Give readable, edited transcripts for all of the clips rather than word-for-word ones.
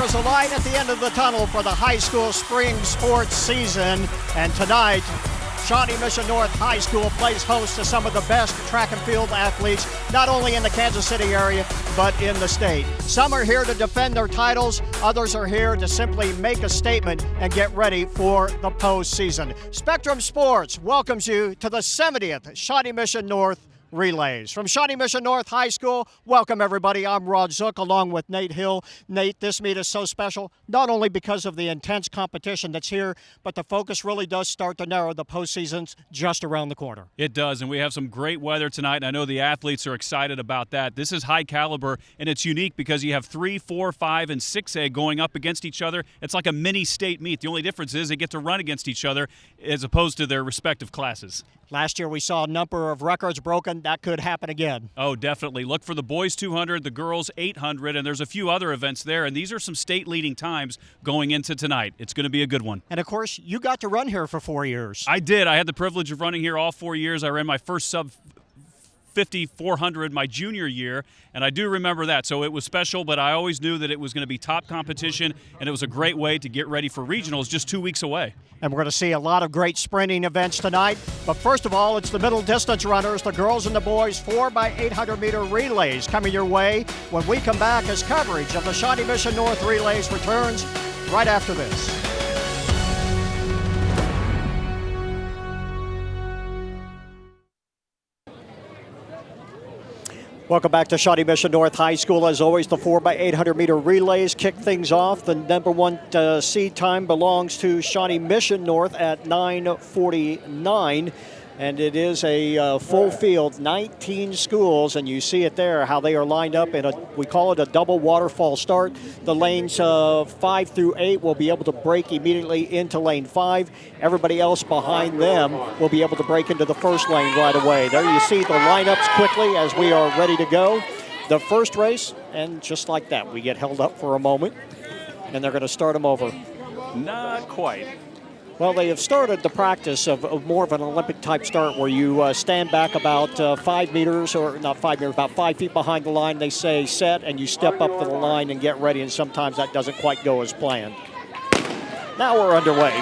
is a light at the end of the tunnel for the high school spring sports season. And tonight, Shawnee Mission North High School plays host to some of the best track and field athletes, not only in the Kansas City area, but in the state. Some are here to defend their titles. Others are here to simply make a statement and get ready for the postseason. Spectrum Sports welcomes you to the 70th Shawnee Mission North Relays. From Shawnee Mission North High School, welcome everybody. I'm Rod Zook along with Nate Hill. Nate, this meet is so special, not only because of the intense competition that's here, but the focus really does start to narrow. The postseason's just around the corner. It does, and we have some great weather tonight, and I know the athletes are excited about that. This is high caliber, and it's unique because you have 3, 4, 5, and 6A going up against each other. It's like a mini state meet. The only difference is they get to run against each other as opposed to their respective classes. Last year we saw a number of records broken. That could happen again. Oh, definitely. Look for the boys 200, the girls 800, and there's a few other events there, and these are some state-leading times going into tonight. It's going to be a good one. And, of course, you got to run here for 4 years. I did. I had the privilege of running here all 4 years. I ran my first sub 50 400 my junior year, and I do remember that. So it was special, but I always knew that it was going to be top competition, and it was a great way to get ready for regionals just 2 weeks away. And we're going to see a lot of great sprinting events tonight. But first of all, it's the middle distance runners, the girls and the boys 4x800 meter relays coming your way when we come back as coverage of the Shawnee Mission North Relays returns right after this. Welcome back to Shawnee Mission North High School. As always, the 4x800 meter relays kick things off. The number one seed time belongs to Shawnee Mission North at 9:49. And it is a full field, 19 schools, and you see it there, how they are lined up in we call it a double waterfall start. The lanes 5 through 8 will be able to break immediately into lane 5. Everybody else behind them will be able to break into the first lane right away. There you see the lineups quickly as we are ready to go. The first race, and just like that, we get held up for a moment, and they're going to start them over. Not quite. Well, they have started the practice of more of an Olympic-type start where you stand back about 5 meters, or not 5 meters, about 5 feet behind the line. They say set, and you step up to the line and get ready, and sometimes that doesn't quite go as planned. Now we're underway.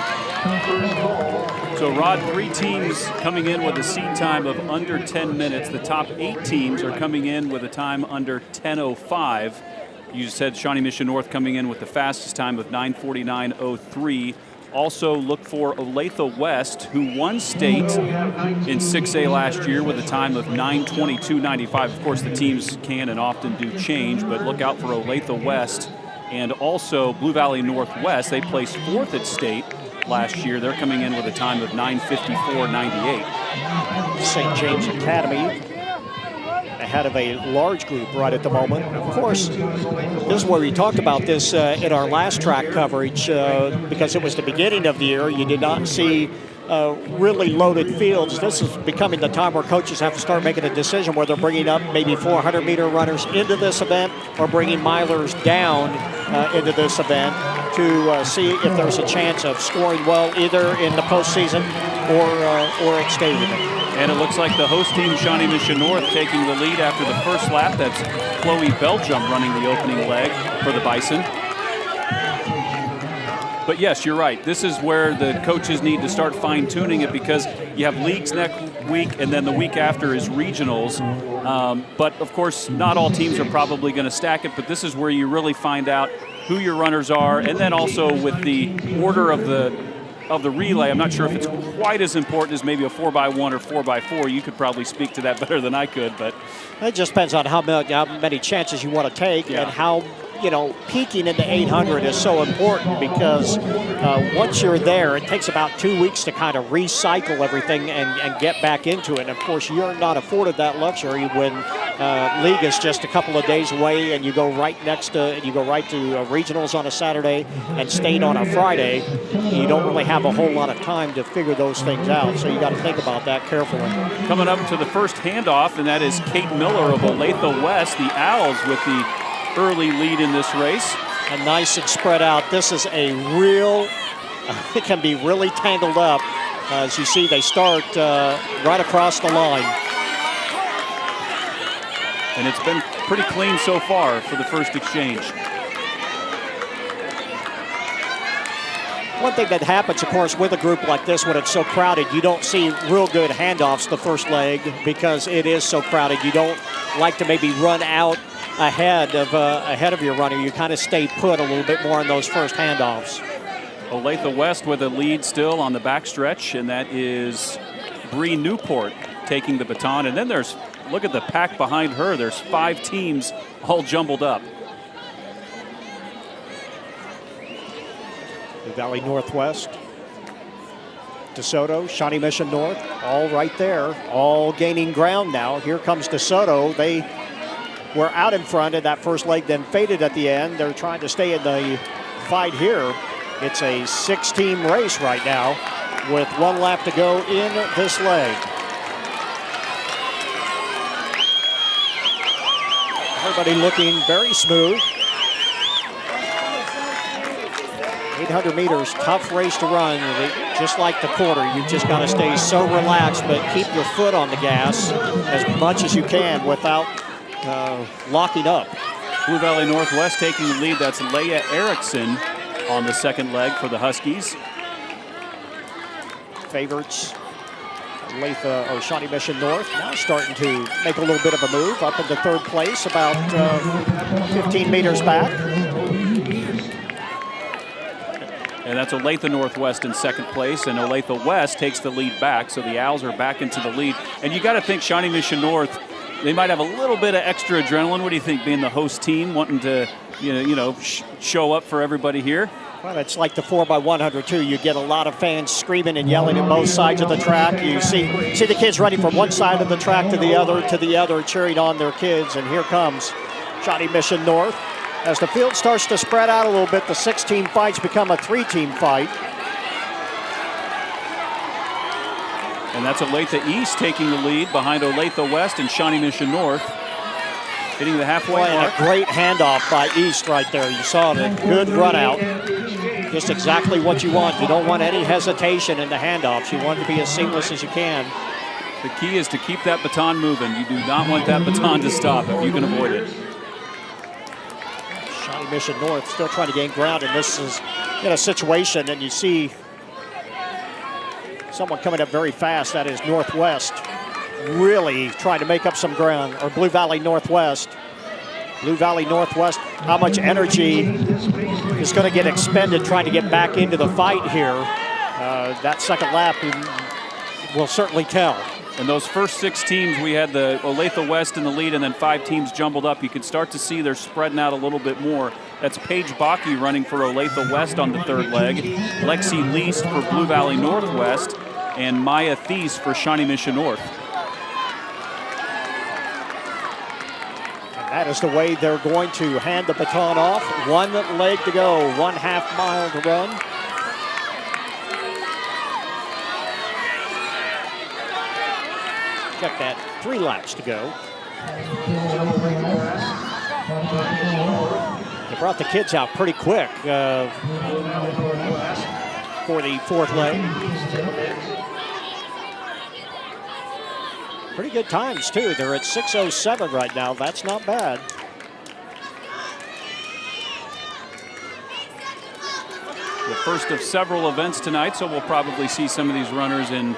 So, Rod, 3 teams coming in with a seed time of under 10 minutes. The top 8 teams are coming in with a time under 10:05. You said Shawnee Mission North coming in with the fastest time of 9:49:03. Also look for Olathe West, who won state in 6A last year with a time of 9:22:95. Of course, the teams can and often do change, but look out for Olathe West. And also Blue Valley Northwest, they placed 4th at state last year. They're coming in with a time of 9:54:98. St. James Academy ahead of a large group right at the moment. Of course, this is where we talked about this in our last track coverage because it was the beginning of the year. You did not see really loaded fields. This is becoming the time where coaches have to start making a decision where they're bringing up maybe 400-meter runners into this event or bringing milers down into this event to see if there's a chance of scoring well either in the postseason or at state event. And it looks like the host team, Shawnee Mission North, taking the lead after the first lap. That's Chloe Belgium running the opening leg for the Bison. But yes, you're right. This is where the coaches need to start fine-tuning it because you have leagues next week, and then the week after is regionals. But, of course, not all teams are probably going to stack it, but this is where you really find out who your runners are, and then also with the order of the relay. I'm not sure if it's quite as important as maybe a 4x1 or 4x4. You could probably speak to that better than I could, but it just depends on how many chances you want to take and how, peaking into 800 is so important because once you're there, it takes about 2 weeks to kind of recycle everything and get back into it. And of course, you're not afforded that luxury when league is just a couple of days away and you go right to regionals on a Saturday and state on a Friday. You don't really have a whole lot of time to figure those things out, so you got to think about that carefully. Coming up to the first handoff, and that is Kate Miller of Olathe West, the Owls, with the early lead in this race. And nice and spread out. This is a real, it can be really tangled up. As you see, they start right across the line. And it's been pretty clean so far for the first exchange. One thing that happens, of course, with a group like this when it's so crowded, you don't see real good handoffs the first leg because it is so crowded. You don't like to maybe run out ahead of your runner. You kind of stay put a little bit more in those first handoffs. Olathe West with a lead still on the backstretch, and that is Bree Newport taking the baton. And then there's, look at the pack behind her. There's 5 teams all jumbled up. Blue Valley Northwest, DeSoto, Shawnee Mission North, all right there, all gaining ground now. Here comes DeSoto. They were out in front of that first leg, then faded at the end. They're trying to stay in the fight here. It's a 6-team race right now with 1 lap to go in this leg. Everybody looking very smooth. 800 meters, tough race to run. Just like the quarter, you've just got to stay so relaxed, but keep your foot on the gas as much as you can without locking up. Blue Valley Northwest taking the lead. That's Leia Erickson on the second leg for the Huskies. Favorites, Olathe or Shawnee Mission North now starting to make a little bit of a move up into third place, about 15 meters back. And that's Olathe Northwest in second place, and Olathe West takes the lead back, so the Owls are back into the lead. And you got to think Shawnee Mission North, they might have a little bit of extra adrenaline. What do you think, being the host team, wanting to show up for everybody here? Well, it's like the 4x100 too. You get a lot of fans screaming and yelling at both sides of the track. You see the kids running from one side of the track to the other, cheering on their kids. And here comes Shawnee Mission North. As the field starts to spread out a little bit, the 6-team fights become a 3-team fight. And that's Olathe East taking the lead behind Olathe West and Shawnee Mission North. Hitting the halfway mark. And a great handoff by East right there. You saw it. Good run out. Just exactly what you want. You don't want any hesitation in the handoffs. You want it to be as seamless as you can. The key is to keep that baton moving. You do not want that baton to stop if you can avoid it. Shawnee Mission North still trying to gain ground, and this is in a situation, and you see someone coming up very fast. That is Northwest, really trying to make up some ground, or Blue Valley Northwest. Blue Valley Northwest, how much energy is going to get expended trying to get back into the fight here. That second lap will certainly tell. And those first 6 teams, we had the Olathe West in the lead and then 5 teams jumbled up. You can start to see they're spreading out a little bit more. That's Paige Bakke running for Olathe West on the third leg, Lexi Least for Blue Valley Northwest, and Maya Thies for Shawnee Mission North. And that is the way they're going to hand the baton off. 1 leg to go, 1/2 mile to run. Check that, 3 laps to go. They brought the kids out pretty quick for the 4th leg. Pretty good times too. They're at 6:07 right now. That's not bad. The first of several events tonight, so we'll probably see some of these runners in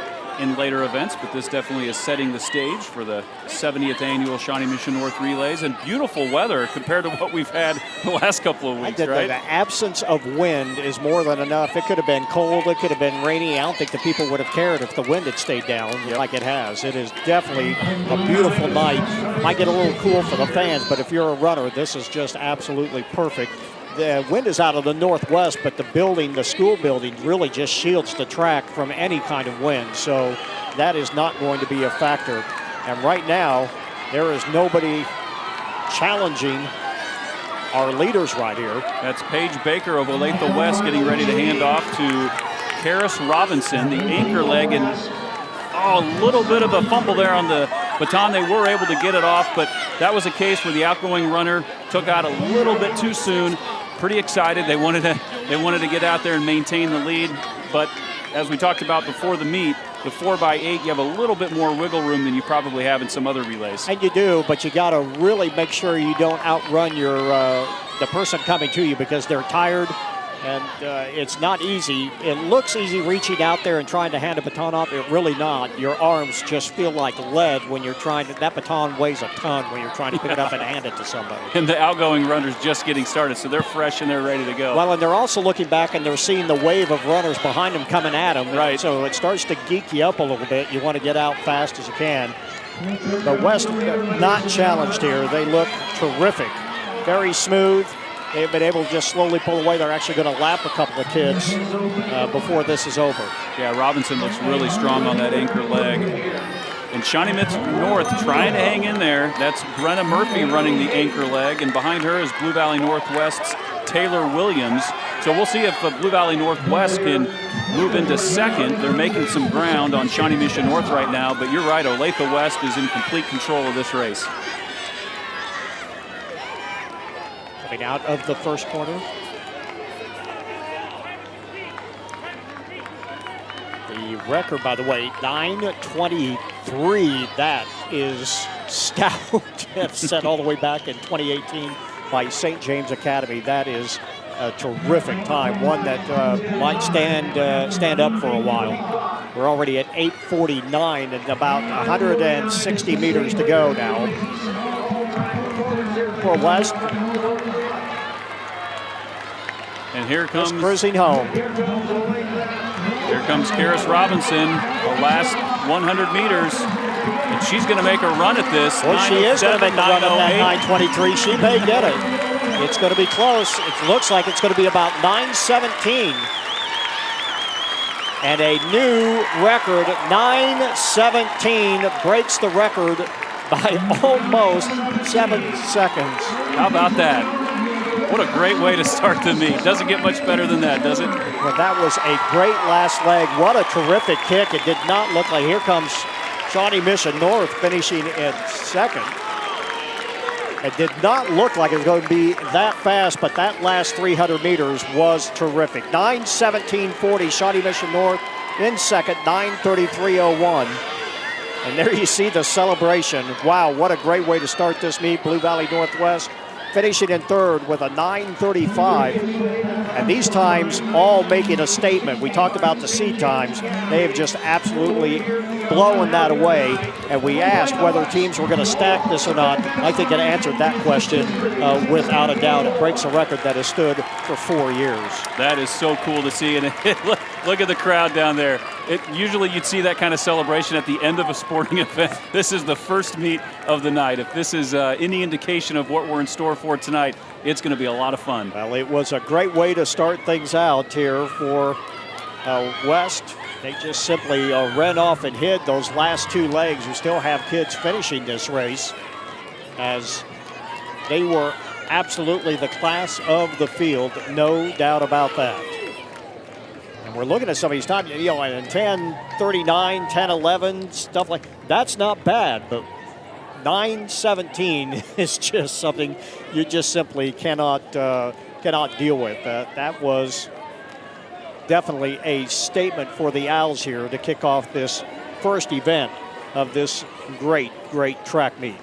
later events, but this definitely is setting the stage for the 70th annual Shawnee Mission North Relays, and beautiful weather compared to what we've had the last couple of weeks, right? The absence of wind is more than enough. It could have been cold, it could have been rainy. I don't think the people would have cared if the wind had stayed down like it has. It is definitely a beautiful night. Might get a little cool for the fans, but if you're a runner, this is just absolutely perfect. The wind is out of the northwest, but the school building really just shields the track from any kind of wind. So that is not going to be a factor. And right now, there is nobody challenging our leaders right here. That's Paige Baker of Olathe West getting ready to hand off to Karis Robinson, the anchor leg, and a little bit of a fumble there on the baton. They were able to get it off, but that was a case where the outgoing runner took out a little bit too soon. Pretty excited. They wanted to get out there and maintain the lead, but as we talked about before the meet, the 4x8, you have a little bit more wiggle room than you probably have in some other relays. And you do, but you got to really make sure you don't outrun the person coming to you, because they're tired And it's not easy. It looks easy reaching out there and trying to hand a baton off. It really not. Your arms just feel like lead when you're trying to, that baton weighs a ton when you're trying to pick it up and hand it to somebody. And the outgoing runner's just getting started, so they're fresh and they're ready to go. Well, and they're also looking back and they're seeing the wave of runners behind them coming at them. Right. So it starts to geek you up a little bit. You want to get out fast as you can. But West not challenged here. They look terrific. Very smooth. They've been able to just slowly pull away. They're actually going to lap a couple of kids before this is over. Yeah, Robinson looks really strong on that anchor leg. And Shawnee Mission North trying to hang in there. That's Brenna Murphy running the anchor leg. And behind her is Blue Valley Northwest's Taylor Williams. So we'll see if Blue Valley Northwest can move into second. They're making some ground on Shawnee Mission North right now. But you're right, Olathe West is in complete control of this race. Coming out of the first quarter. The record, by the way, 9:23. That is stout. Set all the way back in 2018 by St. James Academy. That is a terrific time, one that might stand up for a while. We're already at 8:49 and about 160 meters to go now for West. And here comes cruising home. Here comes Karis Robinson, the last 100 meters, and she's going to make a run at this. Well, she is going to make a run at that 9:23. She may get it. It's going to be close. It looks like it's going to be about 9:17. And a new record, 9:17, breaks the record by almost 7 seconds. How about that? What a great way to start the meet. Doesn't get much better than that, does it? Well, that was a great last leg. What a terrific kick. It did not look like, here comes Shawnee Mission North finishing in second. It did not look like it was going to be that fast, but that last 300 meters was terrific. 9:17.40, Shawnee Mission North in second, 9:33.01. And there you see the celebration. Wow, what a great way to start this meet. Blue Valley Northwest finishing in third with a 9:35. And these times all making a statement. We talked about the seed times. They have just absolutely blown that away. And we asked whether teams were going to stack this or not. I think it answered that question without a doubt. It breaks a record that has stood for 4 years. That is so cool to see. And look at the crowd down there. Usually you'd see that kind of celebration at the end of a sporting event. This is the first meet of the night. If this is any indication of what we're in store for tonight, it's going to be a lot of fun. Well, it was a great way to start things out here for West. They just simply ran off and hid those last 2 legs. You still have kids finishing this race as they were absolutely the class of the field, no doubt about that. And we're looking at some of these times, you know, in 10:39, 10:11, stuff like that's not bad, but 9:17 is just something you just simply cannot deal with. That was definitely a statement for the Owls here to kick off this first event of this great track meet.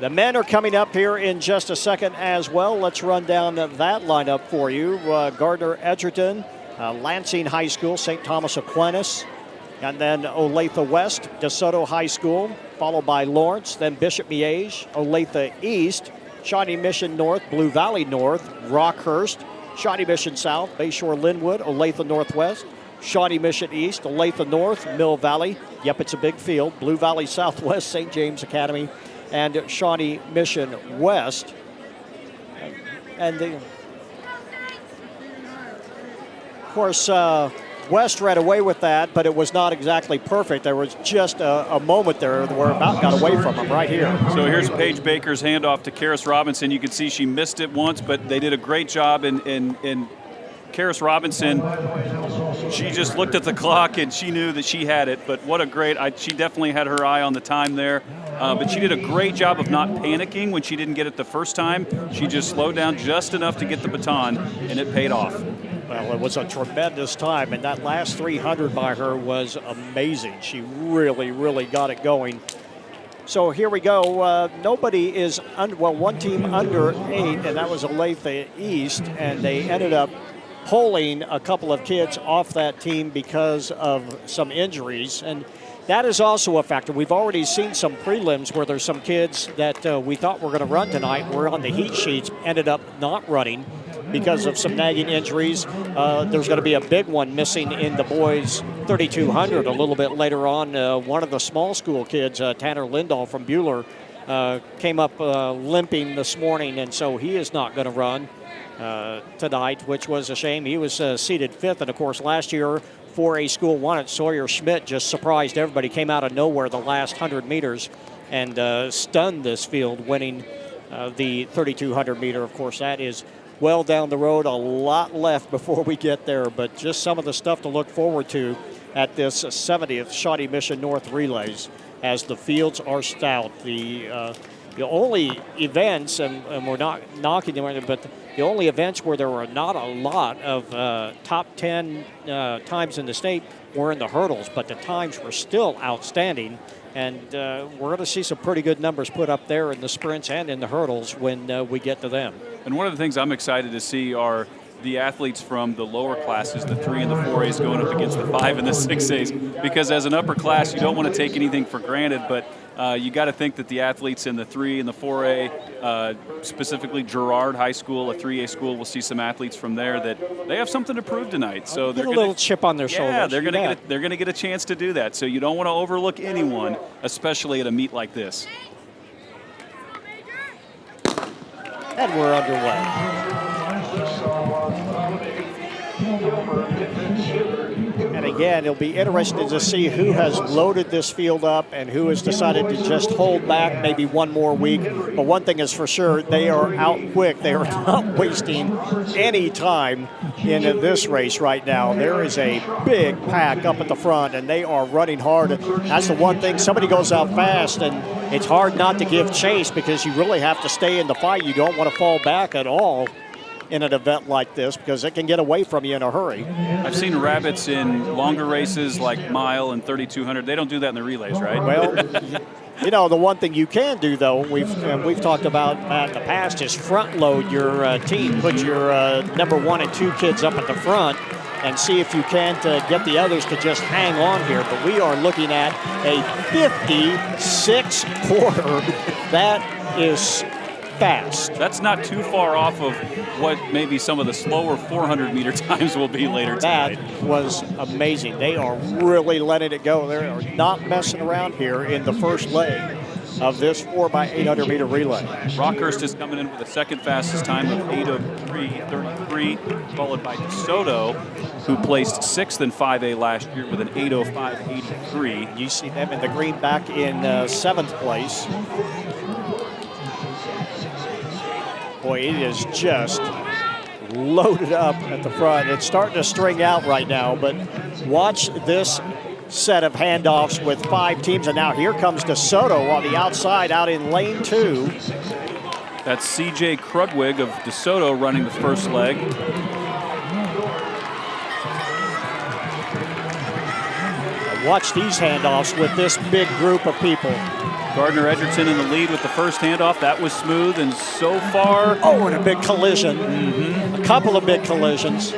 The men are coming up here in just a second as well. Let's run down that lineup for you. Gardner Edgerton, Lansing High School, St. Thomas Aquinas, and then Olathe West, DeSoto High School, followed by Lawrence, then Bishop Miege, Olathe East, Shawnee Mission North, Blue Valley North, Rockhurst, Shawnee Mission South, Bayshore Linwood, Olathe Northwest, Shawnee Mission East, Olathe North, Mill Valley. Yep, it's a big field. Blue Valley Southwest, St. James Academy, and Shawnee Mission West. And of course, West ran away with that, but it was not exactly perfect. There was just a moment there where about got away from him right here. So here's Paige Baker's handoff to Karis Robinson. You can see she missed it once, but they did a great job in Karis Robinson. She just looked at the clock and she knew that she had it, but what a great, she definitely had her eye on the time there. But she did a great job of not panicking when she didn't get it the first time. She just slowed down just enough to get the baton, and it paid off. Well, it was a tremendous time, and that last 300 by her was amazing. She really got it going. So here we go. Nobody is, one team under 8, and that was Olathe East, and they ended up pulling a couple of kids off that team because of some injuries. And that is also a factor. We've already seen some prelims where there's some kids that we thought were going to run tonight, were on the heat sheets, ended up not running because of some nagging injuries. There's going to be a big one missing in the boys 3200 a little bit later on. One of the small school kids, Tanner Lindahl from Buhler, came up limping this morning, and so he is not going to run tonight, which was a shame. He was seated 5th, and of course last year 4A School 1 at Sawyer Schmidt just surprised everybody, came out of nowhere the last 100 meters and stunned this field, winning the 3200 meter. Of course, that is well down the road, a lot left before we get there, but just some of the stuff to look forward to at this 70th Shawnee Mission North Relays as the fields are stout. The only events, and we're not knocking them, but the only events where there were not a lot of top 10 times in the state were in the hurdles, but the times were still outstanding. And we're going to see some pretty good numbers put up there in the sprints and in the hurdles when we get to them. And one of the things I'm excited to see are the athletes from the lower classes, the 3 and the 4As going up against the 5 and the 6As, because as an upper class, you don't want to take anything for granted, but you got to think that the athletes in the 3 and the 4A, specifically Girard High School, a 3A school, will see some athletes from there that they have something to prove tonight. So they're a little chip on their shoulders. Yeah, they're going to get a chance to do that. So you don't want to overlook anyone, especially at a meet like this. And we're underway. And again, it'll be interesting to see who has loaded this field up and who has decided to just hold back maybe one more week. But one thing is for sure, they are out quick. They are not wasting any time in this race right now. There is a big pack up at the front, and they are running hard. That's the one thing. Somebody goes out fast, and it's hard not to give chase because you really have to stay in the fight. You don't want to fall back at all in an event like this because it can get away from you in a hurry. I've seen rabbits in longer races like mile and 3200. They don't do that in the relays, right? Well, you know, the one thing you can do, though, we've talked about in the past, is front load your team. Put your number 1 and 2 kids up at the front and see if you can't get the others to just hang on here. But we are looking at a 56 quarter. That is fast. That's not too far off of what maybe some of the slower 400-meter times will be later tonight. That was amazing. They are really letting it go. They are not messing around here in the first leg of this 4x800-meter relay. Rockhurst is coming in with the second fastest time of 8:03.33, followed by DeSoto, who placed 6th in 5A last year with an 8:05.83. You see them in the green back in 7th place. Boy, it is just loaded up at the front. It's starting to string out right now, but watch this set of handoffs with 5 teams. And now here comes DeSoto on the outside out in lane 2. That's C.J. Krudwig of DeSoto running the first leg. Watch these handoffs with this big group of people. Gardner Edgerton in the lead with the first handoff. That was smooth, and so far... Oh, and a big collision. A couple of big collisions.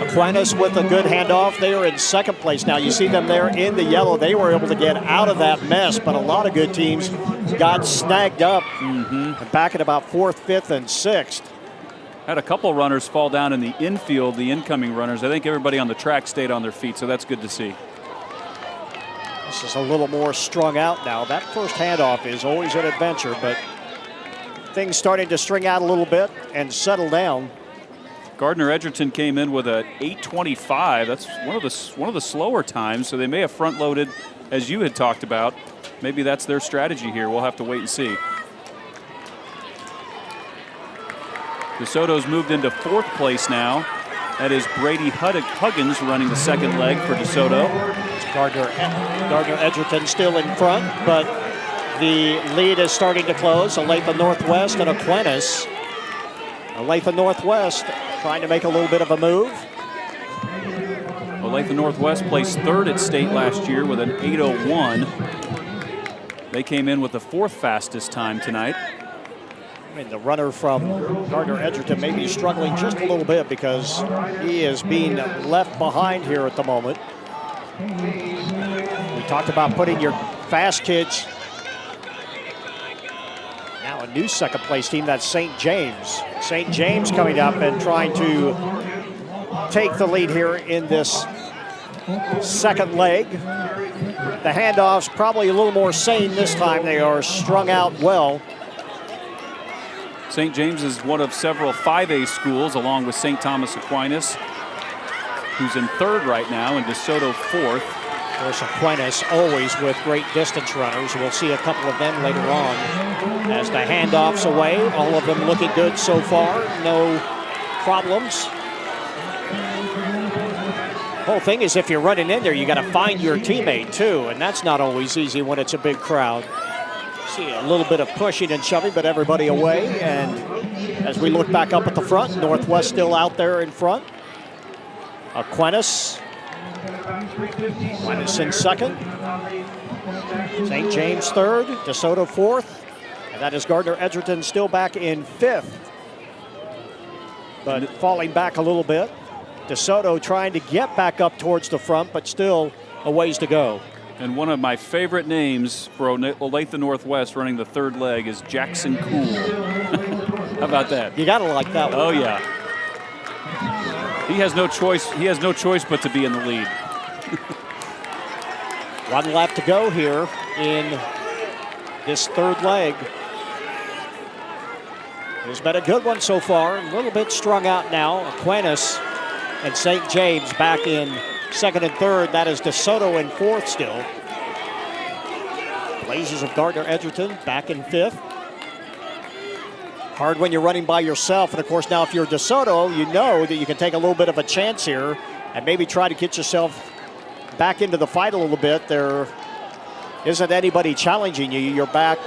Aquinas with a good handoff. They are in 2nd place now. You see them there in the yellow. They were able to get out of that mess, but a lot of good teams got snagged up and back at about 4th, 5th, and 6th. Had a couple runners fall down in the infield, the incoming runners. I think everybody on the track stayed on their feet, so that's good to see. This is a little more strung out now. That first handoff is always an adventure, but things starting to string out a little bit and settle down. Gardner Edgerton came in with a 8:25. That's one of the slower times, so they may have front-loaded, as you had talked about. Maybe that's their strategy here. We'll have to wait and see. DeSoto's moved into 4th place now. That is Brady Huggins running the second leg for DeSoto. Gardner Edgerton still in front, but the lead is starting to close. Olathe Northwest and Aquinas. Olathe Northwest trying to make a little bit of a move. Olathe Northwest placed 3rd at state last year with an 8:01. They came in with the 4th fastest time tonight. I mean, the runner from Gardner Edgerton may be struggling just a little bit because he is being left behind here at the moment. We talked about putting your fast kids. Now a new second place team, that's St. James. St. James coming up and trying to take the lead here in this second leg. The handoffs probably a little more sane this time. They are strung out well. St. James is one of several 5A schools, along with St. Thomas Aquinas, who's in third right now, and DeSoto fourth. Of course, Aquinas always with great distance runners. We'll see a couple of them later on. As the handoffs away, all of them looking good so far. No problems. Whole thing is, if you're running in there, you got to find your teammate too, and that's not always easy when it's a big crowd. See a little bit of pushing and shoving, but everybody away. And as we look back up at the front, Northwest still out there in front. Aquinas in second. St. James third, DeSoto fourth, and that is Gardner Edgerton still back in fifth, but falling back a little bit. DeSoto trying to get back up towards the front, but still a ways to go. And one of my favorite names for Olathe Northwest running the third leg is Jackson Cool. How about that? You gotta like that one. Oh yeah. He has no choice. He has no choice but to be in the lead. One lap to go here in this third leg. It's been a good one so far. A little bit strung out now. Aquinas and St. James back in second and third. That is DeSoto in fourth still. Blazers of Gardner Edgerton back in fifth. Hard when you're running by yourself. And of course, now if you're DeSoto, you know that you can take a little bit of a chance here and maybe try to get yourself back into the fight a little bit. There isn't anybody challenging you. You're back,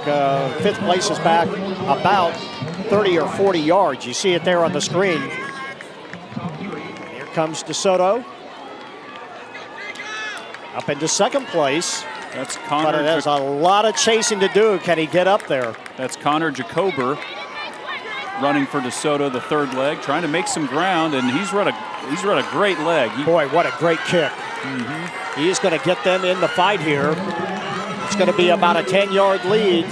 fifth place is back about 30 or 40 yards. You see it there on the screen. Here comes DeSoto. Up into second place. That's Connor. But it has a lot of chasing to do. Can he get up there? That's Connor Jacober running for DeSoto, the third leg, trying to make some ground, and he's run a great leg. Boy, what a great kick. He's going to get them in the fight here. It's going to be about a 10-yard lead.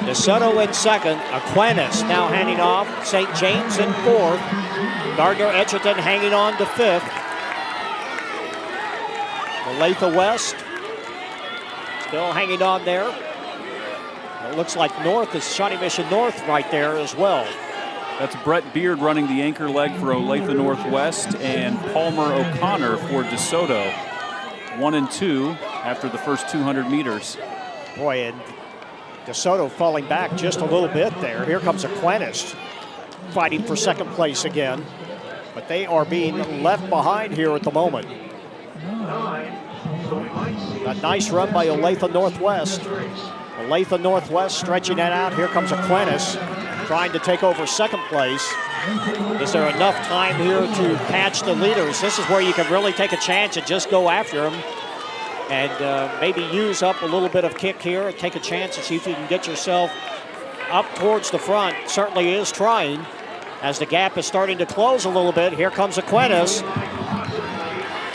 DeSoto in second. Aquinas now handing off. St. James in fourth. Gardner Edgerton hanging on to fifth. Olathe West still hanging on there. It looks like North is Shawnee Mission North right there as well. That's Brett Beard running the anchor leg for Olathe Northwest, and Palmer O'Connor for DeSoto. 1 and 2 after the first 200 meters. Boy, and DeSoto falling back just a little bit there. Here comes Aquinas fighting for second place again, but they are being left behind here at the moment. A nice run by Olathe Northwest. Olathe Northwest stretching that out. Here comes Aquinas trying to take over second place. Is there enough time here to catch the leaders? This is where you can really take a chance and just go after them and maybe use up a little bit of kick here and take a chance and see if you can get yourself up towards the front. Certainly is trying as the gap is starting to close a little bit. Here comes Aquinas.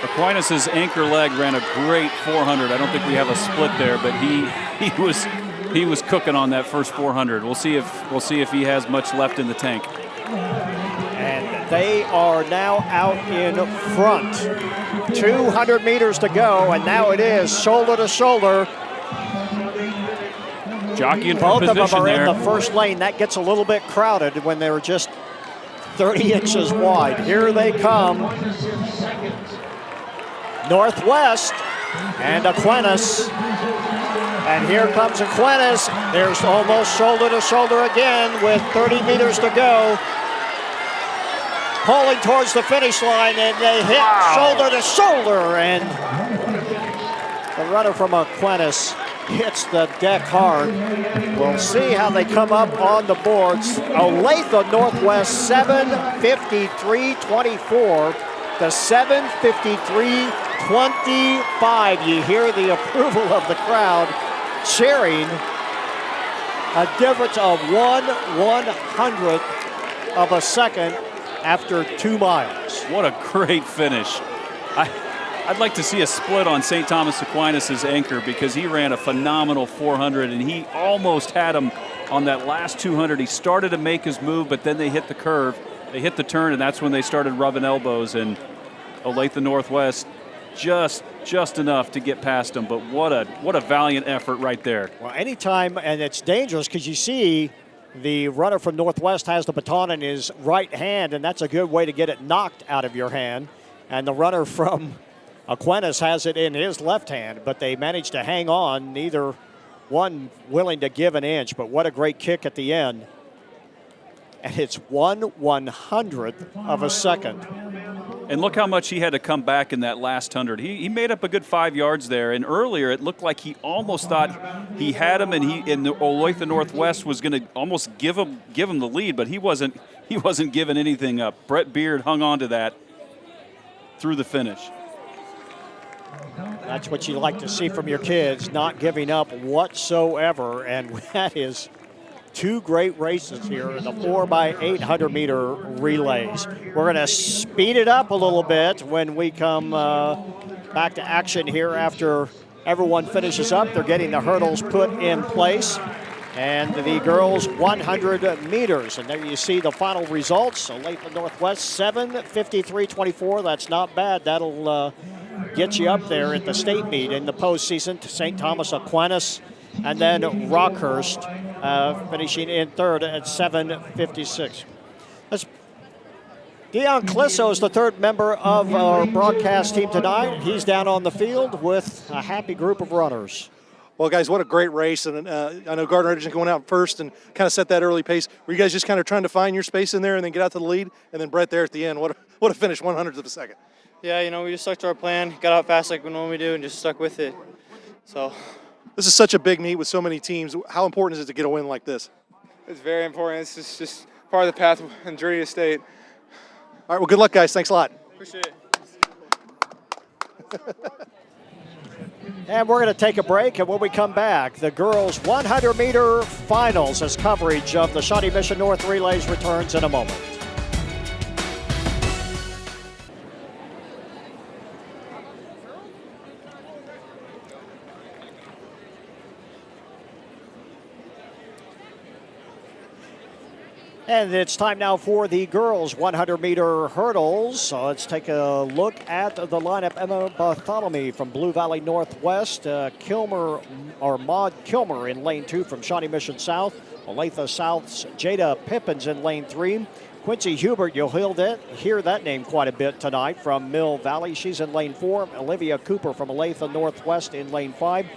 Aquinas' anchor leg ran a great 400. I don't think we have a split there, but he was cooking on that first 400. We'll see if he has much left in the tank. And they are now out in front. 200 meters to go, and now it is shoulder to shoulder. Jockeying for both position of them are there. In the first lane. That gets a little bit crowded when they're just 30 inches wide. Here they come. Northwest and Aquinas. And here comes Aquinas. There's almost shoulder to shoulder again with 30 meters to go. Pulling towards the finish line, and they hit shoulder to shoulder. And the runner from Aquinas hits the deck hard. We'll see how they come up on the boards. Olathe Northwest 7:53.24 to 7:53.25. You hear the approval of the crowd cheering A difference of 1/100th of a second after 2 miles. What a great finish. I'd like to see a split on St. Thomas Aquinas' anchor because he ran a phenomenal 400 and he almost had him on that last 200. He started to make his move, but then they hit the curve. They hit the turn, and that's when they started rubbing elbows. And Olathe Northwest just enough to get past him. But what a valiant effort right there. Well, anytime, and it's dangerous because you see the runner from Northwest has the baton in his right hand, and that's a good way to get it knocked out of your hand. And the runner from Aquinas has it in his left hand, but they managed to hang on, neither one willing to give an inch. But what a great kick at the end. And it's 1/100th of a second. And look how much he had to come back in that last 100. He made up a good 5 yards there. And earlier it looked like he almost thought he had him, and the Olathe Northwest was going to almost give him the lead, but he wasn't giving anything up. Brett Beard hung on to that through the finish. That's what you like to see from your kids, not giving up whatsoever. And that is 2 great races here in the 4x800 meter relays. We're going to speed it up a little bit when we come back to action here after everyone finishes up. They're getting the hurdles put in place. And the girls 100 meters. And there you see the final results. Olathe Northwest 7:53.24. That's not bad. That'll get you up there at the state meet in the postseason. St. Thomas Aquinas and then Rockhurst finishing in third at 7:56. Dion Clisso is the third member of our broadcast team tonight. He's down on the field with a happy group of runners. Well, guys, what a great race. And I know Gardner Edgerton going out first and kind of set that early pace. Were you guys just kind of trying to find your space in there and then get out to the lead? And then Brett there at the end. What a finish, 100th of a second. Yeah, we just stuck to our plan, got out fast like we normally do, and just stuck with it. So this is such a big meet with so many teams. How important is it to get a win like this? It's very important. It's just part of the path and journey of state. All right, well, good luck, guys. Thanks a lot. Appreciate it. And we're going to take a break, and when we come back, the girls' 100-meter finals as coverage of the Shawnee Mission North Relays returns in a moment. And it's time now for the girls' 100-meter hurdles. So let's take a look at the lineup. Emma Bartholomew from Blue Valley Northwest. Maud Kilmer in lane 2 from Shawnee Mission South. Olathe South's Jada Pippins in lane 3. Quincy Hubert, you'll hear that name quite a bit tonight from Mill Valley. She's in lane 4. Olivia Cooper from Olathe Northwest in lane 5.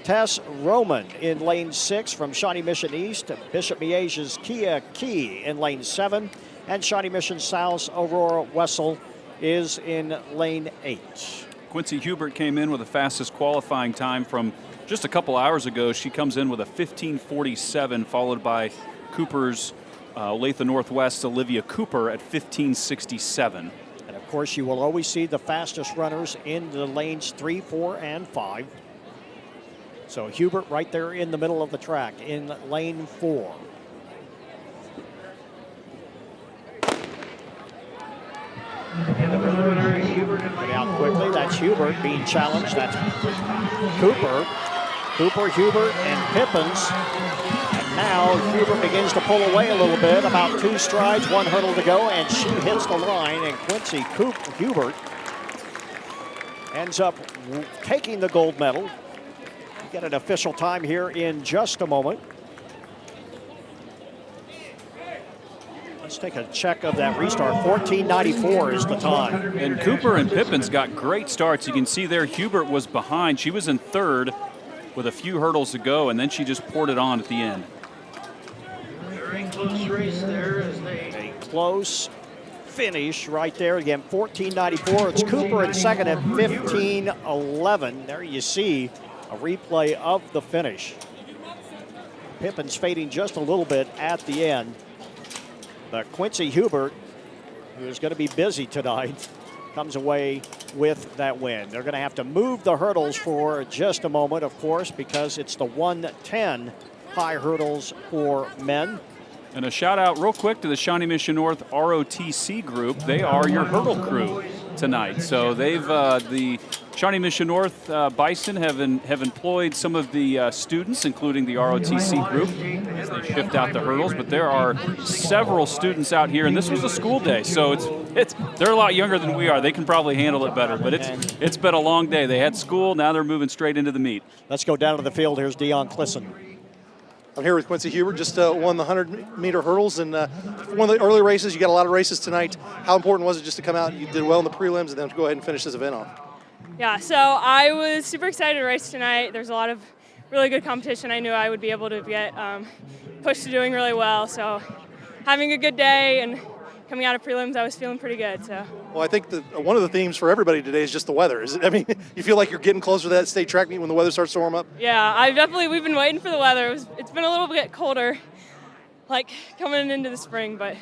Tess Roman in lane 6 from Shawnee Mission East. Bishop Miege's Kia Key in lane 7. And Shawnee Mission South's Aurora Wessel is in lane 8. Quincy Hubert came in with the fastest qualifying time from just a couple hours ago. She comes in with a 15:47, followed by Cooper's Olathe Northwest Olivia Cooper at 15:67. And of course, you will always see the fastest runners in the lanes 3, 4, and 5. So Hubert right there in the middle of the track in lane 4. Get out quickly. That's Hubert being challenged. That's Cooper. Cooper, Hubert, and Pippins. And now Hubert begins to pull away a little bit. About 2 strides, 1 hurdle to go, and she hits the line. And Quincy Hubert ends up taking the gold medal. Get an official time here in just a moment. Let's take a check of that restart. 14:94 is the time. And Cooper and Pippins got great starts. You can see there Hubert was behind. She was in third with a few hurdles to go, and then she just poured it on at the end. Very close race there as a close finish right there. Again, 14:94. It's Cooper in second at 15:11. There you see a replay of the finish. Pippins fading just a little bit at the end. But Quincy Hubert, who is going to be busy tonight, comes away with that win. They're going to have to move the hurdles for just a moment, of course, because it's the 1:10 high hurdles for men. And a shout out real quick to the Shawnee Mission North ROTC group. They are your hurdle crew tonight. So they've the Shawnee Mission North Bison have employed some of the students, including the ROTC group, as they shift out the hurdles. But there are several students out here, and this was a school day, so they're a lot younger than we are. They can probably handle it better. But it's been a long day. They had school, now they're moving straight into the meet. Let's go down to the field. Here's Dion Clisson. I'm here with Quincy Hubert, just won the 100-meter hurdles, and one of the early races. You got a lot of races tonight. How important was it just to come out? You did well in the prelims, and then to go ahead and finish this event off. Yeah, so I was super excited to race tonight. There's a lot of really good competition. I knew I would be able to get pushed to doing really well. So having a good day and coming out of prelims, I was feeling pretty good. So. Well, I think one of the themes for everybody today is just the weather. You feel like you're getting closer to that state track meet when the weather starts to warm up? Yeah, we've been waiting for the weather. It's been a little bit colder, like coming into the spring, but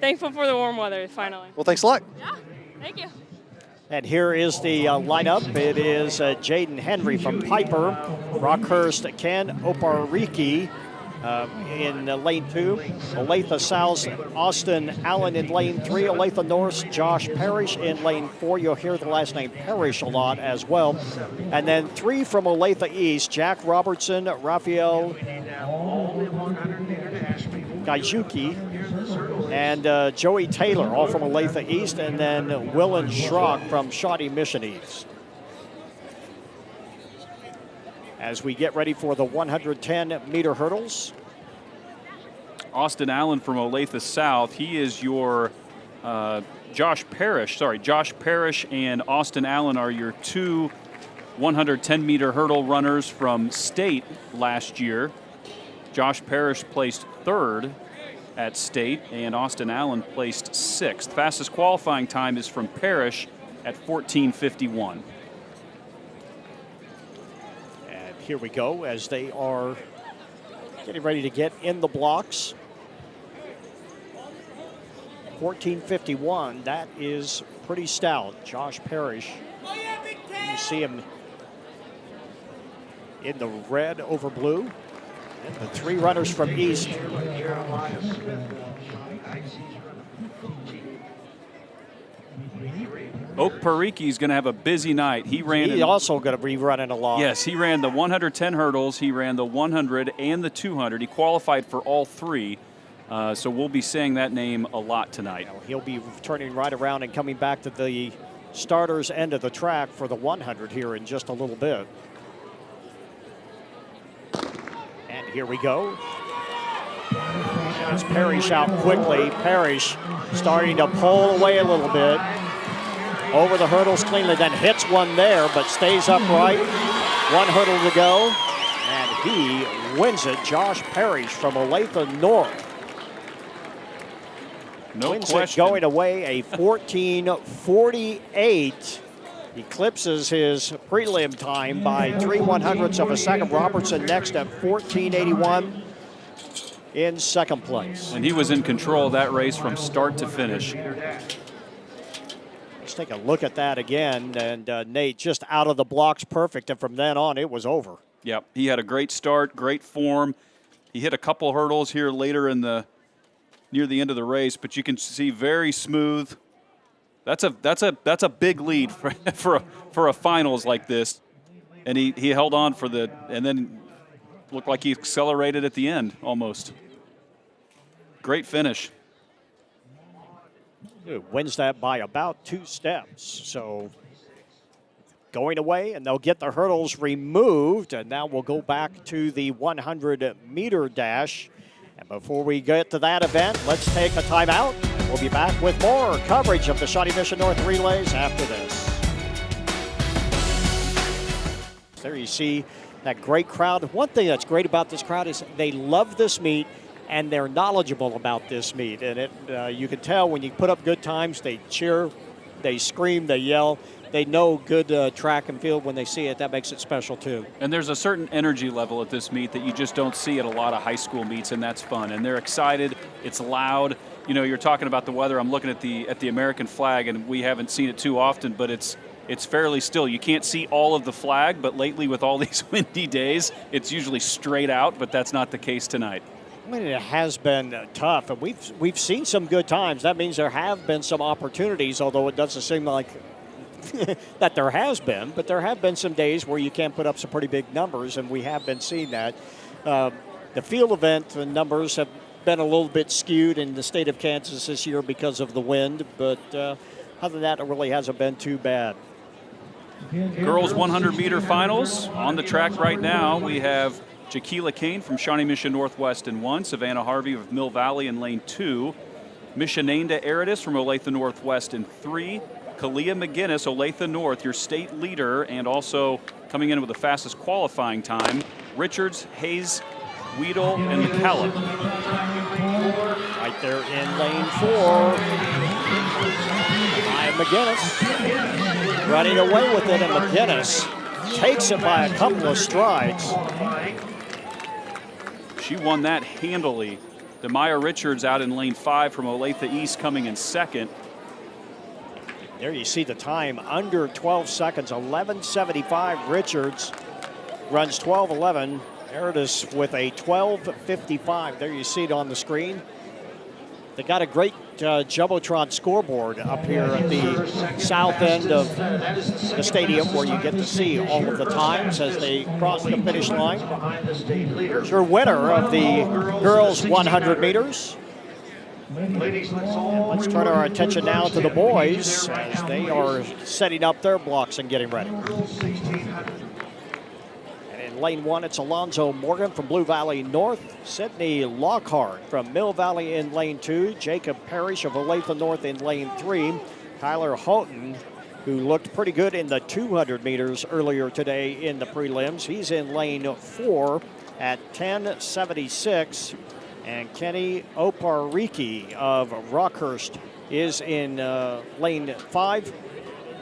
thankful for the warm weather finally. Well, thanks a lot. Yeah, thank you. And here is the lineup. It is Jaden Henry from Piper, Rockhurst Ken Opariki in lane 2, Olathe South Austin Allen in lane 3, Olathe North Josh Parrish in lane 4. You'll hear the last name Parrish a lot as well. And then 3 from Olathe East, Jack Robertson, Raphael Gaijuki, and Joey Taylor, all from Olathe East, and then Willen Schrock from Shawnee Mission East. As we get ready for the 110-meter hurdles. Austin Allen from Olathe South, he is your Josh Parrish and Austin Allen are your 2 110-meter hurdle runners from state last year. Josh Parrish placed 3rd at state, and Austin Allen placed 6th. Fastest qualifying time is from Parrish at 14:51. And here we go as they are getting ready to get in the blocks. 14:51, that is pretty stout. Josh Parrish, you see him in the red over blue. And the 3 runners from East. Oak Pariki is going to have a busy night. He's also going to be running a lot. Yes, he ran the 110 hurdles. He ran the 100 and the 200. He qualified for all 3. So we'll be saying that name a lot tonight. He'll be turning right around and coming back to the starters end of the track for the 100 here in just a little bit. And here we go. As Parrish out quickly. Parrish starting to pull away a little bit. Over the hurdles cleanly, then hits one there, but stays upright. 1 hurdle to go. And he wins it. Josh Parrish from Olathe North. No wins question. It going away a 14:48. Eclipses his prelim time by 3/100ths of a second. Robertson next at 14:81 in second place. And he was in control of that race from start to finish. Let's take a look at that again. And Nate just out of the blocks perfect. And from then on, it was over. Yep, he had a great start, great form. He hit a couple hurdles here later near the end of the race, but you can see very smooth. That's a big lead for a finals like this, and he held on and then looked like he accelerated at the end almost. Great finish. Wins that by about 2 steps. So going away, and they'll get the hurdles removed, and now we'll go back to the 100-meter dash. And before we get to that event, let's take a timeout. We'll be back with more coverage of the Shawnee Mission North relays after this. There you see that great crowd. One thing that's great about this crowd is they love this meet and they're knowledgeable about this meet. And you can tell when you put up good times, they cheer, they scream, they yell. They know good track and field when they see it. That makes it special too. And there's a certain energy level at this meet that you just don't see at a lot of high school meets, and that's fun. And they're excited. It's loud. You know, you're talking about the weather. I'm looking at the American flag, and we haven't seen it too often, but it's it's fairly still. You can't see all of the flag, but lately with all these windy days, it's usually straight out, but that's not the case tonight. I mean, it has been tough, and we've seen some good times. That means there have been some opportunities, although it doesn't seem like that there has been. But there have been some days where you can put up some pretty big numbers, and we have been seeing that. The field event numbers have been a little bit skewed in the state of Kansas this year because of the wind, but other than that, it really hasn't been too bad. Girls 100-meter finals on the track right now. We have Jaquila Kane from Shawnee Mission Northwest in 1, Savannah Harvey of Mill Valley in lane 2, Missionanda Aridis from Olathe Northwest in 3, Kalia McGinnis, Olathe North, your state leader, and also coming in with the fastest qualifying time, Richards, Hayes, Weedle, and McCallum. Right there in lane 4, Maya McGinnis running away with it, and McGinnis takes it by a couple of strides. She won that handily. Demaya Richards out in lane 5 from Olathe East coming in 2nd. There you see the time under 12 seconds, 11:75. Richards runs 12:11. Aridis with a 12:55. There you see it on the screen. They got a great Jumbotron scoreboard up here at the south end of the stadium where you get to see all of the times as they cross the finish line. Here's your winner of the girls 100 meters. And let's turn our attention now to the boys as they are setting up their blocks and getting ready. In lane 1, it's Alonzo Morgan from Blue Valley North, Sydney Lockhart from Mill Valley in lane 2, Jacob Parrish of Olathe North in lane 3, Tyler Houghton, who looked pretty good in the 200 meters earlier today in the prelims. He's in lane 4 at 10:76, and Kenny Opariki of Rockhurst is in lane 5,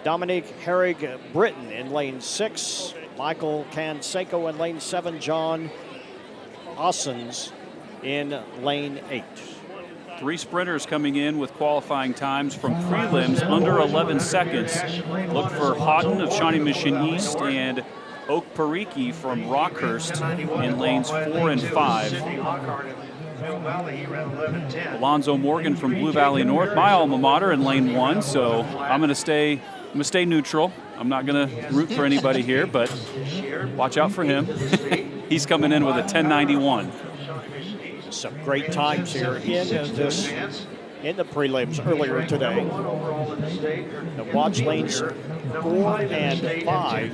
Dominique Herrig Britton in lane 6, Michael Canseco in lane 7, John Ossens in lane 8. 3 sprinters coming in with qualifying times from prelims under 11 seconds. Look for Houghton of Shawnee Mission East and Oak Pariki from Rockhurst in lanes 4 and 5. Alonzo Morgan from Blue Valley North, my alma mater, in lane 1. So I'm going to stay neutral. I'm not going to root for anybody here, but watch out for him. He's coming in with a 10:91. Some great times here in the prelims earlier today. The watch lanes 4 and 5.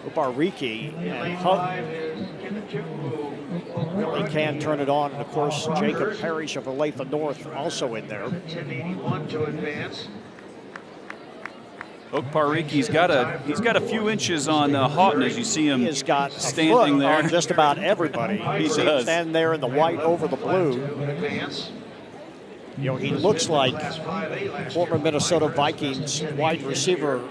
Opariki and Houghton really can turn it on. And of course, Jacob Parrish of Olathe North also in there. Oak Pariki's got a few inches on Houghton as you see him standing there. On just about everybody. He does. Standing there in the white over the blue. You know, he looks like former Minnesota Vikings wide receiver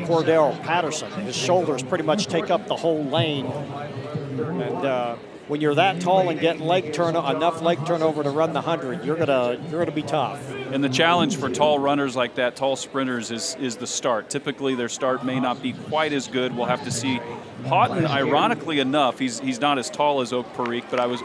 Cordell Patterson. His shoulders pretty much take up the whole lane. And when you're that tall and get enough leg turnover to run the 100, you're gonna be tough. And the challenge for tall runners like that, tall sprinters, is the start. Typically, their start may not be quite as good. We'll have to see. Houghton, ironically enough, he's not as tall as Oak Pariki, but I was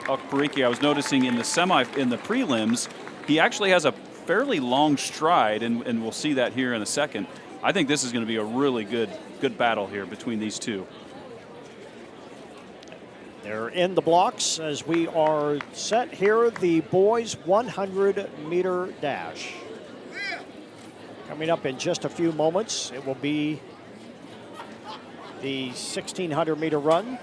noticing in the prelims, he actually has a fairly long stride, and we'll see that here in a second. I think this is going to be a really good battle here between these two. They're in the blocks as we are set here. The boys 100-meter dash. Coming up in just a few moments, it will be the 1,600-meter run.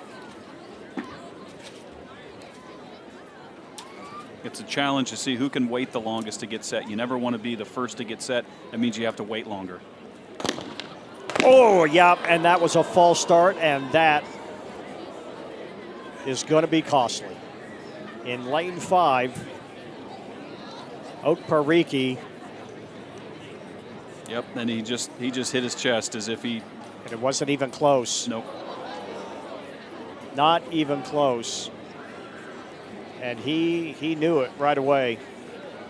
It's a challenge to see who can wait the longest to get set. You never want to be the first to get set. That means you have to wait longer. Oh, yeah, and that was a false start, and that is going to be costly. In lane 5, Oak Pariki. Yep, and he just hit his chest as if he... And it wasn't even close. Nope. Not even close. And he knew it right away.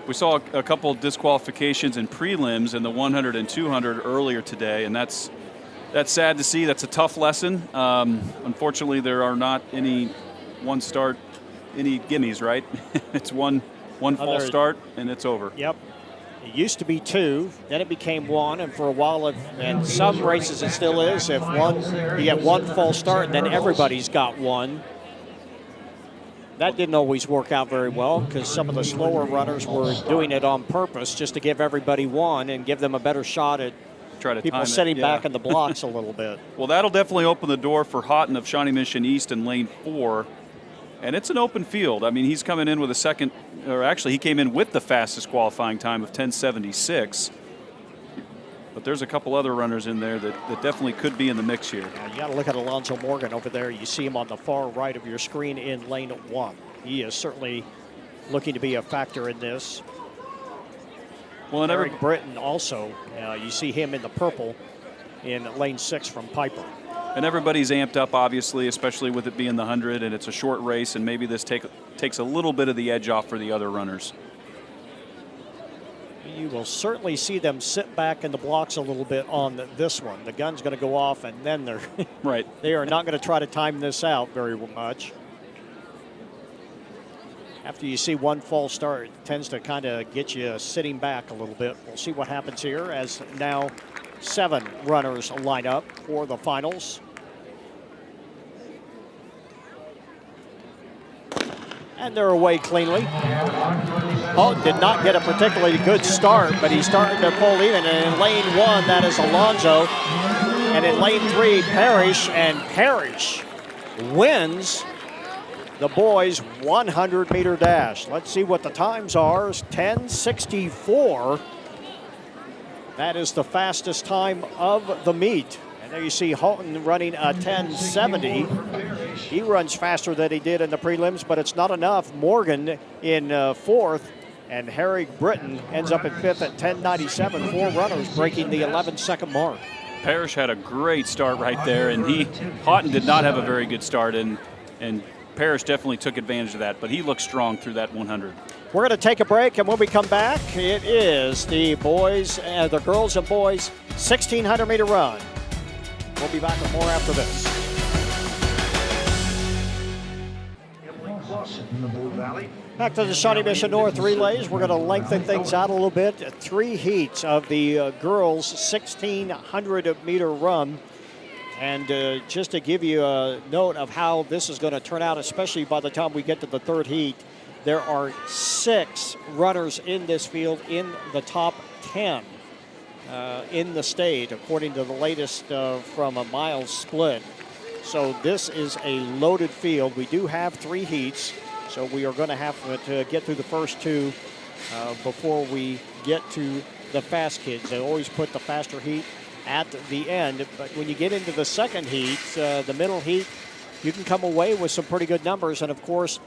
We saw a couple disqualifications in prelims in the 100 and 200 earlier today, and that's sad to see. That's a tough lesson. Unfortunately, there are not any any gimmies, right? It's one false start, and it's over. Yep. It used to be 2, then it became 1, and for a while, and some races it still is. If you get 1 false start, then everybody's got 1. That didn't always work out very well because some of the slower runners were doing it on purpose just to give everybody 1 and give them a better shot at people sitting back in the blocks a little bit. Well, that'll definitely open the door for Houghton of Shawnee Mission East in lane 4. And it's an open field. I mean, he's coming in with he came in with the fastest qualifying time of 10:76. But there's a couple other runners in there that definitely could be in the mix here. You got to look at Alonzo Morgan over there. You see him on the far right of your screen in lane 1. He is certainly looking to be a factor in this. Well, and Eric Britton also, you see him in the purple in lane 6 from Piper. And everybody's amped up, obviously, especially with it being the 100, and it's a short race, and maybe this takes a little bit of the edge off for the other runners. You will certainly see them sit back in the blocks a little bit on this one. The gun's going to go off, and then they're right. They are not going to try to time this out very much. After you see 1 false start, it tends to kind of get you sitting back a little bit. We'll see what happens here as now 7 runners line up for the finals. And they're away cleanly. Houghton did not get a particularly good start, but he's starting to pull even. And in lane 1, that is Alonzo. And in lane 3, Parrish. And Parrish wins the boys' 100-meter dash. Let's see what the times are. 10:64. That is the fastest time of the meet. And there you see Houghton running a 10:70. He runs faster than he did in the prelims, but it's not enough. Morgan in 4th, and Harry Britton ends up in 5th at 10:97. 4 runners breaking the 11-second mark. Parrish had a great start right there, and Houghton did not have a very good start, and Parrish definitely took advantage of that, but he looked strong through that 100. We're going to take a break, and when we come back, it is the girls and boys 1,600-meter run. We'll be back with more after this. Back to the Shawnee Mission North relays. We're going to lengthen things out a little bit. 3 heats of the girls' 1,600-meter run. And just to give you a note of how this is going to turn out, especially by the time we get to the 3rd heat, there are 6 runners in this field in the top 10 in the state, according to the latest from a mile split. So this is a loaded field. We do have 3 heats, so we are going to have to get through the first 2 before we get to the fast kids. They always put the faster heat at the end, but when you get into the 2nd heat, the middle heat, you can come away with some pretty good numbers. And of course,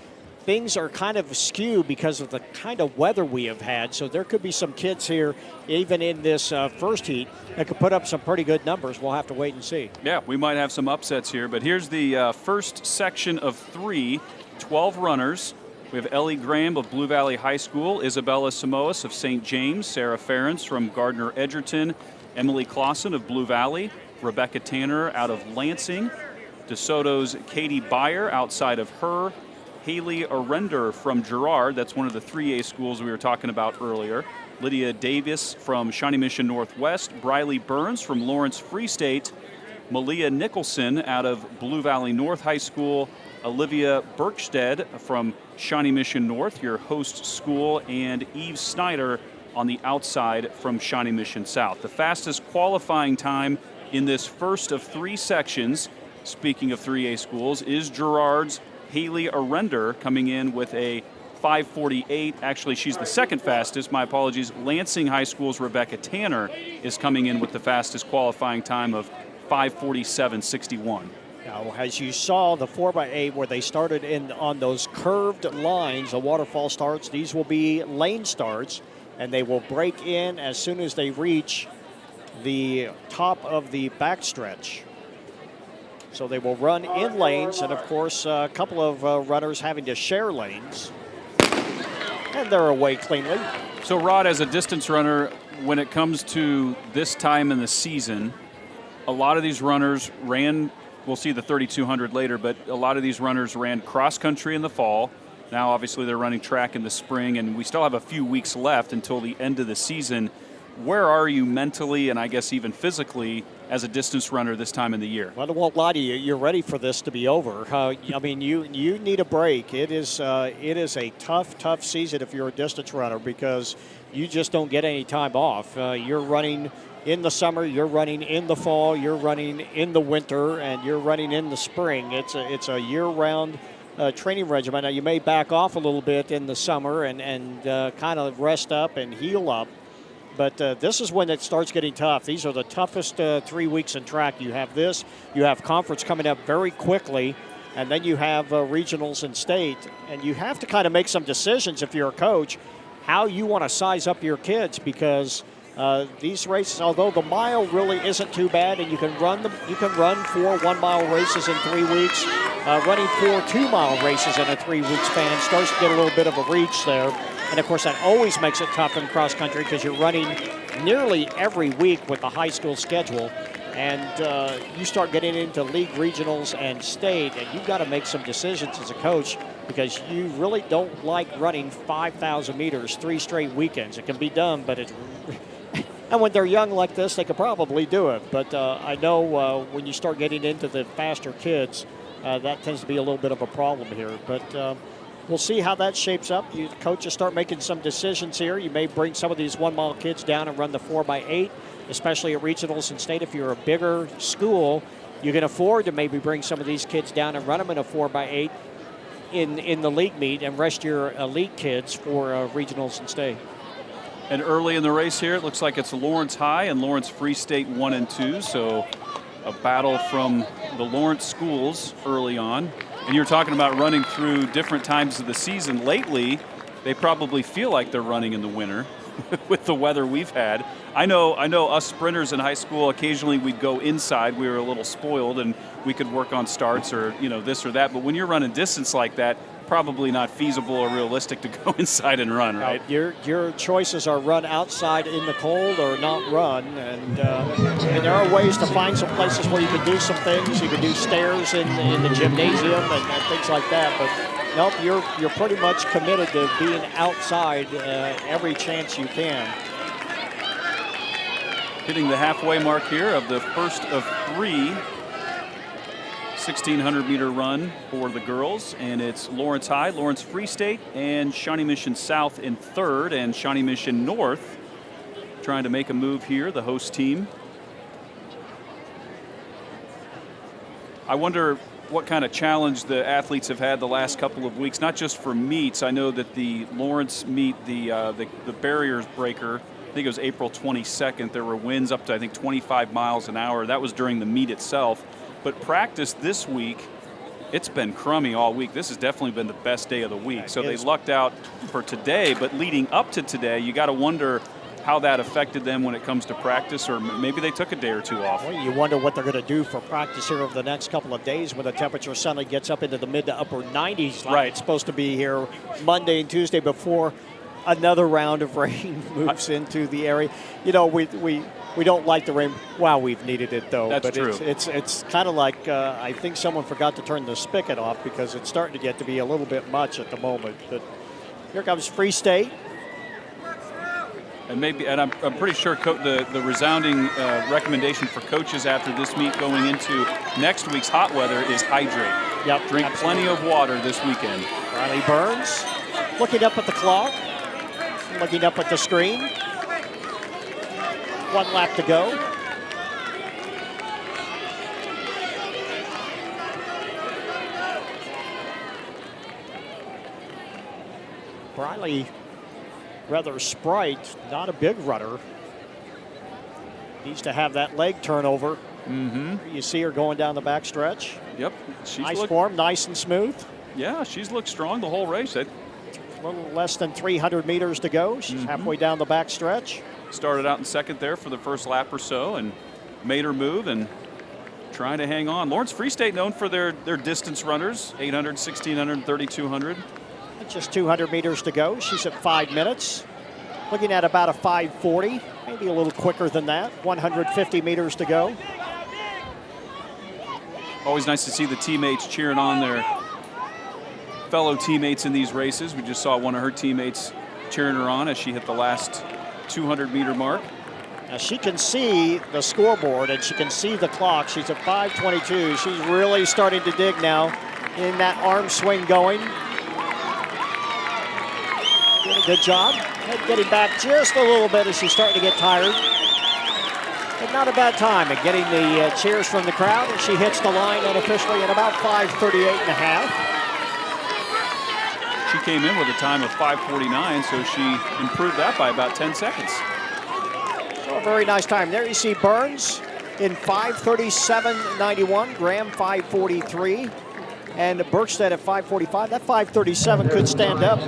things are kind of skewed because of the kind of weather we have had. So there could be some kids here, even in this 1st heat, that could put up some pretty good numbers. We'll have to wait and see. Yeah, we might have some upsets here, but here's the first section of 3, 12 runners. We have Ellie Graham of Blue Valley High School, Isabella Samoas of St. James, Sarah Ferentz from Gardner Edgerton, Emily Clausen of Blue Valley, Rebecca Tanner out of Lansing, DeSoto's Katie Beyer outside of her, Haley Arender from Girard, that's one of the 3A schools we were talking about earlier, Lydia Davis from Shawnee Mission Northwest, Briley Burns from Lawrence Free State, Malia Nicholson out of Blue Valley North High School, Olivia Berkstead from Shawnee Mission North, your host school, and Eve Snyder on the outside from Shawnee Mission South. The fastest qualifying time in this first of 3 sections, speaking of 3A schools, is Girard's Haley Arender coming in with a 5:48. Actually, she's the 2nd fastest. My apologies. Lansing High School's Rebecca Tanner is coming in with the fastest qualifying time of 5:47.61. Now, as you saw, the 4x8 where they started in on those curved lines, the waterfall starts, these will be lane starts, and they will break in as soon as they reach the top of the backstretch. So they will run in lanes, and of course, a couple of runners having to share lanes. and they're away cleanly. So, Rod, as a distance runner, when it comes to this time in the season, a lot of these runners ran, we'll see the 3,200 later, but a lot of these runners ran cross country in the fall. Now, obviously, they're running track in the spring, and we still have a few weeks left until the end of the season. Where are you mentally and I guess even physically as a distance runner this time in the year? Well, I won't lie to you. You're ready for this to be over. I mean, you need a break. It is a tough season if you're a distance runner because you just don't get any time off. You're running in the summer, you're running in the fall, you're running in the winter, and you're running in the spring. It's a year-round training regimen. Now, you may back off a little bit in the summer and kind of rest up and heal up. But this is when it starts getting tough. These are the toughest 3 weeks in track. You have this, you have conference coming up very quickly, and then you have regionals and state. And you have to kind of make some decisions if you're a coach, how you want to size up your kids because these races, although the mile really isn't too bad, and you can run 4 1-mile races in 3 weeks, running 4 2-mile races in a 3-week span starts to get a little bit of a reach there. And, of course, that always makes it tough in cross country because you're running nearly every week with the high school schedule. And you start getting into league regionals and state, and you've got to make some decisions as a coach because you really don't like running 5,000 meters 3 straight weekends. It can be done, but it's – and when they're young like this, they could probably do it. But I know when you start getting into the faster kids, that tends to be a little bit of a problem here. But we'll see how that shapes up. You coaches start making some decisions here. You may bring some of these 1-mile kids down and run the 4x8, especially at regionals and state. If you're a bigger school, you can afford to maybe bring some of these kids down and run them in a 4x8 in the league meet and rest your elite kids for regionals and state. And early in the race here, it looks like it's Lawrence High and Lawrence Free State 1 and 2. So a battle from the Lawrence schools early on. And you're talking about running through different times of the season. Lately, they probably feel like they're running in the winter with the weather we've had. I know us sprinters in high school, occasionally we'd go inside. We were a little spoiled and we could work on starts or, this or that. But when you're running distance like that, probably not feasible or realistic to go inside and run, right? Your choices are run outside in the cold or not run. And there are ways to find some places where you can do some things. You can do stairs in the gymnasium and things like that. But nope, you're pretty much committed to being outside every chance you can. Hitting the halfway mark here of the first of 3 1,600-meter run for the girls, and it's Lawrence High, Lawrence Free State, and Shawnee Mission South in third, and Shawnee Mission North trying to make a move here, the host team. I wonder what kind of challenge the athletes have had the last couple of weeks, not just for meets. I know that the Lawrence meet, the barriers breaker, I think it was April 22nd. There were winds up to, I think, 25 miles an hour. That was during the meet itself. But practice this week, it's been crummy all week. This has definitely been the best day of the week. So they lucked out for today, but leading up to today, you got to wonder how that affected them when it comes to practice, or maybe they took a day or two off. Well, you wonder what they're going to do for practice here over the next couple of days when the temperature suddenly gets up into the mid to upper 90s like it's supposed to be here Monday and Tuesday before another round of rain moves into the area. We don't like the rain. Wow, we've needed it, though. That's true. It's kind of like I think someone forgot to turn the spigot off because it's starting to get to be a little bit much at the moment. But here comes Free State. And I'm pretty sure the resounding recommendation for coaches after this meet going into next week's hot weather is hydrate. Yep, Drink plenty of water this weekend. Riley Burns looking up at the clock, looking up at the screen. 1 lap to go. Briley, rather sprite, not a big runner. Needs to have that leg turnover. Mm-hmm. You see her going down the back stretch. Yep. Nice form, nice and smooth. Yeah, she's looked strong the whole race. A little less than 300 meters to go. She's halfway down the back stretch. Started out in second there for the first lap or so and made her move and trying to hang on. Lawrence Free State known for their distance runners, 800, 1,600, 3,200. Just 200 meters to go. She's at 5 minutes. Looking at about a 5:40, maybe a little quicker than that. 150 meters to go. Always nice to see the teammates cheering on their fellow teammates in these races. We just saw one of her teammates cheering her on as she hit the last 200-meter mark. Now she can see the scoreboard and she can see the clock. She's at 5:22. She's really starting to dig now in that arm swing going. Doing a good job. Getting back just a little bit as she's starting to get tired. But not a bad time at getting the cheers from the crowd. And she hits the line unofficially at about 5:38 and a half. She came in with a time of 5:49, so she improved that by about 10 seconds. So a very nice time. There you see Burns in 5:37.91, Graham 5:43, and Berkstead at 5:45. That 5:37 could stand up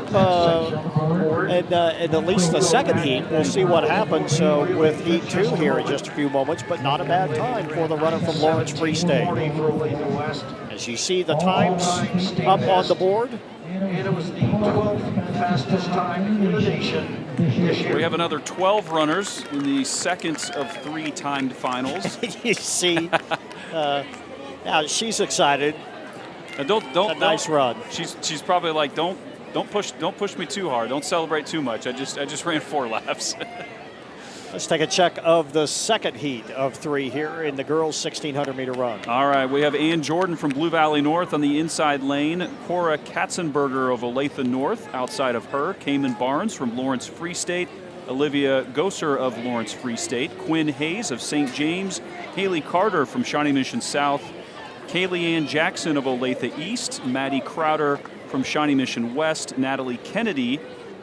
in at least the second heat. We'll see what happens with Heat 2 here in just a few moments, but not a bad time for the runner from Lawrence Free State. As you see the times up on the board. And it was the 12th fastest time in the nation this year. We have another 12 runners in the second of 3 timed finals. You see, now she's excited. Nice run. She's probably like, don't push me too hard. Don't celebrate too much. I just ran 4 laps. Let's take a check of the second heat of 3 here in the girls' 1,600-meter run. All right, we have Ann Jordan from Blue Valley North on the inside lane. Cora Katzenberger of Olathe North outside of her. Cayman Barnes from Lawrence Free State. Olivia Gosser of Lawrence Free State. Quinn Hayes of St. James. Haley Carter from Shawnee Mission South. Kaylee Ann Jackson of Olathe East. Maddie Crowder from Shawnee Mission West. Natalie Kennedy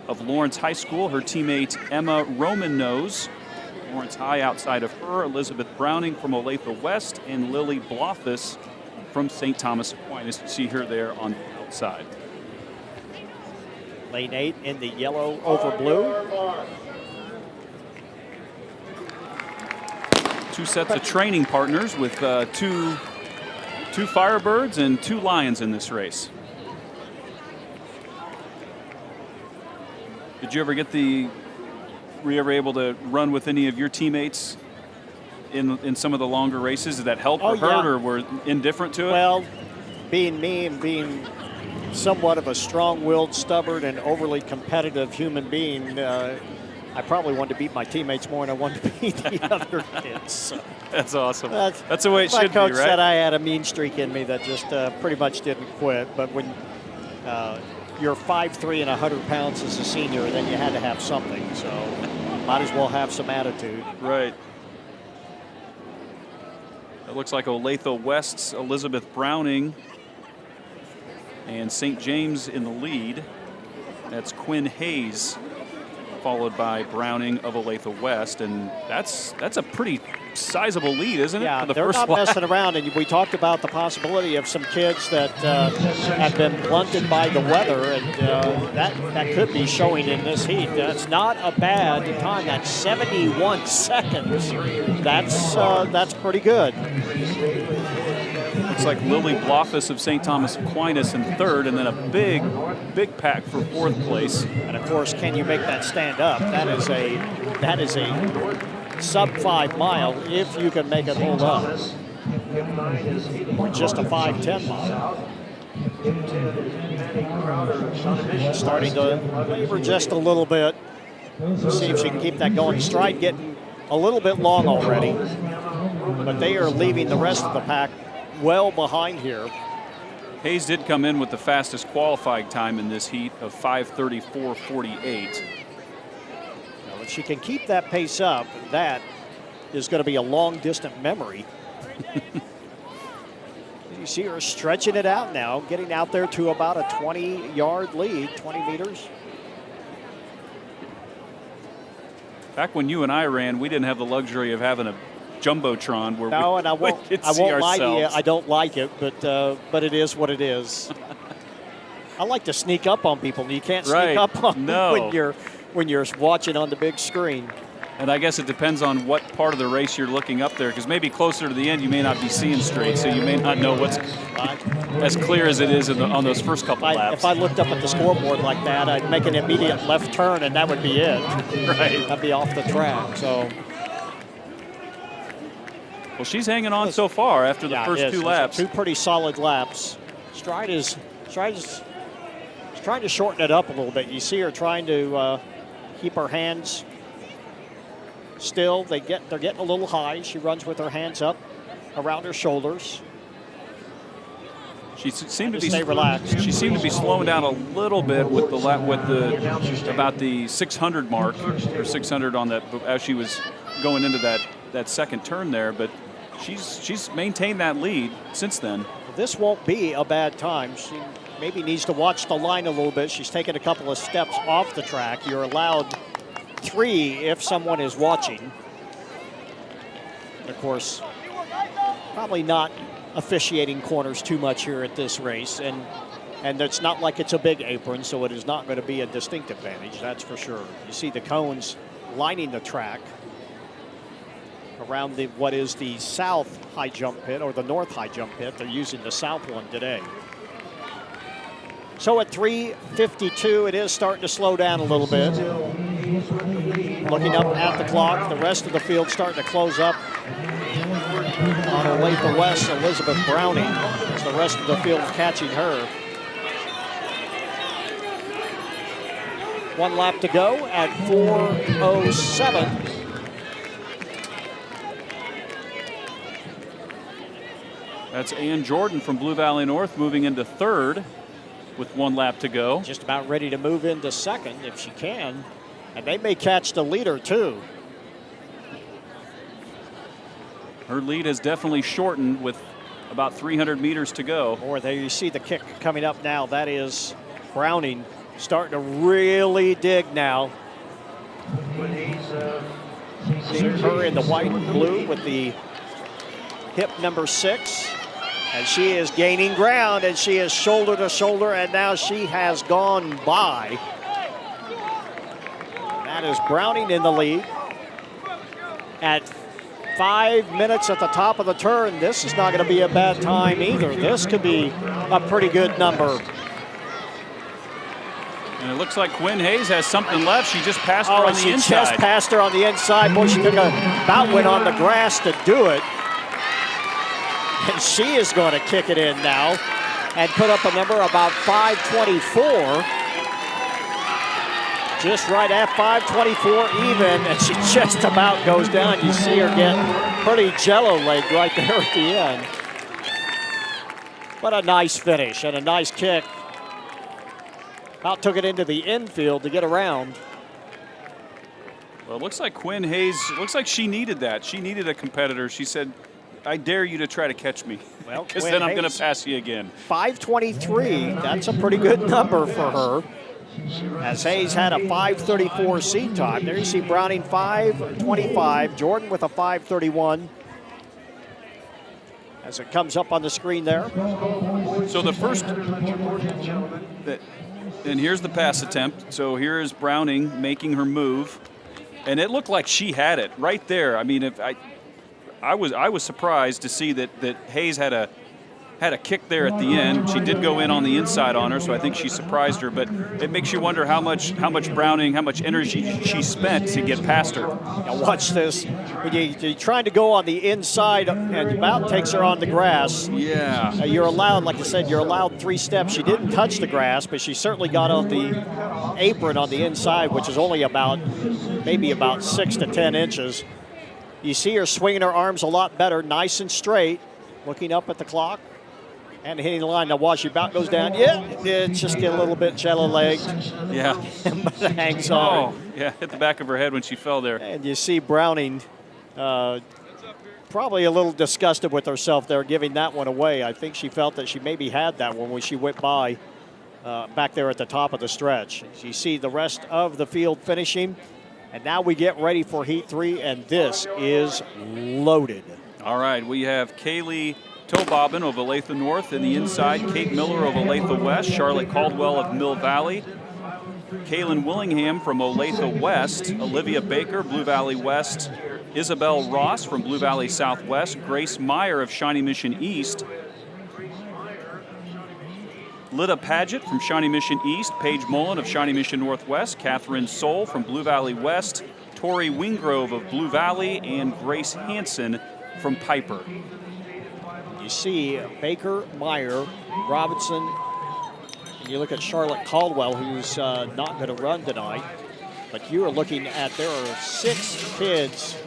of Lawrence High School. Her teammate Emma Roman knows Lawrence High outside of her. Elizabeth Browning from Olathe West, and Lily Blothus from St. Thomas Aquinas. You see her there on the outside. Lane 8 in the yellow over blue. 2 sets of training partners with two Firebirds and 2 Lions in this race. Did you ever were you ever able to run with any of your teammates in some of the longer races? Did that help or hurt, or were indifferent to it? Well, being me and being somewhat of a strong-willed, stubborn, and overly competitive human being, I probably wanted to beat my teammates more than I wanted to beat the other kids. So. That's awesome. That's the way it should be, right? My coach said I had a mean streak in me that just pretty much didn't quit. But when you're 5'3" and 100 pounds as a senior, then you had to have something. So might as well have some attitude. Right. It looks like Olathe West's Elizabeth Browning and St. James in the lead. That's Quinn Hayes, followed by Browning of Olathe West, and that's a pretty sizable lead, isn't it? Yeah, for the they're first not lap? messing around, and we talked about the possibility of some kids that have been blunted by the weather, and that could be showing in this heat. That's not a bad time. That's 71 seconds. That's pretty good. Looks like Lily Blothus of St. Thomas Aquinas in third, and then a big pack for fourth place. And of course, can you make that stand up? That is a sub 5 mile if you can make it hold up. Or just a 5:10 mile. Starting to waver just a little bit. See if she can keep that going. Stride getting a little bit long already, but they are leaving the rest of the pack well behind here. Hayes did come in with the fastest qualifying time in this heat of 5:34.48. If she can keep that pace up, that is going to be a long distant memory. You see her stretching it out now, getting out there to about a 20-yard lead, 20 meters. Back when you and I ran, we didn't have the luxury of having a Jumbotron where no, and I won't lie to you, I don't like it, but it is what it is. I like to sneak up on people, and you can't sneak up on them when you're watching on the big screen. And I guess it depends on what part of the race you're looking up there, because maybe closer to the end you may not be seeing straight, so you may not know what's as clear as it is on those first couple laps. If I looked up at the scoreboard like that, I'd make an immediate left turn, and that would be it. Right. I'd be off the track. So. Well, she's hanging on so far after the first 2 laps. 2 pretty solid laps. Stride is trying to shorten it up a little bit. You see her trying to keep her hands still. They're getting a little high. She runs with her hands up around her shoulders. She seemed to be stay relaxed. She seemed to be slowing down a little bit with about the 600 mark, or 600 on that as she was going into that second turn there. But she's maintained that lead since then. This won't be a bad time. She maybe needs to watch the line a little bit. She's taken a couple of steps off the track. You're allowed 3 if someone is watching. Of course, probably not officiating corners too much here at this race, and it's not like it's a big apron, so it is not going to be a distinct advantage, that's for sure. You see the cones lining the track around what is the south high jump pit, or the north high jump pit. They're using the south one today. So at 3:52, it is starting to slow down a little bit. Looking up at the clock, the rest of the field starting to close up. On her way to West, Elizabeth Browning, as the rest of the field catching her. 1 lap to go at 4:07. That's Ann Jordan from Blue Valley North moving into 3rd with 1 lap to go. Just about ready to move into 2nd if she can. And they may catch the leader too. Her lead has definitely shortened with about 300 meters to go. Boy, there you see the kick coming up now. That is Browning starting to really dig now. See her in the white and blue with the hip number 6. And she is gaining ground, and she is shoulder to shoulder, and now she has gone by. That is Browning in the lead at 5 minutes at the top of the turn. This is not going to be a bad time either. This could be a pretty good number. And it looks like Quinn Hayes has something left. She just passed her on the inside. She just passed her on the inside. Boy, she took about went on the grass to do it. And she is going to kick it in now and put up a number about 5:24. Just right at 5:24 even, and she just about goes down. You see her get pretty jello-legged right there at the end. But a nice finish and a nice kick. About took it into the infield to get around. Well, it looks like Quinn Hayes, it looks like she needed that. She needed a competitor. She said, I dare you to try to catch me, because then I'm going to pass you again. 5:23, that's a pretty good number for her. As Hayes had a 5:34 seat time. There you see Browning 5:25, Jordan with a 5:31. As it comes up on the screen there. So the first, and here's the pass attempt. So here is Browning making her move, and it looked like she had it right there. I mean, I was surprised to see that Hayes had a kick there at the end. She did go in on the inside on her, so I think she surprised her. But it makes you wonder how much Browning, how much energy she spent to get past her. Now watch this. When you're trying to go on the inside and about takes her on the grass. Yeah. You're allowed, like I said, you're allowed 3 steps. She didn't touch the grass, but she certainly got on the apron on the inside, which is only maybe about 6 to 10 inches. You see her swinging her arms a lot better, nice and straight, looking up at the clock and hitting the line. Now watch, she about goes down. Yeah, it's just get a little bit jello-legged. Yeah. But it hangs on. Oh, yeah, hit the back of her head when she fell there. And you see Browning probably a little disgusted with herself there, giving that one away. I think she felt that she maybe had that one when she went by back there at the top of the stretch. You see the rest of the field finishing. And now we get ready for Heat 3, and this is loaded. All right, we have Kaylee Tobobbin of Olathe North in the inside, Kate Miller of Olathe West, Charlotte Caldwell of Mill Valley, Kaylin Willingham from Olathe West, Olivia Baker, Blue Valley West, Isabel Ross from Blue Valley Southwest, Grace Meyer of Shawnee Mission East, Lida Paget from Shawnee Mission East, Paige Mullen of Shawnee Mission Northwest, Catherine Soul from Blue Valley West, Tori Wingrove of Blue Valley, and Grace Hansen from Piper. You see Baker, Meyer, Robinson, and you look at Charlotte Caldwell, who's not going to run tonight. But you are looking at, there are 6 kids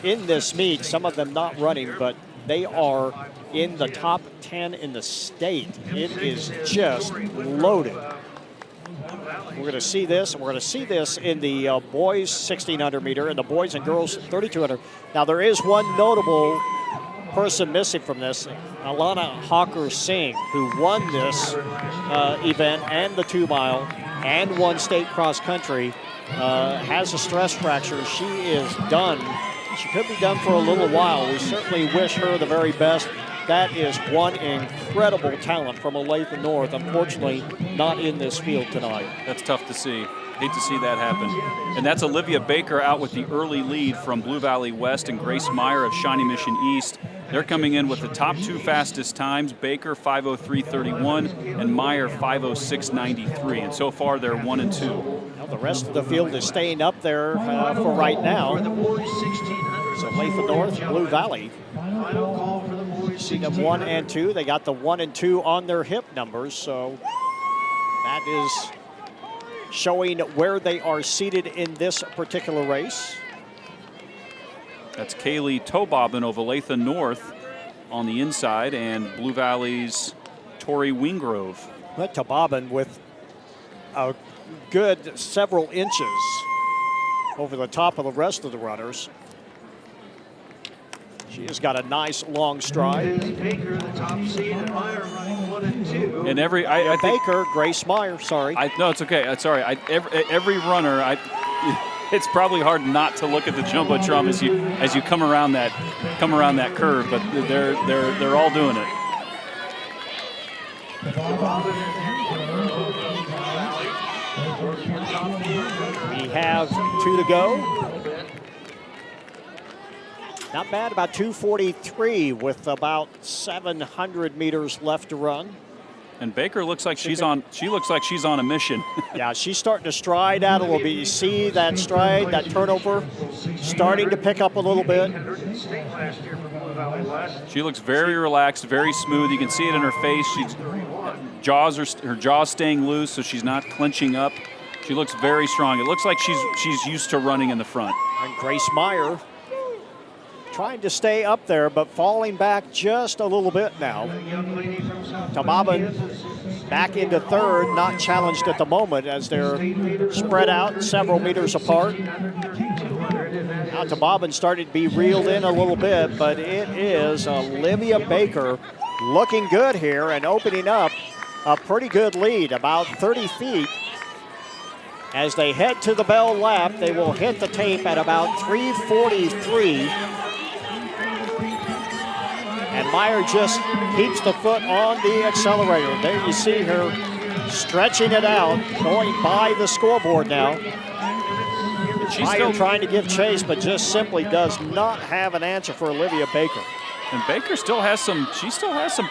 in this meet, some of them not running, but they are in the top 10 in the state. It is just loaded. We're going to see this, and we're going to see this in the boys 1600 meter and the boys and girls 3200. Now there is one notable person missing from this, Alana Hawker Singh, who won this event and the 2 mile and won state cross country, has a stress fracture. She is done. She could be done for a little while. We certainly wish her the very best. That is one incredible talent from Olathe North. Unfortunately, not in this field tonight. That's tough to see. Hate to see that happen. And that's Olivia Baker out with the early lead from Blue Valley West and Grace Meyer of Shawnee Mission East. They're coming in with the top 2 fastest times, Baker 5:03.31 and Meyer 5:06.93. And so far they're 1 and 2. Now the rest of the field is staying up there for right now. So Olathe North, Blue Valley. You see them 1 and 2. They got the 1 and 2 on their hip numbers, so that is showing where they are seated in this particular race. That's Kaylee Tobobbin of Olathe North on the inside, and Blue Valley's Tori Wingrove. But Tobobbin with a good several inches over the top of the rest of the runners. She has got a nice long stride. Baker, the top seed, and Meyer running 1 and 2. And I think Baker, Grace Meyer, sorry. No, it's okay. Sorry. Every runner, it's probably hard not to look at the jumbotron as you come around that curve, but they're all doing it. We have 2 to go. Not bad, about 2:43 with about 700 meters left to run. And Baker looks like she's on a mission. Yeah, she's starting to stride out a little bit. You see that stride, that turnover, starting to pick up a little bit. She looks very relaxed, very smooth. You can see it in her face. Her jaw's staying loose, so she's not clenching up. She looks very strong. It looks like she's used to running in the front. And Grace Meyer trying to stay up there, but falling back just a little bit now. Tobobbin back into 3rd, not challenged at the moment as they're spread out several meters apart. Now Tobobbin started to be reeled in a little bit, but it is Olivia Baker looking good here and opening up a pretty good lead, about 30 feet. As they head to the bell lap, they will hit the tape at about 3:43. And Meyer just keeps the foot on the accelerator. There you see her stretching it out, going by the scoreboard now. She's Meyer trying to give chase, but just simply does not have an answer for Olivia Baker. And Baker still has some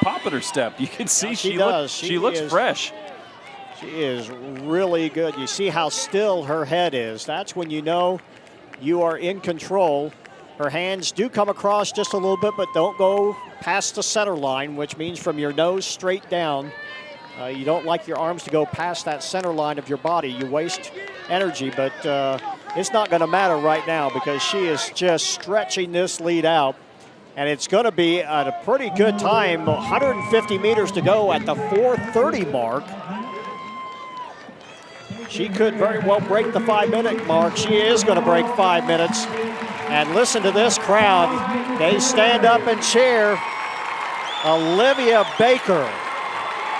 pop in her step. You can see she looks fresh. She is really good. You see how still her head is. That's when you know you are in control. Her hands do come across just a little bit, but don't go past the center line, which means from your nose straight down. You don't like your arms to go past that center line of your body. You waste energy, but it's not going to matter right now because she is just stretching this lead out. And it's going to be at a pretty good time, 150 meters to go at the 4:30 mark. She could very well break the 5-minute mark. She is going to break 5 minutes. And listen to this crowd. They stand up and cheer. Olivia Baker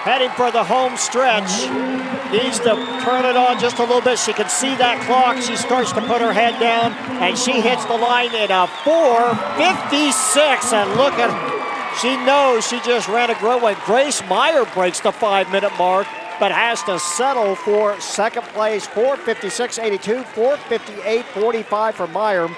heading for the home stretch. Needs to turn it on just a little bit. She can see that clock. She starts to put her head down, and she hits the line in a 4:56. And look at, she knows she just ran a grow. When Grace Meyer breaks the 5-minute mark, but has to settle for second place. 4:56.82, 4:58.45 for Meyer.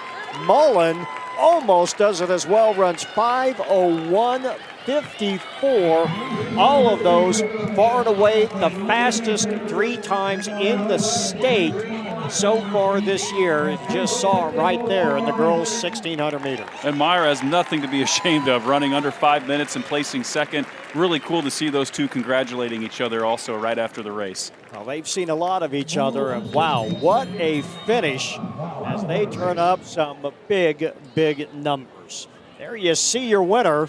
Mullen almost does it as well, runs 5:01.54. All of those far and away the fastest 3 times in the state so far this year. Just saw it right there in the girls' 1,600 meters. And Meyer has nothing to be ashamed of, running under 5 minutes and placing second. Really cool to see those two congratulating each other also right after the race. Well, they've seen a lot of each other, and wow, what a finish as they turn up some big, big numbers. There you see your winner.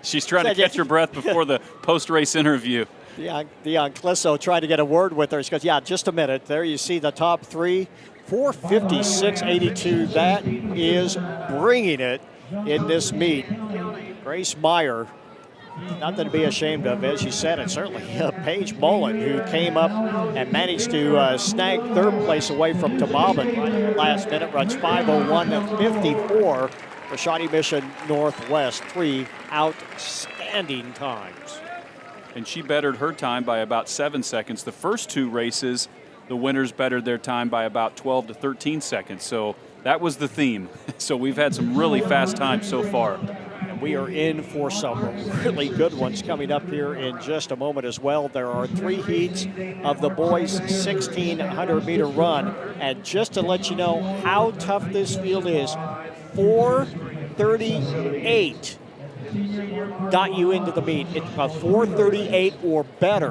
She's trying to catch her breath before the post-race interview. Dion Clisso tried to get a word with her. She goes, yeah, just a minute. There you see the top 3, 4:56.82. That is bringing it in this meet. Grace Meyer, nothing to be ashamed of, as you said, and certainly Paige Mullen, who came up and managed to snag third place away from Tababin right at the last minute, runs 5:01.54 for Shawnee Mission Northwest. 3 outstanding times. And she bettered her time by about 7 seconds. The first 2 races, the winners bettered their time by about 12 to 13 seconds. So that was the theme. So we've had some really fast times so far. And we are in for some really good ones coming up here in just a moment as well. There are 3 heats of the boys' 1,600-meter run. And just to let you know how tough this field is, 4:38 got you into the meet. It's a 4:38 or better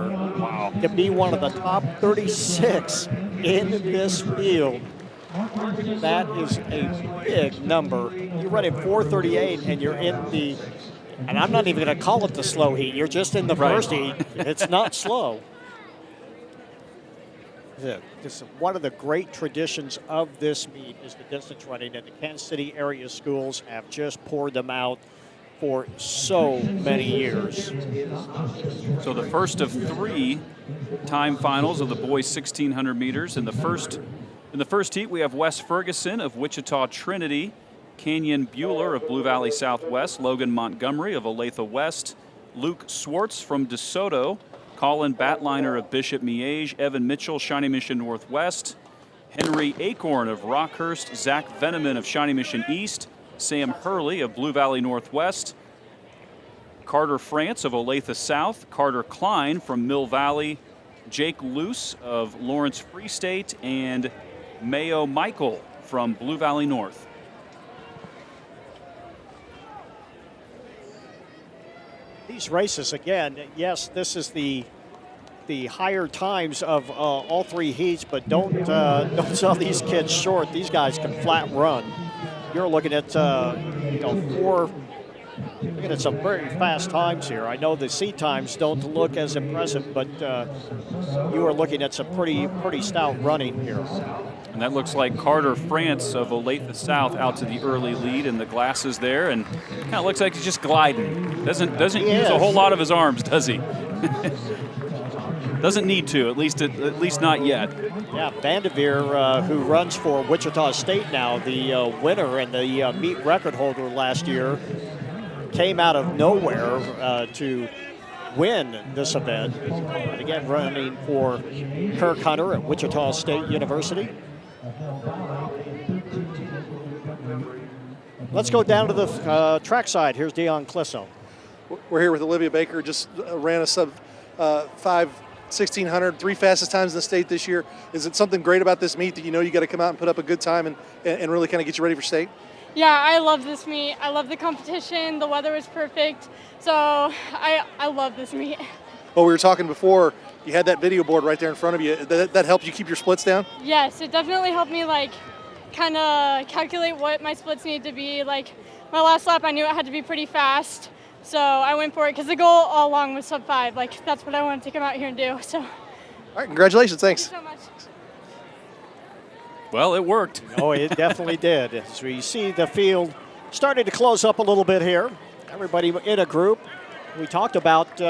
to be one of the top 36 in this field. That is a big number. You're running 4:38 and you're in the, and I'm not even going to call it the slow heat. You're just in the first heat. It's not slow. This is one of the great traditions of this meet is the distance running, and the Kansas City area schools have just poured them out for so many years. So the first of 3 time finals of the boys' 1,600 meters. In the first heat, we have Wes Ferguson of Wichita Trinity, Canyon Bueller of Blue Valley Southwest, Logan Montgomery of Olathe West, Luke Swartz from DeSoto, Colin Batliner of Bishop Miege, Evan Mitchell, Shawnee Mission Northwest, Henry Acorn of Rockhurst, Zach Veneman of Shawnee Mission East, Sam Hurley of Blue Valley Northwest, Carter France of Olathe South, Carter Klein from Mill Valley, Jake Luce of Lawrence Free State, and Mayo Michael from Blue Valley North. These races, again, yes, this is the higher times of all 3 heats, but don't sell these kids short. These guys can flat run. You're looking at looking at some very fast times here. I know the seat times don't look as impressive, but you are looking at some pretty stout running here. And that looks like Carter France of Olathe South out to the early lead in the glasses there, and kind of looks like he's just gliding. Doesn't use a whole lot of his arms, does he? Doesn't need to, at least not yet. Yeah, Vanderveer, who runs for Wichita State now, the winner and the meet record holder last year, came out of nowhere to win this event. And again, running for Kirk Hunter at Wichita State University. Let's go down to the track side. Here's Dion Clisso. We're here with Olivia Baker, just ran a sub 1,600, 3 fastest times in the state this year. Is it something great about this meet that you know you got to come out and put up a good time and really kind of get you ready for state? Yeah, I love this meet. I love the competition. The weather was perfect. So I love this meet. Well, we were talking before, you had that video board right there in front of you. That helped you keep your splits down? Yes, it definitely helped me kind of calculate what my splits need to be. Like my last lap, I knew it had to be pretty fast. So I went for it because the goal all along was sub 5. Like that's what I wanted to come out here and do. So. All right, congratulations. Thanks. Thank you so much. Well, it worked. Oh, it definitely did. As we see the field starting to close up a little bit here. Everybody in a group. We talked about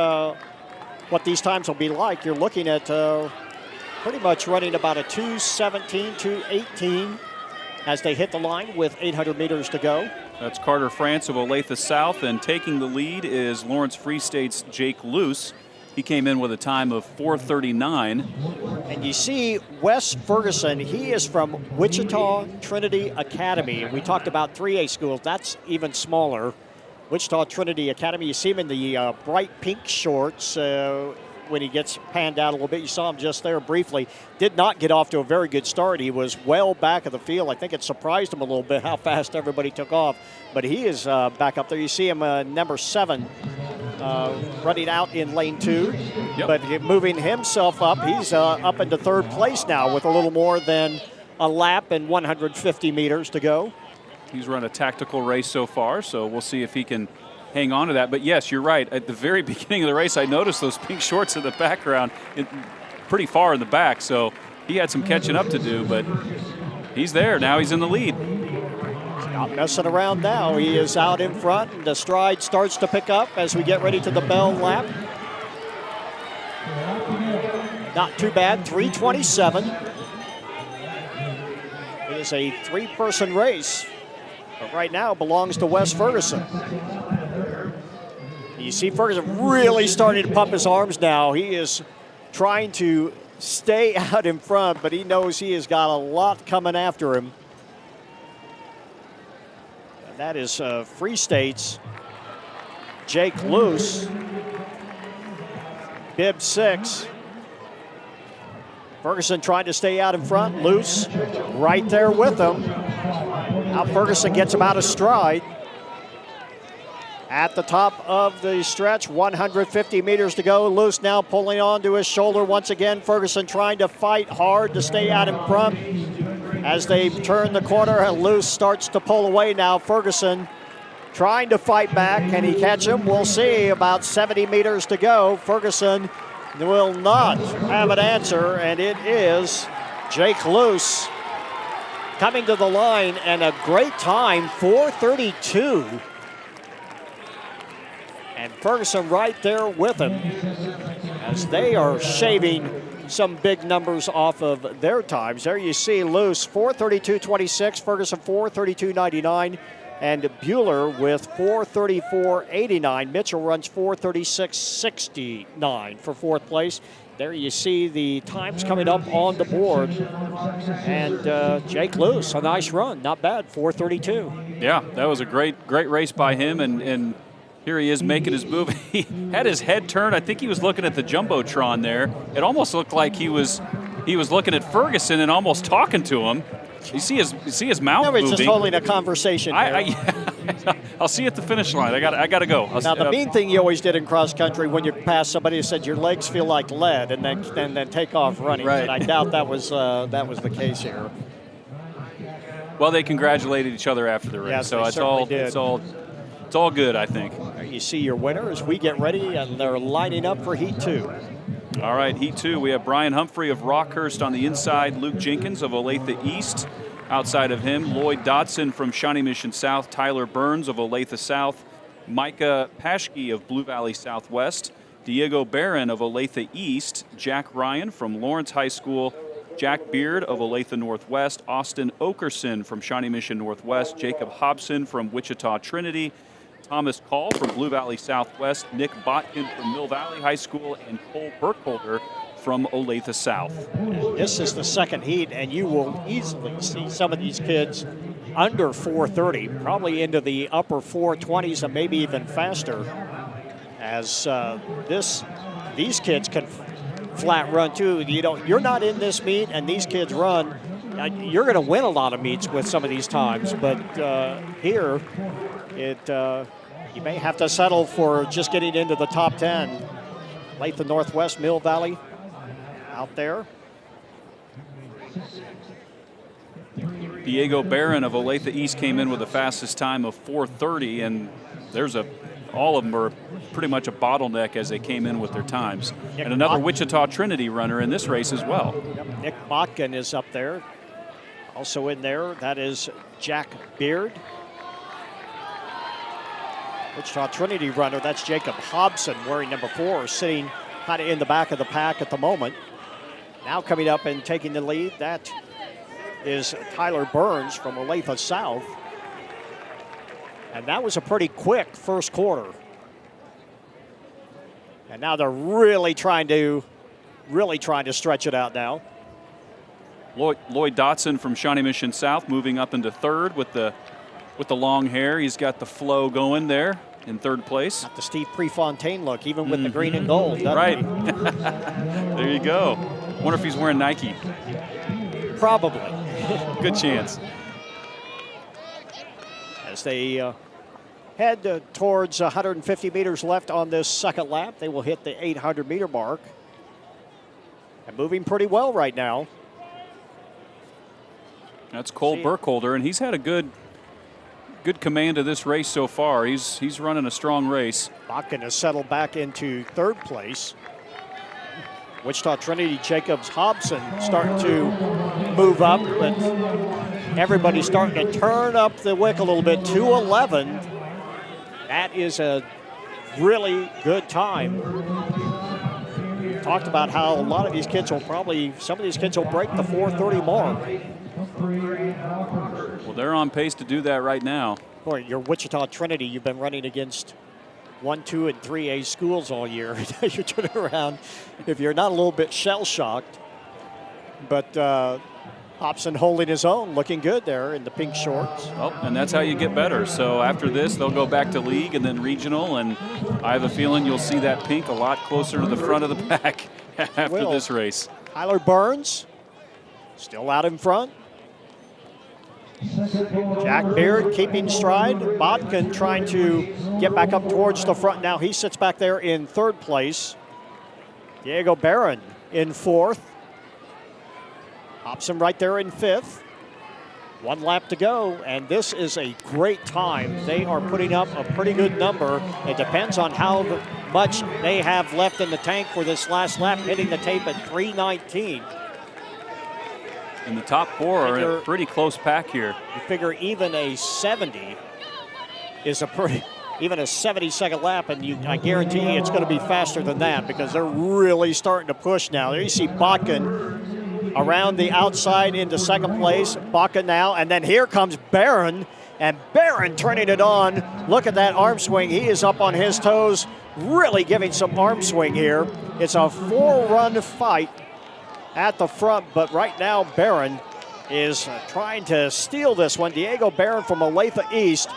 what these times will be like. You're looking at pretty much running about a 2:17, 2:18 as they hit the line with 800 meters to go. That's Carter France of Olathe South, and taking the lead is Lawrence Free State's Jake Luce. He came in with a time of 4:39. And you see Wes Ferguson, he is from Wichita Trinity Academy. We talked about 3A schools, that's even smaller. Wichita Trinity Academy, you see him in the bright pink shorts when he gets panned out a little bit. You saw him just there briefly. Did not get off to a very good start. He was well back of the field. I think it surprised him a little bit how fast everybody took off. But he is back up there. You see him number 7 running out in lane 2. Yep. But moving himself up, he's up into 3rd place now with a little more than a lap and 150 meters to go. He's run a tactical race so far, so we'll see if he can hang on to that. But yes, you're right. At the very beginning of the race, I noticed those pink shorts in the background, pretty far in the back. So he had some catching up to do, but he's there. Now he's in the lead. Not messing around now. He is out in front, and the stride starts to pick up as we get ready to the bell lap. Not too bad, 3:27. It is a 3-person race, but right now belongs to Wes Ferguson. You see Ferguson really starting to pump his arms now. He is trying to stay out in front, but he knows he has got a lot coming after him. And that is Free State's Jake Luce, bib 6. Ferguson trying to stay out in front. Luce right there with him. Now Ferguson gets him out of stride. At the top of the stretch, 150 meters to go. Luce now pulling onto his shoulder once again. Ferguson trying to fight hard to stay out in front. As they turn the corner, Luce starts to pull away now. Ferguson trying to fight back. Can he catch him? We'll see. About 70 meters to go. Ferguson will not have an answer, and it is Jake Luce coming to the line, and a great time, 4:32. And Ferguson right there with him as they are shaving some big numbers off of their times. There you see Luce, 4:32.26, Ferguson 4:32.99, and Bueller with 4:34.89. Mitchell runs 4:36.69 for 4th place. There you see the times coming up on the board. And Jake Luce, a nice run, not bad, 4:32. Yeah, that was a great race by him, and here he is making his move. He had his head turned. I think he was looking at the Jumbotron there. It almost looked like he was looking at Ferguson and almost talking to him. You see his mouth moving. Just holding a conversation. I'll see you at the finish line. I got to go. Now the mean thing you always did in cross country when you passed somebody who said your legs feel like lead, and then take off running. Right. And I doubt that was the case here. Well, they congratulated each other after the race, Yes, so they it's all good, I think. There you see your winner as we get ready, and they're lining up for Heat 2. All right, Heat 2, we have Brian Humphrey of Rockhurst on the inside, Luke Jenkins of Olathe East. Outside of him, Lloyd Dotson from Shawnee Mission South, Tyler Burns of Olathe South, Micah Paschke of Blue Valley Southwest, Diego Barron of Olathe East, Jack Ryan from Lawrence High School, Jack Beard of Olathe Northwest, Austin Okerson from Shawnee Mission Northwest, Jacob Hobson from Wichita Trinity, Thomas Call from Blue Valley Southwest, Nick Botkin from Mill Valley High School, and Cole Burkholder from Olathe South. This is the second heat, and you will easily see some of these kids under 4:30, probably into the upper 4:20s and maybe even faster, as these kids can flat run too. You're not in this meet, and these kids run. You're going to win a lot of meets with some of these times, but here, you may have to settle for just getting into the top 10. Olathe Northwest, Mill Valley, out there. Diego Barron of Olathe East came in with the fastest time of 4:30, and all of them are pretty much a bottleneck as they came in with their times. And another Wichita Trinity runner in this race as well. Nick Botkin is up there. Also in there, that is Jack Beard. Wichita Trinity runner, that's Jacob Hobson, wearing number 4, sitting kind of in the back of the pack at the moment. Now coming up and taking the lead, that is Tyler Burns from Olathe South. And that was a pretty quick first quarter. And now they're really trying to stretch it out now. Lloyd Dotson from Shawnee Mission South moving up into third with the long hair. He's got the flow going there in third place. Got the Steve Prefontaine look, even with the green and gold. Right. There you go. Wonder if he's wearing Nike. Probably. Good chance. As they head towards 150 meters left on this second lap, they will hit the 800-meter mark. And moving pretty well right now. That's Cole Burkholder, and he's had a good command of this race so far. He's running a strong race. Bakken has settled back into third place. Wichita Trinity Jacobs Hobson starting to move up, but everybody's starting to turn up the wick a little bit. 2:11. That is a really good time. Talked about how a lot of these kids some of these kids will break the 4:30 mark. Well, they're on pace to do that right now. Boy, your Wichita Trinity, you've been running against 1, 2, and 3A schools all year. You turn around if you're not a little bit shell-shocked. But Hobson holding his own, looking good there in the pink shorts. Oh, and that's how you get better. So after this, they'll go back to league and then regional, and I have a feeling you'll see that pink a lot closer to the front of the pack after this race. Tyler Burns still out in front. Jack Beard keeping stride. Botkin trying to get back up towards the front now. He sits back there in third place. Diego Barron in fourth. Hobson right there in fifth. 1 lap to go, and this is a great time. They are putting up a pretty good number. It depends on how much they have left in the tank for this last lap, hitting the tape at 3:19. And the top 4 are in a pretty close pack here. You figure even a 70 is even a 70-second lap, and I guarantee you it's going to be faster than that because they're really starting to push now. There you see Botkin around the outside into second place. Botkin now, and then here comes Barron, and Barron turning it on. Look at that arm swing. He is up on his toes, really giving some arm swing here. It's a 4-run fight at the front, but right now Barron is trying to steal this one. Diego Barron from Olathe East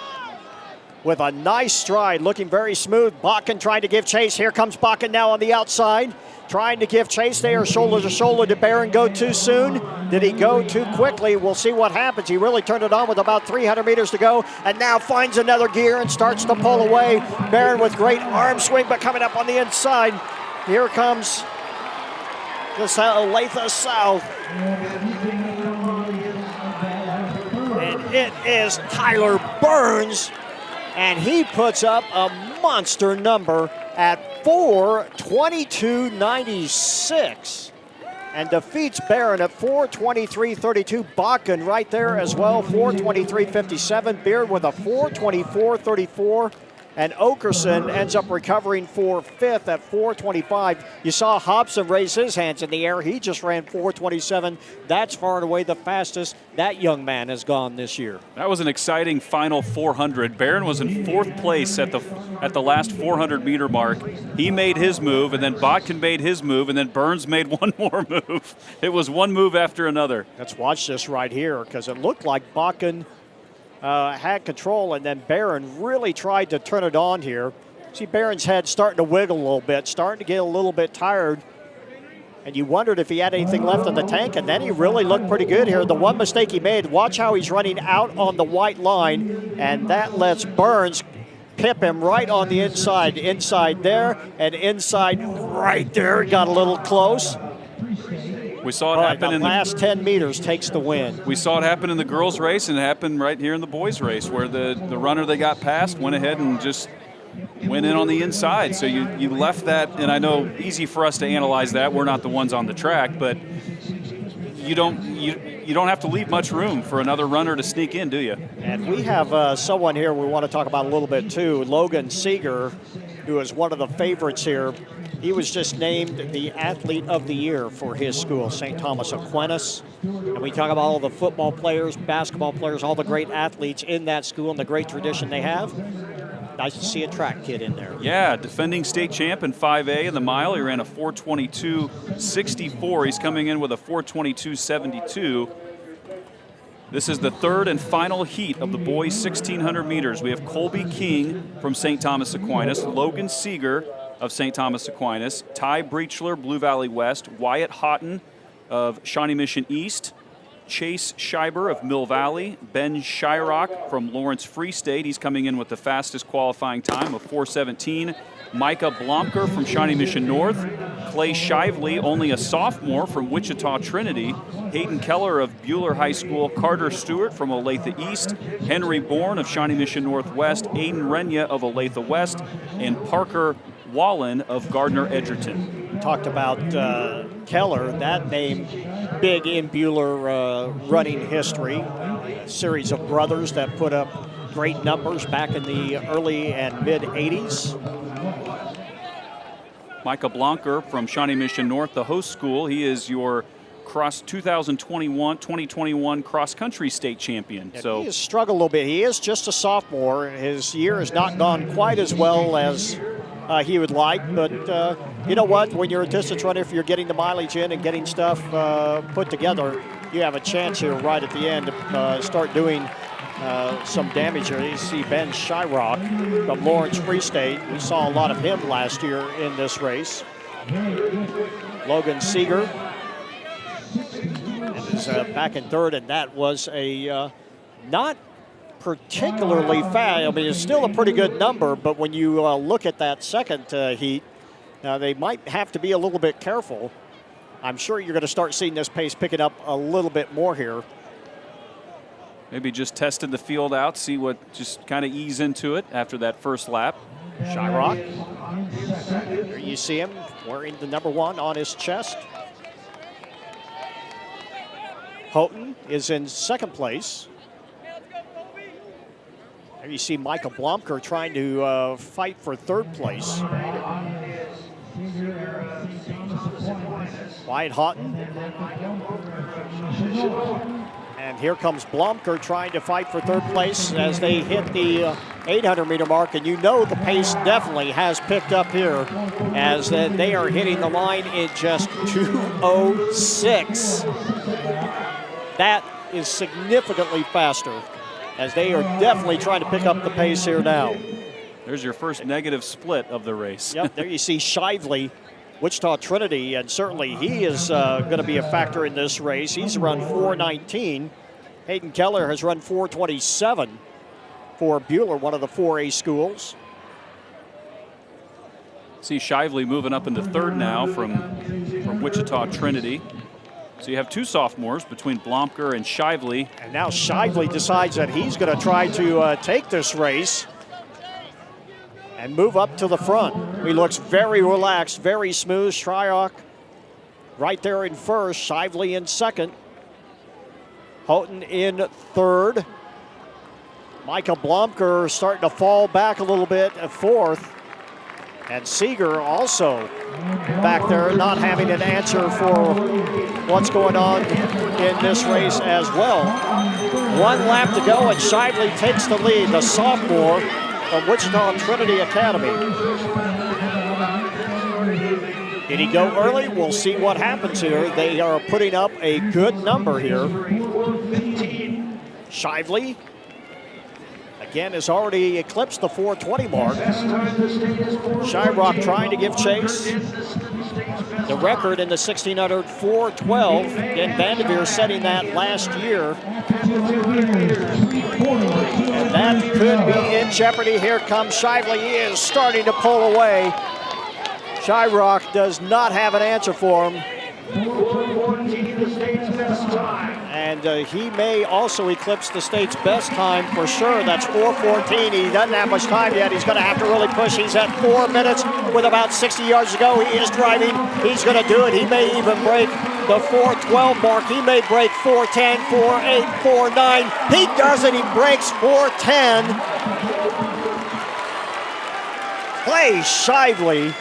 with a nice stride, looking very smooth. Botkin trying to give chase. Here comes Botkin now on the outside, trying to give chase. They are shoulder to shoulder. Did Barron go too soon? Did he go too quickly? We'll see what happens. He really turned it on with about 300 meters to go, and now finds another gear and starts to pull away. Barron with great arm swing, but coming up on the inside. Here comes this Olathe South. And it is Tyler Burns, and he puts up a monster number at 4:22.96 and defeats Barron at 4:23.32. Botkin right there as well, 4:23.57. Beard with a 4:24.34. And Okerson ends up recovering for fifth at 4:25. You saw Hobson raise his hands in the air. He just ran 4:27. That's far and away the fastest that young man has gone this year. That was an exciting final 400. Barron was in fourth place at the last 400-meter mark. He made his move, and then Botkin made his move, and then Burns made one more move. It was one move after another. Let's watch this right here, because it looked like Botkin had control, and then Barron really tried to turn it on here. See Barron's head starting to wiggle a little bit, starting to get a little bit tired, and you wondered if he had anything left in the tank, and then he really looked pretty good here. The one mistake he made, watch how he's running out on the white line, and that lets Burns pip him right on the inside. Inside there, and inside right there. Got a little close. We saw it happen in the last 10 meters takes the win. We saw it happen in the girls' race, and it happened right here in the boys' race, where the runner they got past went ahead and just went in on the inside. So you left that, and I know easy for us to analyze that. We're not the ones on the track, but you don't have to leave much room for another runner to sneak in, do you? And we have someone here we want to talk about a little bit too, Logan Seeger, who is one of the favorites here. He was just named the Athlete of the Year for his school, St. Thomas Aquinas. And we talk about all the football players, basketball players, all the great athletes in that school and the great tradition they have. Nice to see a track kid in there. Yeah, defending state champ in 5A in the mile. He ran a 4:22.64. He's coming in with a 4:22.72. This is the third and final heat of the boys 1,600 meters. We have Colby King from St. Thomas Aquinas, Logan Seeger of St. Thomas Aquinas, Ty Breechler, Blue Valley West, Wyatt Houghton of Shawnee Mission East, Chase Scheiber of Mill Valley, Ben Shyrock from Lawrence Free State. He's coming in with the fastest qualifying time of 4:17. Micah Blomker from Shawnee Mission North, Clay Shively, only a sophomore from Wichita Trinity, Hayden Keller of Buhler High School, Carter Stewart from Olathe East, Henry Bourne of Shawnee Mission Northwest, Aiden Renya of Olathe West, and Parker Wallen of Gardner Edgerton. Talked about Keller, that name big in Buhler running history. A series of brothers that put up great numbers back in the early and mid 80s. Micah Blomker from Shawnee Mission North, the host school. He is your 2021 cross-country state champion. Yeah, so he has struggled a little bit. He is just a sophomore. His year has not gone quite as well as he would like, but you know what? When you're a distance runner, if you're getting the mileage in and getting stuff put together, you have a chance here right at the end to start doing some damage here. You see Ben Shyrock from Lawrence Free State. We saw a lot of him last year in this race. Logan Seeger is back in third, and that was a not particularly fast. I mean, it's still a pretty good number, but when you look at that second heat, they might have to be a little bit careful. I'm sure you're going to start seeing this pace picking up a little bit more here. maybe just tested the field out, see what, just kind of ease into it after that first lap. Shyrock. There you see him wearing the number 1 on his chest. Houghton is in second place. There you see Michael Blomker trying to fight for third place. Wyatt Houghton. And here comes Blomker trying to fight for third place as they hit the 800-meter mark. And you know the pace definitely has picked up here as they are hitting the line in just 2:06. That is significantly faster as they are definitely trying to pick up the pace here now. There's your first negative split of the race. Yep, there you see Shively, Wichita Trinity, and certainly he is going to be a factor in this race. He's run 4:19. Hayden Keller has run 4:27 for Buhler, one of the 4A schools. See Shively moving up into third now from Wichita Trinity. So you have 2 sophomores between Blomker and Shively. And now Shively decides that he's going to try to take this race and move up to the front. He looks very relaxed, very smooth. Shyrock right there in first, Shively in second. Houghton in third. Michael Blomker starting to fall back a little bit at fourth. And Seeger also back there, not having an answer for what's going on in this race as well. 1 lap to go, and Shively takes the lead, the sophomore from Wichita Trinity Academy. Did he go early? We'll see what happens here. They are putting up a good number here. Shively, again, has already eclipsed the 4:20 mark. Shyrock trying to give chase. The record in the 1600, 4:12. And Vanderveer setting that last year. And that could be in jeopardy. Here comes Shively. He is starting to pull away. Shyrock does not have an answer for him. And he may also eclipse the state's best time for sure. That's 4:14. He doesn't have much time yet. He's going to have to really push. He's at 4 minutes with about 60 yards to go. He is driving. He's going to do it. He may even break the 4:12 mark. He may break 4:10, 4:8, 4:9. He doesn't. He breaks 4:10. Clay Shively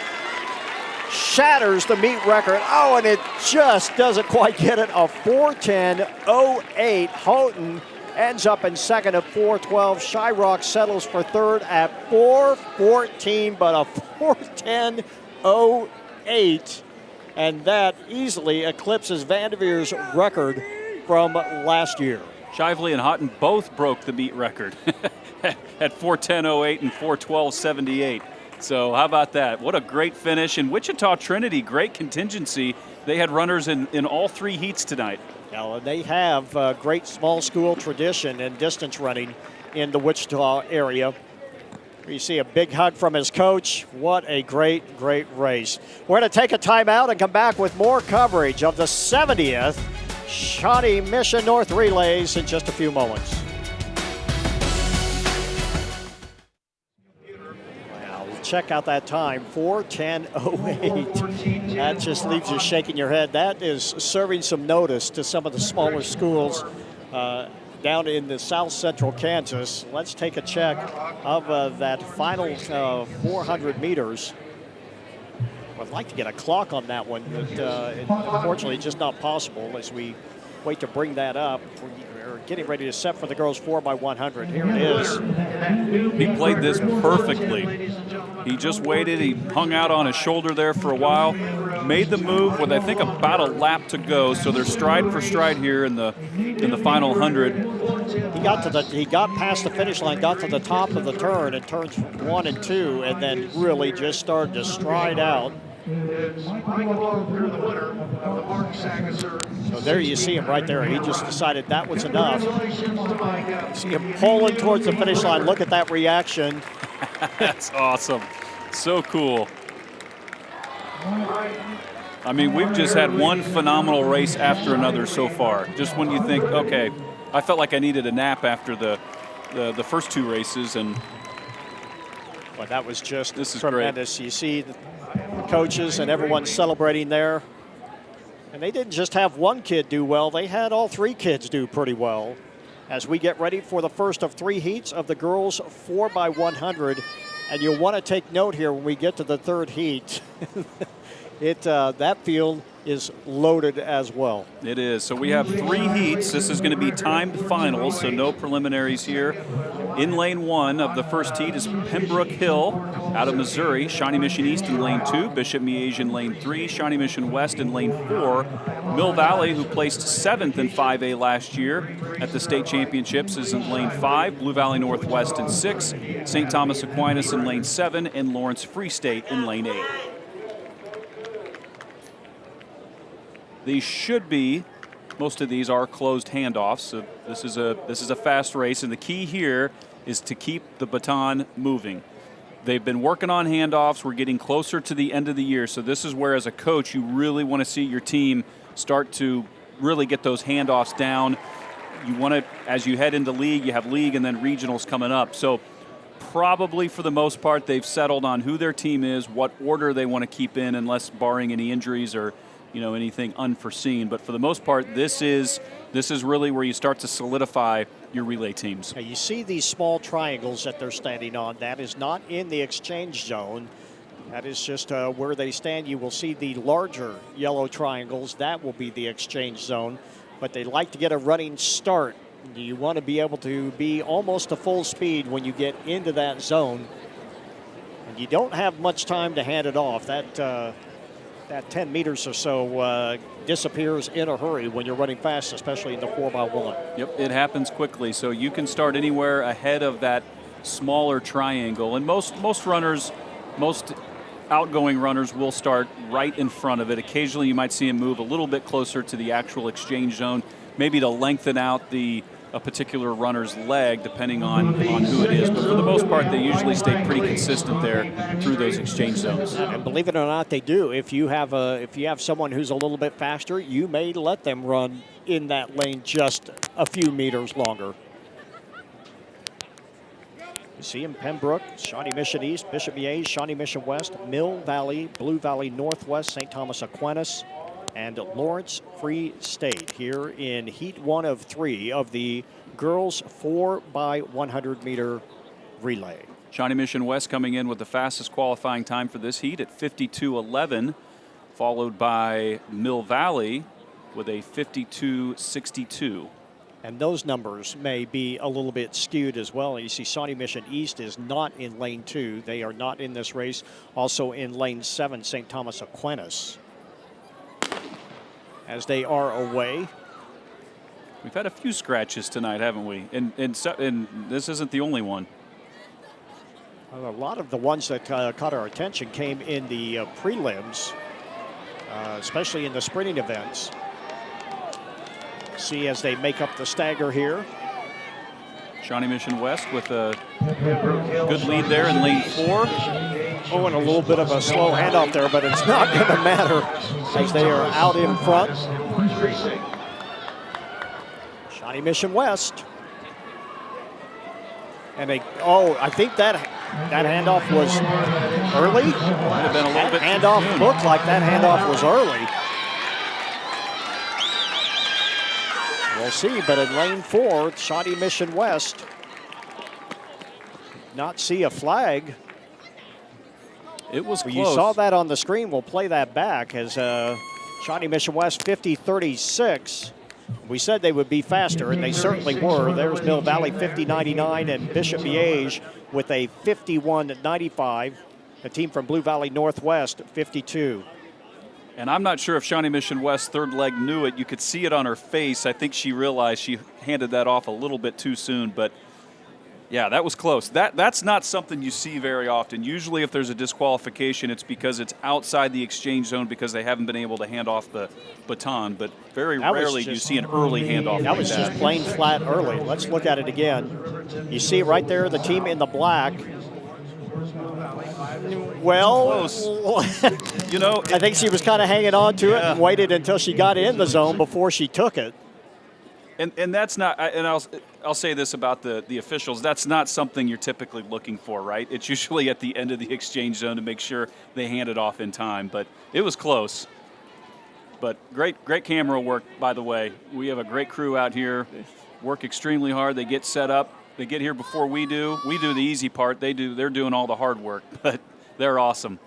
shatters the meet record. Oh, and it just doesn't quite get it. A 4:10.08. Houghton ends up in second at 4:12. Shyrock settles for third at 4:14, but a 4:10.08. And that easily eclipses Vanderveer's record from last year. Shively and Houghton both broke the meet record at 4:10.08 and 4:12.78. So how about that? What a great finish. And Wichita Trinity, great contingency. They had runners in all three heats tonight. Now, they have great small school tradition in distance running in the Wichita area. You see a big hug from his coach. What a great, great race. We're going to take a timeout and come back with more coverage of the 70th Shawnee Mission North Relays in just a few moments. Wow, check out that time, 4:10.08. That just leaves you shaking your head. That is serving some notice to some of the smaller schools down in the south central Kansas. Let's take a check of that final 400 meters. I'd like to get a clock on that one, but unfortunately just not possible as we wait to bring that up. We're getting ready to set for the girls 4x100. Here it is. He played this perfectly. He just waited. He hung out on his shoulder there for a while. Made the move with, I think, about a lap to go. So they're stride for stride here in the final 100. He got past the finish line, got to the top of the turn, and turns 1 and 2, and then really just started to stride out. So there you see him right there. He just decided that was enough. See him pulling towards the finish line. Look at that reaction. That's awesome. So cool. I mean, we've just had one phenomenal race after another so far. Just when you think, okay, I felt like I needed a nap after the first two races, and well, that was just this is tremendous. Great. You see the coaches and everyone celebrating there. And they didn't just have one kid do well, they had all three kids do pretty well. As we get ready for the first of 3 heats of the girls 4x100. And you'll want to take note here when we get to the third heat. That field is loaded as well. It is. So we have 3 heats. This is going to be timed finals, so no preliminaries here. In lane 1 of the first heat is Pembroke Hill out of Missouri. Shawnee Mission East in lane 2. Bishop Miege in lane 3. Shawnee Mission West in lane 4. Mill Valley, who placed 7th in 5A last year at the state championships, is in lane 5. Blue Valley Northwest in 6. St. Thomas Aquinas in lane 7. And Lawrence Free State in lane 8. These should be, most of these are closed handoffs. So this is a fast race, and the key here is to keep the baton moving. They've been working on handoffs. We're getting closer to the end of the year, so this is where, as a coach, you really want to see your team start to really get those handoffs down. You want to, as you head into league, you have league and then regionals coming up. So probably for the most part, they've settled on who their team is, what order they want to keep in, unless barring any injuries or anything unforeseen. But for the most part, this is really where you start to solidify your relay teams. Now you see these small triangles that they're standing on. That is not in the exchange zone. That is just where they stand. You will see the larger yellow triangles. That will be the exchange zone. But they like to get a running start. You want to be able to be almost to full speed when you get into that zone. And you don't have much time to hand it off. That 10 meters or so disappears in a hurry when you're running fast, especially in the 4x1. Yep, it happens quickly. So you can start anywhere ahead of that smaller triangle. And most runners, most outgoing runners will start right in front of it. Occasionally you might see them move a little bit closer to the actual exchange zone, maybe to lengthen out a particular runner's leg, depending on who it is. But for the most part, they usually stay pretty consistent there through those exchange zones. And believe it or not, they do. If you have someone who's a little bit faster, you may let them run in that lane just a few meters longer. You see in Pembroke, Shawnee Mission East, Bishop Miege, Shawnee Mission West, Mill Valley, Blue Valley Northwest, St. Thomas Aquinas, and Lawrence Free State here in Heat 1 of 3 of the girls 4x100 meter relay. Shawnee Mission West coming in with the fastest qualifying time for this heat at 52:11, followed by Mill Valley with a 52:62. And those numbers may be a little bit skewed as well. You see Shawnee Mission East is not in lane 2. They are not in this race. Also in lane 7, St. Thomas Aquinas. As they are away. We've had a few scratches tonight, haven't we? And this isn't the only one. A lot of the ones that caught our attention came in the prelims, especially in the sprinting events. See as they make up the stagger here. Shawnee Mission West with a good lead there in lane 4. Oh, and a little bit of a slow handoff there, but it's not going to matter as they are out in front. Shawnee Mission West. And I think that handoff was early. Might have been a little bit handoff looked like that handoff was early. We'll see, but in lane 4, Shawnee Mission West not see a flag. It was close. You saw that on the screen. We'll play that back as Shawnee Mission West 50-36. We said they would be faster, and they certainly were. There's Mill Valley 50-99 and Bishop Miege with a 51-95. The team from Blue Valley Northwest 52. And I'm not sure if Shawnee Mission West's third leg knew it. You could see it on her face. I think she realized she handed that off a little bit too soon. But, yeah, that was close. That's not something you see very often. Usually if there's a disqualification, it's because it's outside the exchange zone because they haven't been able to hand off the baton. But very rarely do you see an early handoff that was just plain flat early. Let's look at it again. You see right there the team in the black. Well, you know, I think she was kind of hanging on to it and waited until she got in the zone before she took it. And that's not, and I'll say this about the officials, that's not something you're typically looking for, right? It's usually at the end of the exchange zone to make sure they hand it off in time, but it was close. But great camera work, by the way. We have a great crew out here, work extremely hard. They get set up. They get here before we do. We do the easy part. They're doing all the hard work, but they're awesome.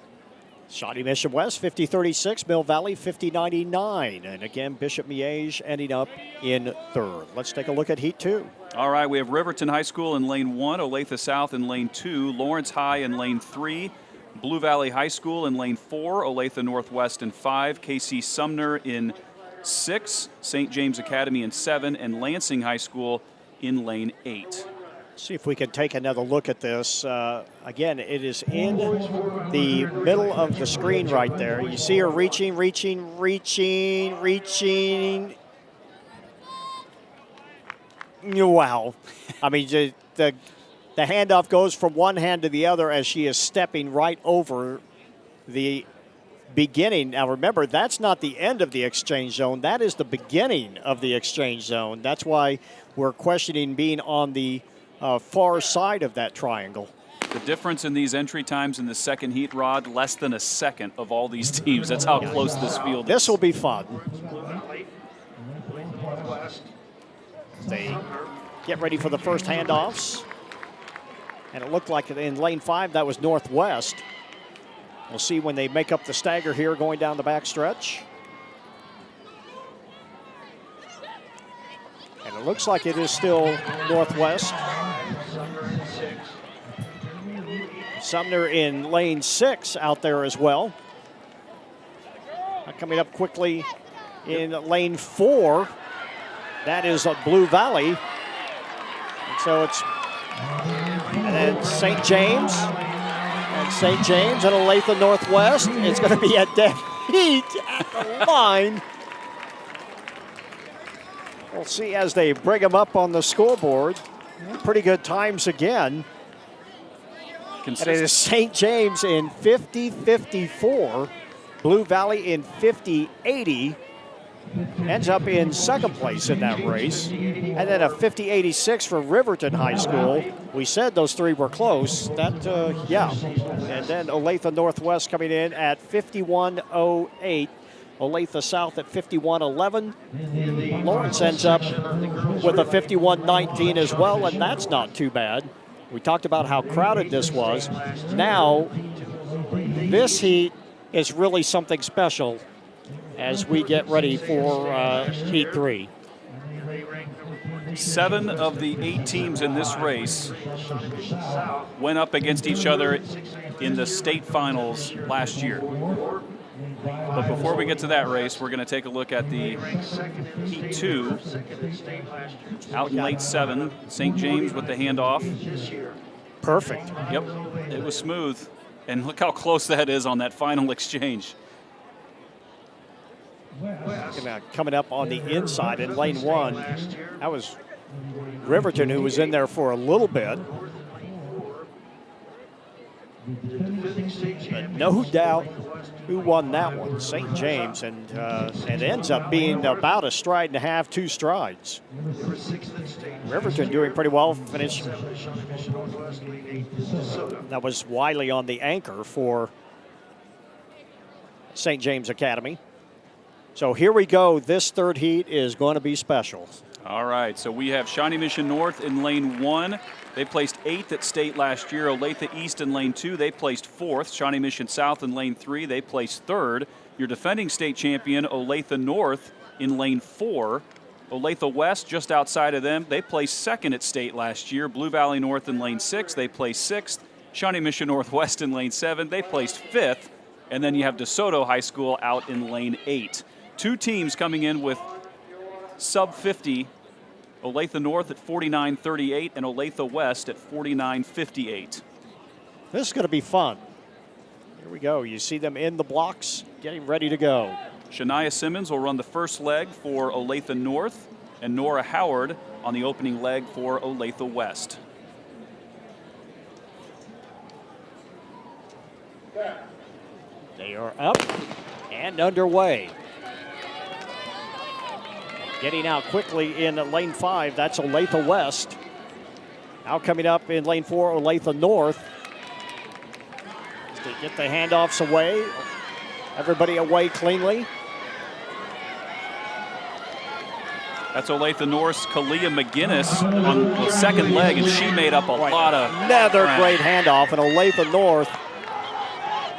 Shawnee Mission West 50-36, Mill Valley 50-99. And again, Bishop Miege ending up in third. Let's take a look at Heat 2. All right, we have Riverton High School in lane 1, Olathe South in lane 2, Lawrence High in lane 3, Blue Valley High School in lane 4, Olathe Northwest in 5, KC Sumner in 6, St. James Academy in 7, and Lansing High School in lane 8. See if we can take another look at this. Again, it is in the middle of the screen right there. You see her reaching. Wow. I mean, the handoff goes from one hand to the other as she is stepping right over the beginning. Now, remember, that's not the end of the exchange zone. That is the beginning of the exchange zone. That's why we're questioning being on the far side of that triangle. The difference in these entry times in the second heat, Rod, less than a second of all these teams. That's how close this field is. This will be fun. They get ready for the first handoffs. And it looked like in lane 5 that was Northwest. We'll see when they make up the stagger here going down the back stretch. And it looks like it is still Northwest. Sumner in lane 6 out there as well. Coming up quickly in lane 4, that is Blue Valley. And so it's and St. James and Olathe Northwest. It's going to be a dead heat at the line. We'll see as they bring them up on the scoreboard. Pretty good times again. And it is St. James in 50-54. Blue Valley in 50-80. Ends up in second place in that race. And then a 50-86 for Riverton High School. We said those three were close. Yeah. And then Olathe Northwest coming in at 51-08. Olathe South at 51-11. Lawrence ends up with a 51-19 as well, and that's not too bad. We talked about how crowded this was. Now, this heat is really something special as we get ready for Heat 3. 7 of the 8 teams in this race went up against each other in the state finals last year. But before we get to that race, we're going to take a look at the Heat 2. Out in late 7, St. James with the handoff. Perfect. Yep, it was smooth. And look how close that is on that final exchange. Coming up on the inside in lane 1, that was Riverton, who was in there for a little bit. But no doubt who won that one, St. James, and it ends up being about a stride and a half, 2 strides. Riverton doing pretty well, finished. That was Wiley on the anchor for St. James Academy. So here we go. This third heat is going to be special. All right, so we have Shawnee Mission North in lane 1. They placed 8th at state last year. Olathe East in lane 2, they placed 4th. Shawnee Mission South in lane 3, they placed 3rd. Your defending state champion, Olathe North, in lane 4. Olathe West, just outside of them, they placed 2nd at state last year. Blue Valley North in lane 6, they placed 6th. Shawnee Mission Northwest in lane 7, they placed 5th. And then you have DeSoto High School out in lane 8. 2 teams coming in with sub 50. Olathe North at 49.38 and Olathe West at 49.58. This is going to be fun. Here we go. You see them in the blocks, getting ready to go. Shania Simmons will run the first leg for Olathe North, and Nora Howard on the opening leg for Olathe West. They are up and underway. Getting out quickly in lane 5, that's Olathe West. Now coming up in lane 4, Olathe North. To get the handoffs away. Everybody away cleanly. That's Olathe North's Kalia McGinnis on the second leg, and she made up a lot of Another ground. great handoff, and Olathe North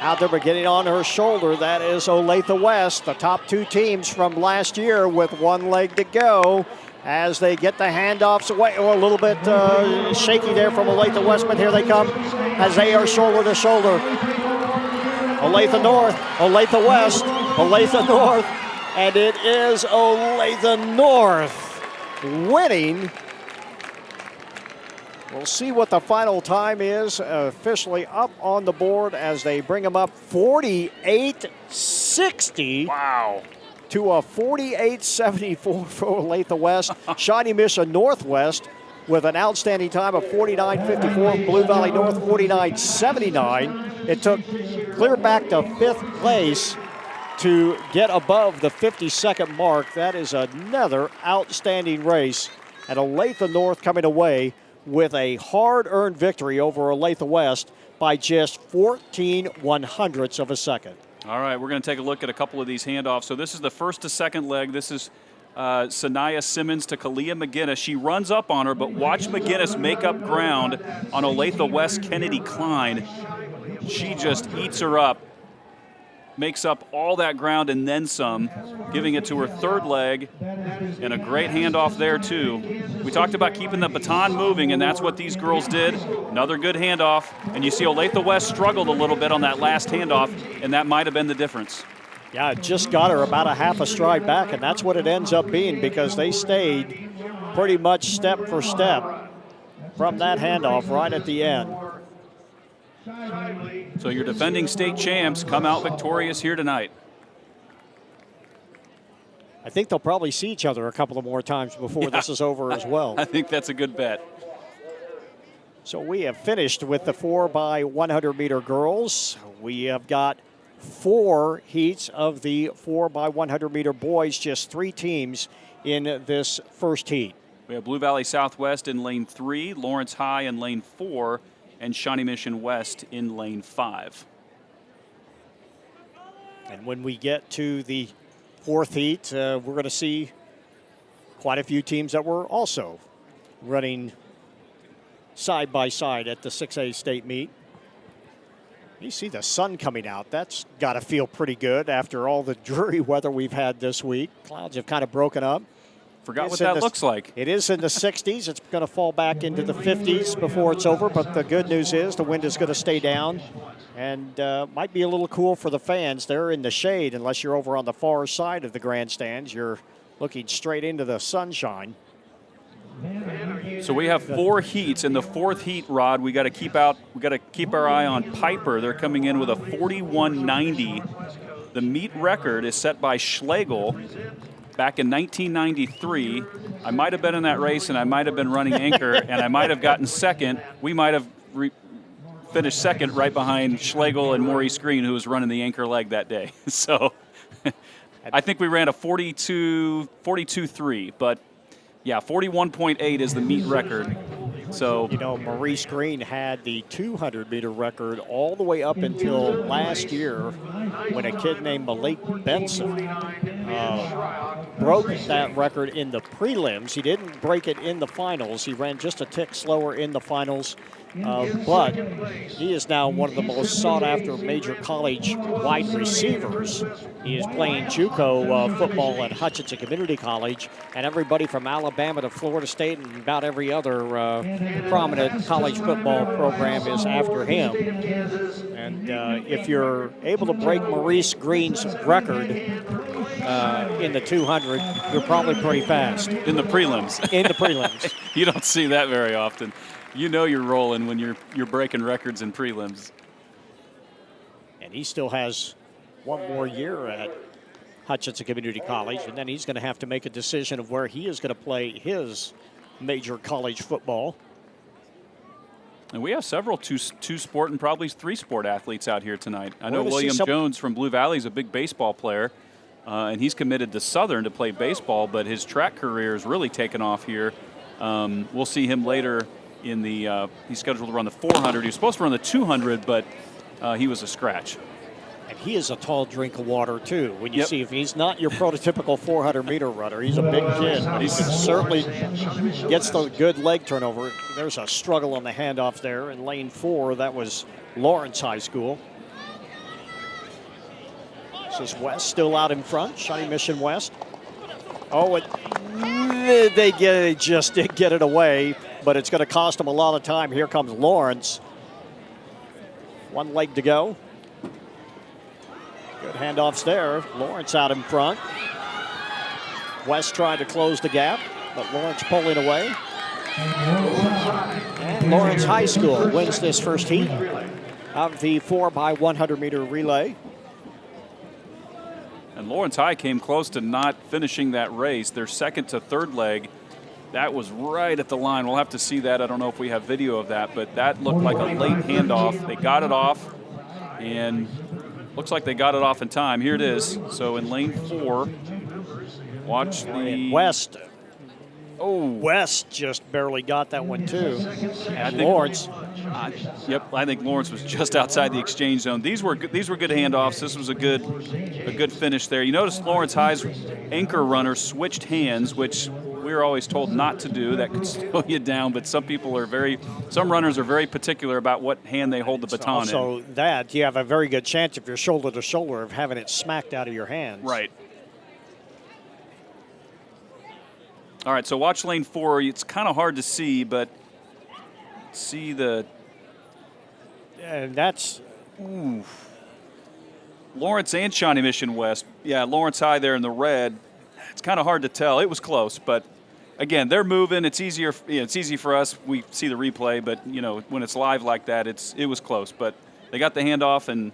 out there, but getting on her shoulder, that is Olathe West, the top 2 teams from last year with 1 leg to go as they get the handoffs away. Oh, a little bit shaky there from Olathe West, but here they come as they are shoulder to shoulder. Olathe North, Olathe West, Olathe North, and it is Olathe North winning. We'll see what the final time is officially up on the board as they bring them up 48-60. Wow. To a 48-74 for Olathe West. Shawnee Mission Northwest with an outstanding time of 49.54. Blue Valley North 49.79. It took clear back to 5th place to get above the 50-second mark. That is another outstanding race. And Olathe North coming away with a hard-earned victory over Olathe West by just 14/100ths of a second. All right, we're going to take a look at a couple of these handoffs. So this is the first to second leg. This is Sanaya Simmons to Kalia McGinnis. She runs up on her, but watch McGinnis make up ground on Olathe West Kennedy Klein. She just eats her up, makes up all that ground and then some, giving it to her third leg, and a great handoff there too. We talked about keeping the baton moving, and that's what these girls did. Another good handoff, and you see Olathe West struggled a little bit on that last handoff, and that might have been the difference. Yeah, it just got her about a half a stride back, and that's what it ends up being because they stayed pretty much step for step from that handoff right at the end. So your defending state champs come out victorious here tonight. I think they'll probably see each other a couple of more times before this is over as well. I think that's a good bet. So we have finished with the 4x100 meter girls. We have got 4 heats of the 4x100 meter boys, just 3 teams in this first heat. We have Blue Valley Southwest in lane 3, Lawrence High in lane 4, and Shawnee Mission West in lane 5. And when we get to the 4th heat, we're going to see quite a few teams that were also running side by side at the 6A state meet. You see the sun coming out. That's got to feel pretty good after all the dreary weather we've had this week. Clouds have kind of broken up. Forgot what that looks like. It is in the 60s. It's going to fall back into the 50s before it's over, but the good news is the wind is going to stay down and might be a little cool for the fans. They're in the shade unless you're over on the far side of the grandstands. You're looking straight into the sunshine. So we have 4 heats. In the 4th heat, Rod, we got to keep our eye on Piper. They're coming in with a 41.90. The meet record is set by Schlegel back in 1993. I might have been in that race, and I might have been running anchor, and I might have gotten second. We might have finished second right behind Schlegel and Maurice Green, who was running the anchor leg that day. So I think we ran a 42.3, but yeah, 41.8 is the meet record. So, you know, Maurice Green had the 200-meter record all the way up until last year when a kid named Malik Benson broke that record in the prelims. He didn't break it in the finals. He ran just a tick slower in the finals. But he is now one of the most sought-after major college wide receivers. He is playing JUCO football at Hutchinson Community College, and everybody from Alabama to Florida State and about every other prominent college football program is after him. And if you're able to break Maurice Green's record in the 200, you're probably pretty fast. In the prelims. In the prelims. You don't see that very often. You know you're rolling when you're breaking records in prelims. And he still has one more year at Hutchinson Community College, and then he's going to have to make a decision of where he is going to play his major college football. And we have several two-sport and probably three-sport athletes out here tonight. I know William Jones from Blue Valley is a big baseball player, and he's committed to Southern to play baseball, but his track career is really taken off here. We'll see him later in the he's scheduled to run the 400. He was supposed to run the 200, but he was a scratch. And he is a tall drink of water, too. When you see if he's not your prototypical 400-meter runner, he's a big kid. But he certainly gets the good leg turnover. There's a struggle on the handoff there in lane 4. That was Lawrence High School. This is West still out in front, Shawnee Mission West. Oh, they just did get it away, but it's going to cost them a lot of time. Here comes Lawrence. One leg to go. Good handoffs there. Lawrence out in front. West trying to close the gap, but Lawrence pulling away. And Lawrence High School wins this first heat of the 4x100-meter relay. And Lawrence High came close to not finishing that race. Their second to third leg, that was right at the line. We'll have to see that. I don't know if we have video of that, but that looked like a late handoff. They got it off, and looks like they got it off in time. Here it is. So in lane 4, watch the West. Oh, West just barely got that one too. And Lawrence. I think Lawrence was just outside the exchange zone. These were good handoffs. This was a good finish there. You notice Lawrence High's anchor runner switched hands, which we were always told not to do. That could slow you down, but some runners are very particular about what hand they hold the baton in. So that you have a very good chance if you're shoulder to shoulder of having it smacked out of your hands. Right. All right, so watch lane 4. It's kind of hard to see, but see the... And that's... Ooh. Lawrence and Shawnee Mission West. Yeah, Lawrence High there in the red. It's kind of hard to tell. It was close, but again, they're moving. It's easier. It's easy for us. We see the replay, but when it's live like that, it was close. But they got the handoff and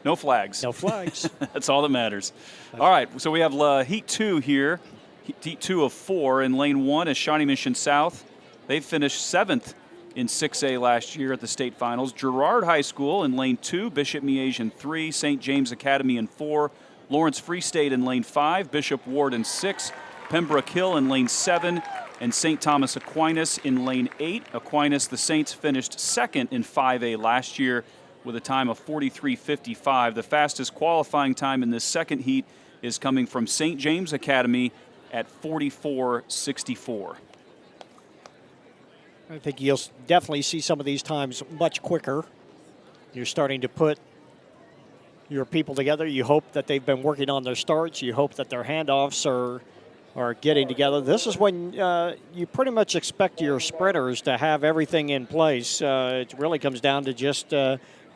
no flags. No flags. That's all that matters. All right, so we have Heat 2 here. Heat 2 of 4 in lane 1 is Shawnee Mission South. They finished 7th in 6A last year at the state finals. Girard High School in lane 2, Bishop Miege in 3, St. James Academy in 4, Lawrence Free State in lane 5, Bishop Ward in 6, Pembroke Hill in lane 7, and St. Thomas Aquinas in lane 8. Aquinas, the Saints, finished 2nd in 5A last year with a time of 43.55. The fastest qualifying time in this second heat is coming from St. James Academy at 44.64. I think you'll definitely see some of these times much quicker. You're starting to put your people together. You hope that they've been working on their starts. You hope that their handoffs are getting together. This is when you pretty much expect your sprinters to have everything in place. It really comes down to just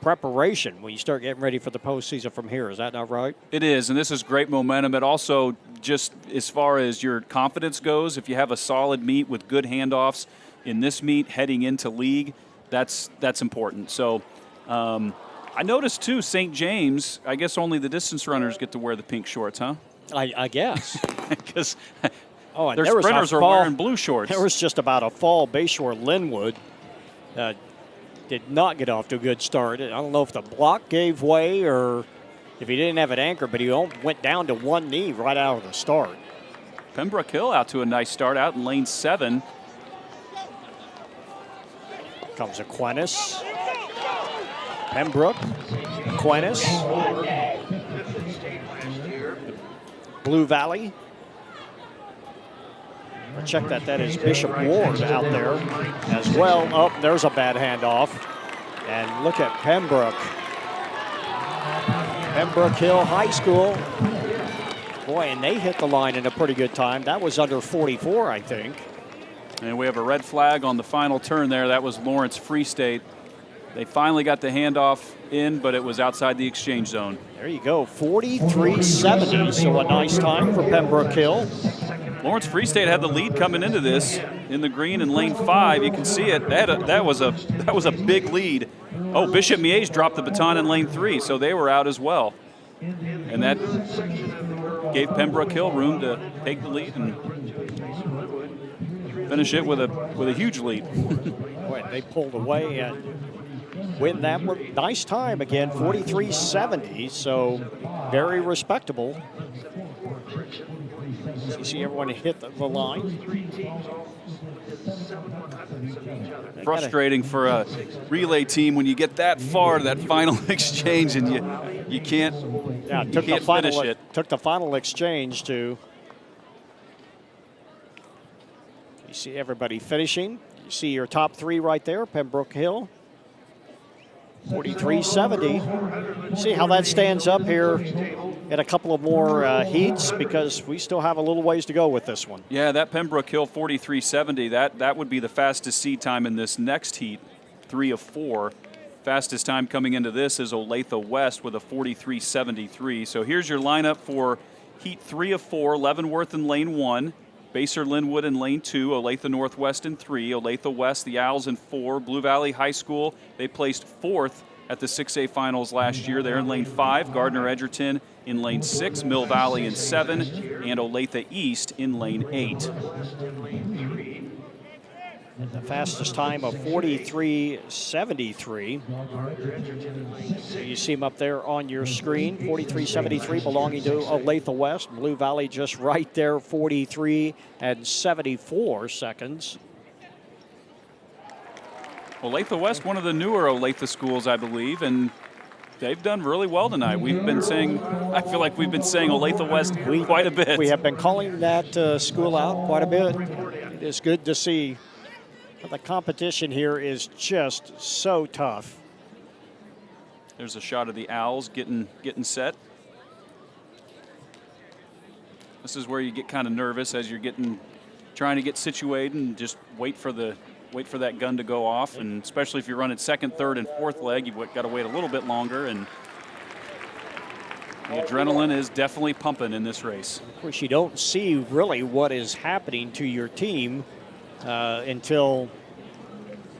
preparation when you start getting ready for the postseason from here. Is that not right? It is, and this is great momentum. It also, just as far as your confidence goes, if you have a solid meet with good handoffs in this meet heading into league, that's important. So I noticed, too, St. James, I guess only the distance runners get to wear the pink shorts, huh? I guess. Because and their sprinters are wearing blue shorts. There was just about a fall. Bayshore Linwood did not get off to a good start. I don't know if the block gave way or if he didn't have an anchor, but he went down to one knee right out of the start. Pembroke Hill out to a nice start out in lane 7. Comes Aquinas. Pembroke. Aquinas. Blue Valley. Check that is Bishop Ward out there as well. Oh, there's a bad handoff. And look at Pembroke. Pembroke Hill High School. Boy, and they hit the line in a pretty good time. That was under 44, I think. And we have a red flag on the final turn there. That was Lawrence Free State. They finally got the handoff in, but it was outside the exchange zone. There you go, 43.70, so a nice time for Pembroke Hill. Lawrence Free State had the lead coming into this in the green in lane 5. You can see it. That was a big lead. Oh, Bishop Miege dropped the baton in lane 3, so they were out as well. And that gave Pembroke Hill room to take the lead and finish it with a huge lead. Boy, they pulled away and win that one. Nice time again, 43.70, so very respectable. You see everyone hit the line. Frustrating for a relay team when you get that far to that final exchange and you can't finish it. Took the final exchange to. You see everybody finishing. You see your top 3 right there, Pembroke Hill. 43.70. See how that stands up here in a couple of more heats, because we still have a little ways to go with this one. Yeah, that Pembroke Hill 43.70, that would be the fastest seed time in this next heat, 3 of 4. Fastest time coming into this is Olathe West with a 43.73. So here's your lineup for heat 3 of 4, Leavenworth in lane 1, Baser Linwood in lane 2, Olathe Northwest in 3, Olathe West, the Owls in 4, Blue Valley High School, they placed 4th at the 6A finals last year. They're in lane 5, Gardner Edgerton in lane 6, Mill Valley in 7, and Olathe East in lane 8. And the fastest time of 43.73. So you see him up there on your screen, 43.73 belonging to Olathe West. Blue Valley just right there, 43 and 74 seconds. Olathe West, one of the newer Olathe schools, I believe, and they've done really well tonight. I feel like we've been saying Olathe West quite a bit. We have been calling that school out quite a bit. It is good to see. The competition here is just so tough. There's a shot of the Owls getting set. This is where you get kind of nervous as you're trying to get situated and just wait for that gun to go off, and especially if you're running second, third, and fourth leg, you've got to wait a little bit longer, and the adrenaline is definitely pumping in this race. Of course, you don't see really what is happening to your team until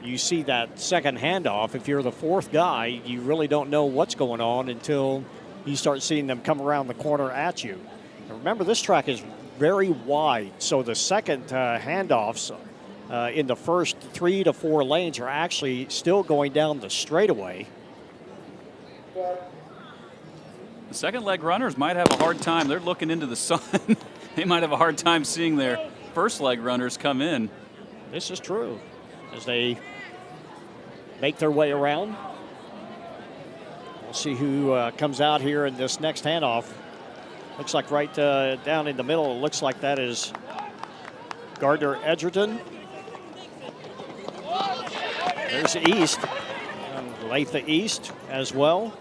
you see that second handoff. If you're the fourth guy, you really don't know what's going on until you start seeing them come around the corner at you. And remember, this track is very wide, so the second handoffs in the first 3 to 4 lanes are actually still going down the straightaway. The second leg runners might have a hard time. They're looking into the sun. They might have a hard time seeing their first leg runners come in. This is true. As they make their way around, we'll see who comes out here in this next handoff. Looks like right down in the middle, it looks like that is Gardner Edgerton. There's East. Latha East as well.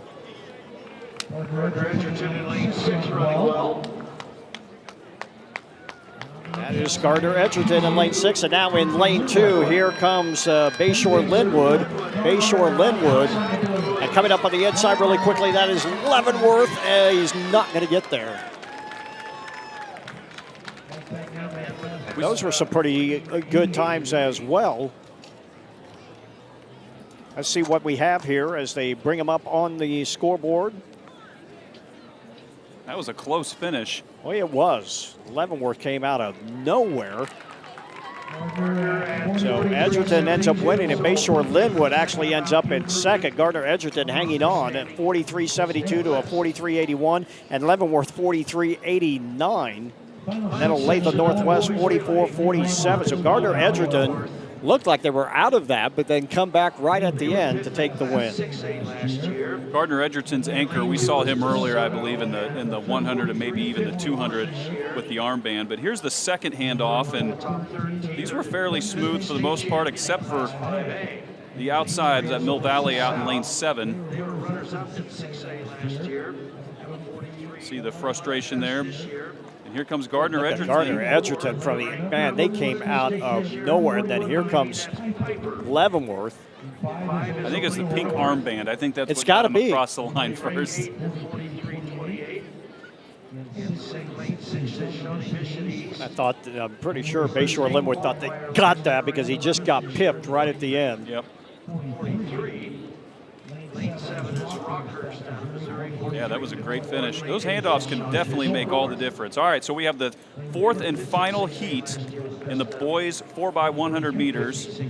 That is Gardner Edgerton in lane 6, and now in lane 2, here comes Bayshore Linwood. Bayshore Linwood, and coming up on the inside really quickly, that is Leavenworth. He's not going to get there. Those were some pretty good times as well. Let's see what we have here as they bring them up on the scoreboard. That was a close finish. Well, it was. Leavenworth came out of nowhere. So Edgerton ends up winning, and Bayshore Linwood actually ends up in second. Gardner Edgerton hanging on at 43.72 to a 43.81, and Leavenworth 43.89. And then Olathe Northwest 44.47. So Gardner Edgerton looked like they were out of that, but then come back right at the end to take the win. Gardner Edgerton's anchor, we saw him earlier, I believe, in the 100 and maybe even the 200 with the armband. But here's the second handoff, and these were fairly smooth for the most part, except for the outsides at Mill Valley out in lane 7. See the frustration there. And here comes Gardner Edgerton. Gardner Edgerton from the, man, they came out of nowhere. And then here comes Leavenworth. I think it's the pink armband. I think that's it's what got to got be him across the line first. I'm pretty sure Bayshore Linwood thought they got that because he just got pipped right at the end. Yep. Yeah, that was a great finish. Those handoffs can definitely make all the difference. All right, so we have the fourth and final heat in the boys 4x100 meters.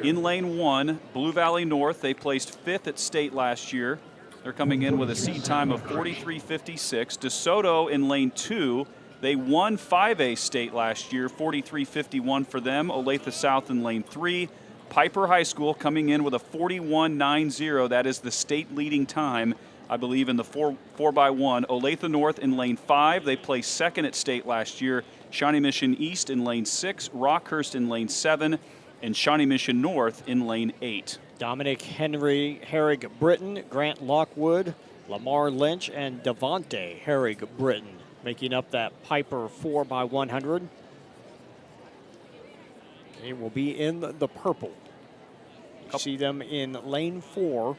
In lane 1, Blue Valley North, they placed 5th at state last year. They're coming in with a seat time of 43.56. DeSoto in lane 2, they won 5A state last year, 43.51 for them. Olathe South in lane 3. Piper High School coming in with a 41.90. That is the state leading time, I believe, in the 4x1. Olathe North in lane 5. They placed 2nd at state last year. Shawnee Mission East in lane 6. Rockhurst in lane 7. And Shawnee Mission North in lane 8. Dominic Henry Herrig Britton, Grant Lockwood, Lamar Lynch, and Devontae Herrig Britton making up that Piper 4x100. They will be in the purple. See them in lane 4.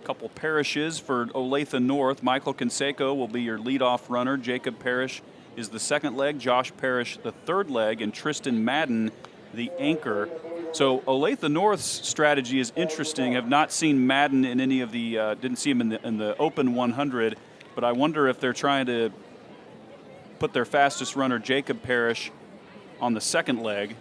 Couple parishes for Olathe North. Michael Canseco will be your leadoff runner. Jacob Parrish is the second leg. Josh Parrish the third leg. And Tristan Madden the anchor. So Olathe North's strategy is interesting. Have not seen Madden in any of the, didn't see him in the open 100. But I wonder if they're trying to put their fastest runner, Jacob Parrish, on the second leg.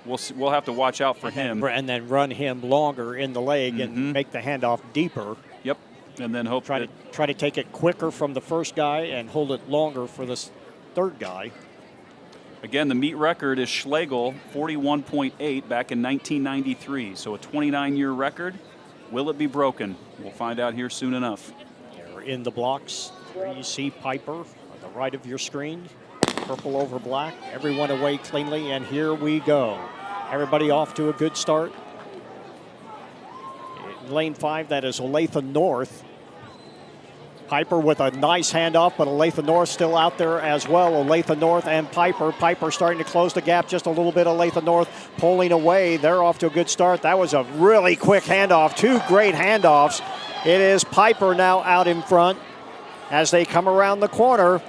We'll have to watch out for him. And then run him longer in the leg and make the handoff deeper. Yep, and then hope try to take it quicker from the first guy and hold it longer for this third guy. Again, the meet record is Schlegel, 41.8 back in 1993. So a 29-year record. Will it be broken? We'll find out here soon enough. They're in the blocks. There you see Piper on the right of your screen. Purple over black. Everyone away cleanly, and here we go. Everybody off to a good start. In lane 5, that is Olathe North. Piper with a nice handoff, but Olathe North still out there as well. Olathe North and Piper. Piper starting to close the gap just a little bit. Olathe North pulling away. They're off to a good start. That was a really quick handoff. 2 great handoffs. It is Piper now out in front as they come around the corner.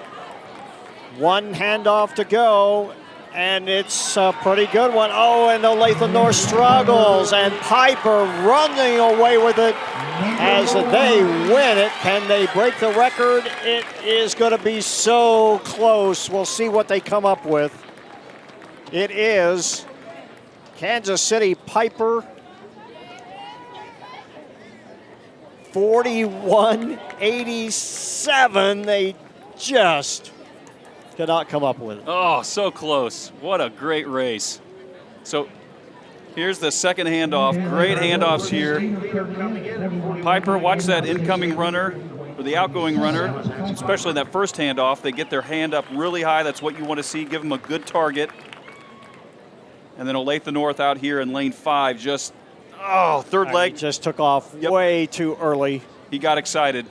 1 handoff to go, and it's a pretty good one. Oh, and Olathe North struggles, and Piper running away with it as they win it. Can they break the record? It is going to be so close. We'll see what they come up with. It is Kansas City Piper 41.87. They just cannot come up with it. Oh, so close. What a great race. So here's the second handoff. Great handoffs here. Piper, watch that incoming runner or the outgoing runner, especially that first handoff. They get their hand up really high. That's what you want to see. Give them a good target. And then Olathe North out here in lane 5, just, third leg. He just took off way too early. He got excited.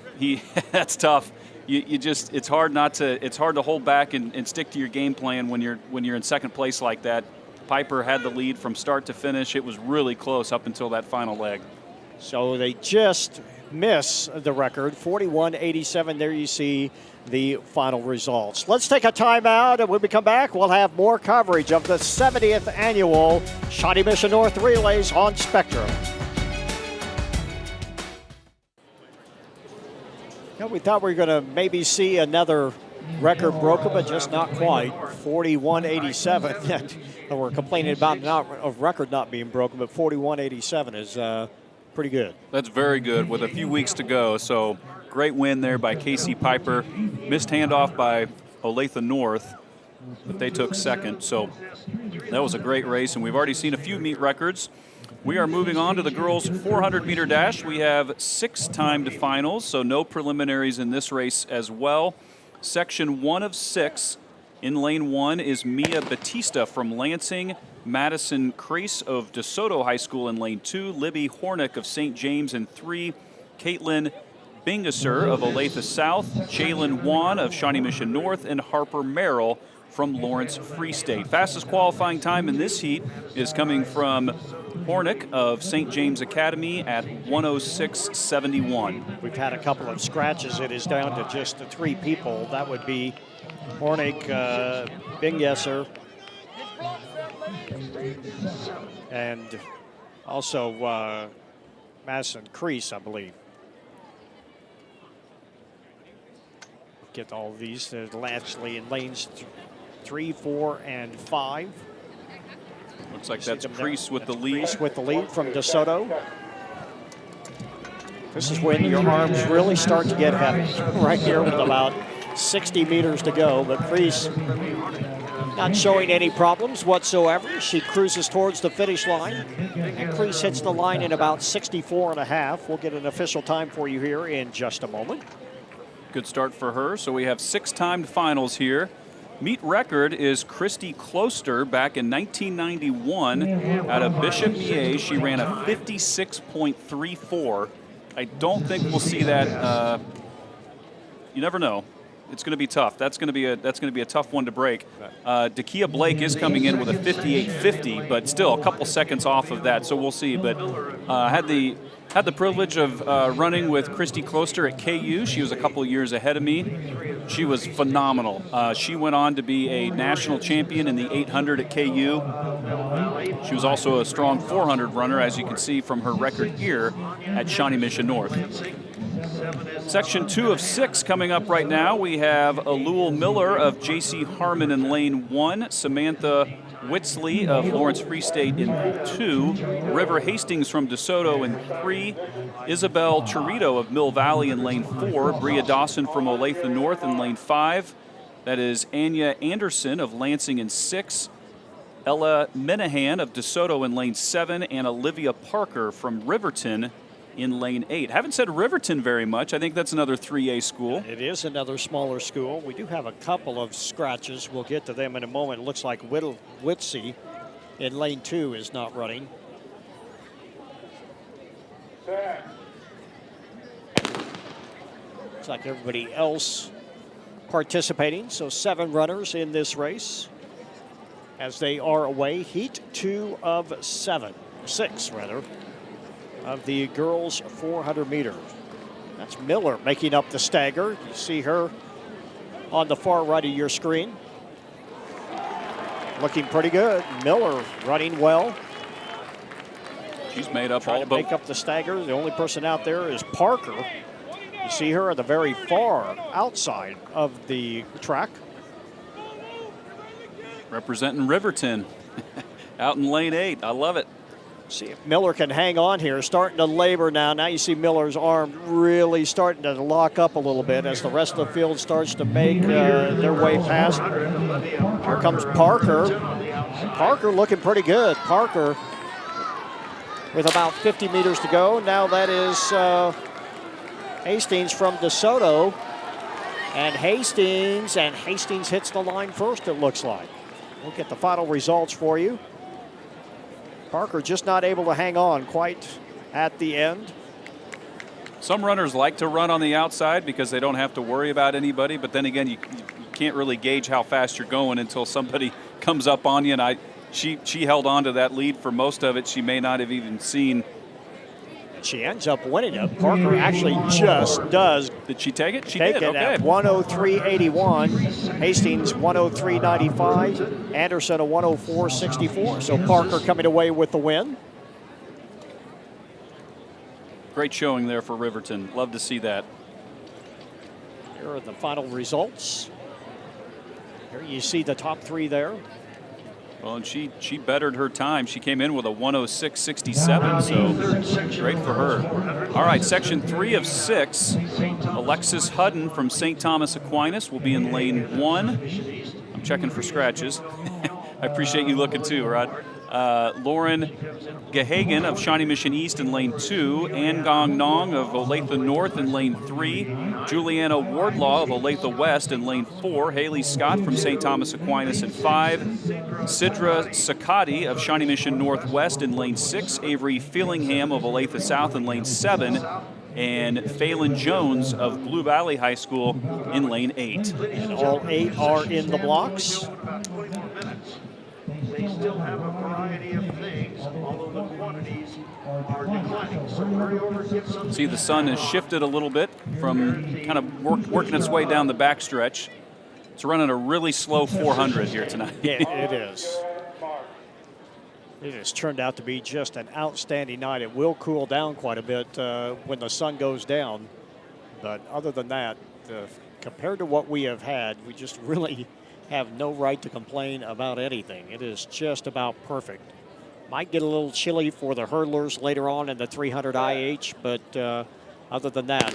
That's tough. It's hard to hold back and stick to your game plan when you're in second place like that. Piper had the lead from start to finish. It was really close up until that final leg. So they just miss the record, 41-87. There you see the final results. Let's take a timeout, and when we come back, we'll have more coverage of the 70th annual Shawnee Mission North Relays on Spectrum. We thought we were going to maybe see another record broken, but just not quite. 41-87. We're complaining about a record not being broken, but 41-87 is pretty good. That's very good with a few weeks to go. So great win there by Casey Piper. Missed handoff by Olathe North, but they took second. So that was a great race, and we've already seen a few meet records. We are moving on to the girls' 400-meter dash. We have 6 timed finals, so no preliminaries in this race as well. Section 1 of 6. In lane 1 is Mia Batista from Lansing, Madison Crease of DeSoto High School in lane 2, Libby Hornick of St. James in 3, Caitlin Bingasser of Olathe South, Jalen Wan of Shawnee Mission North, and Harper Merrill from Lawrence Free State. Fastest qualifying time in this heat is coming from Hornick of St. James Academy at 106.71. We've had a couple of scratches. It is down to just 3 people. That would be Hornick, Bingesser, and also Madison Crease, I believe. Get all of these. They're actually in lanes 3, 4, and 5. Looks like that's Crease with the lead. Crease with the lead from DeSoto. This is when your arms really start to get heavy. Right here with about 60 meters to go, but Crease not showing any problems whatsoever. She cruises towards the finish line, and Crease hits the line in about 64.5. We'll get an official time for you here in just a moment. Good start for her. So we have 6 timed finals here. Meet record is Christy Closter back in 1991 out of Bishop Miege. She ran a 56.34. I don't think we'll see that. You never know. It's going to be tough. That's going to be a tough one to break. Dakia Blake is coming in with a 58.50, but still a couple seconds off of that. So we'll see. But had the privilege of running with Christy Closter at KU. She was a couple years ahead of me. She was phenomenal. She went on to be a national champion in the 800 at KU. She was also a strong 400 runner, as you can see from her record here at Shawnee Mission North. Section 2 of 6 coming up right now. We have Alul Miller of J.C. Harmon in lane 1, Samantha Whitsley of Lawrence Free State in 2, River Hastings from DeSoto in 3, Isabel Chirito of Mill Valley in lane 4, Bria Dawson from Olathe North in lane 5. That is Anya Anderson of Lansing in 6, Ella Minahan of DeSoto in lane 7, and Olivia Parker from Riverton in lane 8. Haven't said Riverton very much. I think that's another 3A school. It is another smaller school. We do have a couple of scratches. We'll get to them in a moment. It looks like Whitsey in lane 2 is not running. Looks like everybody else participating. So 7 runners in this race as they are away. Heat 2 of 6 rather. Of the girls' 400 meters. That's Miller making up the stagger. You see her on the far right of your screen. Looking pretty good. Miller running well. She's made up Trying all to but make up the stagger. The only person out there is Parker. You see her at the very far outside of the track. Representing Riverton out in lane 8. I love it. See if Miller can hang on here, starting to labor now. Now you see Miller's arm really starting to lock up a little bit as the rest of the field starts to make their way past. Here comes Parker. Parker looking pretty good. Parker with about 50 meters to go. Now that is Hastings from DeSoto. And Hastings hits the line first, it looks like. We'll get the final results for you Parker just not able to hang on quite at the end. Some runners like to run on the outside because they don't have to worry about anybody, but then again, you can't really gauge how fast you're going until somebody comes up on you, and she held on to that lead for most of it. She may not have even seen. She ends up winning it. Parker actually just does. Did she take it? She take did, it okay. At 103.81. Hastings 103.95. Anderson a 104.64. So Parker coming away with the win. Great showing there for Riverton. Love to see that. Here are the final results. Here you see the top three there. Well, and she bettered her time. She came in with a 106.67, so great for her. All right, section 3 of 6. Alexis Hudden from St. Thomas Aquinas will be in lane 1. I'm checking for scratches. I appreciate you looking too, Rod. Lauren Gehagen of Shawnee Mission East in lane 2. An Gong Nong of Olathe North in lane 3. Juliana Wardlaw of Olathe West in lane 4. Haley Scott from St. Thomas Aquinas in 5. Sidra Sakati of Shawnee Mission Northwest in lane 6. Avery Fillingham of Olathe South in lane 7. And Phelan Jones of Blue Valley High School in lane 8. And all 8 are in the blocks. They still have a variety of things, although the quantities are declining. So hurry over, get some. See, the sun has shifted a little bit from kind of working its way down the backstretch. It's running a really slow 400 here tonight. Yeah, it is. It has turned out to be just an outstanding night. It will cool down quite a bit when the sun goes down. But other than that, compared to what we have had, we just really have no right to complain about anything. It is just about perfect. Might get a little chilly for the hurdlers later on in the 300 IH, but other than that,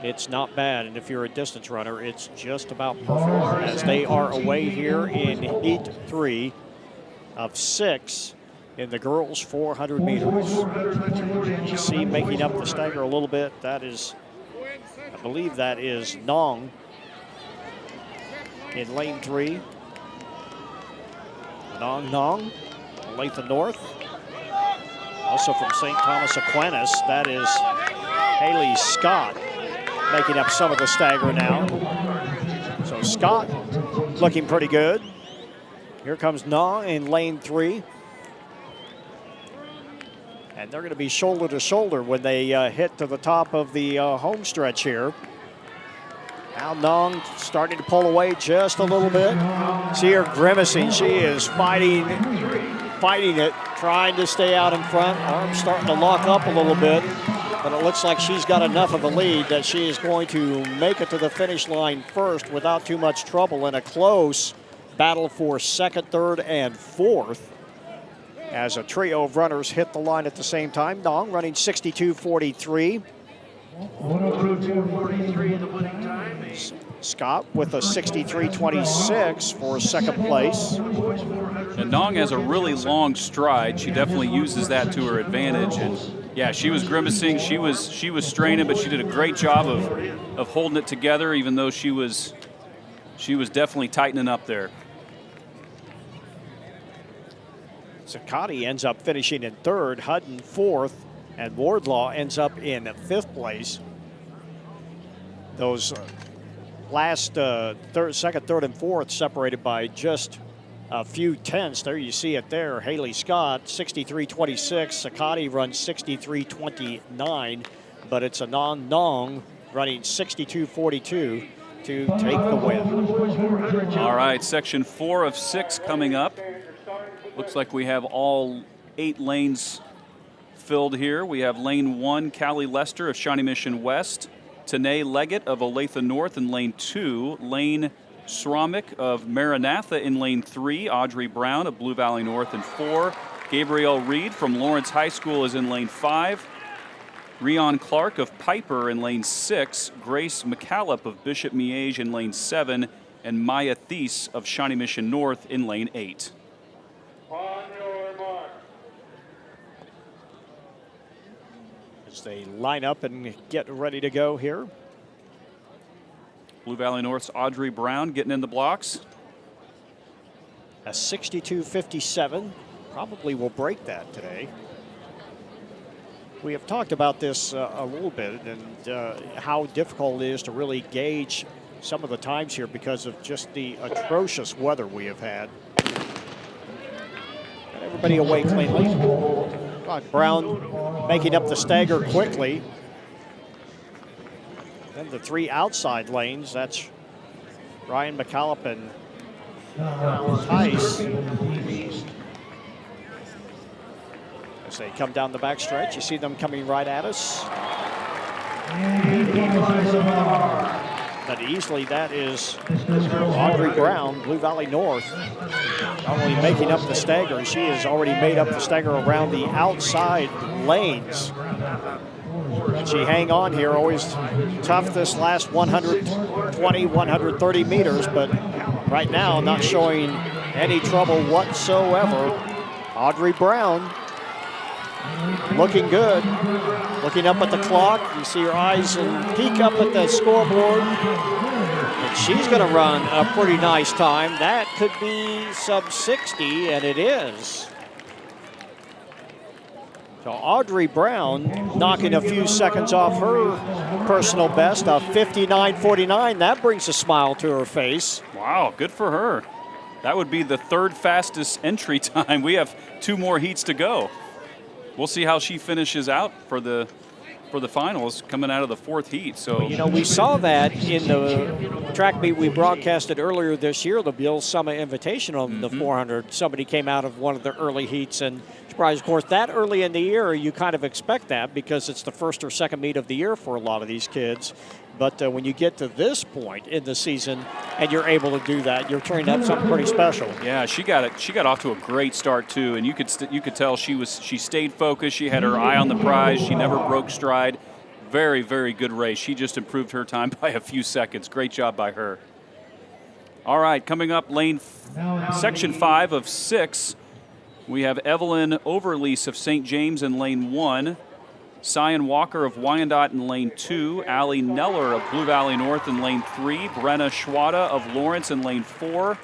it's not bad. And if you're a distance runner, it's just about perfect. As they are away here in heat 3 of 6 in the girls 400 meters. You see making up the stagger a little bit. That is, I believe that is Nong in lane 3. Nong Nong, Olathe North. Also from St. Thomas Aquinas, that is Haley Scott making up some of the stagger now. So Scott looking pretty good. Here comes Nong in lane 3. And they're going to be shoulder to shoulder when they hit to the top of the home stretch here. Now Nong starting to pull away just a little bit. See her grimacing. She is fighting it, trying to stay out in front. Arms starting to lock up a little bit. But it looks like she's got enough of a lead that she is going to make it to the finish line first without too much trouble in a close battle for second, third, and fourth. As a trio of runners hit the line at the same time. Nong running 62.43. 102.43 the winning time. Scott with a 63.26 for second place. And Nong has a really long stride. She definitely uses that to her advantage. And yeah, she was grimacing. She was straining, but she did a great job of holding it together, even though she was definitely tightening up there. Sakati ends up finishing in third, Hudden fourth, and Wardlaw ends up in fifth place. Those last second, third, and fourth separated by just a few tenths. There you see it there. Haley Scott, 63.26. Sakati runs 63.29, but it's a Nong running 62.42 to take the win. All right, section 4 of 6 coming up. Looks like we have all 8 lanes filled here. We have lane 1, Callie Lester of Shawnee Mission West. Tanae Leggett of Olathe North in lane 2. Lane Sromik of Maranatha in lane 3. Audrey Brown of Blue Valley North in 4. Gabrielle Reed from Lawrence High School is in lane 5. Rion Clark of Piper in lane 6. Grace McCallop of Bishop Miege in lane 7. And Maya Thies of Shawnee Mission North in lane 8. As they line up and get ready to go here. Blue Valley North's Audrey Brown getting in the blocks. A 62.57. probably will break that today. We have talked about this a little bit and how difficult it is to really gauge some of the times here because of just the atrocious weather we have had. Got everybody away cleanly. Brown making up the stagger quickly. Then the 3 outside lanes, that's Ryan McCallop and Tice. As they come down the back stretch, you see them coming right at us. But easily that is Audrey Brown, Blue Valley North, not only making up the stagger, she has already made up the stagger around the outside lanes. And she hang on here, always tough this last 120, 130 meters, but right now not showing any trouble whatsoever. Audrey Brown looking good. Looking up at the clock, you see her eyes and peek up at the scoreboard. And she's going to run a pretty nice time. That could be sub 60, and it is. So Audrey Brown knocking a few seconds off her personal best of 59.49. That brings a smile to her face. Wow, good for her. That would be the 3rd fastest entry time. We have 2 more heats to go. We'll see how she finishes out for the finals coming out of the 4th heat. So you know, we saw that in the track meet we broadcasted earlier this year, the Bill Summit Invitational on the 400. Somebody came out of one of the early heats and surprised. Of course, that early in the year, you kind of expect that because it's the 1st or 2nd meet of the year for a lot of these kids. But when you get to this point in the season and you're able to do that, you're turning up something pretty special. Yeah, she got off to a great start too, and you could tell she stayed focused. She had her eye on the prize. She never broke stride. Very, very good race. She just improved her time by a few seconds. Great job by her. All right, coming up, section 5 of 6, we have Evelyn Overlease of St. James in lane 1. Cyan Walker of Wyandotte in lane 2, Allie Neller of Blue Valley North in lane 3, Brenna Schwada of Lawrence in lane 4,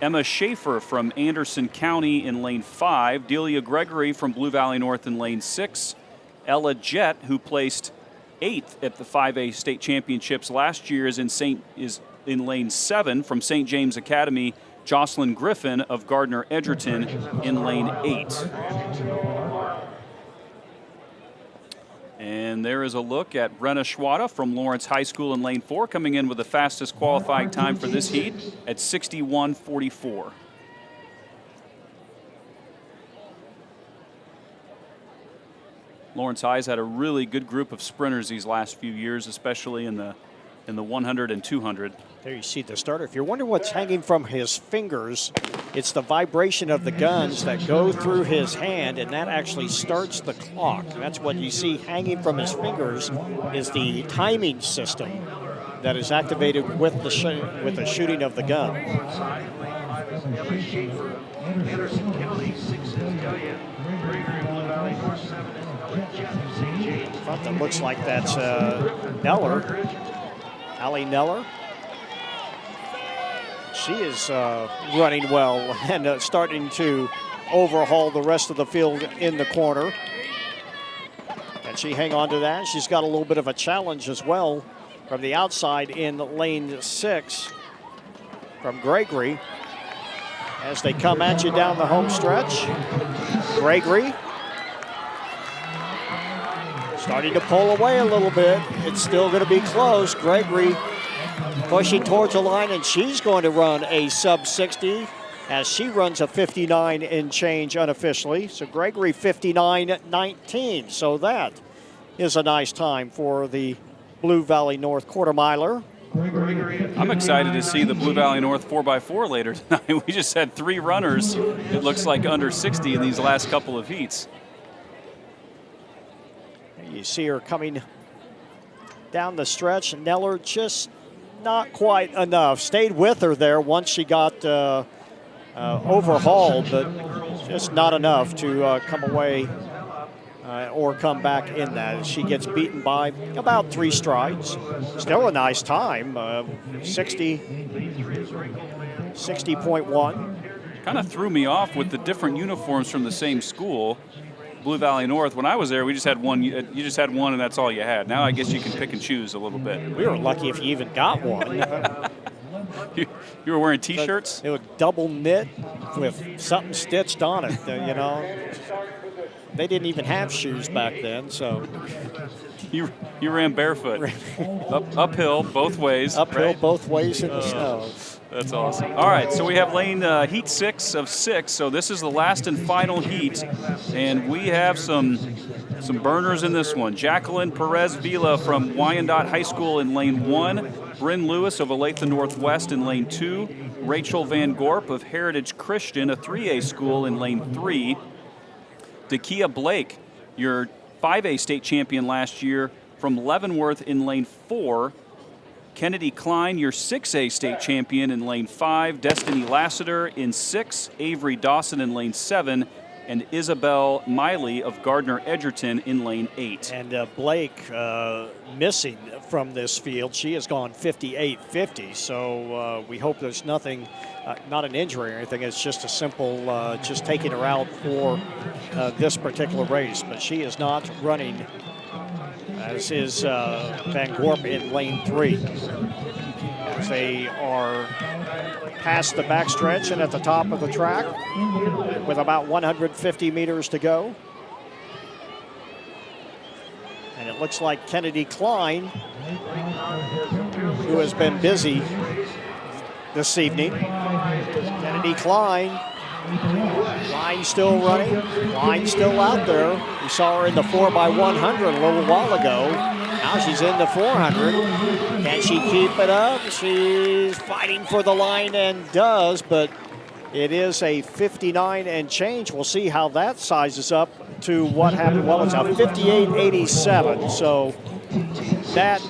Emma Schaefer from Anderson County in lane 5, Delia Gregory from Blue Valley North in lane 6, Ella Jett, who placed 8th at the 5A state championships last year, is in lane 7 from St. James Academy, Jocelyn Griffin of Gardner Edgerton in lane 8. And there is a look at Brenna Schwada from Lawrence High School in lane 4, coming in with the fastest qualifying time for this heat at 61:44. Lawrence High's had a really good group of sprinters these last few years, especially in the 100 and 200. There you see the starter. If you're wondering what's hanging from his fingers, it's the vibration of the guns that go through his hand, and that actually starts the clock. That's what you see hanging from his fingers is the timing system that is activated with the shooting of the gun. Front that looks like that's Neller, Allie Neller. She is running well and starting to overhaul the rest of the field in the corner. Can she hang on to that? She's got a little bit of a challenge as well from the outside in lane 6 from Gregory. As they come at you down the home stretch, Gregory starting to pull away a little bit. It's still going to be close. Gregory pushing towards the line, and she's going to run a sub 60 as she runs a 59 and change unofficially. So Gregory 59.19. So that is a nice time for the Blue Valley North quarter miler. I'm excited to see the Blue Valley North 4x4 later tonight. We just had 3 runners, it looks like, under 60 in these last couple of heats. You see her coming down the stretch. Neller just not quite enough. Stayed with her there once she got overhauled, but just not enough to come away or come back in that. She gets beaten by about 3 strides. Still a nice time, 60.1. kind of threw me off with the different uniforms from the same school, Blue Valley North. When I was there, we just had one. You just had one, and that's all you had. Now I guess you can pick and choose a little bit. We were lucky if you even got one. You were wearing T-shirts? It was double knit with something stitched on it, you know. They didn't even have shoes back then, so. You ran barefoot, uphill both ways. Uphill right? both ways in the snow. That's awesome. All right, so we have lane heat 6 of 6. So this is the last and final heat, and we have some burners in this one. Jacqueline Perez Vila from Wyandotte High School in lane 1. Bryn Lewis of Olathe Northwest in lane 2. Rachel Van Gorp of Heritage Christian, a 3A school, in lane 3. Dakia Blake, your 5A state champion last year, from Leavenworth in lane 4. Kennedy Klein, your 6A state champion, in lane 5. Destiny Lassiter in 6. Avery Dawson in lane 7. And Isabel Miley of Gardner Edgerton in lane 8. And Blake missing from this field. She has gone 58-50, so we hope there's nothing, not an injury or anything. It's just a simple, just taking her out for this particular race. But she is not running, as is Van Gorp in lane 3. As they are past the backstretch and at the top of the track with about 150 meters to go. And it looks like Kennedy Klein, who has been busy this evening. Kennedy Klein, line still running, line still out there. We saw her in the 4x100 a little while ago. Now she's in the 400. Can she keep it up? She's fighting for the line and does, but it is a 59 and change. We'll see how that sizes up to what happened. Well, it's a 58.87, so that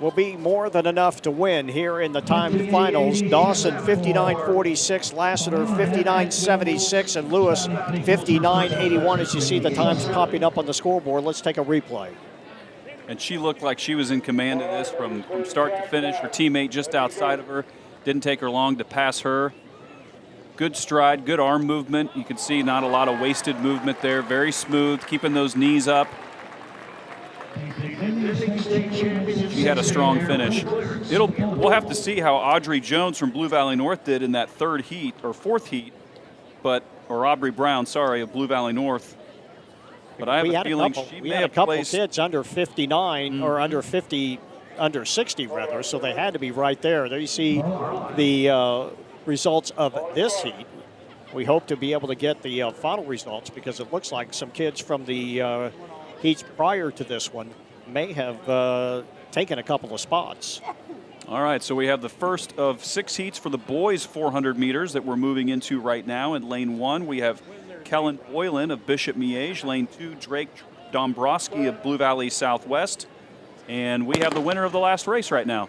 will be more than enough to win here in the timed finals. Dawson 59.46, Lassiter 59.76, and Lewis 59.81 as you see the times popping up on the scoreboard. Let's take a replay. And she looked like she was in command of this from start to finish. Her teammate just outside of her. Didn't take her long to pass her. Good stride, good arm movement. You can see not a lot of wasted movement there. Very smooth, keeping those knees up. She had a strong finish. We'll have to see how Audrey Jones from Blue Valley North did in that third heat, or fourth heat, or Aubrey Brown, sorry, of Blue Valley North. But I have a feeling she may have a couple placed. kids under 59 or under 50, under 60 rather, so they had to be right there. There you see the results of this heat. We hope to be able to get the final results because it looks like some kids from the heats prior to this one may have taken a couple of spots. All right, so we have the first of 6 heats for the boys 400 meters that we're moving into right now. In lane 1, we have Kellen Boylan of Bishop Miege. Lane 2, Drake Dombrowski of Blue Valley Southwest. And we have the winner of the last race right now.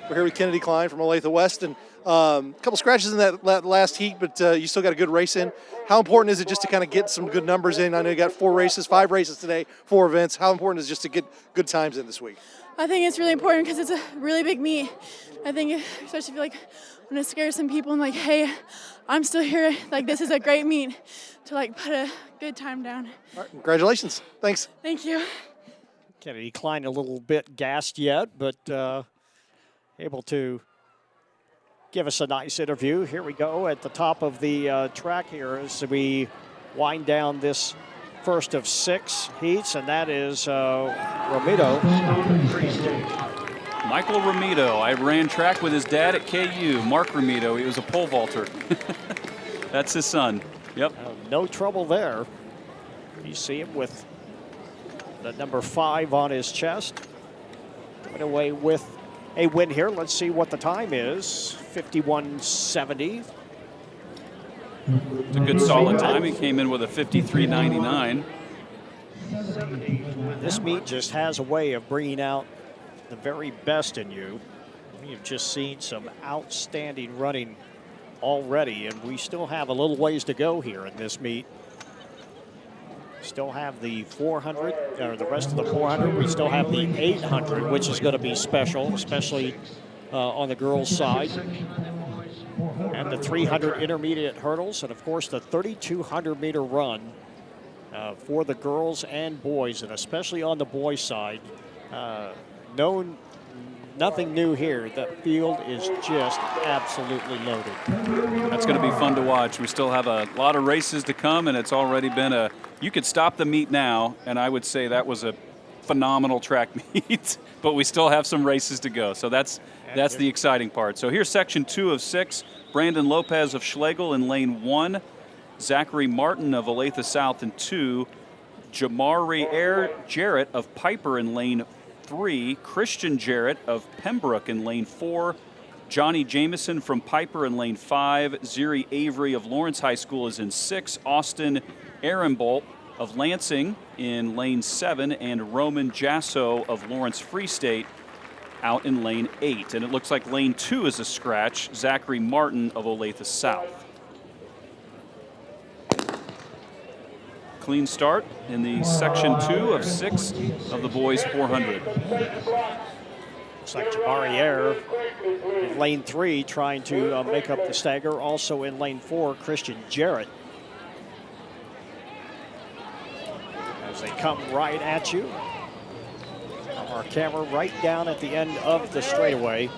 We're here with Kennedy Klein from Olathe West, and a couple scratches in that last heat, but you still got a good race in. How important is it just to kind of get some good numbers in? I know you got 5 races today, 4 events. How important is it just to get good times in this week? I think it's really important because it's a really big meet. I think, especially if you want to scare some people and hey, I'm still here. This is a great meet to put a good time down. All right, congratulations. Thanks. Thank you. Kennedy Klein a little bit gassed yet, but able to give us a nice interview. Here we go at the top of the track here as we wind down this first of 6 heats, and that is Romito. Michael Romito. I ran track with his dad at KU, Mark Romito. He was a pole vaulter. That's his son. Yep. No trouble there. You see him with the number 5 on his chest. Coming away with a win here. Let's see what the time is. 51.70. It's a good solid time. He came in with a 53.99. This meet just has a way of bringing out the very best in you. You've just seen some outstanding running already, and we still have a little ways to go here in this meet. Still have the 400, or the rest of the 400. We still have the 800, which is going to be special, especially on the girls' side. And the 300 intermediate hurdles, and of course the 3,200-meter run for the girls and boys, and especially on the boys' side. Nothing new here. The field is just absolutely loaded. That's going to be fun to watch. We still have a lot of races to come, and it's already been you could stop the meet now, and I would say that was a phenomenal track meet, but we still have some races to go. So that's the exciting part. So here's section 2 of 6. Brandon Lopez of Schlegel in lane 1. Zachary Martin of Olathe South in 2. Jamari Jarrett of Piper in lane 3. Christian Jarrett of Pembroke in lane 4. Johnny Jameson from Piper in lane 5. Ziri Avery of Lawrence High School is in 6. Austin Ehrenbolt of Lansing in lane 7. And Roman Jasso of Lawrence Free State out in lane 8. And it looks like lane 2 is a scratch. Zachary Martin of Olathe South. Clean start in the section 2 of 6 of the boys 400. Looks like Jabari Air in lane 3 trying to make up the stagger. Also in lane 4, Christian Jarrett. As they come right at you. Our camera right down at the end of the straightaway.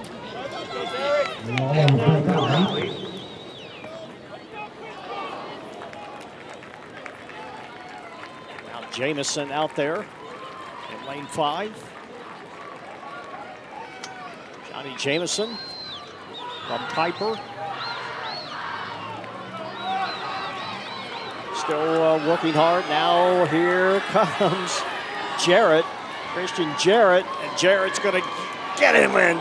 Jameson out there in lane 5. Johnny Jameson from Piper. Still working hard. Now here comes Jarrett, Christian Jarrett, and Jarrett's going to get him in.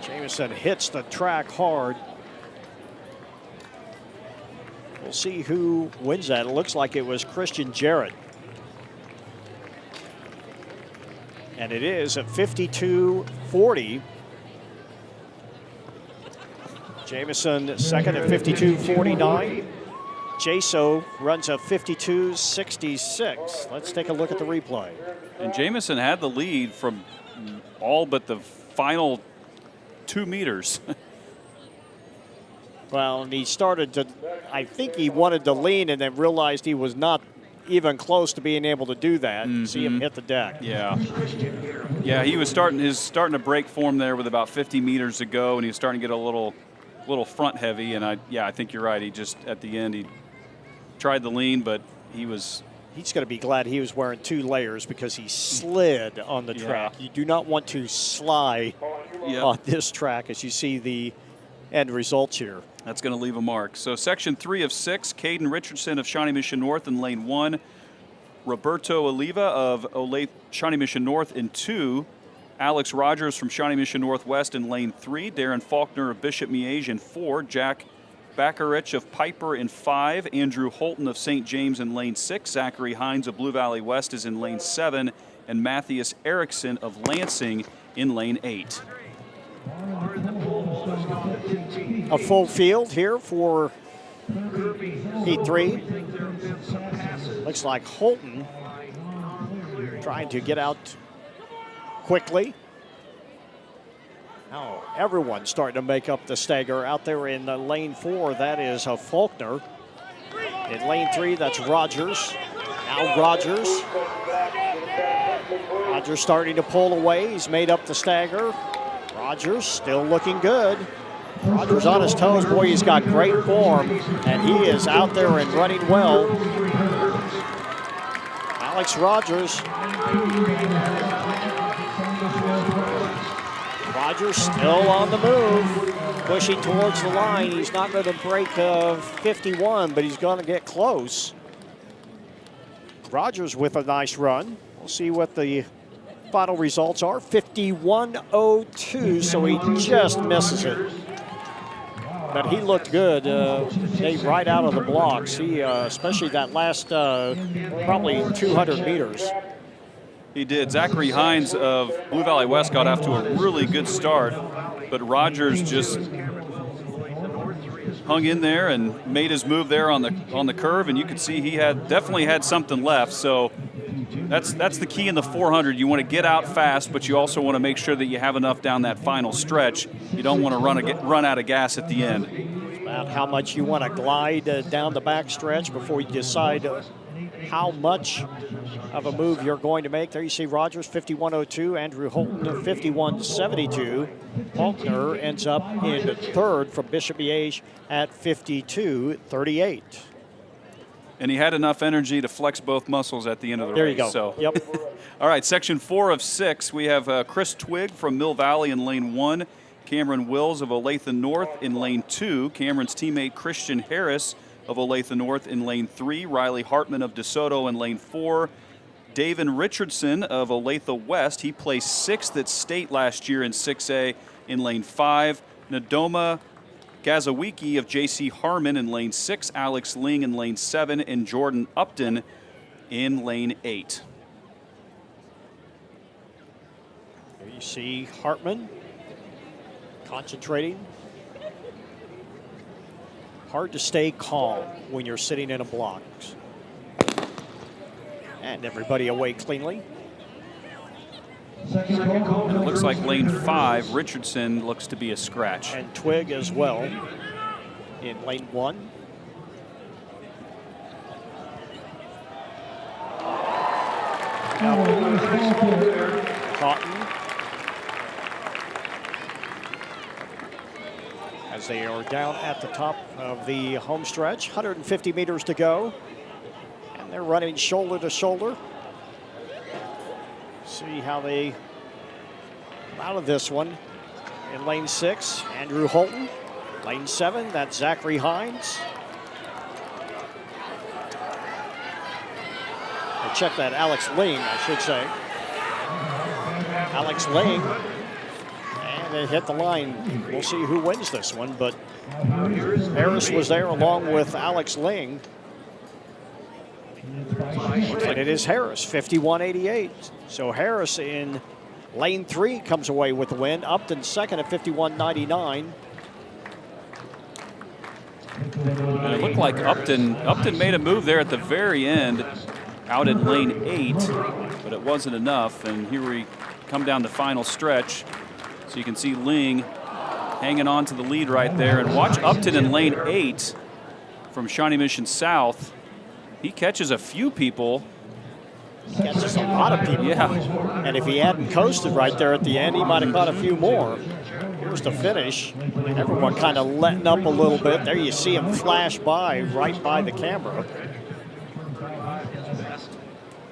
Jameson hits the track hard. We'll see who wins that. It looks like it was Christian Jarrett. And it is at 52.40. Jameson second at 52.49. Jaso runs a 52.66. Let's take a look at the replay. And Jameson had the lead from all but the final 2 meters. Well, and he started to, I think he wanted to lean and then realized he was not even close to being able to do that. See him hit the deck. Yeah. Yeah, he was starting to break form there with about 50 meters to go, and he was starting to get a little front heavy. And I think you're right. He just, at the end, he tried the lean, but he's going to be glad he was wearing 2 layers because he slid on the track. You do not want to slide on this track as you see the end results here. That's going to leave a mark. So section 3 of 6, Caden Richardson of Shawnee Mission North in lane 1. Roberto Oliva of Olathe Shawnee Mission North in 2. Alex Rogers from Shawnee Mission Northwest in lane 3. Darren Faulkner of Bishop Miege in 4. Jack Bakarich of Piper in 5. Andrew Holton of St. James in lane 6. Zachary Hines of Blue Valley West is in lane 7. And Matthias Erickson of Lansing in lane 8. A full field here for heat 3. Looks like Holton trying to get out quickly. Now everyone's starting to make up the stagger out there in lane 4. That is Faulkner. In lane 3, that's Rogers. Now Rogers starting to pull away. He's made up the stagger. Rogers still looking good. Rogers on his toes. Boy, he's got great form, and he is out there and running well. Alex Rogers. Rogers still on the move, pushing towards the line. He's not going to break 51, but he's going to get close. Rogers with a nice run. We'll see what the final results are. 51.02, so he just misses it. But he looked good, right out of the blocks. He, especially that last probably 200 meters. He did. Zachary Hines of Blue Valley West got off to a really good start, but Rogers just hung in there and made his move there on the curve, and you could see he definitely had something left. So That's the key in the 400. You want to get out fast, but you also want to make sure that you have enough down that final stretch. You don't want to run out of gas at the end. It's about how much you want to glide down the back stretch before you decide how much of a move you're going to make. There you see Rogers 51.02, Andrew Holton 51.72. Faulkner ends up in third from Bishop Miege at 52.38. And he had enough energy to flex both muscles at the end of the race. There you go. So. Yep. All right, section 4 of 6. We have Chris Twigg from Mill Valley in lane 1. Cameron Wills of Olathe North in lane 2. Cameron's teammate Christian Harris of Olathe North in lane 3. Riley Hartman of DeSoto in lane 4. Davin Richardson of Olathe West. He placed 6th at state last year in 6A in lane 5. Nadoma Gazawiki of J.C. Harmon in lane 6, Alex Ling in lane 7, and Jordan Upton in lane 8. There you see Hartman concentrating. Hard to stay calm when you're sitting in a block. And everybody away cleanly. And it looks like lane 5, Richardson looks to be a scratch. And Twigg as well in lane 1. Cotton. As they are down at the top of the home stretch, 150 meters to go. And they're running shoulder to shoulder. See how they come out of this one. In lane 6, Andrew Holton. Lane 7, that's Zachary Hines. Or check that, Alex Ling, I should say. Alex Ling. And they hit the line. We'll see who wins this one, but Harris was there along with Alex Ling. And it is Harris, 51.88. So Harris in lane 3 comes away with the win. Upton second at 51.99. And it looked like Upton made a move there at the very end out in lane 8, but it wasn't enough. And here we come down the final stretch. So you can see Ling hanging on to the lead right there. And watch Upton in lane 8 from Shawnee Mission South. He catches a few people. He catches a lot of people. Yeah. And if he hadn't coasted right there at the end, he might have caught a few more. Here's the finish. Everyone kind of letting up a little bit. There you see him flash by, right by the camera.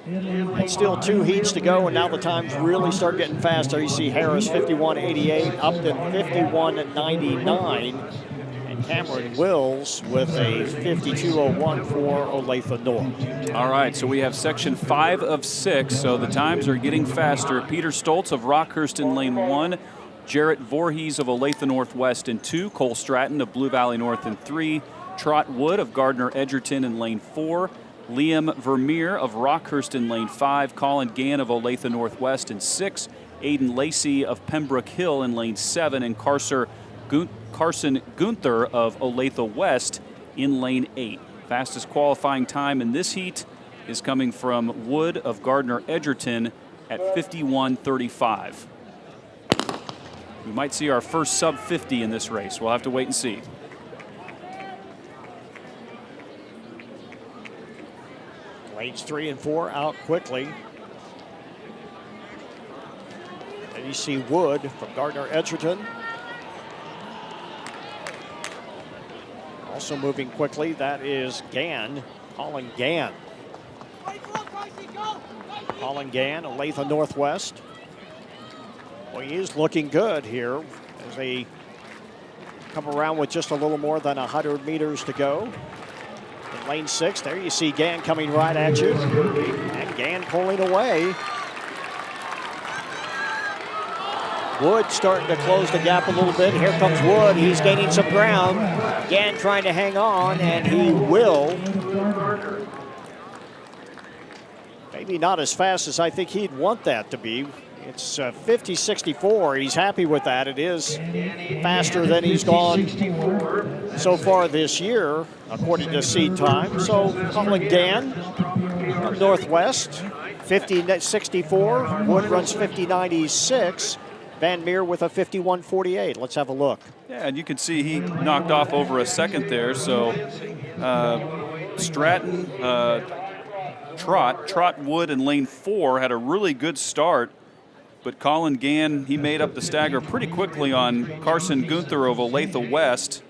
And still 2 heats to go, and now the times really start getting faster. You see Harris 51.88, Upton 51.99. Cameron Wills with a 52.01 for Olathe North. All right, so we have section 5 of 6, so the times are getting faster. Peter Stoltz of Rockhurst in lane 1, Jarrett Voorhees of Olathe Northwest in 2, Cole Stratton of Blue Valley North in 3, Trot Wood of Gardner Edgerton in lane 4, Liam Vermeer of Rockhurst in lane 5, Colin Gann of Olathe Northwest in 6, Aiden Lacey of Pembroke Hill in lane 7, and Carson Gunther of Olathe West in lane 8. Fastest qualifying time in this heat is coming from Wood of Gardner Edgerton at 51.35. We might see our first sub 50 in this race. We'll have to wait and see. Lanes 3 and 4 out quickly. And you see Wood from Gardner Edgerton. Also moving quickly, that is Gann, Colin Gann. Colin Gann, Olathe Northwest. Well, he is looking good here as they come around with just a little more than 100 meters to go. In lane 6, there you see Gann coming right at you. And Gann pulling away. Wood starting to close the gap a little bit. Here comes Wood. He's gaining some ground. Gann trying to hang on, and he will. Maybe not as fast as I think he'd want that to be. It's 50.64. He's happy with that. It is faster than he's gone so far this year, according to seed time. So Colin Gann from Northwest, 50.64. Wood runs 50.96. Van Meer with a 51.48. Let's have a look. Yeah, and you can see he knocked off over a second there. So Stratton, Trot, Wood, and lane 4 had a really good start. But Colin Gann, he made up the stagger pretty quickly on Carson Gunther of Olathe West.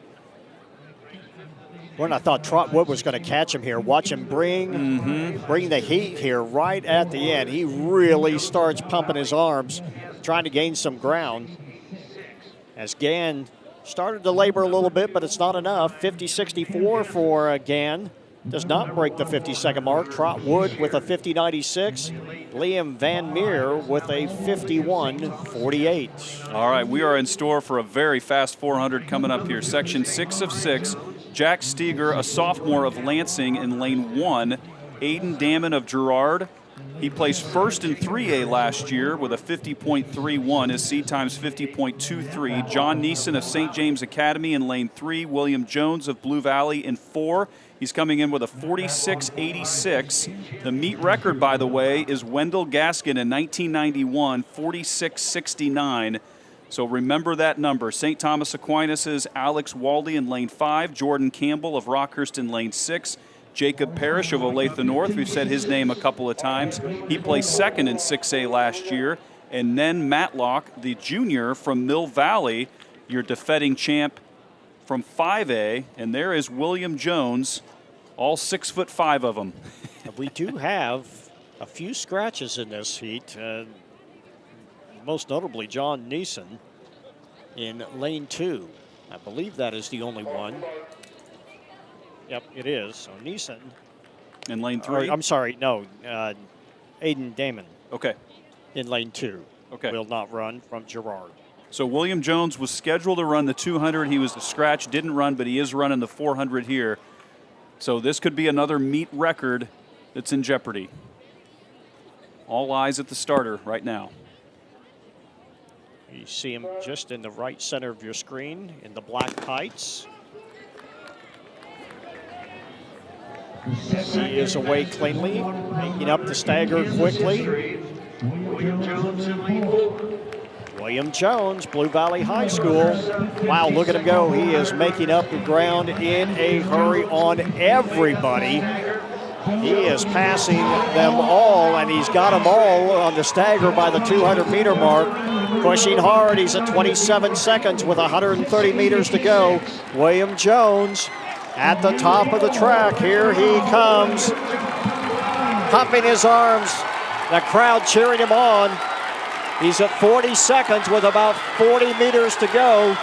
When I thought Trot Wood was going to catch him here, watch him bring the heat here right at the end. He really starts pumping his arms, trying to gain some ground. As Gann started to labor a little bit, but it's not enough. 50.64 for Gann. Does not break the 50-second mark. Trot Wood with a 50.96. Liam Van Meer with a 51.48. All right, we are in store for a very fast 400 coming up here. Section 6 of 6. Jack Steger, a sophomore of Lansing in lane 1. Aiden Damon of Girard. He placed first in 3A last year with a 50.31. His seed time's 50.23. John Neeson of St. James Academy in lane 3. William Jones of Blue Valley in 4. He's coming in with a 46.86. The meet record, by the way, is Wendell Gaskin in 1991, 46.69. So remember that number. St. Thomas Aquinas' Alex Waldy in lane 5. Jordan Campbell of Rockhurst in lane 6. Jacob Parrish of Olathe North, we've said his name a couple of times. He placed second in 6A last year. And Nen Matlock, the junior from Mill Valley, your defending champ from 5A. And there is William Jones, all 6'5" of them. We do have a few scratches in this heat. Most notably John Neeson in lane 2. I believe that is the only one. Yep, it is. So Neeson. In lane 3? I'm sorry, no. Aiden Damon. Okay. In lane 2. Okay. Will not run from Girard. So William Jones was scheduled to run the 200. He was a scratch, didn't run, but he is running the 400 here. So this could be another meet record that's in jeopardy. All eyes at the starter right now. You see him just in the right center of your screen in the black tights. He is away cleanly, making up the stagger quickly. William Jones, Blue Valley High School. Wow, look at him go. He is making up the ground in a hurry on everybody. He is passing them all, and he's got them all on the stagger by the 200-meter mark. Pushing hard, he's at 27 seconds with 130 meters to go. William Jones at the top of the track. Here he comes, pumping his arms. The crowd cheering him on. He's at 40 seconds with about 40 meters to go,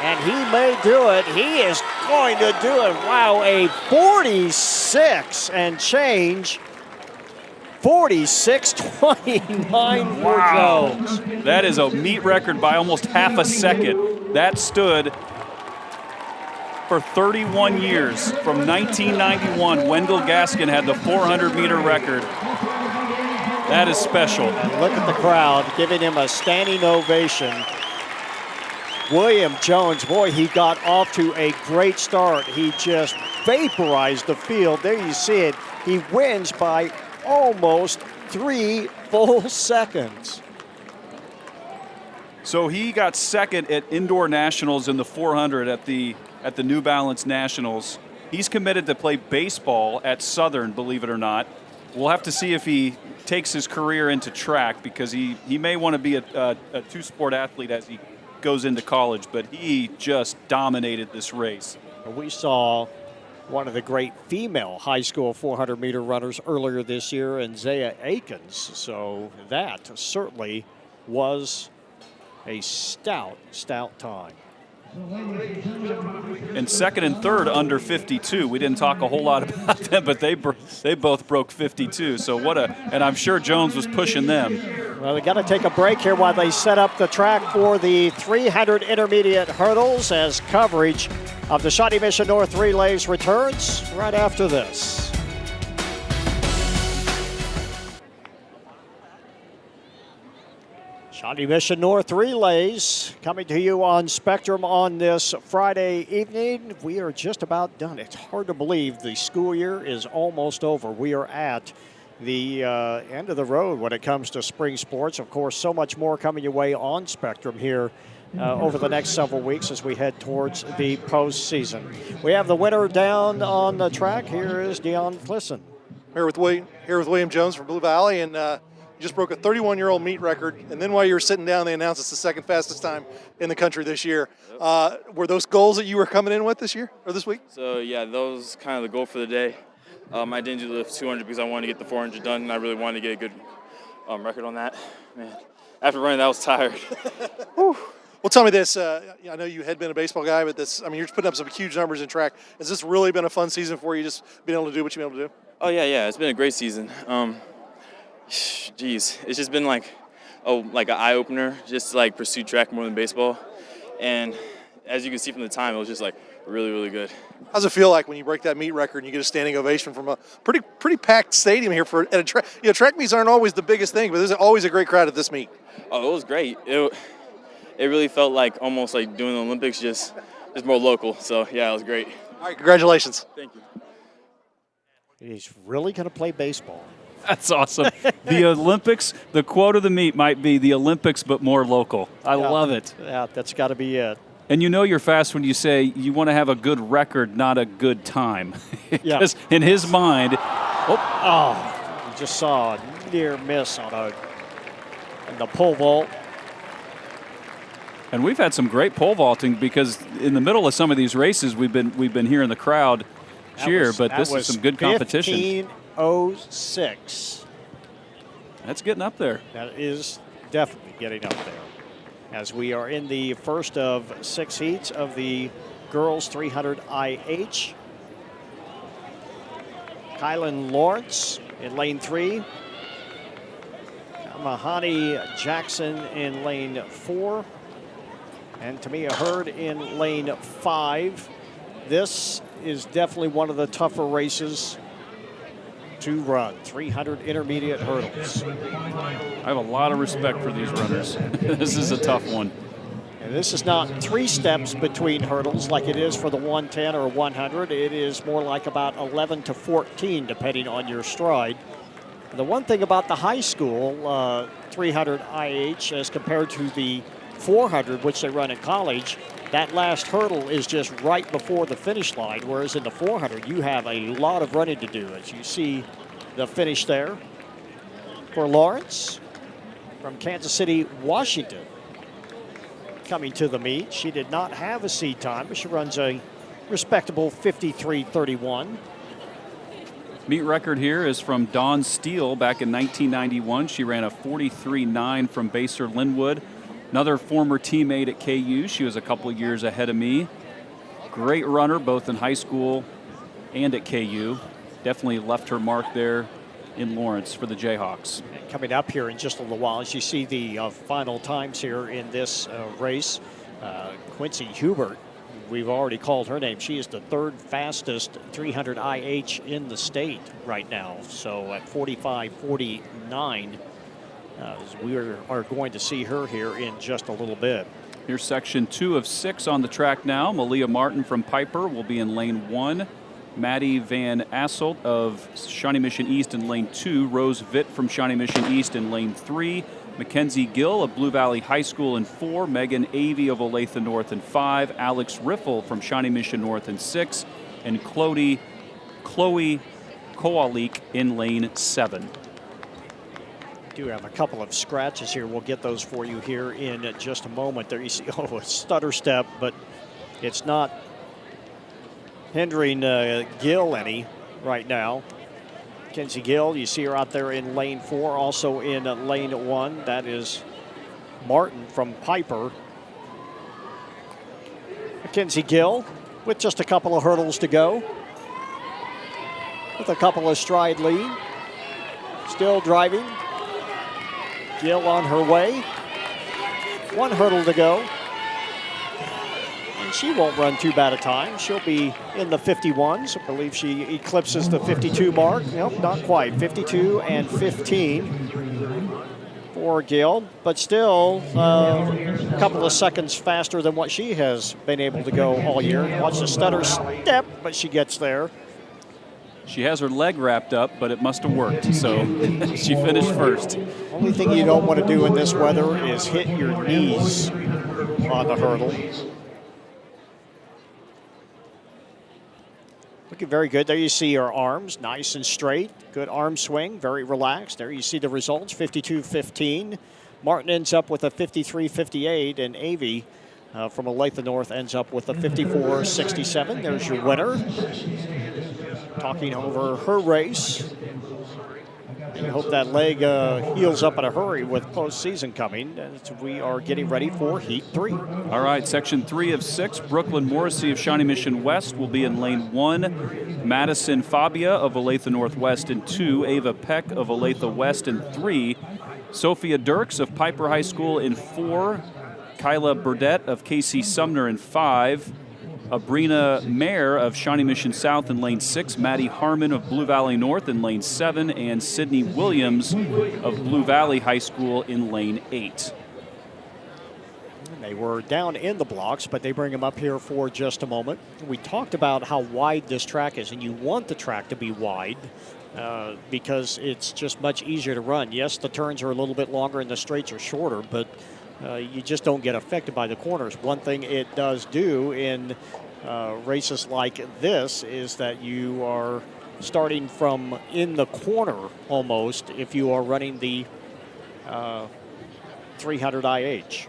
and he may do it. He is going to do it. Wow, a 46 and change. 46.29 for Jones. That is a meet record by almost half a second. That stood for 31 years. From 1991, Wendell Gaskin had the 400-meter record. That is special. And look at the crowd giving him a standing ovation. William Jones, boy, he got off to a great start. He just vaporized the field. There you see it. He wins by almost 3 full seconds. So he got second at indoor nationals in the 400 at the New Balance Nationals. He's committed to play baseball at Southern, believe it or not. We'll have to see if he takes his career into track, because he may want to be a two-sport athlete as he goes into college, but he just dominated this race. We saw one of the great female high school 400-meter runners earlier this year in Zaya Akins, so that certainly was a stout time. And second and third under 52. We didn't talk a whole lot about them, but they both broke 52. So and I'm sure Jones was pushing them. Well, we got to take a break here while they set up the track for the 300 intermediate hurdles, as coverage of the Shawnee Mission North Relays returns right after this. Shawnee Mission North Relays coming to you on Spectrum on this Friday evening. We are just about done. It's hard to believe the school year is almost over. We are at the end of the road when it comes to spring sports. Of course, so much more coming your way on Spectrum here over the next several weeks as we head towards the postseason. We have the winner down on the track. Here is Deion Clisson. Here with William Jones from Blue Valley, and you just broke a 31-year-old meet record. And then while you were sitting down, they announced it's the second fastest time in the country this year. Were those goals that you were coming in with this year or this week? So yeah, that was kind of the goal for the day. I didn't do the 200 because I wanted to get the 400 done, and I really wanted to get a good record on that. Man, after running, that was tired. Well, tell me this. I know you had been a baseball guy, but you're putting up some huge numbers in track. Has this really been a fun season for you, just being able to do what you've been able to do? Oh, yeah. It's been a great season. It's just been like an eye-opener, just to like pursue track more than baseball. And as you can see from the time, it was just like really, really good. How's it feel like when you break that meet record and you get a standing ovation from a pretty packed stadium here at a track? Track meets aren't always the biggest thing, but there's always a great crowd at this meet. Oh, it was great. It really felt like almost like doing the Olympics, just more local. So yeah, it was great. All right, congratulations. Thank you. He's really going to play baseball. That's awesome. The Olympics, the quote of the meet might be the Olympics, but more local. I love it. Yeah, that's got to be it. And you know you're fast when you say you want to have a good record, not a good time. Yeah. Because in his mind, you just saw a near miss on the pole vault. And we've had some great pole vaulting because in the middle of some of these races, we've been hearing the crowd cheer, but this is some good competition. 15:06. That's getting up there. That is definitely getting up there. As we are in the first of 6 heats of the girls 300 IH. Kylan Lawrence in lane 3. Mahani Jackson in lane 4. And Tamia Hurd in lane 5. This is definitely one of the tougher races to run. 300 intermediate hurdles. I have a lot of respect for these runners. This is a tough one. And this is not 3 steps between hurdles like it is for the 110 or 100. It is more like about 11 to 14 depending on your stride. The one thing about the high school 300 IH as compared to the 400, which they run in college, that last hurdle is just right before the finish line, whereas in the 400, you have a lot of running to do. As you see the finish there for Lawrence from Kansas City, Washington, coming to the meet. She did not have a seed time, but she runs a respectable 53:31. Meet record here is from Dawn Steele back in 1991. She ran a 43.9 from Baser Linwood. Another former teammate at KU. She was a couple of years ahead of me. Great runner, both in high school and at KU. Definitely left her mark there in Lawrence for the Jayhawks. And coming up here in just a little while, as you see the final times here in this race, Quincy Hubert, we've already called her name. She is the 3rd fastest 300 IH in the state right now. So at 45:49. We are going to see her here in just a little bit. Here's section 2 of 6 on the track now. Malia Martin from Piper will be in lane 1. Maddie Van Asselt of Shawnee Mission East in lane 2. Rose Vitt from Shawnee Mission East in lane 3. Mackenzie Gill of Blue Valley High School in 4. Megan Avey of Olathe North in 5. Alex Riffle from Shawnee Mission North in 6. And Chloe Kowalik in lane 7. Do have a couple of scratches here. We'll get those for you here in just a moment. There you see, a stutter step, but it's not hindering Gill any right now. Kenzie Gill, you see her out there in lane 4, also in lane 1. That is Martin from Piper. Kenzie Gill with just a couple of hurdles to go. With a couple of stride lead. Still driving. Gill on her way. 1 hurdle to go. And she won't run too bad a time. She'll be in the 51s. I believe she eclipses the 52 mark. Nope, not quite. 52 and 15 for Gill. But still a couple of seconds faster than what she has been able to go all year. Watch the stutter step, but she gets there. She has her leg wrapped up, but it must have worked, so she finished first. Only thing you don't want to do in this weather is hit your knees on the hurdle. Looking very good. There you see her arms, nice and straight. Good arm swing, very relaxed. There you see the results, 52.15. Martin ends up with a 53.58, and Avey from Olathe North ends up with a 54.67. There's your winner. Talking over her race. And we hope that leg heals up in a hurry with postseason coming, as we are getting ready for Heat 3. All right, Section 3 of 6, Brooklyn Morrissey of Shawnee Mission West will be in lane 1. Madison Fabia of Olathe Northwest in 2. Ava Peck of Olathe West in 3. Sophia Dirks of Piper High School in 4. Kyla Burdett of KC Sumner in 5. Abrina Mayer of Shawnee Mission South in lane 6, Maddie Harmon of Blue Valley North in lane 7, and Sydney Williams of Blue Valley High School in lane 8. They were down in the blocks, but they bring them up here for just a moment. We talked about how wide this track is, and you want the track to be wide because it's just much easier to run. Yes, the turns are a little bit longer and the straights are shorter, but you just don't get affected by the corners. One thing it does do in races like this is that you are starting from in the corner almost if you are running the 300 IH.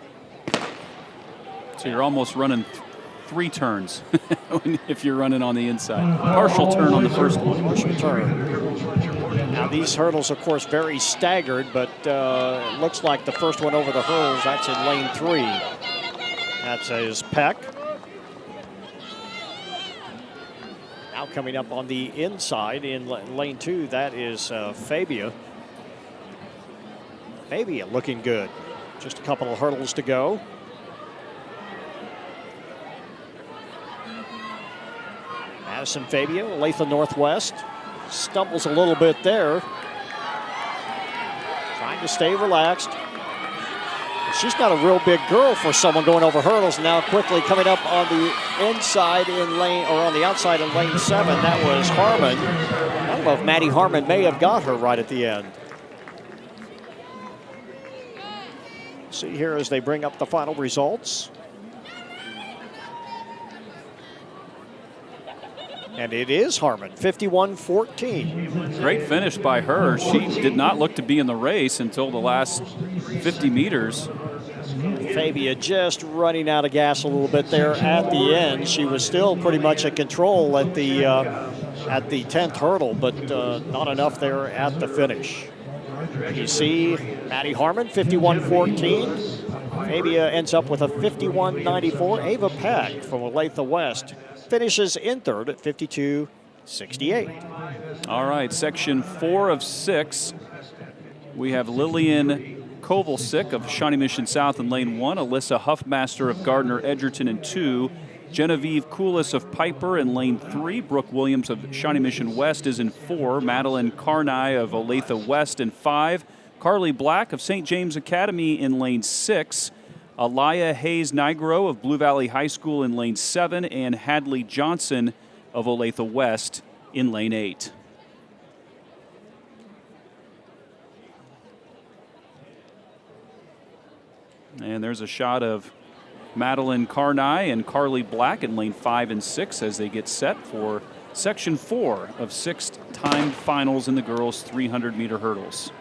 So you're almost running 3 turns if you're running on the inside. Partial turn on the first one. Partial turn. Now these hurdles, of course, very staggered, but it looks like the first one over the hurdles, that's in lane 3. That's his Peck. Now coming up on the inside in lane 2, that is Fabia. Fabia looking good. Just a couple of hurdles to go. Madison Fabia, Olathe Northwest. Stumbles a little bit there. Trying to stay relaxed. She's not a real big girl for someone going over hurdles. Now quickly coming up on the inside in lane, or on the outside in lane 7. That was Harmon. I don't know if Maddie Harmon may have got her right at the end. See here as they bring up the final results. And it is Harmon, 51-14. Great finish by her. She did not look to be in the race until the last 50 meters. Fabia just running out of gas a little bit there at the end. She was still pretty much in control at the 10th hurdle, but not enough there at the finish. You see Maddie Harmon, 51-14. Fabia ends up with a 51-94. Ava Peck from Olathe West finishes in third at 52-68. All right, section 4 of 6. We have Lillian Kovalsik of Shawnee Mission South in lane 1, Alyssa Huffmaster of Gardner Edgerton in 2, Genevieve Coulis of Piper in lane 3, Brooke Williams of Shawnee Mission West is in 4, Madeline Carney of Olathe West in 5, Carly Black of St. James Academy in lane 6, Alaya Hayes-Nigro of Blue Valley High School in lane 7, and Hadley Johnson of Olathe West in lane 8. And there's a shot of Madeline Carney and Carly Black in lane 5 and 6 as they get set for section 4 of 6 timed finals in the girls' 300-meter hurdles.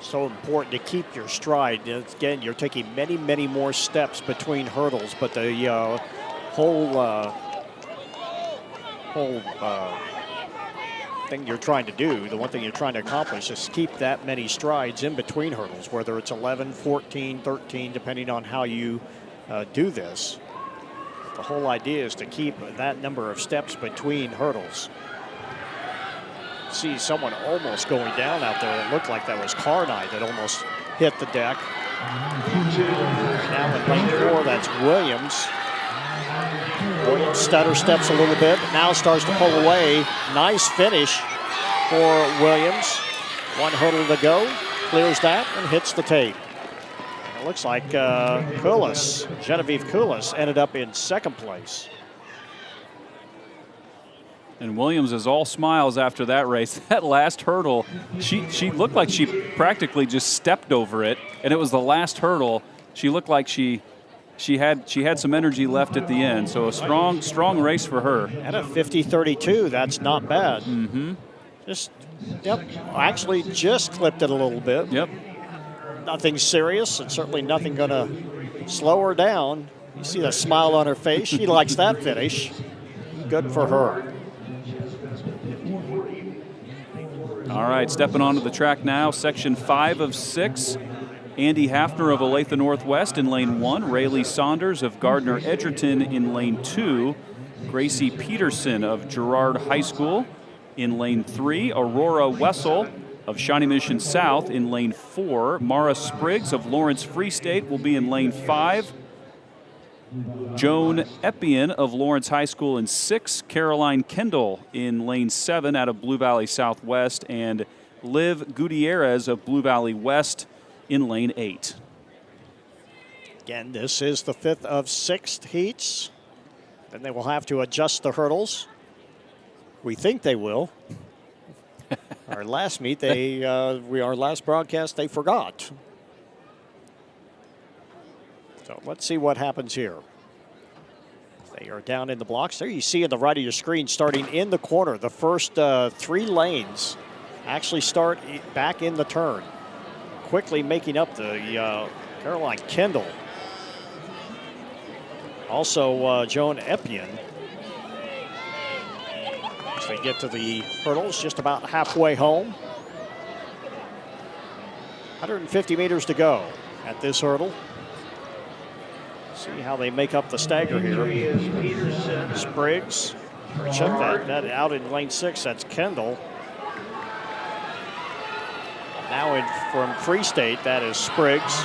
So important to keep your stride. Again, you're taking many, many more steps between hurdles, but the whole thing you're trying to do, the one thing you're trying to accomplish is keep that many strides in between hurdles, whether it's 11, 14, 13, depending on how you do this. The whole idea is to keep that number of steps between hurdles. See someone almost going down out there. It looked like that was Carney that almost hit the deck. Now in lane 4, that's Williams. Williams stutter steps a little bit, but now starts to pull away. Nice finish for Williams. 1 hurdle to go, clears that and hits the tape. And it looks like Genevieve Coulis ended up in 2nd place. And Williams is all smiles after that race. That last hurdle, she looked like she practically just stepped over it, and it was the last hurdle. She looked like she had some energy left at the end. So a strong race for her. At a 50-32, that's not bad. Mm-hmm. Actually just clipped it a little bit. Yep. Nothing serious, and certainly nothing going to slow her down. You see the smile on her face. She likes that finish. Good for her. All right, stepping onto the track now, section 5 of 6. Andy Hafner of Olathe Northwest in lane 1. Rayleigh Saunders of Gardner Edgerton in lane 2. Gracie Peterson of Girard High School in lane 3. Aurora Wessel of Shawnee Mission South in lane 4. Mara Spriggs of Lawrence Free State will be in lane 5. Joan Eppian of Lawrence High School in 6. Caroline Kendall in lane 7 out of Blue Valley Southwest. And Liv Gutierrez of Blue Valley West in lane 8. Again, this is the 5th of 6 heats. Then they will have to adjust the hurdles. We think they will. Our last meet, our last broadcast, they forgot. So let's see what happens here. They are down in the blocks. There you see on the right of your screen, starting in the corner, the first 3 lanes actually start back in the turn. Quickly making up the Caroline Kendall. Also Joan Eppian. As they get to the hurdles, just about halfway home. 150 meters to go at this hurdle. See how they make up the stagger here. Spriggs, check that out in lane 6, that's Kendall. Now from Free State, that is Spriggs.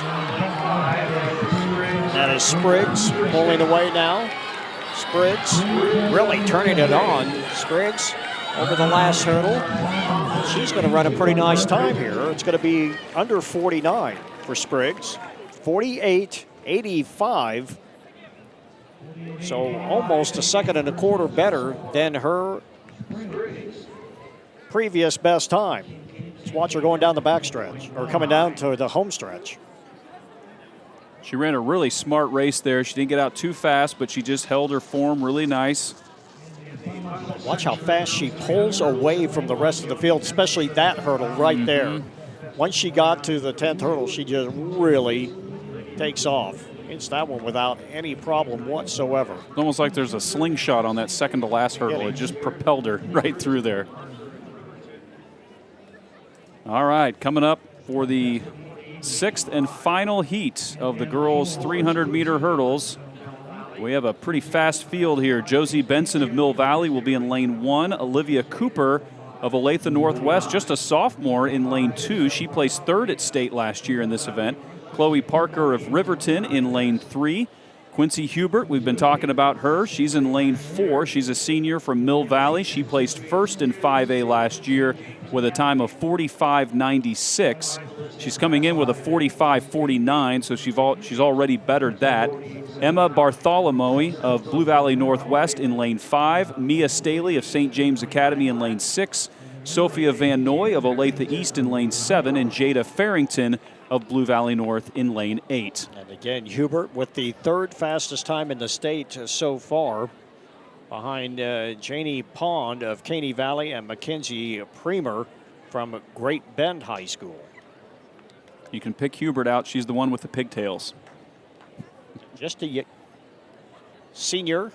That is Spriggs pulling away now. Spriggs really turning it on. Spriggs over the last hurdle. She's going to run a pretty nice time here. It's going to be under 49 for Spriggs. 48.85. So almost a second and a quarter better than her previous best time. Let's watch her going down the backstretch, or coming down to the home stretch. She ran a really smart race there. She didn't get out too fast, but she just held her form really nice. Watch how fast she pulls away from the rest of the field, especially that hurdle right there. Once she got to the 10th hurdle, she just really takes off. It's that one without any problem whatsoever. It's almost like there's a slingshot on that second to last hurdle. It just propelled her right through there. All right, coming up for the 6th and final heat of the girls' 300-meter hurdles. We have a pretty fast field here. Josie Benson of Mill Valley will be in lane 1. Olivia Cooper of Olathe Northwest, just a sophomore, in lane 2. She placed 3rd at state last year in this event. Chloe Parker of Riverton in lane 3. Quincy Hubert, we've been talking about her. She's in lane 4. She's a senior from Mill Valley. She placed 1st in 5A last year with a time of 45.96. She's coming in with a 45.49, so she's already bettered that. Emma Bartholomew of Blue Valley Northwest in lane 5. Mia Staley of St. James Academy in lane 6. Sophia Van Noy of Olathe East in lane 7. And Jada Farrington of Blue Valley North in lane 8. And again, Hubert with the 3rd fastest time in the state so far, behind Janie Pond of Caney Valley and Mackenzie Premer from Great Bend High School. You can pick Hubert out. She's the one with the pigtails. Just a senior.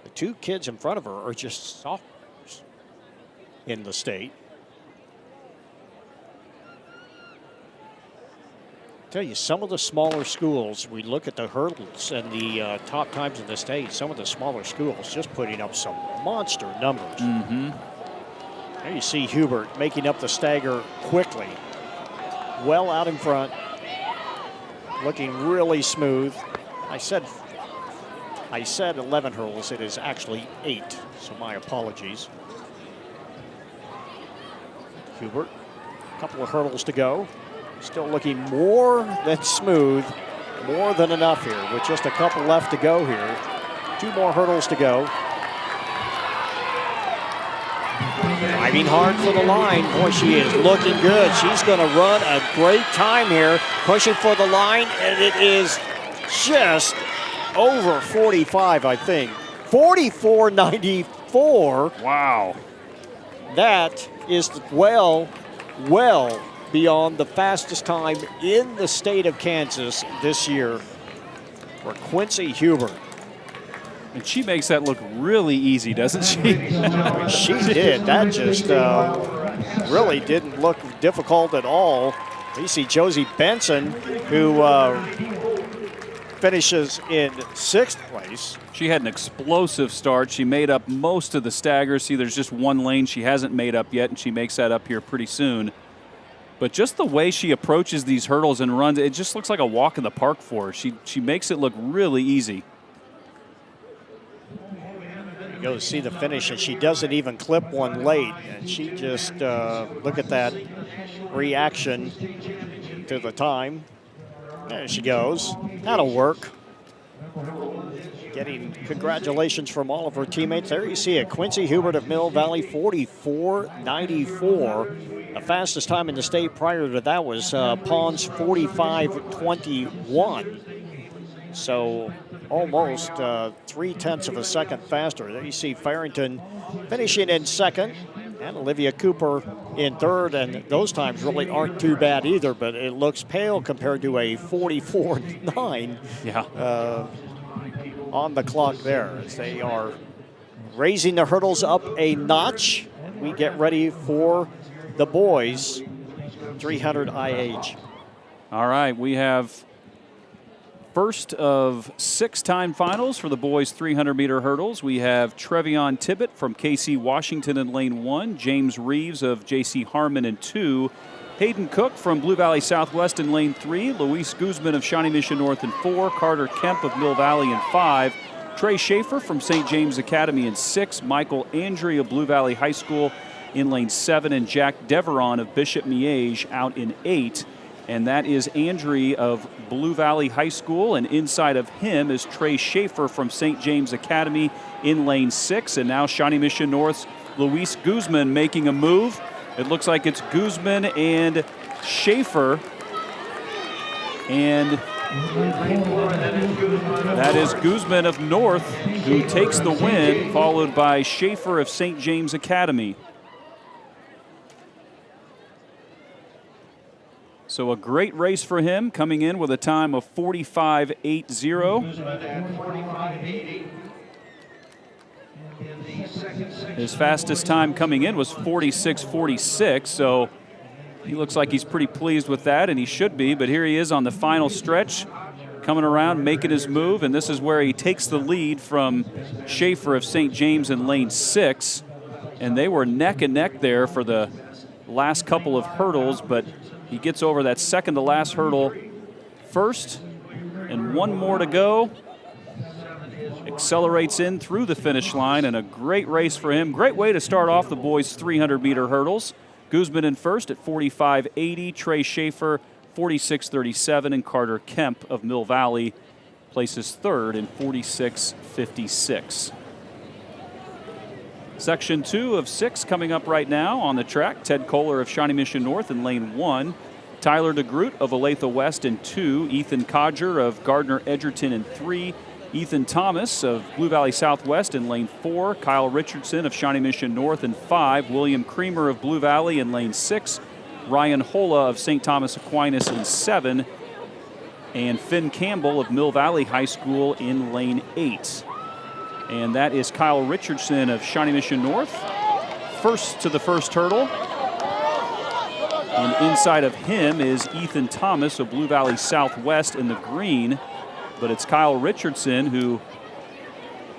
The 2 kids in front of her are just sophomores in the state. Tell you, some of the smaller schools, we look at the hurdles and the top times in the state, some of the smaller schools just putting up some monster numbers. There you see Hubert making up the stagger quickly. Well out in front, looking really smooth. I said 11 hurdles, it is actually 8, so my apologies. Hubert, a couple of hurdles to go. Still looking more than smooth, more than enough here with just a couple left to go here. 2 more hurdles to go. Driving hard for the line. Boy, she is looking good. She's going to run a great time here. Pushing for the line, and it is just over 45, I think. 44.94. Wow. That is well beyond the fastest time in the state of Kansas this year for Quincy Hubert. And she makes that look really easy, doesn't she? She did. That just really didn't look difficult at all. You see Josie Benson, who finishes in 6th place. She had an explosive start. She made up most of the staggers. See, there's just one lane she hasn't made up yet, and she makes that up here pretty soon. But just the way she approaches these hurdles and runs, it just looks like a walk in the park for her. She makes it look really easy. You go to see the finish, and she doesn't even clip one late. And she just, look at that reaction to the time. There she goes. That'll work. Getting congratulations from all of her teammates. There you see it. Quincy Hubert of Mill Valley, 44.94. The fastest time in the state prior to that was Pond's 45.21. So almost 0.3 of a second faster. There you see Farrington finishing in 2nd and Olivia Cooper in 3rd, and those times really aren't too bad either, but it looks pale compared to a 44.9 on the clock there as they are raising the hurdles up a notch. We get ready for the boys 300 IH. All right, we have first of 6 time finals for the boys 300-meter hurdles. We have Trevion Tibbett from KC Washington in lane 1, James Reeves of JC Harmon in 2, Hayden Cook from Blue Valley Southwest in lane 3, Luis Guzman of Shawnee Mission North in 4, Carter Kemp of Mill Valley in 5, Trey Schaefer from St. James Academy in 6, Michael Andry of Blue Valley High School in lane 7, and Jack Deveron of Bishop Miege out in 8. And that is Andry of Blue Valley High School, and inside of him is Trey Schaefer from St. James Academy in lane 6. And now Shawnee Mission North's Luis Guzman making a move. It looks like it's Guzman and Schaefer. And that is Guzman of North who takes the win, followed by Schaefer of St. James Academy. So a great race for him, coming in with a time of 45.80. His fastest time coming in was 46.46, so he looks like he's pretty pleased with that, and he should be. But here he is on the final stretch, coming around, making his move, and this is where he takes the lead from Schaefer of St. James in lane 6. And they were neck and neck there for the last couple of hurdles, but he gets over that second to last hurdle first, and one more to go. Accelerates in through the finish line, and a great race for him. Great way to start off the boys' 300-meter hurdles. Guzman in first at 45.80, Trey Schaefer 46.37, and Carter Kemp of Mill Valley places third in 46.56. Section 2 of 6 coming up right now on the track. Ted Kohler of Shawnee Mission North in lane 1. Tyler DeGroot of Olathe West in 2. Ethan Codger of Gardner Edgerton in 3. Ethan Thomas of Blue Valley Southwest in lane 4. Kyle Richardson of Shawnee Mission North in 5. William Creamer of Blue Valley in lane 6. Ryan Hola of St. Thomas Aquinas in 7. And Finn Campbell of Mill Valley High School in lane 8. And that is Kyle Richardson of Shawnee Mission North, first to the first hurdle. And inside of him is Ethan Thomas of Blue Valley Southwest in the green. But it's Kyle Richardson who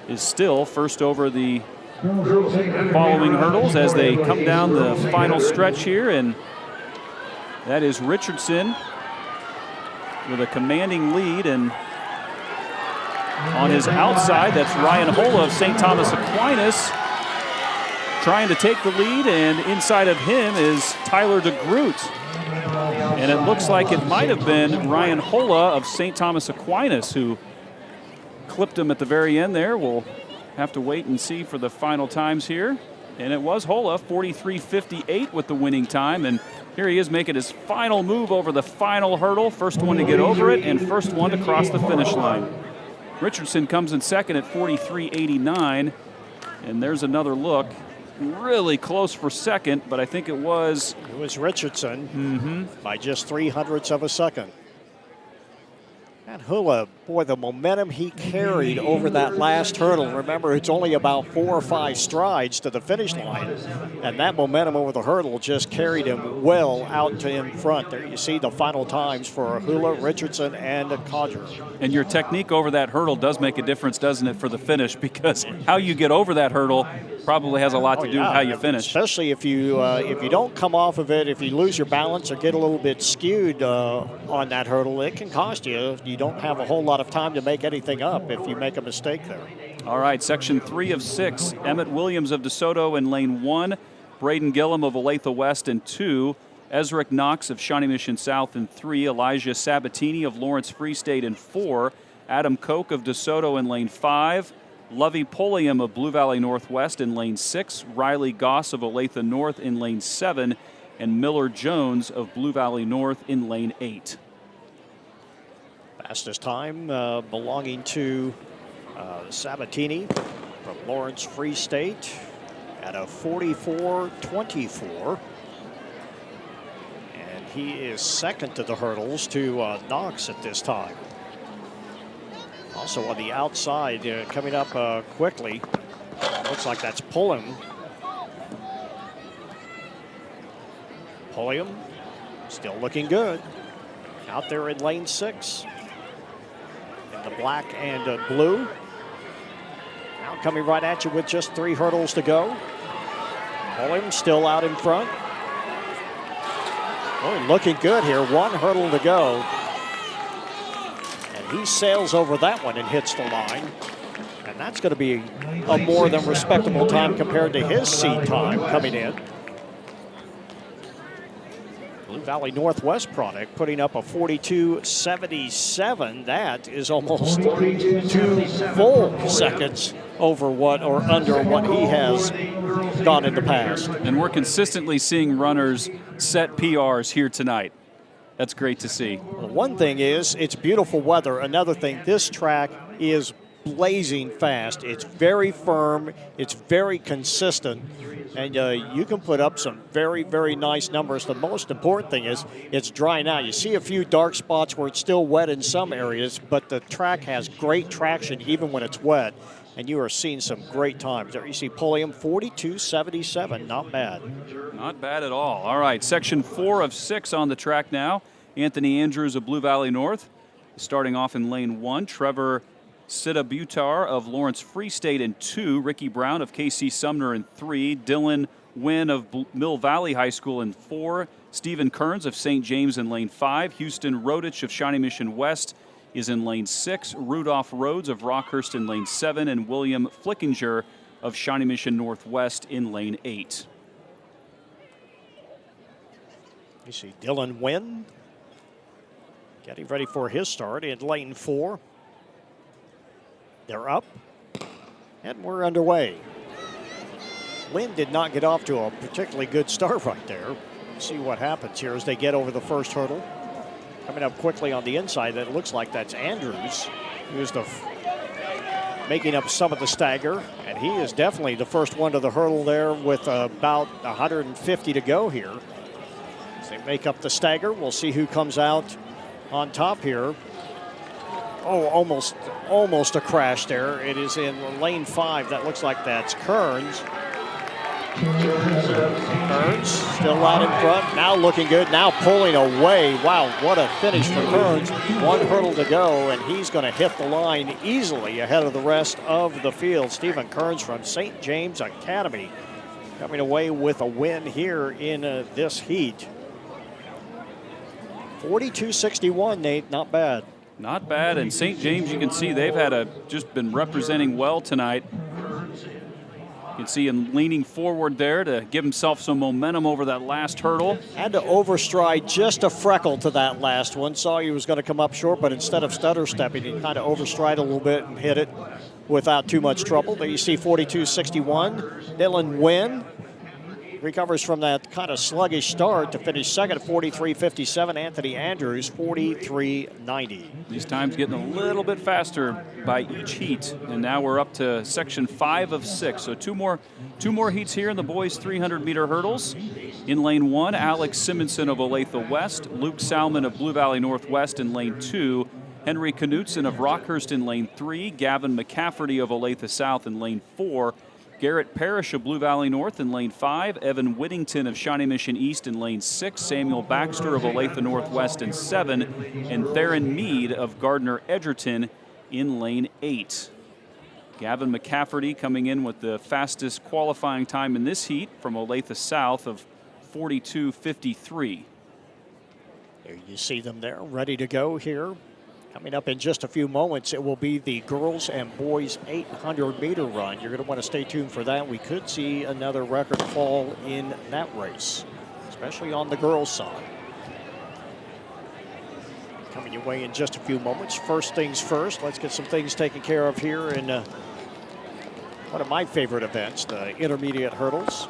is still first over the following hurdles as they come down the final stretch here. And that is Richardson with a commanding lead, and on his outside, that's Ryan Hola of St. Thomas Aquinas trying to take the lead, and inside of him is Tyler DeGroot. And it looks like it might have been Ryan Hola of St. Thomas Aquinas who clipped him at the very end there. We'll have to wait and see for the final times here. And it was Hola, 43.58 with the winning time. And here he is making his final move over the final hurdle. First one to get over it and first one to cross the finish line. Richardson comes in second at 43.89. And there's another look. Really close for second, but I think it was Richardson by just 0.03 of a second. And Hula, boy, the momentum he carried over that last hurdle. Remember, it's only about 4 or 5 strides to the finish line. And that momentum over the hurdle just carried him well out to in front. There you see the final times for Hula, Richardson, and Codger. And your technique over that hurdle does make a difference, doesn't it, for the finish? Because how you get over that hurdle probably has a lot to do with how you finish. Especially if you don't come off of it, if you lose your balance or get a little bit skewed on that hurdle, it can cost you. You don't have a whole lot of time to make anything up if you make a mistake there. All right, section 3 of 6. Emmett Williams of DeSoto in lane 1. Braden Gillum of Olathe West in 2. Ezric Knox of Shawnee Mission South in 3. Elijah Sabatini of Lawrence Free State in 4. Adam Koch of DeSoto in lane 5. Lovey Polium of Blue Valley Northwest in lane 6. Riley Goss of Olathe North in lane 7. And Miller Jones of Blue Valley North in lane 8. Fastest time belonging to Sabatini from Lawrence Free State at a 44.24. And he is second to the hurdles to Knox at this time. Also on the outside, coming up quickly, looks like that's Pulliam. Pulliam still looking good out there in lane 6. The black and blue. Now coming right at you with just 3 hurdles to go. Pulliam still out in front. Oh, looking good here. 1 hurdle to go. And he sails over that one and hits the line. And that's going to be a more than respectable time compared to his seed time coming in. Blue Valley Northwest product putting up a 42.77. That is almost 2 full seconds over what or under what he has gone in the past. And we're consistently seeing runners set PRs here tonight. That's great to see. Well, one thing is it's beautiful weather. Another thing, this track is blazing fast. It's very firm. It's very consistent. And you can put up some very, very nice numbers. The most important thing is it's drying out. You see a few dark spots where it's still wet in some areas, but the track has great traction even when it's wet. And you are seeing some great times. There you see Pulliam, 42.77. Not bad. Not bad at all. All right, section 4 of 6 on the track now. Anthony Andrews of Blue Valley North starting off in lane 1. Trevor Sidabutar of Lawrence Free State in 2. Ricky Brown of KC Sumner in 3. Dylan Wynn of Mill Valley High School in 4. Stephen Kearns of St. James in lane 5. Houston Rodich of Shawnee Mission West is in lane 6. Rudolph Rhodes of Rockhurst in lane 7. And William Flickinger of Shawnee Mission Northwest in lane 8. You see Dylan Wynn getting ready for his start in lane 4. They're up, and we're underway. Wynn did not get off to a particularly good start right there. See what happens here as they get over the first hurdle. Coming up quickly on the inside, that looks like that's Andrews, who's making up some of the stagger, and he is definitely the first one to the hurdle there with about 150 to go here. As they make up the stagger, we'll see who comes out on top here. Oh, almost a crash there. It is in lane 5. That looks like that's Kearns. Kearns still out in front. Now looking good. Now pulling away. Wow, what a finish for Kearns. 1 hurdle to go, and he's going to hit the line easily ahead of the rest of the field. Stephen Kearns from St. James Academy coming away with a win here in this heat. 42.61, Nate. Not bad. Not bad, and St. James, you can see they've had just been representing well tonight. You can see him leaning forward there to give himself some momentum over that last hurdle. Had to overstride just a freckle to that last one. Saw he was going to come up short, but instead of stutter stepping, he kind of overstride a little bit and hit it. without too much trouble. There you see 42.61. Dylan Nguyen recovers from that kind of sluggish start to finish second at 43.57. Anthony Andrews, 43.90. These times getting a little bit faster by each heat, and now we're up to section 5 of 6. So two more heats here in the boys' 300-meter hurdles. In lane 1, Alex Simonson of Olathe West, Luke Salmon of Blue Valley Northwest in lane 2, Henry Knutson of Rockhurst in lane 3, Gavin McCafferty of Olathe South in lane 4, Garrett Parrish of Blue Valley North in lane 5, Evan Whittington of Shawnee Mission East in lane 6, Samuel Baxter of Olathe Northwest in 7, and Theron Mead of Gardner Edgerton in lane 8. Gavin McCafferty coming in with the fastest qualifying time in this heat from Olathe South of 42.53. There you see them there, ready to go here. Coming up in just a few moments, it will be the girls and boys 800-meter run. You're going to want to stay tuned for that. We could see another record fall in that race, especially on the girls' side. Coming your way in just a few moments. First things first, let's get some things taken care of here in one of my favorite events, the intermediate hurdles.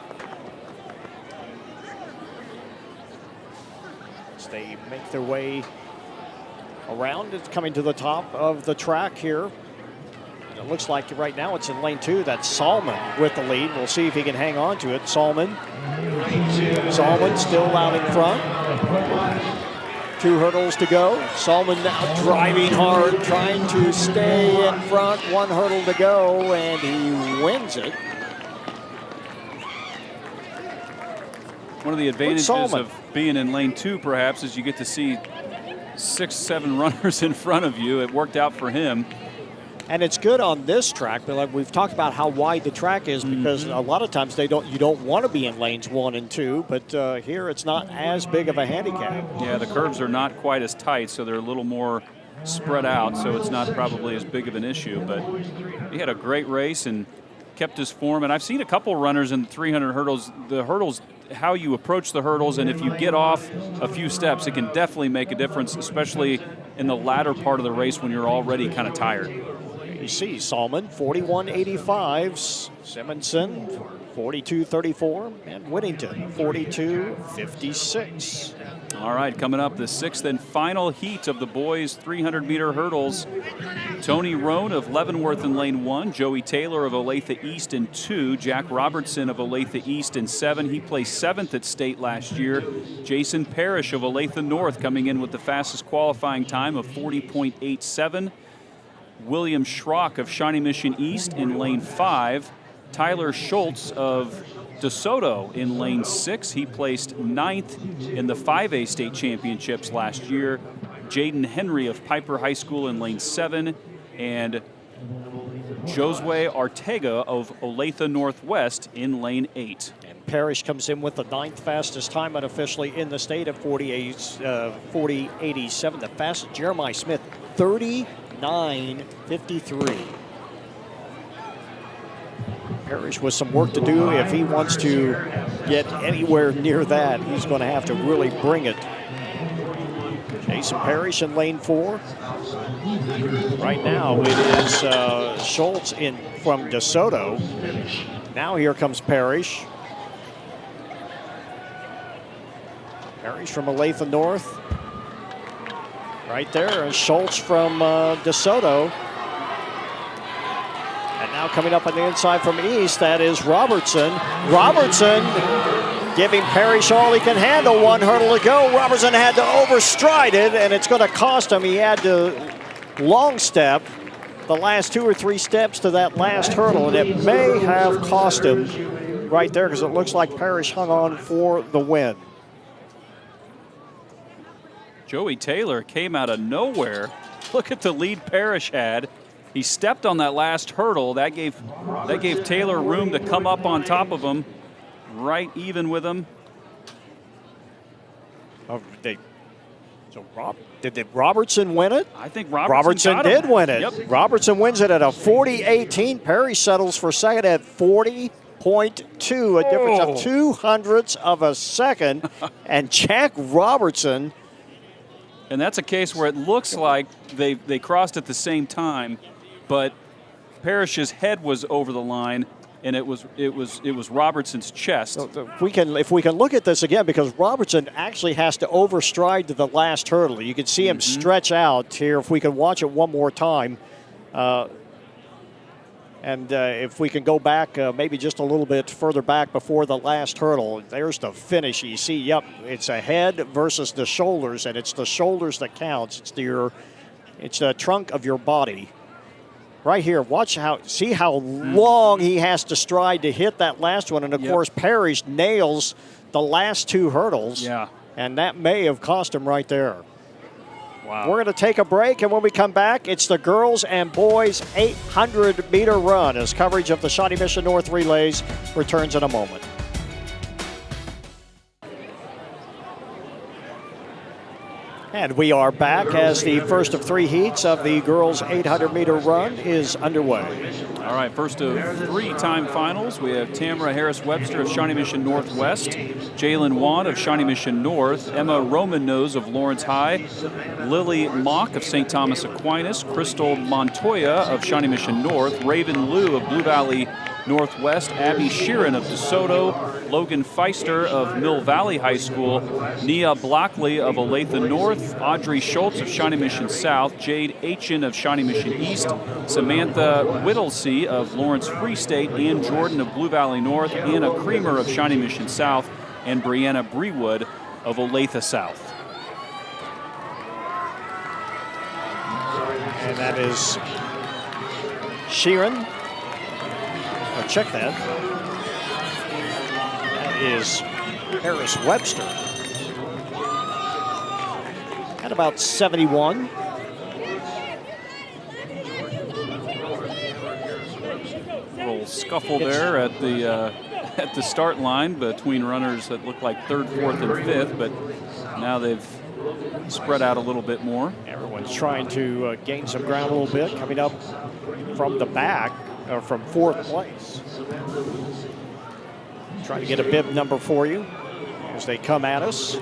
As they make their way around, it's coming to the top of the track here. It looks like right now it's in lane 2. That's Salmon with the lead. We'll see if he can hang on to it. Salmon still out in front. 2 hurdles to go. Salmon now driving hard, trying to stay in front. 1 hurdle to go, and he wins it. One of the advantages of being in lane 2, perhaps, is you get to see 6-7 runners in front of you. It worked out for him. And it's good on this track, but like we've talked about how wide the track is, because a lot of times you don't want to be in lanes 1 and 2, but here it's not as big of a handicap. Yeah, the curves are not quite as tight, so they're a little more spread out, so it's not probably as big of an issue. But he had a great race and kept his form. And I've seen a couple runners in the 300 hurdles. The hurdles, how you approach the hurdles, and if you get off a few steps, it can definitely make a difference, especially in the latter part of the race when you're already kind of tired. You see Salmon 41.85, Simonson 42.34, and Whittington 42.56. All right, coming up, the 6th and final heat of the boys' 300-meter hurdles. Tony Roan of Leavenworth in lane 1, Joey Taylor of Olathe East in 2, Jack Robertson of Olathe East in 7. He placed 7th at state last year. Jason Parrish of Olathe North coming in with the fastest qualifying time of 40.87. William Schrock of Shawnee Mission East in lane 5. Tyler Schultz of DeSoto in lane 6. He placed 9th in the 5A state championships last year. Jaden Henry of Piper High School in lane 7. And Josue Ortega of Olathe Northwest in lane 8. And Parrish comes in with the 9th fastest time unofficially in the state at 40.87. The fastest, Jeremiah Smith, 39.53. Parrish with some work to do. If he wants to get anywhere near that, he's going to have to really bring it. Jason Parrish in lane 4. Right now it is Schultz in from DeSoto. Now here comes Parrish. Parrish from Olathe North. Right there, and Schultz from DeSoto. And now coming up on the inside from East, that is Robertson. Robertson giving Parrish all he can handle. 1 hurdle to go. Robertson had to overstride it, and it's going to cost him. He had to long step the last 2 or 3 steps to that last hurdle, and it may have cost him right there, because it looks like Parrish hung on for the win. Joey Taylor came out of nowhere. Look at the lead Parrish had. He stepped on that last hurdle. That gave Taylor room to come up on top of him, right even with him. Oh, did Robertson win it? I think Robertson did win it. Yep. Robertson wins it at a 40.18. Parrish settles for second at 40.2, a difference of 0.02 of a second. And Jack Robertson. And that's a case where it looks like they crossed at the same time, but Parrish's head was over the line, and it was Robertson's chest. So if we can look at this again, because Robertson actually has to overstride to the last hurdle. You can see him stretch out here. If we can watch it one more time. And if we can go back maybe just a little bit further back before the last hurdle, there's the finish. You see, yep, it's a head versus the shoulders, and it's the shoulders that counts. It's the trunk of your body. Right here, see how long he has to stride to hit that last one. And, of course, Parrish nails the last two hurdles. Yeah. And that may have cost him right there. Wow. We're going to take a break, and when we come back, it's the girls and boys 800-meter run as coverage of the Shawnee Mission North Relays returns in a moment. And we are back as the first of three heats of the girls' 800-meter run is underway. All right, first of three time finals. We have Tamara Harris-Webster of Shawnee Mission Northwest, Jalen Wan of Shawnee Mission North, Emma Roman-Nose of Lawrence High, Lily Mock of St. Thomas Aquinas, Crystal Montoya of Shawnee Mission North, Raven Liu of Blue Valley Northwest, Abby Sheeran of DeSoto, Logan Feister of Mill Valley High School, Nia Blockley of Olathe North, Audrey Schultz of Shawnee Mission South, Jade Aitchen of Shawnee Mission East, Samantha Whittlesey of Lawrence Free State, Ann Jordan of Blue Valley North, Anna Creamer of Shawnee Mission South, and Brianna Brewood of Olathe South. And that is Sheeran. Oh, check that. That is Harris-Webster. At about 71. A little scuffle there at the start line between runners that look like third, fourth, and fifth, but now they've spread out a little bit more. Everyone's trying to gain some ground a little bit, coming up from the back, or from fourth place. Trying to get a bib number for you as they come at us.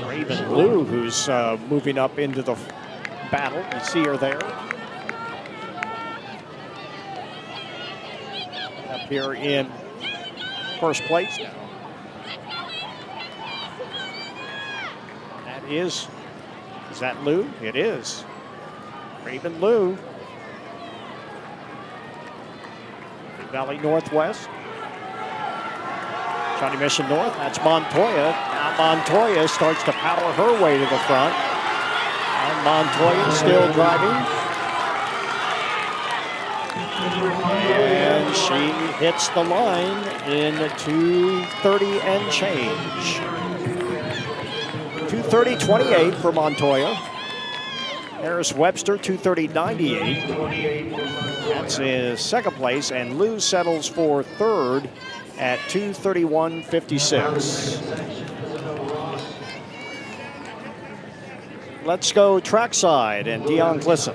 Raven Liu, who's moving up into the battle. You see her there. Up here in first place now. That is that Liu? It is. Raven Liu. Valley Northwest. Shawnee Mission North, that's Montoya. Now Montoya starts to power her way to the front. And Montoya still driving. And she hits the line in 2:30 and change. 2:30.28 for Montoya. Harris-Webster, 2:30.98. That's his second place, and Liu settles for third at 2:31.56. Let's go trackside and Dion Glisson.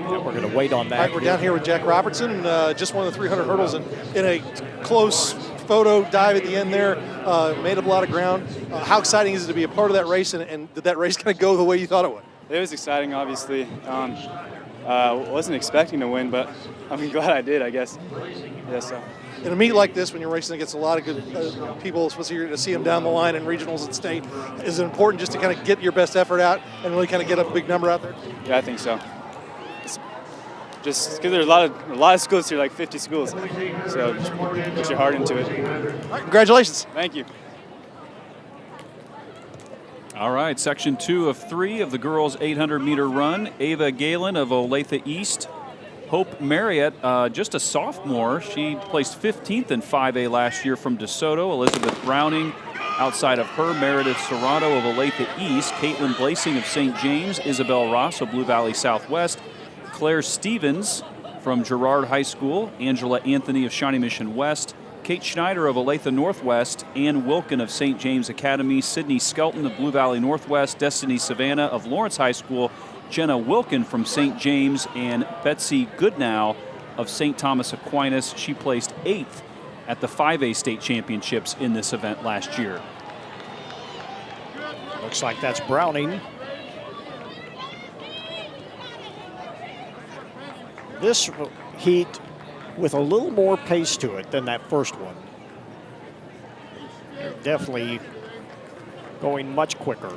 We're going to wait on that. All right, we're down here with Jack Robertson, just won the 300 hurdles in a close photo dive at the end there, made up a lot of ground. How exciting is it to be a part of that race, and did that race kind of go the way you thought it would? It was exciting, obviously. Wasn't expecting to win, but I'm glad I did, I guess. Yeah, so. In a meet like this, when you're racing against a lot of good people, especially to see them down the line in regionals and state, is it important just to kind of get your best effort out and really kind of get a big number out there? Yeah, I think so. Just because there's a lot of schools here, like 50 schools, so just put your heart into it. All right, congratulations. Thank you. All right, section 2 of 3 of the girls' 800-meter run. Ava Galen of Olathe East. Hope Marriott, just a sophomore. She placed 15th in 5A last year from DeSoto. Elizabeth Browning outside of her. Meredith Serrato of Olathe East. Caitlin Blasing of St. James. Isabel Ross of Blue Valley Southwest. Claire Stevens from Girard High School. Angela Anthony of Shawnee Mission West. Kate Schneider of Olathe Northwest, Ann Wilkin of St. James Academy, Sydney Skelton of Blue Valley Northwest, Destiny Savannah of Lawrence High School, Jenna Wilkin from St. James, and Betsy Goodnow of St. Thomas Aquinas. She placed 8th at the 5A state championships in this event last year. Looks like that's Browning. This heat with a little more pace to it than that first one. They're definitely going much quicker.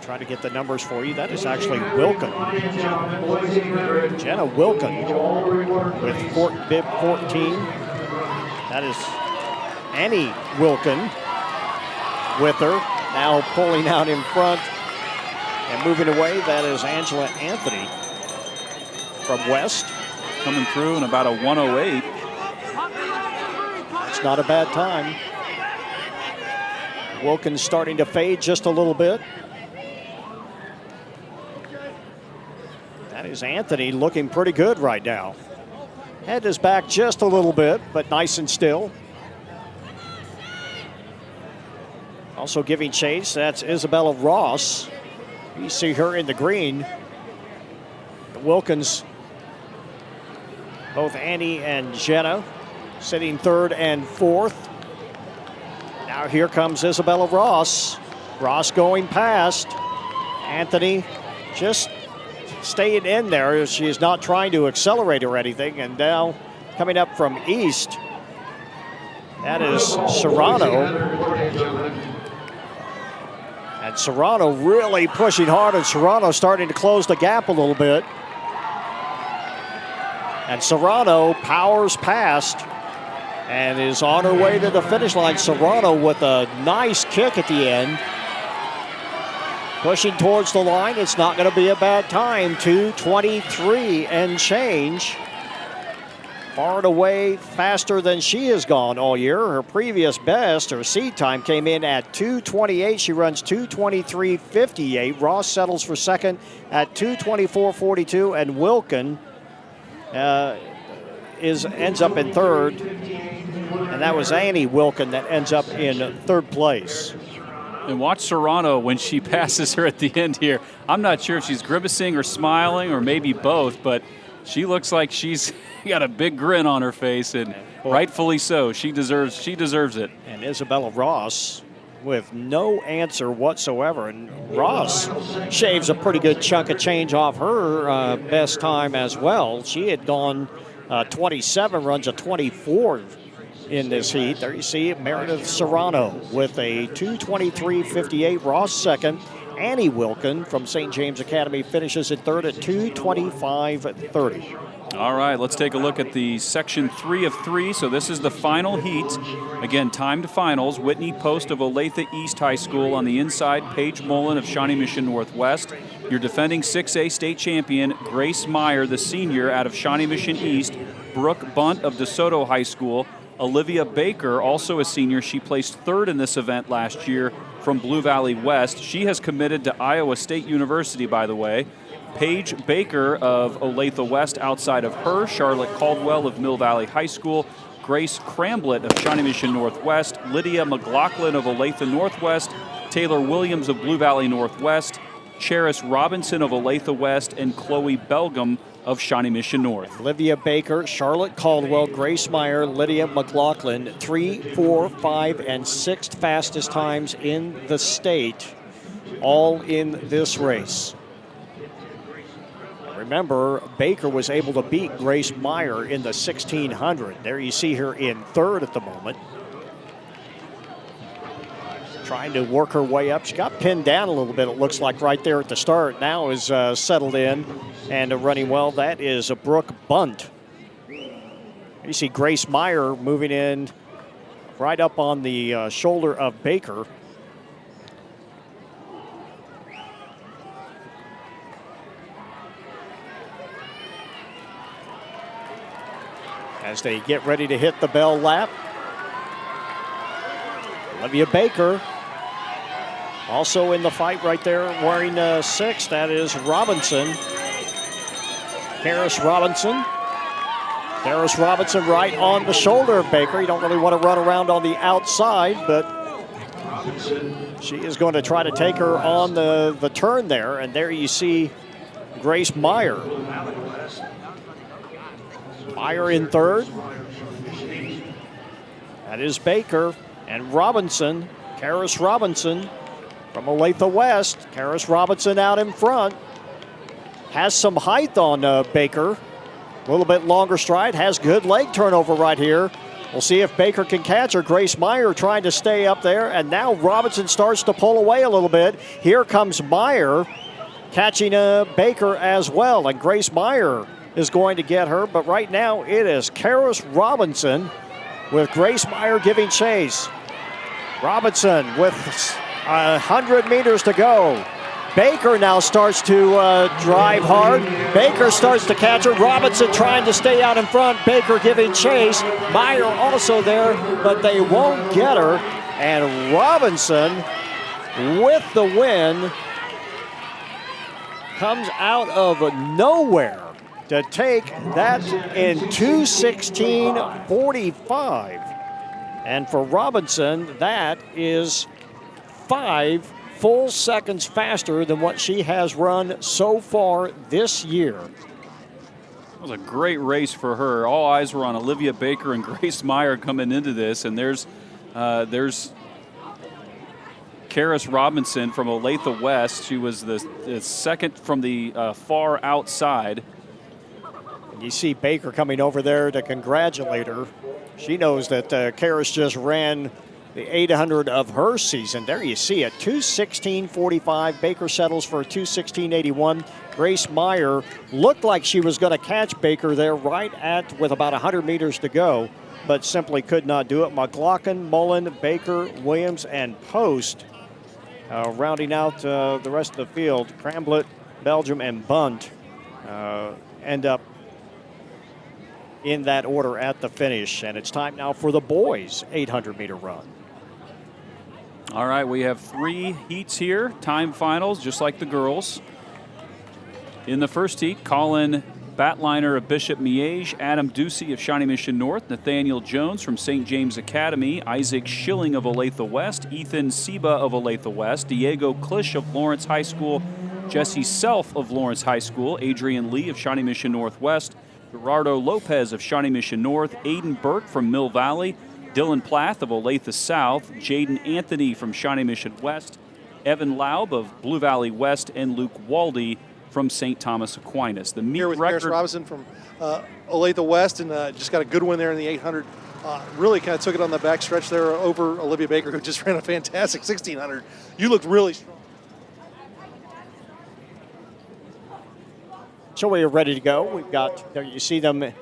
Try to get the numbers for you. That is actually Wilkin. Jenna Wilkin with bib 14. That is Annie Wilkin with her. Now pulling out in front and moving away. That is Angela Anthony from West. Coming through in about a 108. It's not a bad time. Wilkins starting to fade just a little bit. That is Anthony looking pretty good right now. Head is back just a little bit, but nice and still. Also giving chase, that's Isabella Ross. You see her in the green. Wilkins, both Annie and Jenna sitting 3rd and 4th. Now here comes Isabella Ross. Ross going past. Anthony just staying in there. She is not trying to accelerate or anything. And now coming up from east, that is Serrano. And Serrano really pushing hard, and Serrano starting to close the gap a little bit. And Serrano powers past and is on her way to the finish line. Serrano with a nice kick at the end. Pushing towards the line, it's not going to be a bad time. 2:23 and change. Far and away faster than she has gone all year. Her previous best, her seed time, came in at 2:28. She runs 2:23.58. Ross settles for second at 2:24.42, and Wilkin ends up in 3rd. And that was Annie Wilkin that ends up in 3rd place. And watch Serrano when she passes her at the end here. I'm not sure if she's grimacing or smiling or maybe both, but she looks like she's got a big grin on her face, and rightfully so. She deserves it. And Isabella Ross with no answer whatsoever. And Ross shaves a pretty good chunk of change off her best time as well. She had gone 27, runs a 24 in this heat. There you see Meredith Serrano with a 2:23.58. Ross second. Annie Wilkin from St. James Academy finishes in 3rd at 2:25.30. All right, let's take a look at the section 3 of 3. So this is the final heat. Again, timed finals. Whitney Post of Olathe East High School on the inside. Paige Mullen of Shawnee Mission Northwest. Your defending 6A state champion, Grace Meyer, the senior out of Shawnee Mission East. Brooke Bunt of DeSoto High School. Olivia Baker, also a senior. She placed 3rd in this event last year from Blue Valley West. She has committed to Iowa State University, by the way. Paige Baker of Olathe West outside of her. Charlotte Caldwell of Mill Valley High School. Grace Cramblett of Shawnee Mission Northwest. Lydia McLaughlin of Olathe Northwest. Taylor Williams of Blue Valley Northwest. Cheris Robinson of Olathe West. And Chloe Belgum of Shawnee Mission North. Olivia Baker, Charlotte Caldwell, Grace Meyer, Lydia McLaughlin, 3, 4, 5, and 6th fastest times in the state, all in this race. Remember, Baker was able to beat Grace Meyer in the 1600. There you see her in 3rd at the moment. Trying to work her way up. She got pinned down a little bit, it looks like, right there at the start. Now is settled in and running well. That is a Brooke Bunt. You see Grace Meyer moving in right up on the shoulder of Baker. As they get ready to hit the bell lap. Olivia Baker also in the fight right there, wearing 6. That is Robinson. Harris Robinson. Harris Robinson right on the shoulder of Baker. You don't really want to run around on the outside, but she is going to try to take her on the turn there. And there you see Grace Meyer. Meyer in third. That is Baker and Robinson. Karis Robinson from Olathe West. Karis Robinson out in front. Has some height on Baker. A little bit longer stride. Has good leg turnover right here. We'll see if Baker can catch her. Grace Meyer trying to stay up there. And now Robinson starts to pull away a little bit. Here comes Meyer catching Baker as well. And Grace Meyer is going to get her. But right now it is Karis Robinson with Grace Meyer giving chase. Robinson with 100 meters to go. Baker now starts to drive hard. Baker starts to catch her. Robinson trying to stay out in front. Baker giving chase. Meyer also there, but they won't get her. And Robinson with the win comes out of nowhere to take that in 2:16.45. And for Robinson, that is 5 full seconds faster than what she has run so far this year. It was a great race for her. All eyes were on Olivia Baker and Grace Meyer coming into this, and there's Karis Robinson from Olathe West. She was the second from the far outside. You see Baker coming over there to congratulate her. She knows that Karis just ran the 800 of her season. There you see it, 2:16.45. Baker settles for a 2:16.81. Grace Meyer looked like she was going to catch Baker there with about 100 meters to go, but simply could not do it. McLaughlin, Mullen, Baker, Williams, and Post rounding out the rest of the field. Cramblett, Belgium, and Bunt end up in that order at the finish. And it's time now for the boys' 800-meter run. All right, we have 3 heats here, time finals, just like the girls. In the first heat, Colin Batliner of Bishop Miege, Adam Ducey of Shawnee Mission North, Nathaniel Jones from St. James Academy, Isaac Schilling of Olathe West, Ethan Seba of Olathe West, Diego Klisch of Lawrence High School, Jesse Self of Lawrence High School, Adrian Lee of Shawnee Mission Northwest, Gerardo Lopez of Shawnee Mission North, Aiden Burke from Mill Valley, Dylan Plath of Olathe South, Jaden Anthony from Shawnee Mission West, Evan Laub of Blue Valley West, and Luke Waldy from St. Thomas Aquinas. The meet here with record. Karis Robinson from Olathe West, and just got a good win there in the 800. Really kind of took it on the back stretch there over Olivia Baker, who just ran a fantastic 1600. You looked really strong. So we are ready to go. We've got, there you see them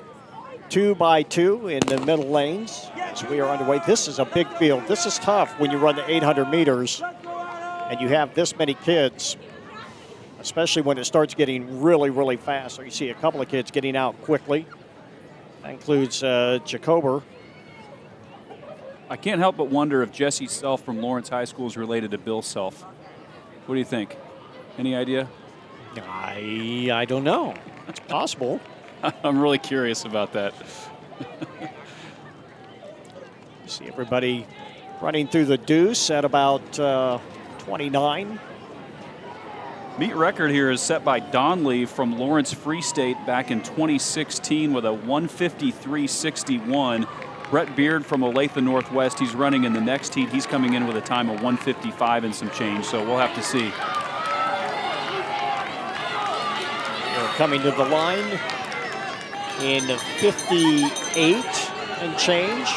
2 by 2 in the middle lanes as we are underway. This is a big field. This is tough when you run the 800 meters and you have this many kids, especially when it starts getting really, really fast. So you see a couple of kids getting out quickly. That includes Jacober. I can't help but wonder if Jesse Self from Lawrence High School is related to Bill Self. What do you think? Any idea? I don't know. It's possible. I'm really curious about that. See everybody running through the deuce at about 29. Meet record here is set by Donley from Lawrence Free State back in 2016 with a 1:53.61. Brett Beard from Olathe Northwest, he's running in the next heat. He's coming in with a time of 1:55 and some change, so we'll have to see. They're coming to the line in 58 and change.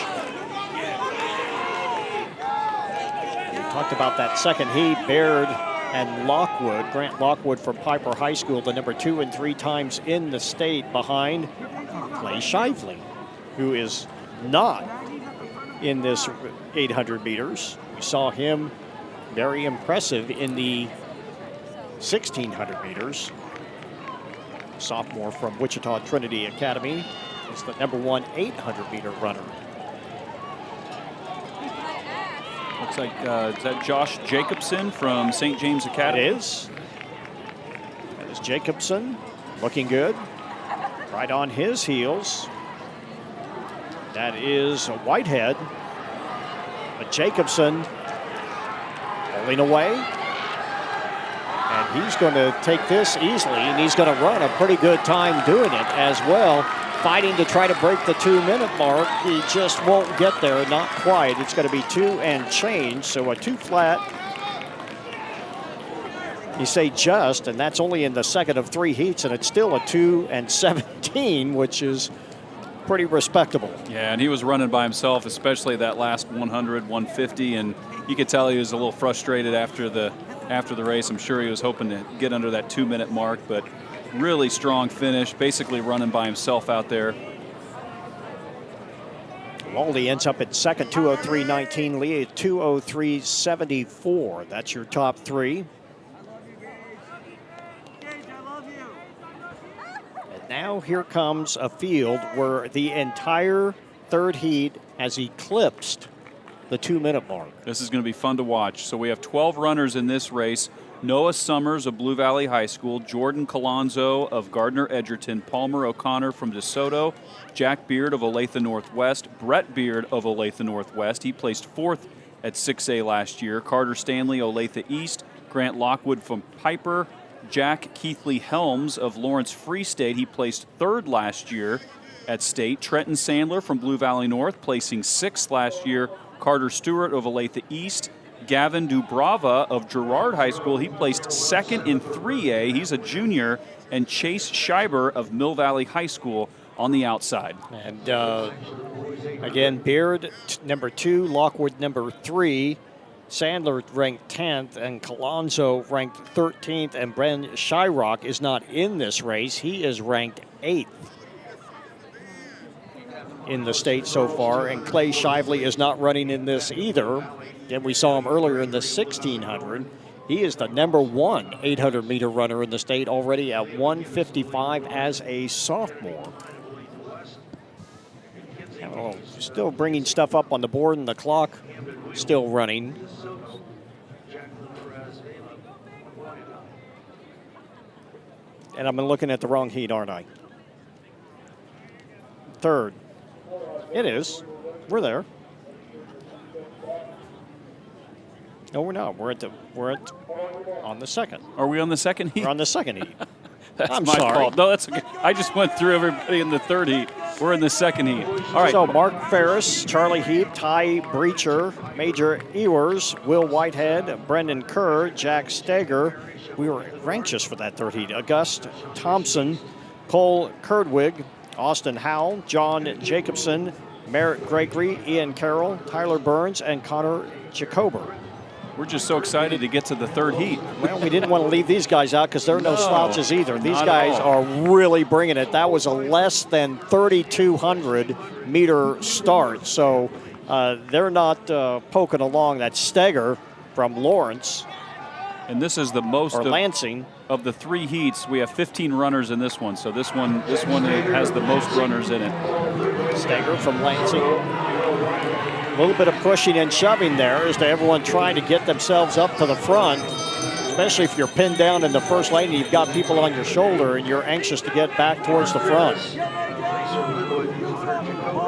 We talked about that second heat, Baird and Lockwood. Grant Lockwood from Piper High School, the number 2 and 3 times in the state, behind Clay Shively, who is not in this 800 meters. We saw him very impressive in the 1600 meters. Sophomore from Wichita Trinity Academy is the number 1 800 meter runner. Looks like, is that Josh Jacobson from St. James Academy? It is. That is Jacobson, looking good. Right on his heels. That is Whitehead. But Jacobson pulling away. And he's going to take this easily, and he's going to run a pretty good time doing it as well. fighting to try to break the 2-minute mark. He just won't get there, not quite. It's going to be 2 and change, so a 2 flat. You say just, and that's only in the second of 3 heats, and it's still a 2 and 17, which is pretty respectable. Yeah, and he was running by himself, especially that last 100, 150, and you could tell he was a little frustrated after the race. I'm sure he was hoping to get under that 2-minute mark, but really strong finish, basically running by himself out there. Waldy ends up at second, 2:03.19. Lee at 2:03.74. That's your top 3. Now here comes a field where the entire third heat has eclipsed the 2-minute mark. This is going to be fun to watch. So we have 12 runners in this race. Noah Summers of Blue Valley High School, Jordan Colonzo of Gardner Edgerton, Palmer O'Connor from DeSoto, Jack Beard of Olathe Northwest, Brett Beard of Olathe Northwest. He placed 4th at 6A last year. Carter Stanley, Olathe East, Grant Lockwood from Piper, Jack Keithley Helms of Lawrence Free State. He placed 3rd last year at state. Trenton Sandler from Blue Valley North, placing 6th last year. Carter Stewart of Olathe East. Gavin Dubrava of Girard High School. He placed 2nd in 3A. He's a junior. And Chase Scheiber of Mill Valley High School on the outside. And again, Beard number 2, Lockwood number 3. Sandler ranked 10th, and Colonzo ranked 13th, and Bren Shyrock is not in this race. He is ranked 8th in the state so far, and Clay Shively is not running in this either. And we saw him earlier in the 1600. He is the number 1 800-meter runner in the state, already at 1:55 as a sophomore. Still bringing stuff up on the board, and the clock still running. And I'm looking at the wrong heat, aren't I? Third. It is. We're there. No, we're not. We're on the second. Are we on the second heat? We're on the second heat. That's I'm my sorry. fault. No, that's okay. I just went through everybody in the third heat. We're in the second heat. All right. So Mark Ferris, Charlie Heap, Ty Breacher, Major Ewers, Will Whitehead, Brendan Kerr, Jack Steger. We were anxious for that third heat. August Thompson, Cole Kerdwig, Austin Howell, John Jacobson, Merritt Gregory, Ian Carroll, Tyler Burns, and Connor Jacober. We're just so excited to get to the third heat. Well, we didn't want to leave these guys out because they're no slouches either. These guys are really bringing it. That was a less than 3,200-meter start, so they're not poking along. That's Steger from Lawrence. And this is the most of Lansing. Of the 3 heats. We have 15 runners in this one, so this one has the most runners in it. Steger from Lansing. A little bit of pushing and shoving there as to everyone trying to get themselves up to the front, especially if you're pinned down in the first lane and you've got people on your shoulder and you're anxious to get back towards the front.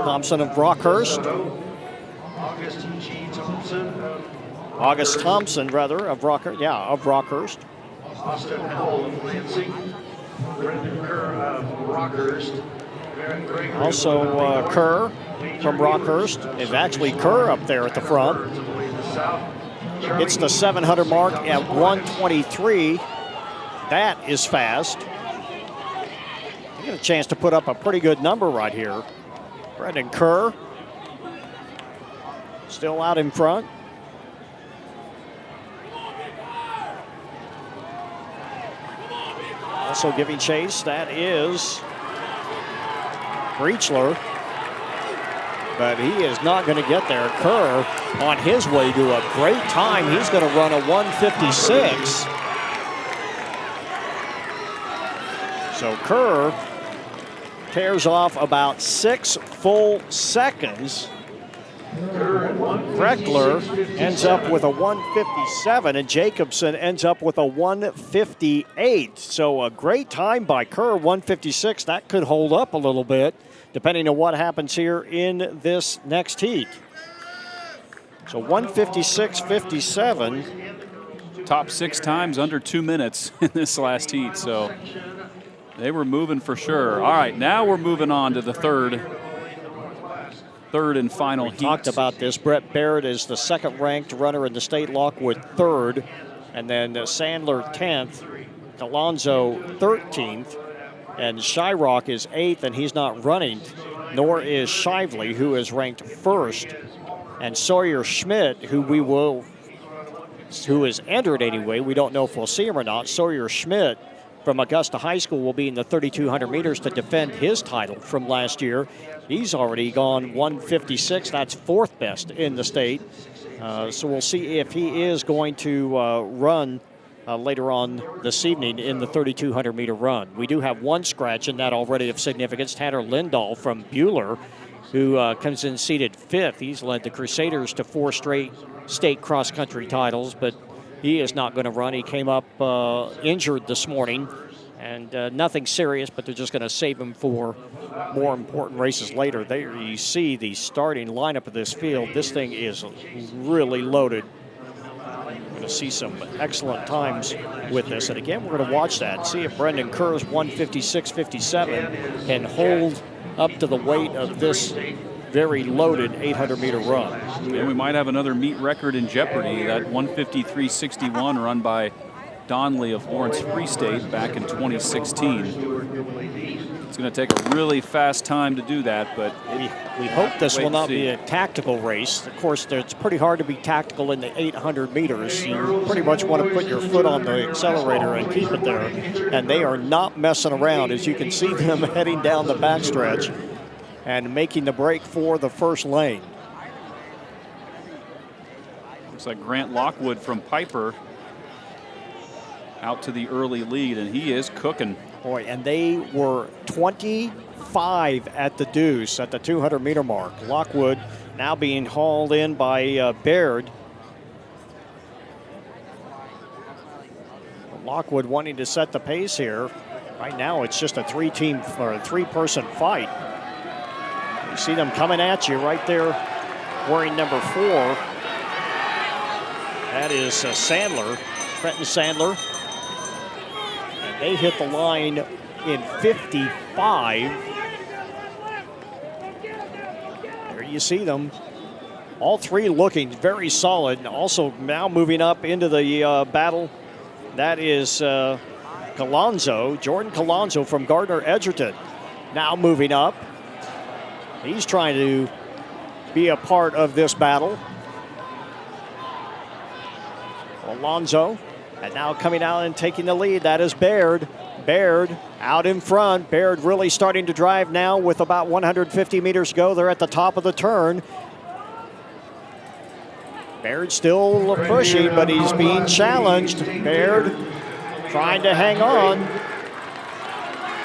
Thompson of Rockhurst. August Thompson, rather, of Rockhurst. Yeah, of Rockhurst. Austin Howell of Lansing. Brendan Kerr of Rockhurst. Also Kerr from Rockhurst. It's actually Kerr up there at the front. It's the 700 mark at 1:23. That is fast. You get a chance to put up a pretty good number right here. Brendan Kerr still out in front. Also giving chase, that is Breechler, but he is not going to get there. Kerr on his way to a great time. He's going to run a 1:56. So Kerr tears off about 6 full seconds. Breckler ends up with a 1:57, and Jacobson ends up with a 1:58. So a great time by Kerr, 1:56. That could hold up a little bit, depending on what happens here in this next heat. So 1:56.57. Top 6 times under 2 minutes in this last heat. So They were moving for sure. All right, now we're moving on to the third and final heat. Talked about this. Brett Baird is the second-ranked runner in the state. Lockwood third, and then Sandler 10th, Alonzo 13th, and Shyrock is 8th, and he's not running, nor is Shively, who is ranked first, and Sawyer Schmidt, who is entered anyway. We don't know if we'll see him or not. Sawyer Schmidt from Augusta High School will be in the 3,200 meters to defend his title from last year. He's already gone 156. That's fourth best in the state. So we'll see if he is going to run later on this evening in the 3,200 meter run. We do have one scratch in that already of significance. Tanner Lindahl from Buhler, who comes in seated 5th. He's led the Crusaders to 4 straight state cross-country titles, but he is not going to run. He came up injured this morning, and nothing serious, but they're just going to save him for more important races later. There you see the starting lineup of this field. This thing is really loaded. We're going to see some excellent times with this. And again, we're going to watch that, see if Brendan Kerr's 156.57 can hold up to the weight of this very loaded 800-meter run. And we might have another meet record in jeopardy, that 153.61 run by Donley of Lawrence Free State back in 2016. It's going to take a really fast time to do that, but we hope this will not be a tactical race. Of course, it's pretty hard to be tactical in the 800 meters. You pretty much want to put your foot on the accelerator and keep it there, and they are not messing around, as you can see them heading down the backstretch and making the break for the first lane. Looks like Grant Lockwood from Piper out to the early lead, and he is cooking. Boy, and they were 25 at the deuce at the 200-meter mark. Lockwood now being hauled in by Baird. Lockwood wanting to set the pace here. Right now, it's just a three-person fight. You see them coming at you right there, wearing number 4. That is Sandler, Trenton Sandler. They hit the line in 55. There you see them. All three looking very solid. Also now moving up into the battle. That is Colonzo, Jordan Colonzo from Gardner Edgerton. Now moving up. He's trying to be a part of this battle. Alonzo. And now coming out and taking the lead, that is Baird. Baird out in front. Baird really starting to drive now with about 150 meters to go. They're at the top of the turn. Baird still pushing, but he's being challenged. Baird trying to hang on.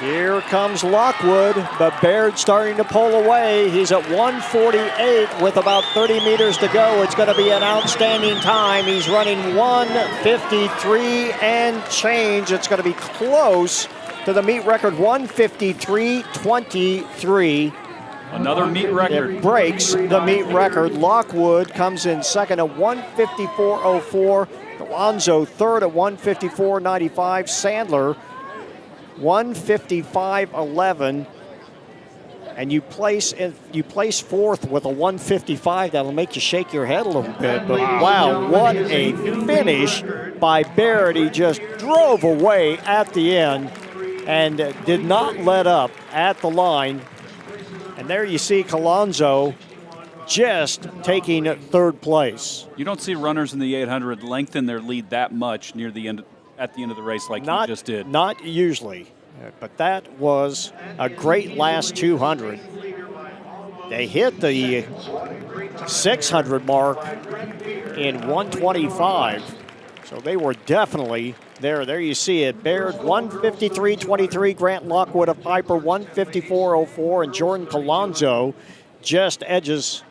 Here comes Lockwood, but Baird starting to pull away. He's at 1:48 with about 30 meters to go. It's going to be an outstanding time. He's running 1:53 and change. It's going to be close to the meet record, 1:53.23. Another meet record. It breaks the meet record. Lockwood comes in second at 1:54.04. Alonzo third at 1:54.95. Sandler 1:55.11, and you place fourth with a 1:55. That'll make you shake your head a little bit. But wow, what a finish by Baird! He just drove away at the end and did not let up at the line. And there you see Colonzo just taking third place. You don't see runners in the 800 lengthen their lead that much near the end. At the end of the race like you just did. Not usually, but that was a great last 200. They hit the 600 mark in 1:25, so they were definitely there. There you see it. Baird 1:53.23, Grant Lockwood of Piper 1:54.04, and Jordan Colonzo just edges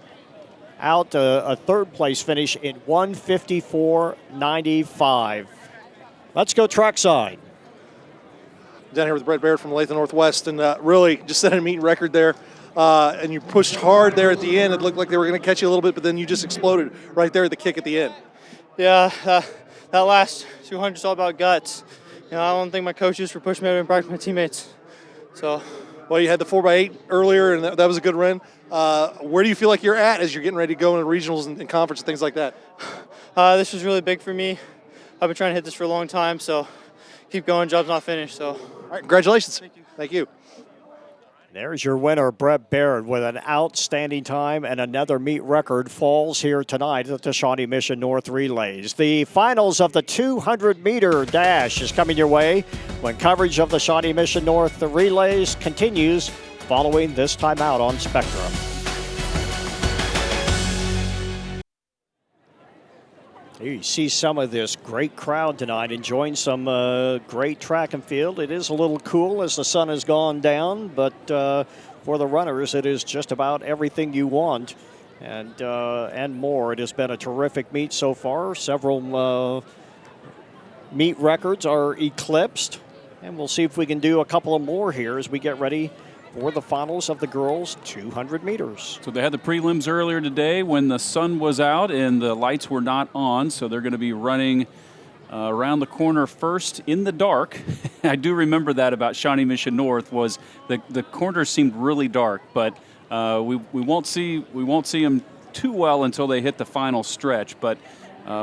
out a third place finish in 1:54.95. Let's go trackside. Down here with Brett Baird from Olathe Northwest, and really just set a meet record there. And you pushed hard there at the end. It looked like they were going to catch you a little bit, but then you just exploded right there at the kick at the end. Yeah, that last 200 is all about guts. I want to thank my coaches for pushing me out and practice my teammates. So, well, you had the 4x8 earlier, and that was a good run. Where do you feel like you're at as you're getting ready to go into regionals and conference and things like that? This was really big for me. I've been trying to hit this for a long time, so keep going. Job's not finished. So, all right, congratulations. Thank you. Thank you. There's your winner, Brett Baird, with an outstanding time, and another meet record falls here tonight at the Shawnee Mission North Relays. The finals of the 200-meter dash is coming your way when coverage of the Shawnee Mission North Relays continues following this timeout on Spectrum. Here you see some of this great crowd tonight enjoying some great track and field. It is a little cool as the sun has gone down, but for the runners, it is just about everything you want and more. It has been a terrific meet so far. Several meet records are eclipsed, and we'll see if we can do a couple of more here as we get ready for the finals of the girls' 200 meters. So they had the prelims earlier today when the sun was out and the lights were not on, so they're going to be running around the corner first in the dark. I do remember that about Shawnee Mission North was the corners seemed really dark, but we won't see them too well until they hit the final stretch. But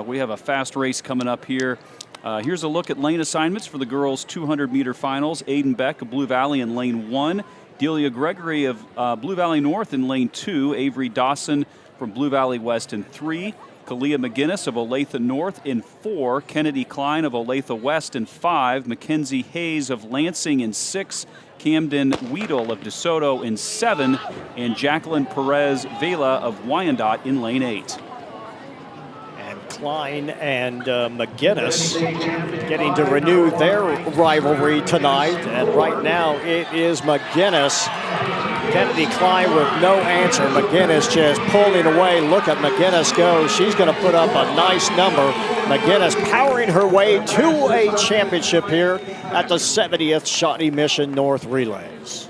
we have a fast race coming up here. Here's a look at lane assignments for the girls' 200-meter finals. Aiden Beck of Blue Valley in lane 1. Delia Gregory of Blue Valley North in lane 2. Avery Dawson from Blue Valley West in 3. Kalia McGinnis of Olathe North in 4. Kennedy Klein of Olathe West in 5. Mackenzie Hayes of Lansing in 6. Camden Weedle of DeSoto in 7. And Jacqueline Perez Vela of Wyandotte in lane 8. Klein and McGinnis getting to renew their rivalry tonight. And right now it is McGinnis. Kennedy Klein with no answer. McGinnis just pulling away. Look at McGinnis go. She's going to put up a nice number. McGinnis powering her way to a championship here at the 70th Shawnee Mission North Relays.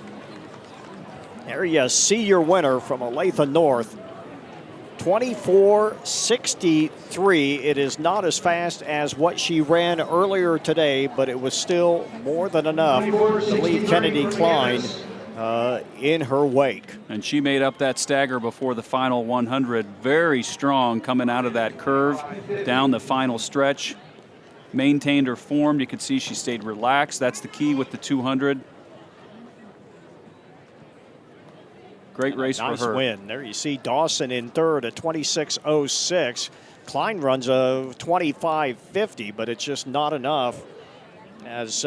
There you see your winner from Olathe North. 24:63. It is not as fast as what she ran earlier today, but it was still more than enough to leave Kennedy Klein in her wake. And she made up that stagger before the final 100. Very strong coming out of that curve down the final stretch. Maintained her form. You could see she stayed relaxed. That's the key with the 200. Great race for her. Nice win. There you see Dawson in third at 26:06. Klein runs a 25:50, but it's just not enough. As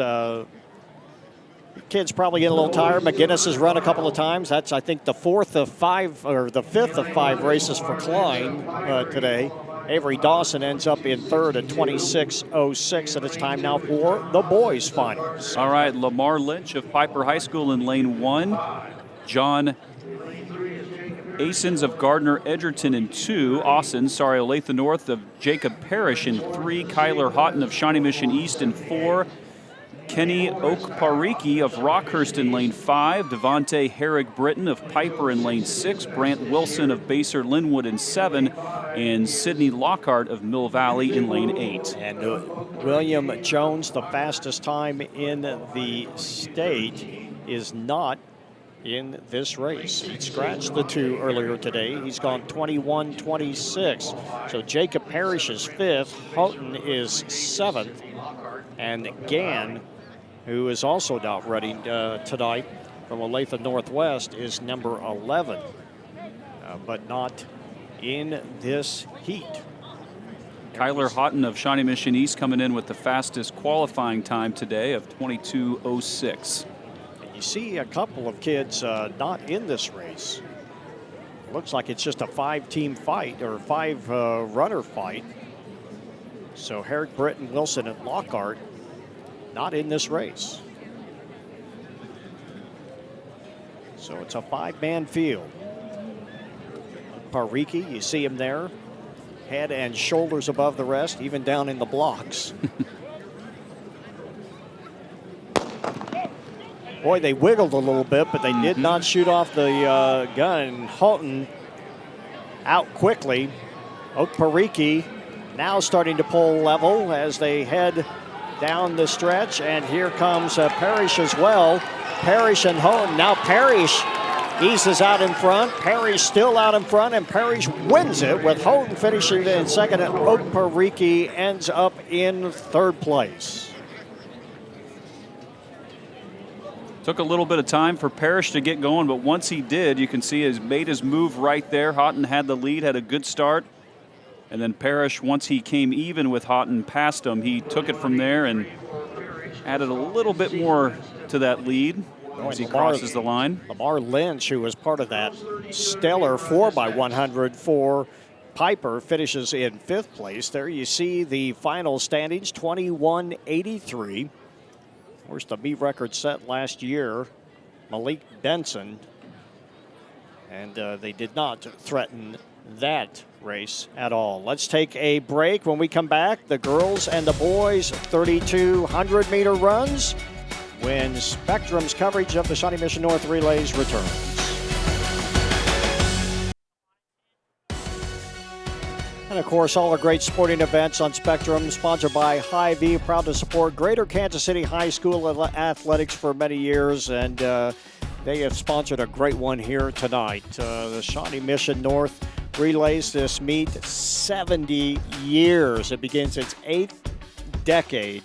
kids probably get a little tired. McGinnis has run a couple of times. That's, I think, the fifth of five races for Klein today. Avery Dawson ends up in third at 26:06, and it's time now for the boys' finals. All right, Lamar Lynch of Piper High School in lane 1. John Asens of Gardner Edgerton in 2. Olathe North of Jacob Parrish in 3. Kyler Houghton of Shawnee Mission East in 4. Kenny Okpariki of Rockhurst in lane 5. Devontae Herrig-Britton of Piper in lane 6. Brant Wilson of Baser-Linwood in 7. And Sidney Lockhart of Mill Valley in lane 8. And William Jones, the fastest time in the state, is not in this race. He scratched the 2 earlier today. He's gone 21:26. So Jacob Parrish is 5th. Houghton is 7th. And Gann, who is also not running tonight from Olathe Northwest, is number 11, but not in this heat. Kyler Houghton of Shawnee Mission East coming in with the fastest qualifying time today of 22:06. You see a couple of kids not in this race. Looks like it's just a 5-team fight or 5-runner fight. So Herrig-Britton, Wilson, and Lockhart not in this race. So it's a 5-man field. Pariki, you see him there, head and shoulders above the rest, even down in the blocks. Boy, they wiggled a little bit, but they did not shoot off the gun. Houghton out quickly. Okpariki now starting to pull level as they head down the stretch, and here comes Parrish as well. Parrish and Hone. Now Parrish eases out in front. Parrish still out in front, and Parrish wins it with Houghton finishing in second, and Okpariki ends up in third place. Took a little bit of time for Parrish to get going, but once he did, you can see he's made his move right there. Houghton had the lead, had a good start. And then Parrish, once he came even with Houghton past him, he took it from there and added a little bit more to that lead as he crosses the line. Lamar Lynch, who was part of that stellar 4x100 for Piper, finishes in 5th place. There you see the final standings, 21:83. Of course, the meet record set last year, Malik Benson, and they did not threaten that race at all. Let's take a break. When we come back, the girls and the boys 3,200-meter runs when Spectrum's coverage of the Shawnee Mission North Relays returns. And of course, all the great sporting events on Spectrum, sponsored by Hy-Vee, proud to support Greater Kansas City High School athletics for many years, and they have sponsored a great one here tonight. The Shawnee Mission North Relays this meet 70 years. It begins its 8th decade,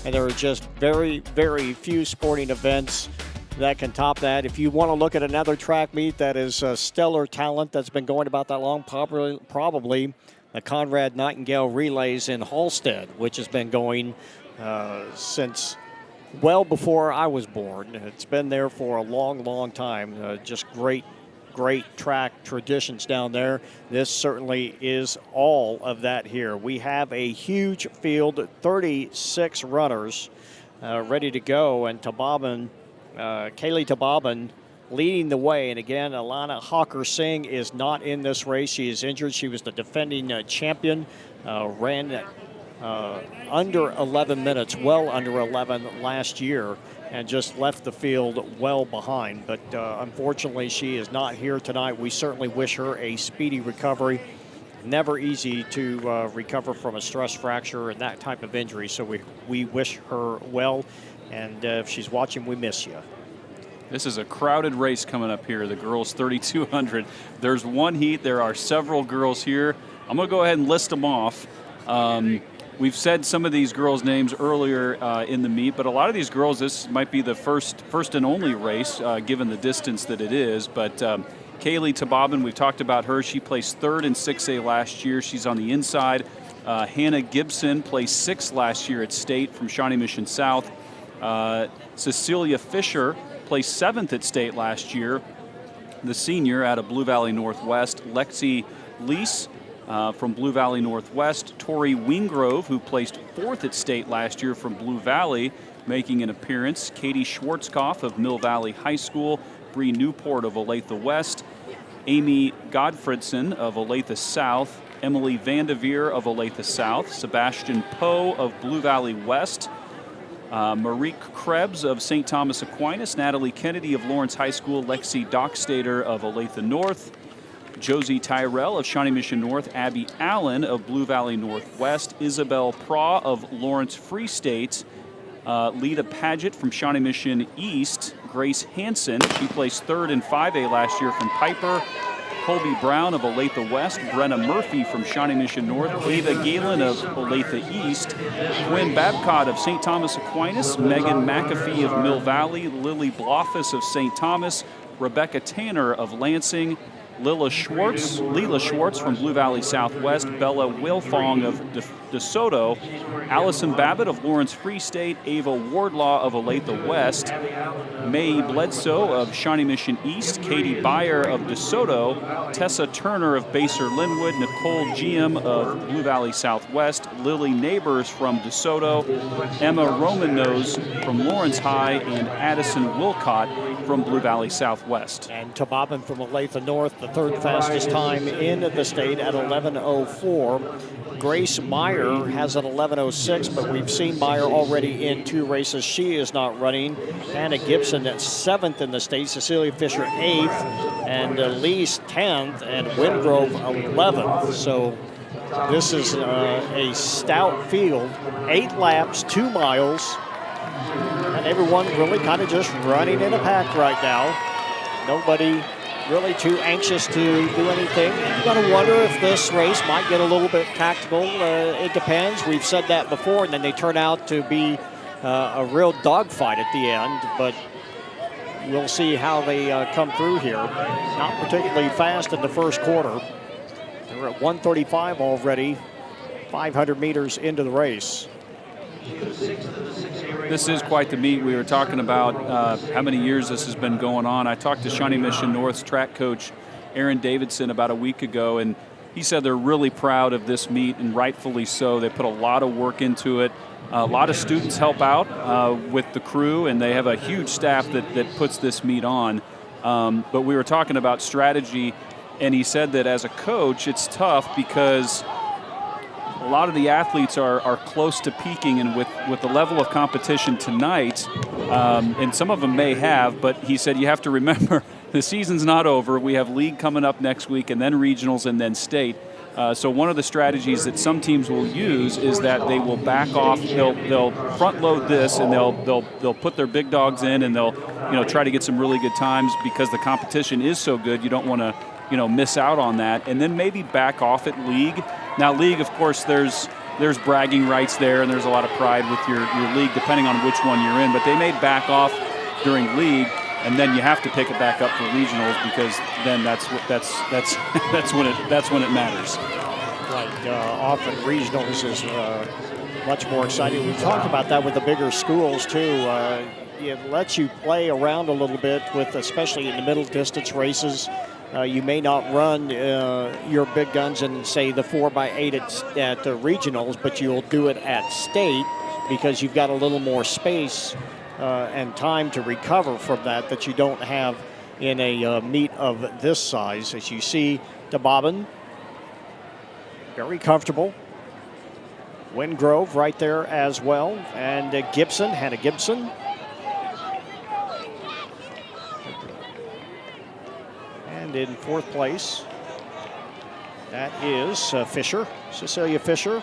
and there are just very, very few sporting events that can top that. If you want to look at another track meet that is a stellar talent that's been going about that long, probably the Conrad Nightingale Relays in Halstead, which has been going since well before I was born. It's been there for a long, long time. Just great track traditions down there. This certainly is all of that here. We have a huge field, 36 runners ready to go, and Kaylee Tababin leading the way. And again, Alana Hawker Singh is not in this race. She is injured. She was the defending champion, ran under 11 minutes, well under 11 last year, and just left the field well behind. But unfortunately, she is not here tonight. We certainly wish her a speedy recovery. Never easy to recover from a stress fracture and that type of injury, so we wish her well. And if she's watching, we miss you. This is a crowded race coming up here, the girls 3,200. There's one heat. There are several girls here. I'm going to go ahead and list them off. We've said some of these girls' names earlier in the meet, but a lot of these girls, this might be the first and only race, given the distance that it is. But Kaylee Tababin, we've talked about her. She placed 3rd in 6A last year. She's on the inside. Hannah Gibson placed 6th last year at state from Shawnee Mission South. Cecilia Fisher placed 7th at state last year. The senior out of Blue Valley Northwest. Lexi Lease from Blue Valley Northwest. Tori Wingrove, who placed 4th at state last year from Blue Valley, making an appearance. Katie Schwartzkopf of Mill Valley High School. Bree Newport of Olathe West. Amy Godfredson of Olathe South. Emily Vandeveer of Olathe South. Sebastian Poe of Blue Valley West. Marique Krebs of St. Thomas Aquinas. Natalie Kennedy of Lawrence High School. Lexi Dockstader of Olathe North. Josie Tyrell of Shawnee Mission North. Abby Allen of Blue Valley Northwest. Isabel Pra of Lawrence Free State. Lita Paget from Shawnee Mission East. Grace Hansen, she placed 3rd in 5A last year from Piper. Colby Brown of Olathe West. Brenna Murphy from Shawnee Mission North. Ava Galen of Olathe East. Quinn Babcock of St. Thomas Aquinas. Megan McAfee of Mill Valley. Lily Bloffus of St. Thomas. Rebecca Tanner of Lansing. Lila Schwartz from Blue Valley Southwest. Bella Wilfong of DeSoto. Allison Babbitt of Lawrence Free State. Ava Wardlaw of Olathe West. May Bledsoe of Shawnee Mission East. Katie Byer of DeSoto. Tessa Turner of Baser Linwood. Nicole Giam of Blue Valley Southwest. Lily Neighbors from DeSoto. Emma Romanose from Lawrence High. And Addison Wilcott from Blue Valley Southwest. And Tababin from Olathe North, the 3rd fastest time in the state at 11:04. Grace Meyer has an 11:06, but we've seen Meyer already in 2 races. She is not running. Hannah Gibson at 7th in the state. Cecilia Fisher 8th, and Elise 10th, and Wingrove 11th. So This is a stout field, 8 laps, 2 miles, and everyone really kind of just running in a pack right now. Nobody really too anxious to do anything. You got to wonder if this race might get a little bit tactical. It depends. We've said that before, and then they turn out to be a real dogfight at the end, but we'll see how they come through here. Not particularly fast in the first quarter. They're at 1:35 already, 500 meters into the race. This is quite the meet. We were talking about how many years this has been going on. I talked to Shawnee Mission North's track coach, Aaron Davidson, about a week ago, and he said they're really proud of this meet, and rightfully so. They put a lot of work into it. A lot of students help out with the crew, and they have a huge staff that puts this meet on. But we were talking about strategy, and he said that as a coach, it's tough because a lot of the athletes are close to peaking, and with the level of competition tonight, and some of them may have, but he said you have to remember the season's not over. We have league coming up next week, and then regionals, and then state. So one of the strategies that some teams will use is that they will back off. They'll front load this, and they'll put their big dogs in, and they'll try to get some really good times because the competition is so good. You don't want to miss out on that, and then maybe back off at league. Now league, of course, there's bragging rights there, and there's a lot of pride with your league depending on which one you're in. But they may back off during league, and then you have to pick it back up for regionals because then that's when it matters. Right, often regionals is much more exciting. We've talked about that with the bigger schools too. It lets you play around a little bit with, especially in the middle distance races. You may not run your big guns in, say, the 4x8 at regionals, but you'll do it at state because you've got a little more space and time to recover from that you don't have in a meet of this size. As you see, DeBobbin, very comfortable. Wingrove right there as well. And Hannah Gibson. And in 4th place, that is Fisher, Cecilia Fisher.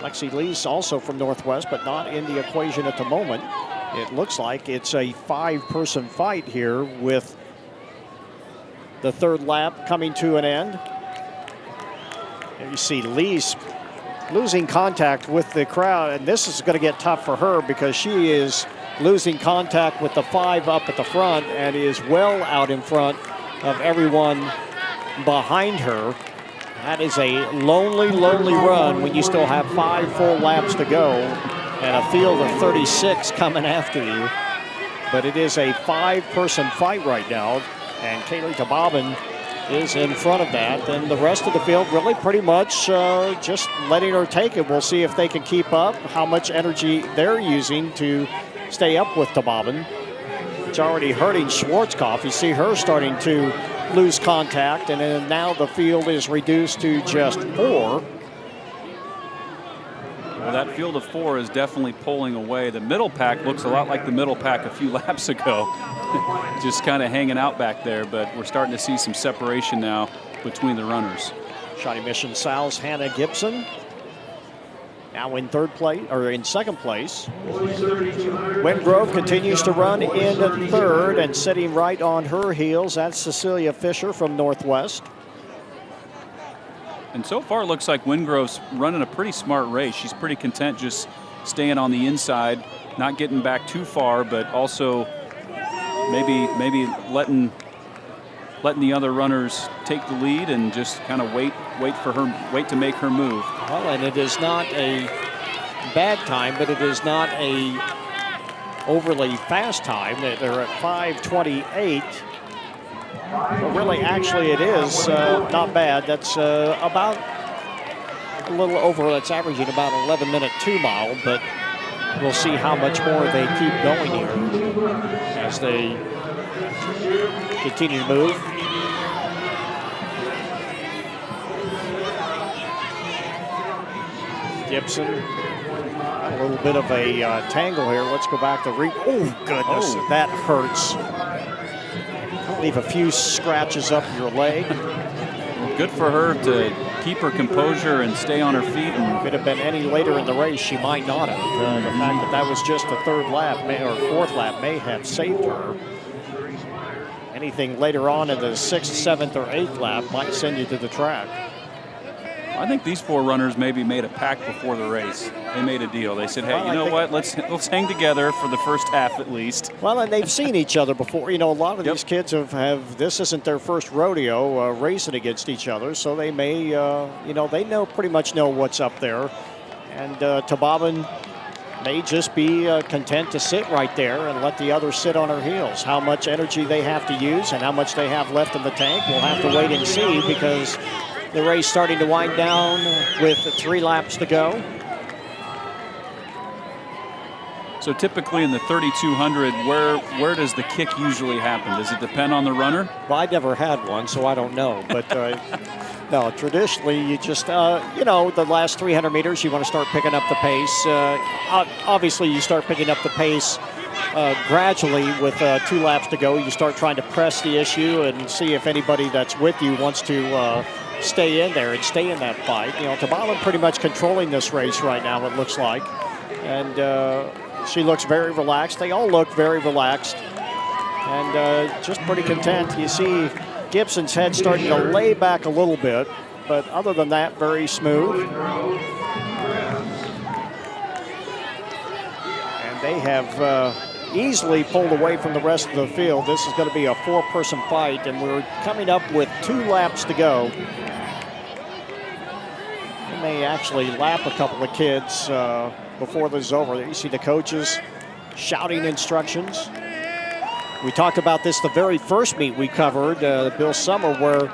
Lexi Lee's also from Northwest, but not in the equation at the moment. It looks like it's a 5-person fight here with the 3rd lap coming to an end. And you see Lee's losing contact with the crowd, and this is going to get tough for her because she is losing contact with the 5 up at the front and is well out in front of everyone behind her. That is a lonely, lonely run when you still have 5 full laps to go and a field of 36 coming after you. But it is a 5-person fight right now, and Kaylee DeBobbin is in front of that. And the rest of the field really pretty much just letting her take it. We'll see if they can keep up, how much energy they're using to stay up with DeBobbin. It's already hurting Schwarzkopf. You see her starting to lose contact, and then now the field is reduced to just 4. Well, that field of 4 is definitely pulling away. The middle pack looks a lot like the middle pack a few laps ago. Just kind of hanging out back there, but we're starting to see some separation now between the runners. Shawnee Mission Sal's Hannah Gibson now in 3rd place, or in 2nd place. Wingrove continues to run in 3rd, and sitting right on her heels, that's Cecilia Fisher from Northwest. And so far, it looks like Wingrove's running a pretty smart race. She's pretty content just staying on the inside, not getting back too far, but also maybe letting the other runners take the lead and just kind of wait to make her move. Well, and it is not a bad time, but it is not a overly fast time. They're at 5:28. Well, really, actually, it is not bad. That's about a little over. That's averaging about 11-minute 2-mile, but we'll see how much more they keep going here as they continue to move. Gibson, a little bit of a tangle here. Let's go back to oh, goodness, that hurts. Leave a few scratches up your leg. Well, good for her to keep her composure and stay on her feet. And if it had been any later in the race, she might not have. The fact that that was just the third lap or fourth lap may have saved her. Anything later on in the 6th, 7th, or 8th lap might send you to the track. I think these 4 runners maybe made a pact before the race. They made a deal. They said, hey, you know what? Let's hang together for the first half at least. Well, and they've seen each other before. You know, a lot of these kids have this isn't their first rodeo racing against each other, so they may, you know, they pretty much know what's up there. And Tobabin may just be content to sit right there and let the others sit on her heels. How much energy they have to use and how much they have left in the tank, we'll have to wait and see, because the race starting to wind down with 3 laps to go. So typically in the 3,200, where does the kick usually happen? Does it depend on the runner? Well, I never had one, so I don't know. But no, traditionally you just, you know, the last 300 meters, you want to start picking up the pace. Obviously, you start picking up the pace gradually with 2 laps to go. You start trying to press the issue and see if anybody that's with you wants to stay in there and stay in that fight. You know, Tobabin pretty much controlling this race right now, it looks like. And she looks very relaxed. They all look very relaxed and just pretty content. You see Gibson's head starting to lay back a little bit, but other than that, very smooth. And they have easily pulled away from the rest of the field. This is going to be a 4-person fight, and we're coming up with 2 laps to go. They may actually lap a couple of kids before this is over. You see the coaches shouting instructions. We talked about this the very first meet we covered, Bill Summer, where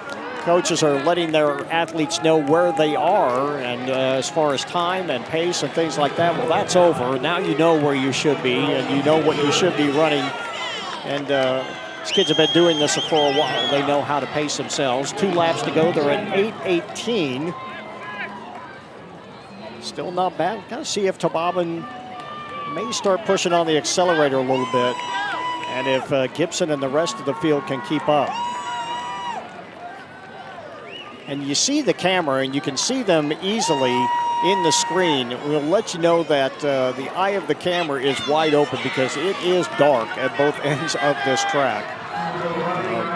coaches are letting their athletes know where they are and as far as time and pace and things like that. Well, that's over. Now you know where you should be and you know what you should be running. And these kids have been doing this for a while. They know how to pace themselves. 2 laps to go. They're at 8:18. Still not bad. Got to see if Tobabin may start pushing on the accelerator a little bit, and if Gibson and the rest of the field can keep up. And you see the camera, and you can see them easily in the screen. We'll let you know that the eye of the camera is wide open because it is dark at both ends of this track.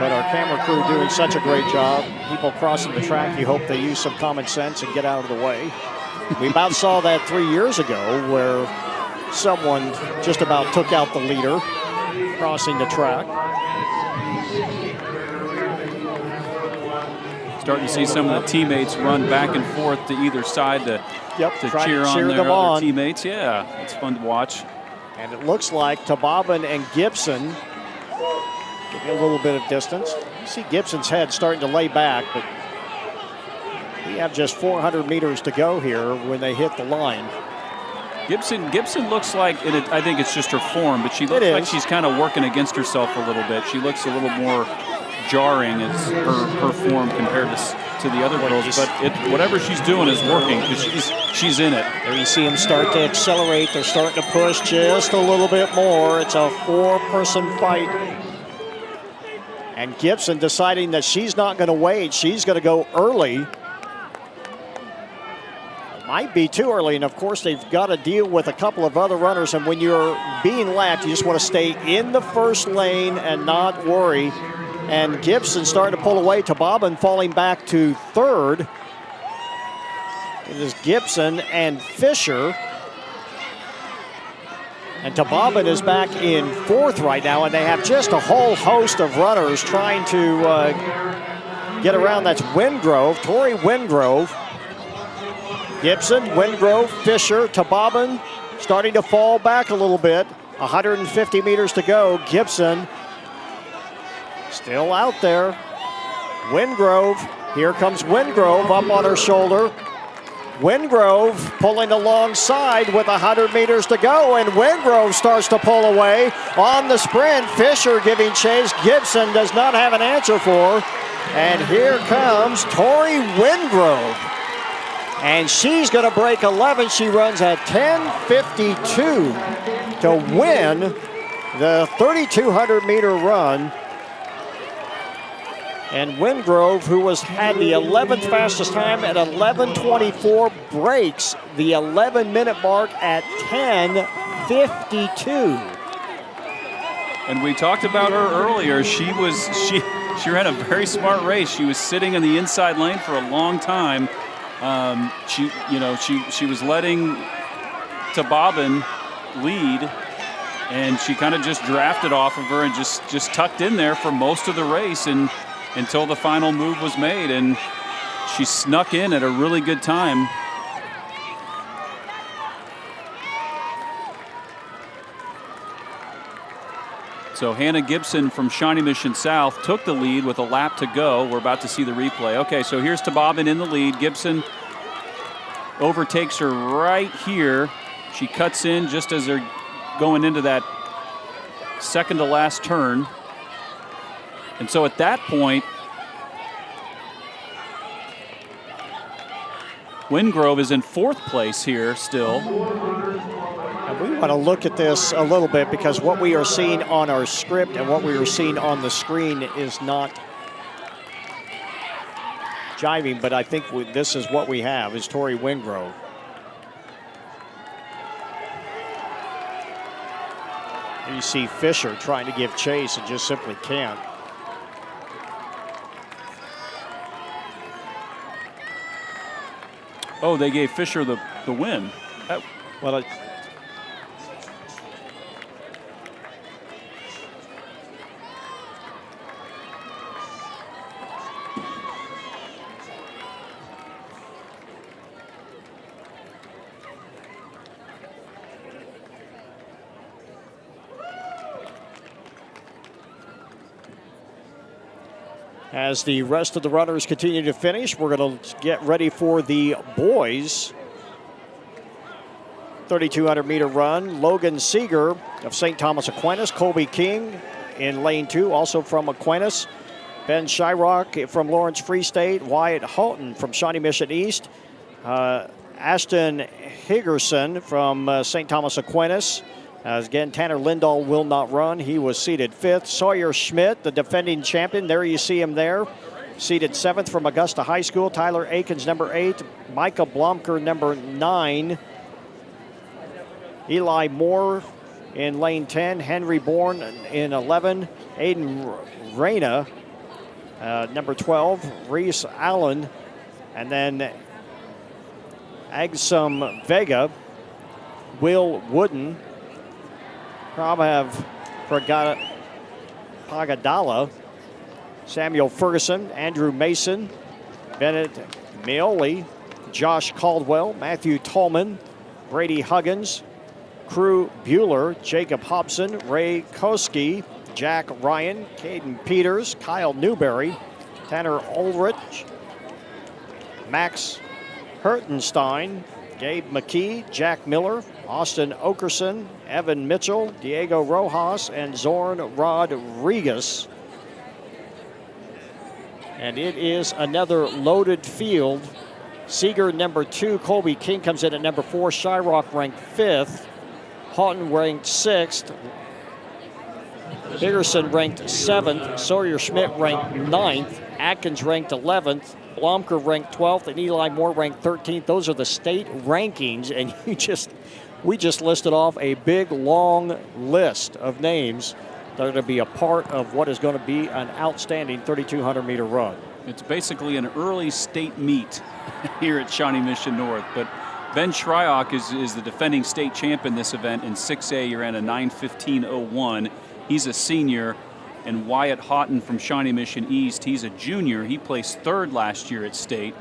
But our camera crew doing such a great job. People crossing the track, you hope they use some common sense and get out of the way. We about saw that 3 years ago where someone just about took out the leader crossing the track. Starting to see some of the teammates run back and forth to either side to cheer on their other teammates. Yeah, it's fun to watch. And it looks like Tobabin and Gibson give you a little bit of distance. You see Gibson's head starting to lay back, but we have just 400 meters to go here when they hit the line. Gibson looks like, I think it's just her form, but she looks like she's kind of working against herself a little bit. She looks a little more jarring as her form compared to the other girls, but whatever she's doing is working because she's in it. There you see them start to accelerate. They're starting to push just a little bit more. It's a 4-person fight. And Gibson deciding that she's not going to wait. She's going to go early. Might be too early, and of course they've got to deal with a couple of other runners, and when you're being lapped, you just want to stay in the first lane and not worry. And Gibson starting to pull away. Tobabin falling back to 3rd. It is Gibson and Fisher. And Tobabin is back in 4th right now, and they have just a whole host of runners trying to get around. That's Wingrove, Tori Wingrove. Gibson, Wingrove, Fisher, Tobabin starting to fall back a little bit. 150 meters to go. Gibson still out there. Wingrove, here comes Wingrove up on her shoulder. Wingrove pulling alongside with 100 meters to go, and Wingrove starts to pull away on the sprint. Fisher giving chase. Gibson does not have an answer for her. And here comes Tori Wingrove. And she's going to break 11. She runs at 10:52 to win the 3,200 meter run. And Wingrove, who had the 11th fastest time at 11:24, breaks the 11-minute mark at 10:52. And we talked about her earlier. She ran a very smart race. She was sitting in the inside lane for a long time. She was letting Tababin lead, and she kind of just drafted off of her and just tucked in there for most of the race and until the final move was made, and she snuck in at a really good time. So Hannah Gibson from Shawnee Mission South took the lead with a lap to go. We're about to see the replay. Okay, so here's Tababin in the lead. Gibson overtakes her right here. She cuts in just as they're going into that second to last turn. And so at that point, Wingrove is in 4th place here still. And we want to look at this a little bit because what we are seeing on our script and what we are seeing on the screen is not jiving, but I think this is what we have, is Tori Wingrove. And you see Fisher trying to give chase and just simply can't. Oh, they gave Fisher the win. Well, as the rest of the runners continue to finish, we're going to get ready for the boys' 3,200-meter run. Logan Seeger of St. Thomas Aquinas, Colby King in lane 2, also from Aquinas, Ben Shyrock from Lawrence Free State, Wyatt Houghton from Shawnee Mission East, Ashton Higgerson from St. Thomas Aquinas. Again, Tanner Lindahl will not run. He was seated 5th. Sawyer Schmidt, the defending champion, there you see him there, seated 7th from Augusta High School. Tyler Akins, number 8. Micah Blomker, number 9. Eli Moore in lane 10. Henry Bourne in 11. Aiden Reyna, number 12. Reese Allen, and then Agsum Vega, Will Wooden, Prabhav Pagadala, Samuel Ferguson, Andrew Mason, Bennett Meoli, Josh Caldwell, Matthew Tolman, Brady Huggins, Crew Bueller, Jacob Hobson, Ray Koski, Jack Ryan, Caden Peters, Kyle Newberry, Tanner Ulrich, Max Hertenstein, Gabe McKee, Jack Miller, Austin Okerson, Evan Mitchell, Diego Rojas, and Zorn Rodriguez. And it is another loaded field. Seeger, number 2. Colby King comes in at number 4. Shyrock ranked 5th. Houghton ranked 6th. Higgerson ranked 7th. Sawyer Schmidt ranked 9th. Atkins ranked 11th. Blomker ranked 12th, and Eli Moore ranked 13th. Those are the state rankings, and we just listed off a big, long list of names that are going to be a part of what is going to be an outstanding 3,200-meter run. It's basically an early state meet here at Shawnee Mission North, but Ben Shryock is the defending state champ in this event in 6A. He ran a 9:15:01. He's a senior. And Wyatt Houghton from Shawnee Mission East, he's a junior. He placed 3rd last year at state.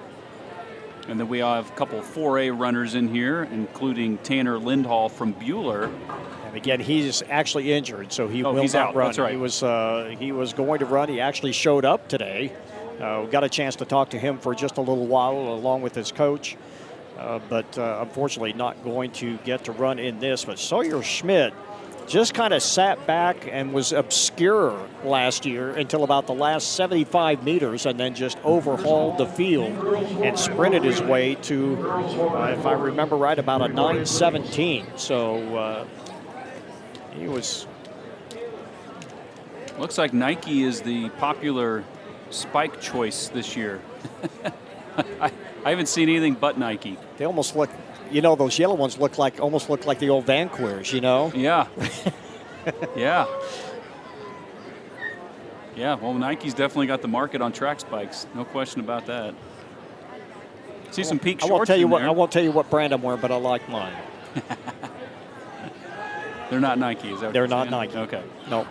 And then we have a couple 4A runners in here, including Tanner Lindahl from Bueller. And again, he's actually injured, so he will not run. That's right. He was going to run. He actually showed up today. We got a chance to talk to him for just a little while, along with his coach. But unfortunately, not going to get to run in this. But Sawyer Schmidt just kind of sat back and was obscure last year until about the last 75 meters, and then just overhauled the field and sprinted his way to, if I remember right, about a 9:17. So he was. Looks like Nike is the popular spike choice this year. I haven't seen anything but Nike. They almost look, you know, those yellow ones almost look like the old Vanquirs, you know? Yeah. Yeah. Yeah, well, Nike's definitely got the market on track spikes. No question about that. See some peak shorts I won't tell you there. what brand I'm wearing, but I like mine. They're not Nike, is that what They're you're not saying? Nike. Okay. No.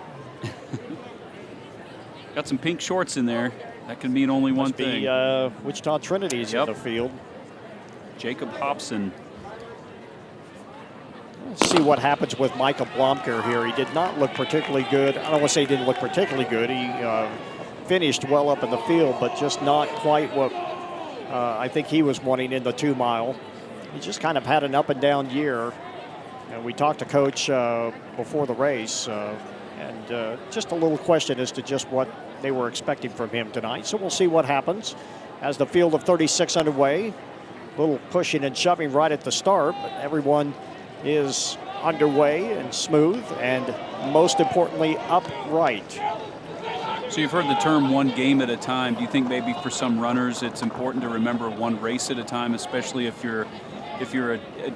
Got some pink shorts in there. That can mean only one thing. Wichita Trinity's in the field. Jacob Hobson. Let's see what happens with Michael Blomker here. He did not look particularly good. I don't want to say he didn't look particularly good. He finished well up in the field, but just not quite what I think he was wanting in the 2 mile. He just kind of had an up and down year. And we talked to Coach before the race, and just a little question as to just what they were expecting from him tonight. So we'll see what happens as the field of 36 underway. A little pushing and shoving right at the start, but everyone is underway and smooth, and most importantly, upright. So you've heard the term one game at a time. Do you think maybe for some runners it's important to remember one race at a time, especially if you're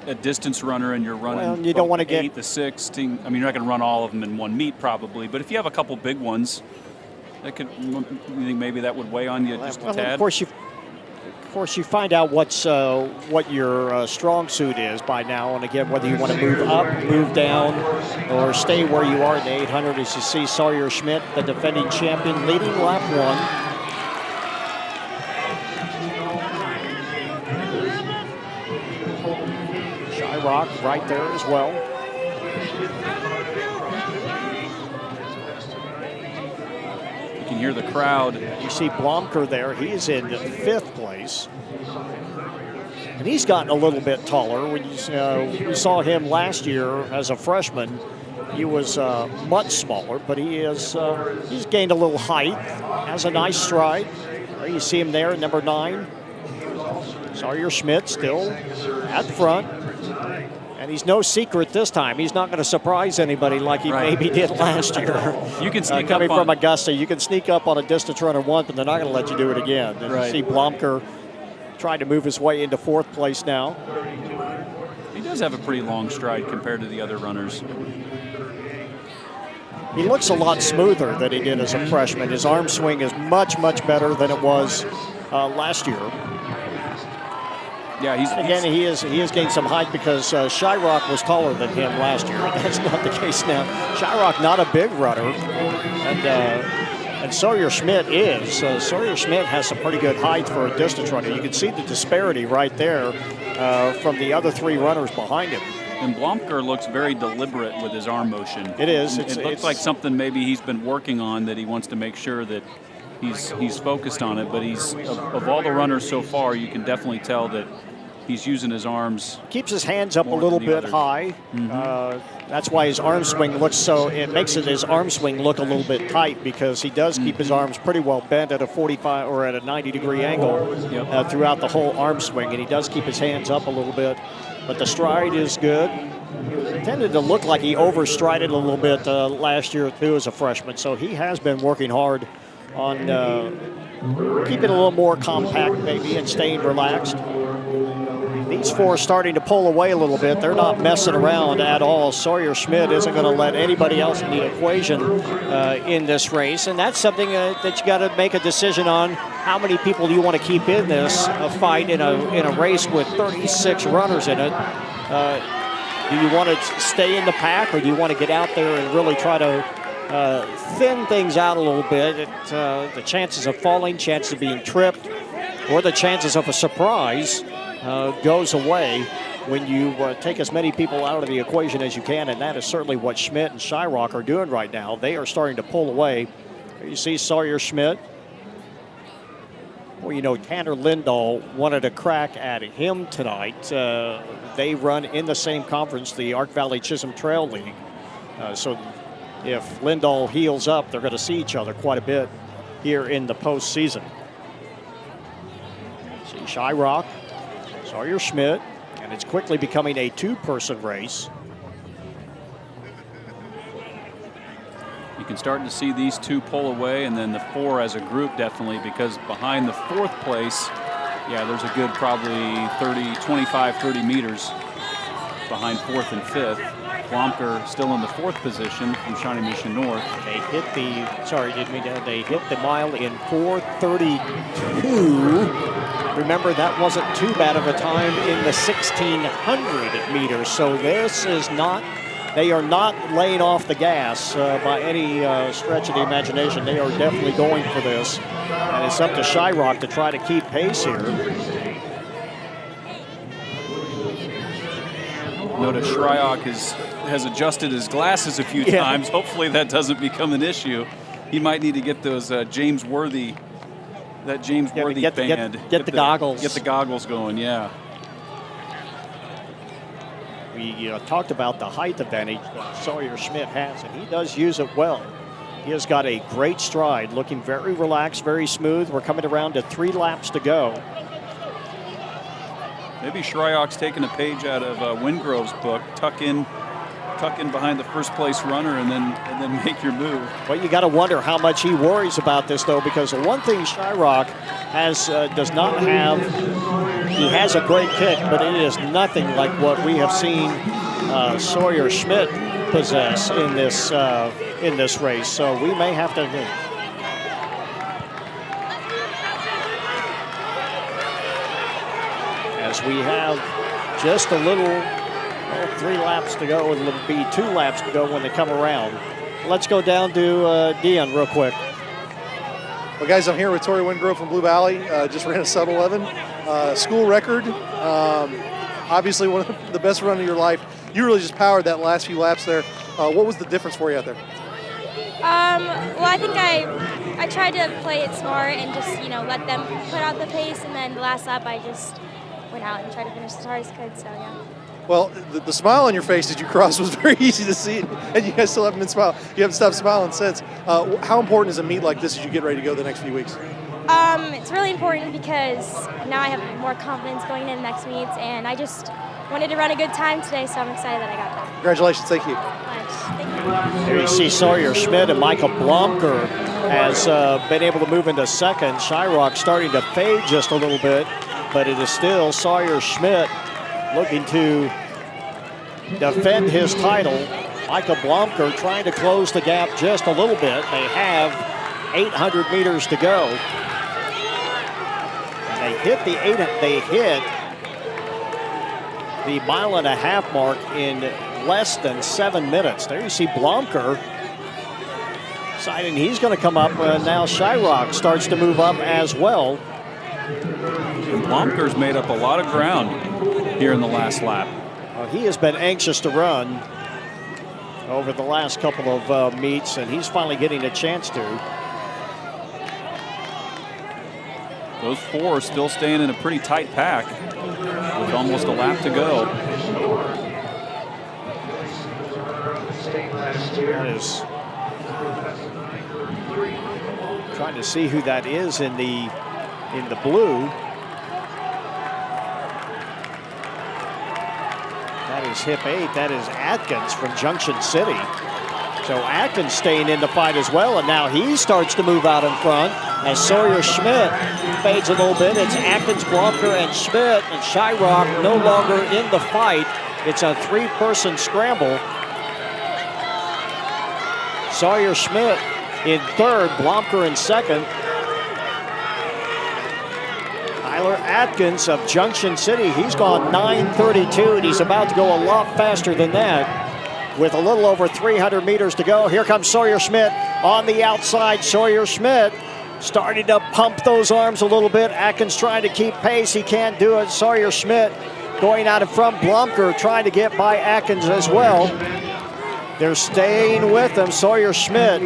a distance runner and you're running, well, you don't want to 8 to 16. I mean, you're not going to run all of them in one meet probably, but if you have a couple big ones, that could, you think maybe that would weigh on you just a tad? Of course, you find out what your strong suit is by now, and again, whether you want to move up, move down, or stay where you are in the 800. As you see, Sawyer Schmidt, the defending champion, leading lap 1. Rock right there as well. You can hear the crowd. You see Blomker there. He is in 5th place. And he's gotten a little bit taller. When you saw him last year as a freshman, he was much smaller, but he's gained a little height, has a nice stride. There you see him there, number 9. Sawyer Schmidt still at front. And he's no secret this time. He's not going to surprise anybody like he maybe did last year. You can sneak coming up from Augusta, you can sneak up on a distance runner once, but they're not going to let you do it again. And you see Blomker trying to move his way into 4th place now. He does have a pretty long stride compared to the other runners. He looks a lot smoother than he did as a freshman. His arm swing is much, much better than it was last year. Yeah, he has gained some height because Shyrock was taller than him last year. That's not the case now. Shyrock, not a big runner, and Sawyer Schmidt is. Sawyer Schmidt has some pretty good height for a distance runner. You can see the disparity right there from the other 3 runners behind him. And Blomker looks very deliberate with his arm motion. It is. It looks like something maybe he's been working on, that he wants to make sure that he's focused on it. But he's of all the runners so far, you can definitely tell that he's using his arms. Keeps his hands up a little bit high. That's why his arm swing looks so. It makes his arm swing look a little bit tight, because he does keep his arms pretty well bent at a 45 or at a 90-degree angle throughout the whole arm swing, and he does keep his hands up a little bit. But the stride is good. It tended to look like he overstrided a little bit last year too as a freshman, so he has been working hard on keeping a little more compact maybe and staying relaxed. These 4 are starting to pull away a little bit. They're not messing around at all. Sawyer Schmidt isn't going to let anybody else in the equation in this race, and that's something that you got to make a decision on. How many people do you want to keep in this fight in a race with 36 runners in it? Do you want to stay in the pack, or do you want to get out there and really try to thin things out a little bit? The chances of falling, chances of being tripped, or the chances of a surprise goes away when you take as many people out of the equation as you can, and that is certainly what Schmidt and Shyrock are doing right now. They are starting to pull away. There you see Sawyer Schmidt. Well, you know, Tanner Lindahl wanted a crack at him tonight. They run in the same conference, the Ark Valley Chisholm Trail League. So if Lindahl heals up, they're going to see each other quite a bit here in the postseason. See Shyrock, Sawyer Schmidt, and it's quickly becoming a 2-person race. You can start to see these two pull away, and then the 4 as a group definitely, because behind the 4th place, yeah, there's a good probably 25, 30 meters behind 4th and 5th. Blomker still in the 4th position from Shawnee Mission North. They hit they hit the mile in 4:32. Remember, that wasn't too bad of a time in the 1,600 meters. So this is not, they are not laying off the gas by any stretch of the imagination. They are definitely going for this. And it's up to Shyrock to try to keep pace here. Notice Shyrock has adjusted his glasses a few times. Hopefully that doesn't become an issue. He might need to get those James Worthy band. Get the goggles. Get the goggles going, yeah. We talked about the height advantage Sawyer Schmidt has, and he does use it well. He has got a great stride, looking very relaxed, very smooth. We're coming around to 3 laps to go. Maybe Shyrock's taking a page out of Wingrove's book, tuck in behind the first place runner and then make your move. Well, you got to wonder how much he worries about this, though, because the one thing Shyrock does not have, he has a great kick, but it is nothing like what we have seen Sawyer Schmidt possess in this race. So we may have to. As we have just a little, 3 laps to go, it'll be 2 laps to go when they come around. Let's go down to Dion real quick. Well, guys, I'm here with Tori Wingrove from Blue Valley. Just ran a sub-11 school record. Obviously, one of the best run of your life. You really just powered that last few laps there. What was the difference for you out there? Well, I think I tried to play it smart and just, let them put out the pace. And then the last lap, I just went out and tried to finish as hard as I could, so yeah. Well, the smile on your face as you crossed was very easy to see, and you guys still haven't been smiling. You haven't stopped smiling since. How important is a meet like this as you get ready to go the next few weeks? It's really important because now I have more confidence going into the next meets, and I just wanted to run a good time today, so I'm excited that I got there. Congratulations. Thank you. Thank you. Here you see Sawyer Schmidt and Michael Blomker has been able to move into second. Shyrock starting to fade just a little bit, but it is still Sawyer Schmidt looking to defend his title. Michael Blomker trying to close the gap just a little bit. They have 800 meters to go. And they hit the 1.5 mile mark in less than 7 minutes. There you see Blomker deciding he's going to come up, and now Shyrock starts to move up as well. And Blomker's made up a lot of ground here in the last lap. He has been anxious to run over the last couple of meets, and he's finally getting a chance to. Those 4 are still staying in a pretty tight pack with almost a lap to go. That is trying to see who that is in the blue. That is hip 8. That is Atkins from Junction City. So Atkins staying in the fight as well, and now he starts to move out in front as Sawyer Schmidt fades a little bit. It's Atkins, Blomker, and Schmidt, and Shyrock no longer in the fight. It's a 3-person scramble. Sawyer Schmidt in third, Blomker in second. Tyler Atkins of Junction City, he's gone 9:32, and he's about to go a lot faster than that with a little over 300 meters to go. Here comes Sawyer Schmidt on the outside. Sawyer Schmidt starting to pump those arms a little bit. Atkins trying to keep pace. He can't do it. Sawyer Schmidt going out in front. Blomker trying to get by Atkins as well. They're staying with him. Sawyer Schmidt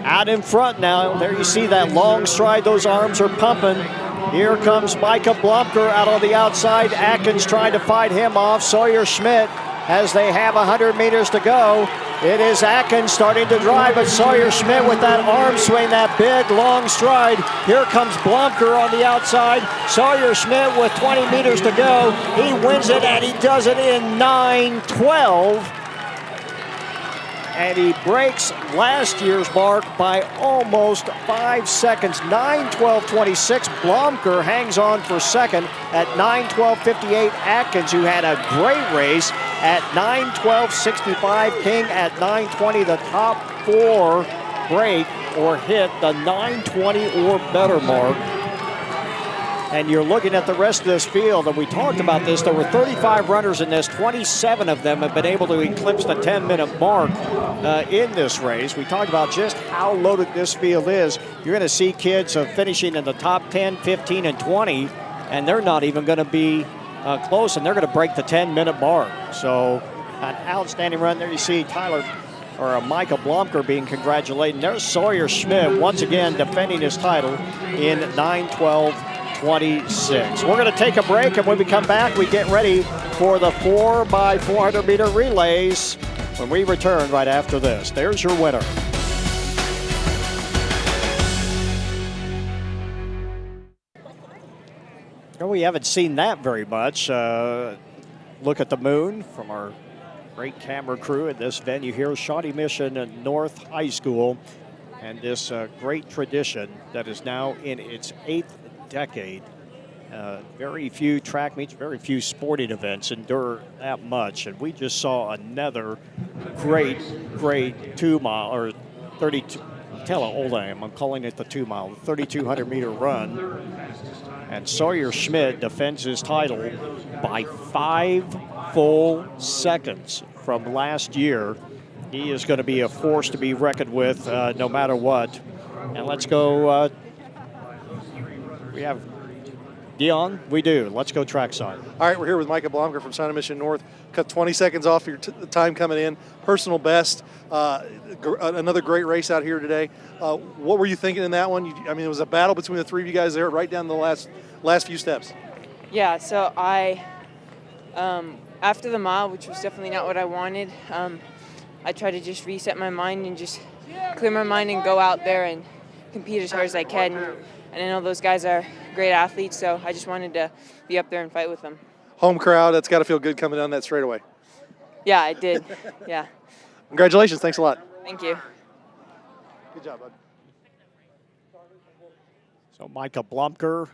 out in front now. There you see that long stride. Those arms are pumping. Here comes Micah Blomker out on the outside. Atkins trying to fight him off. Sawyer Schmidt as they have 100 meters to go. It is Atkins starting to drive, but Sawyer Schmidt with that arm swing, that big long stride. Here comes Blomker on the outside. Sawyer Schmidt with 20 meters to go. He wins it, and he does it in 9:12. and he breaks last year's mark by almost 5 seconds. 9:12.26. Blomker hangs on for second at 9:12.58. Atkins, who had a great race, at 9:12.65. King at 9:20. The top four break or hit the 9:20 or better mark. And you're looking at the rest of this field, and we talked about this. There were 35 runners in this. 27 of them have been able to eclipse the 10-minute mark in this race. We talked about just how loaded this field is. You're going to see kids finishing in the top 10, 15, and 20, and they're not even going to be close, and they're going to break the 10-minute mark. So an outstanding run there. You see Micah Blomker being congratulated. There's Sawyer Schmidt once again defending his title in 9:12.26. We're going to take a break, and when we come back, we get ready for the 4x400 meter relays when we return right after this. There's your winner. Well, we haven't seen that very much. Look at the moon from our great camera crew at this venue here, Shawnee Mission North High School, and this great tradition that is now in its 8th decade. Very few track meets, very few sporting events endure that much, and we just saw another great 2 mile or 32. Tell how old I am. I'm calling it the 2 mile, 3,200 meter run, and Sawyer Schmidt defends his title by 5 full seconds from last year. He is going to be a force to be reckoned with no matter what. And let's go. We have Dion. We do. Let's go trackside. All right, we're here with Micah Blomker from Shawnee Mission North. Cut 20 seconds off your time coming in. Personal best. Another great race out here today. What were you thinking in that one? I mean, it was a battle between the three of you guys there right down the last few steps. Yeah, so I, after the mile, which was definitely not what I wanted, I tried to just reset my mind and just clear my mind and go out there and compete as hard as I can. And I know those guys are great athletes, so I just wanted to be up there and fight with them. Home crowd, that's got to feel good coming down that straightaway. Yeah, it did. Yeah. Congratulations. Thanks a lot. Thank you. Good job, bud. So Micah Blomker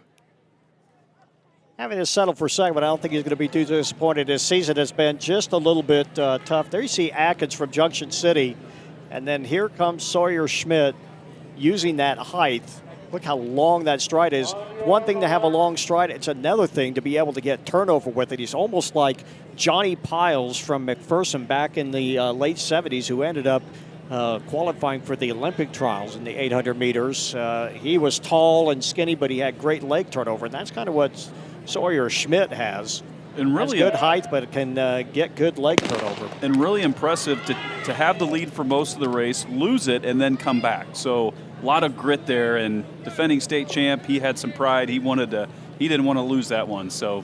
having to settle for second, but I don't think he's going to be too disappointed. His season has been just a little bit tough. There you see Atkins from Junction City, and then here comes Sawyer Schmidt using that height. Look how long that stride is. One thing to have a long stride, it's another thing to be able to get turnover with it. He's almost like Johnny Piles from McPherson back in the late 70s, who ended up qualifying for the Olympic trials in the 800 meters. He was tall and skinny, but he had great leg turnover, and that's kind of what Sawyer Schmidt has. And really good height, but it can get good leg turnover. And really impressive to have the lead for most of the race, lose it, and then come back. So a lot of grit there, and defending state champ, he had some pride. He didn't want to lose that one, so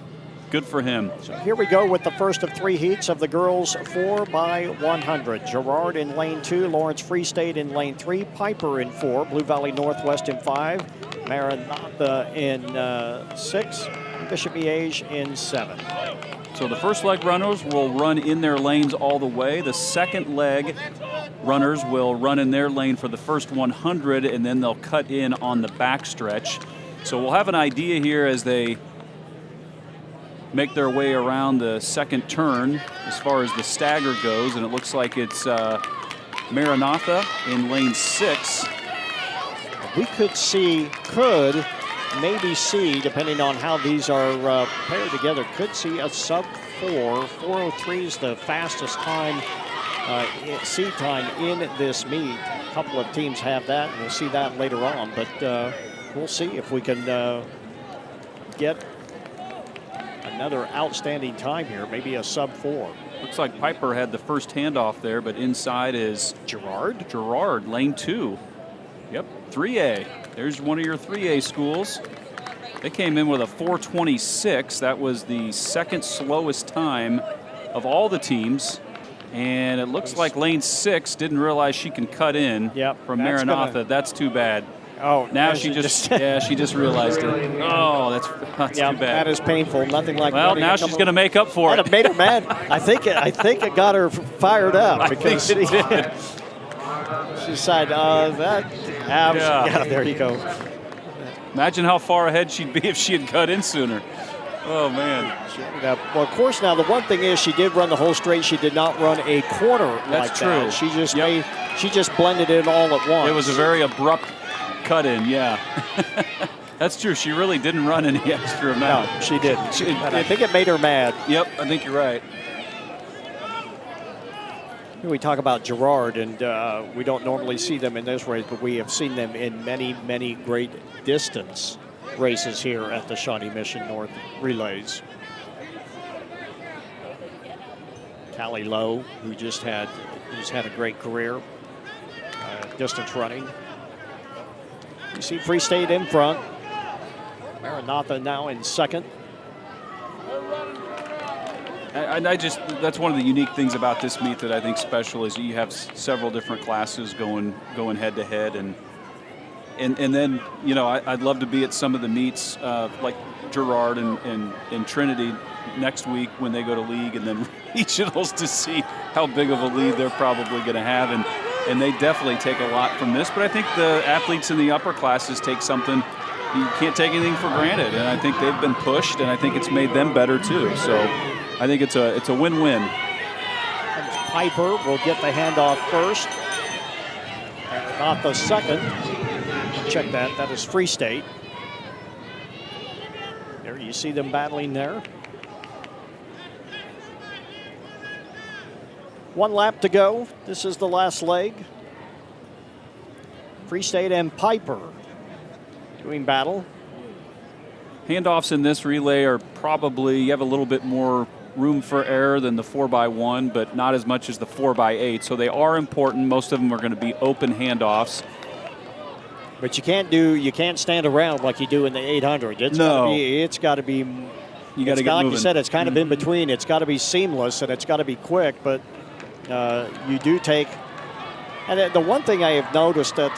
good for him. So here we go with the first of 3 heats of the girls 4x100. Girard in lane 2, Lawrence Free State in lane 3, Piper in 4, Blue Valley Northwest in 5, Maranatha in 6, Bishop Miege in 7. So the first leg runners will run in their lanes all the way. The second leg runners will run in their lane for the first 100, and then they'll cut in on the backstretch. So we'll have an idea here as they make their way around the second turn as far as the stagger goes, and it looks like it's Maranatha in lane 6. We maybe see, depending on how these are paired together, could see a sub 4. 4:03 is the fastest time, seed time in this meet. A couple of teams have that, and we'll see that later on. But we'll see if we can get another outstanding time here, maybe a sub 4. Looks like Piper had the first handoff there, but inside is Girard, lane 2. Yep, 3A. There's one of your 3A schools. They came in with a 4:26. That was the second slowest time of all the teams. And it looks like lane 6 didn't realize she can cut in from Maranatha. That's too bad. Oh, now she just she just realized it. Oh, that's too bad. That is painful. Nothing like. Well, now she's going to make up for it. It made her mad. I think it got her fired up because it did. She decided there you go. Imagine how far ahead she'd be if she had cut in sooner. Oh man. Well, of course, now the one thing is she did run the whole straight. She did not run a corner That's like true. That. She just she just blended it all at once. It was a very abrupt cut in, yeah. That's true. She really didn't run any extra amount. No, she didn't. I think it made her mad. Yep, I think you're right. We talk about Girard, and we don't normally see them in this race, but we have seen them in many, many great distance races here at the Shawnee Mission North Relays. Callie Lowe, who's had a great career, distance running. You see Free State in front. Maranatha now in second. That's one of the unique things about this meet that I think special is you have several different classes going head to head, and then I'd love to be at some of the meets like Girard and Trinity next week when they go to league, and then regionals to see how big of a lead they're probably going to have, and they definitely take a lot from this. But I think the athletes in the upper classes take something. You can't take anything for granted, and I think they've been pushed, and I think it's made them better too. So I think it's a win-win. Piper will get the handoff first, not the second. Check that. That is Free State. There you see them battling there. One lap to go. This is the last leg. Free State and Piper doing battle. Handoffs in this relay are probably, you have a little bit more room for error than the 4x1, but not as much as the 4x8. So they are important. Most of them are going to be open handoffs. But you can't stand around like you do in the 800. It's got to be. You got to get moving. Like you said, it's kind of in between. It's got to be seamless and it's got to be quick. But you do take. And the one thing I have noticed that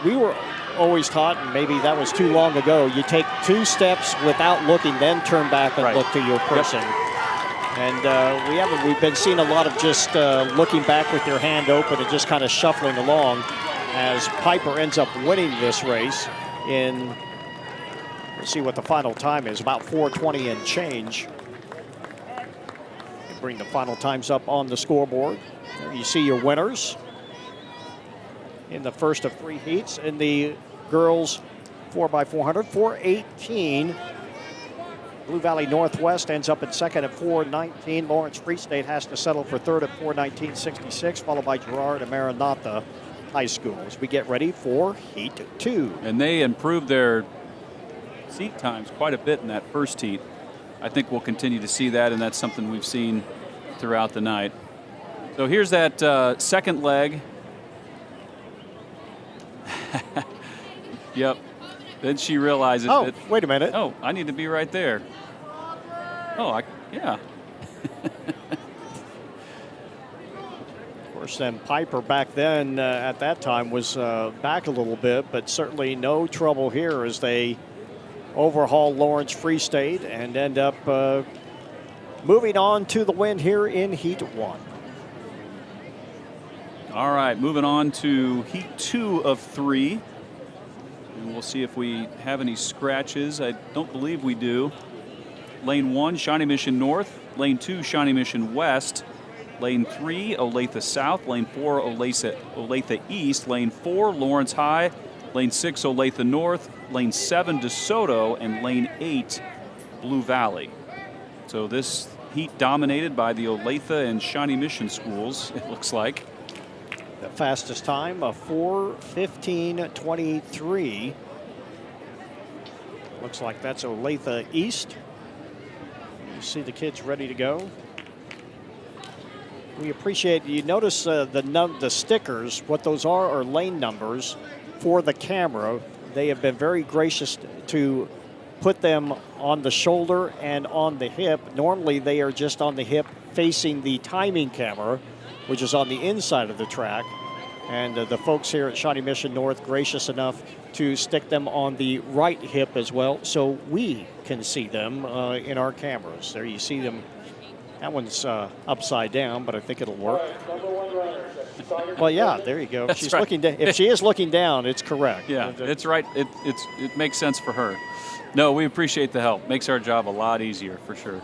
we were always taught, and maybe that was too long ago, you take 2 steps without looking, then turn back and look to your person. Yep. And we've been seeing a lot of just looking back with your hand open and just kind of shuffling along, as Piper ends up winning this race in, let's see what the final time is, about 4:20 and change. Bring the final times up on the scoreboard. There you see your winners in the first of 3 heats. In the girls 4x400, 4:18. Blue Valley Northwest ends up in second at 4:19. Lawrence Free State has to settle for third at 4:19.66, followed by Girard and Maranatha High School as we get ready for Heat 2. And they improved their seat times quite a bit in that first heat. I think we'll continue to see that, and that's something we've seen throughout the night. So here's that second leg. Yep. Then she realizes that. Oh, wait a minute. Oh, I need to be right there. Oh, yeah. Of course, then Piper back then at that time was back a little bit, but certainly no trouble here as they overhaul Lawrence Free State and end up moving on to the win here in Heat 1. All right, moving on to Heat 2 of 3. And we'll see if we have any scratches. I don't believe we do. Lane 1, Shawnee Mission North. Lane 2, Shawnee Mission West. Lane 3, Olathe South. Lane 4, Olathe East. Lane 4, Lawrence High. Lane 6, Olathe North. Lane 7, DeSoto. And Lane 8, Blue Valley. So this heat dominated by the Olathe and Shawnee Mission schools, it looks like. The fastest time of 4:15.23. Looks like that's Olathe East. You see the kids ready to go. We appreciate, you notice the stickers, what those are lane numbers for the camera. They have been very gracious to put them on the shoulder and on the hip. Normally they are just on the hip facing the timing camera, which is on the inside of the track. And the folks here at Shawnee Mission North gracious enough to stick them on the right hip as well, so we can see them in our cameras. There you see them. That one's upside down, but I think it'll work. Well, yeah, there you go. That's She's right. looking down. If she is looking down, it's correct. Yeah, it's right. It makes sense for her. No, we appreciate the help. Makes our job a lot easier, for sure.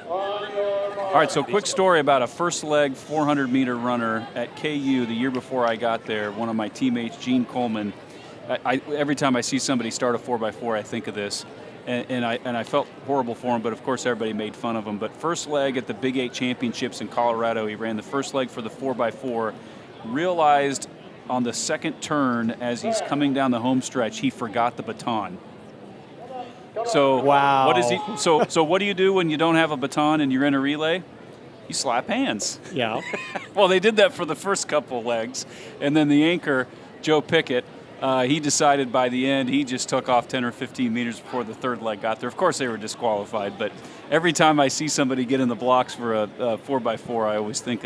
All right, so quick story about a first leg 400-meter runner at KU the year before I got there. One of my teammates, Gene Coleman. Every time I see somebody start a 4x4, I think of this. And I felt horrible for him, but of course everybody made fun of him. But first leg at the Big 8 Championships in Colorado, he ran the first leg for the 4x4, realized on the second turn as he's coming down the home stretch, he forgot the baton. So wow. What is he? So what do you do when you don't have a baton and you're in a relay? You slap hands. Yeah. Well, they did that for the first couple legs, and then the anchor, Joe Pickett, he decided by the end he just took off 10 or 15 meters before the third leg got there. Of course, they were disqualified, but every time I see somebody get in the blocks for a 4x4, I always think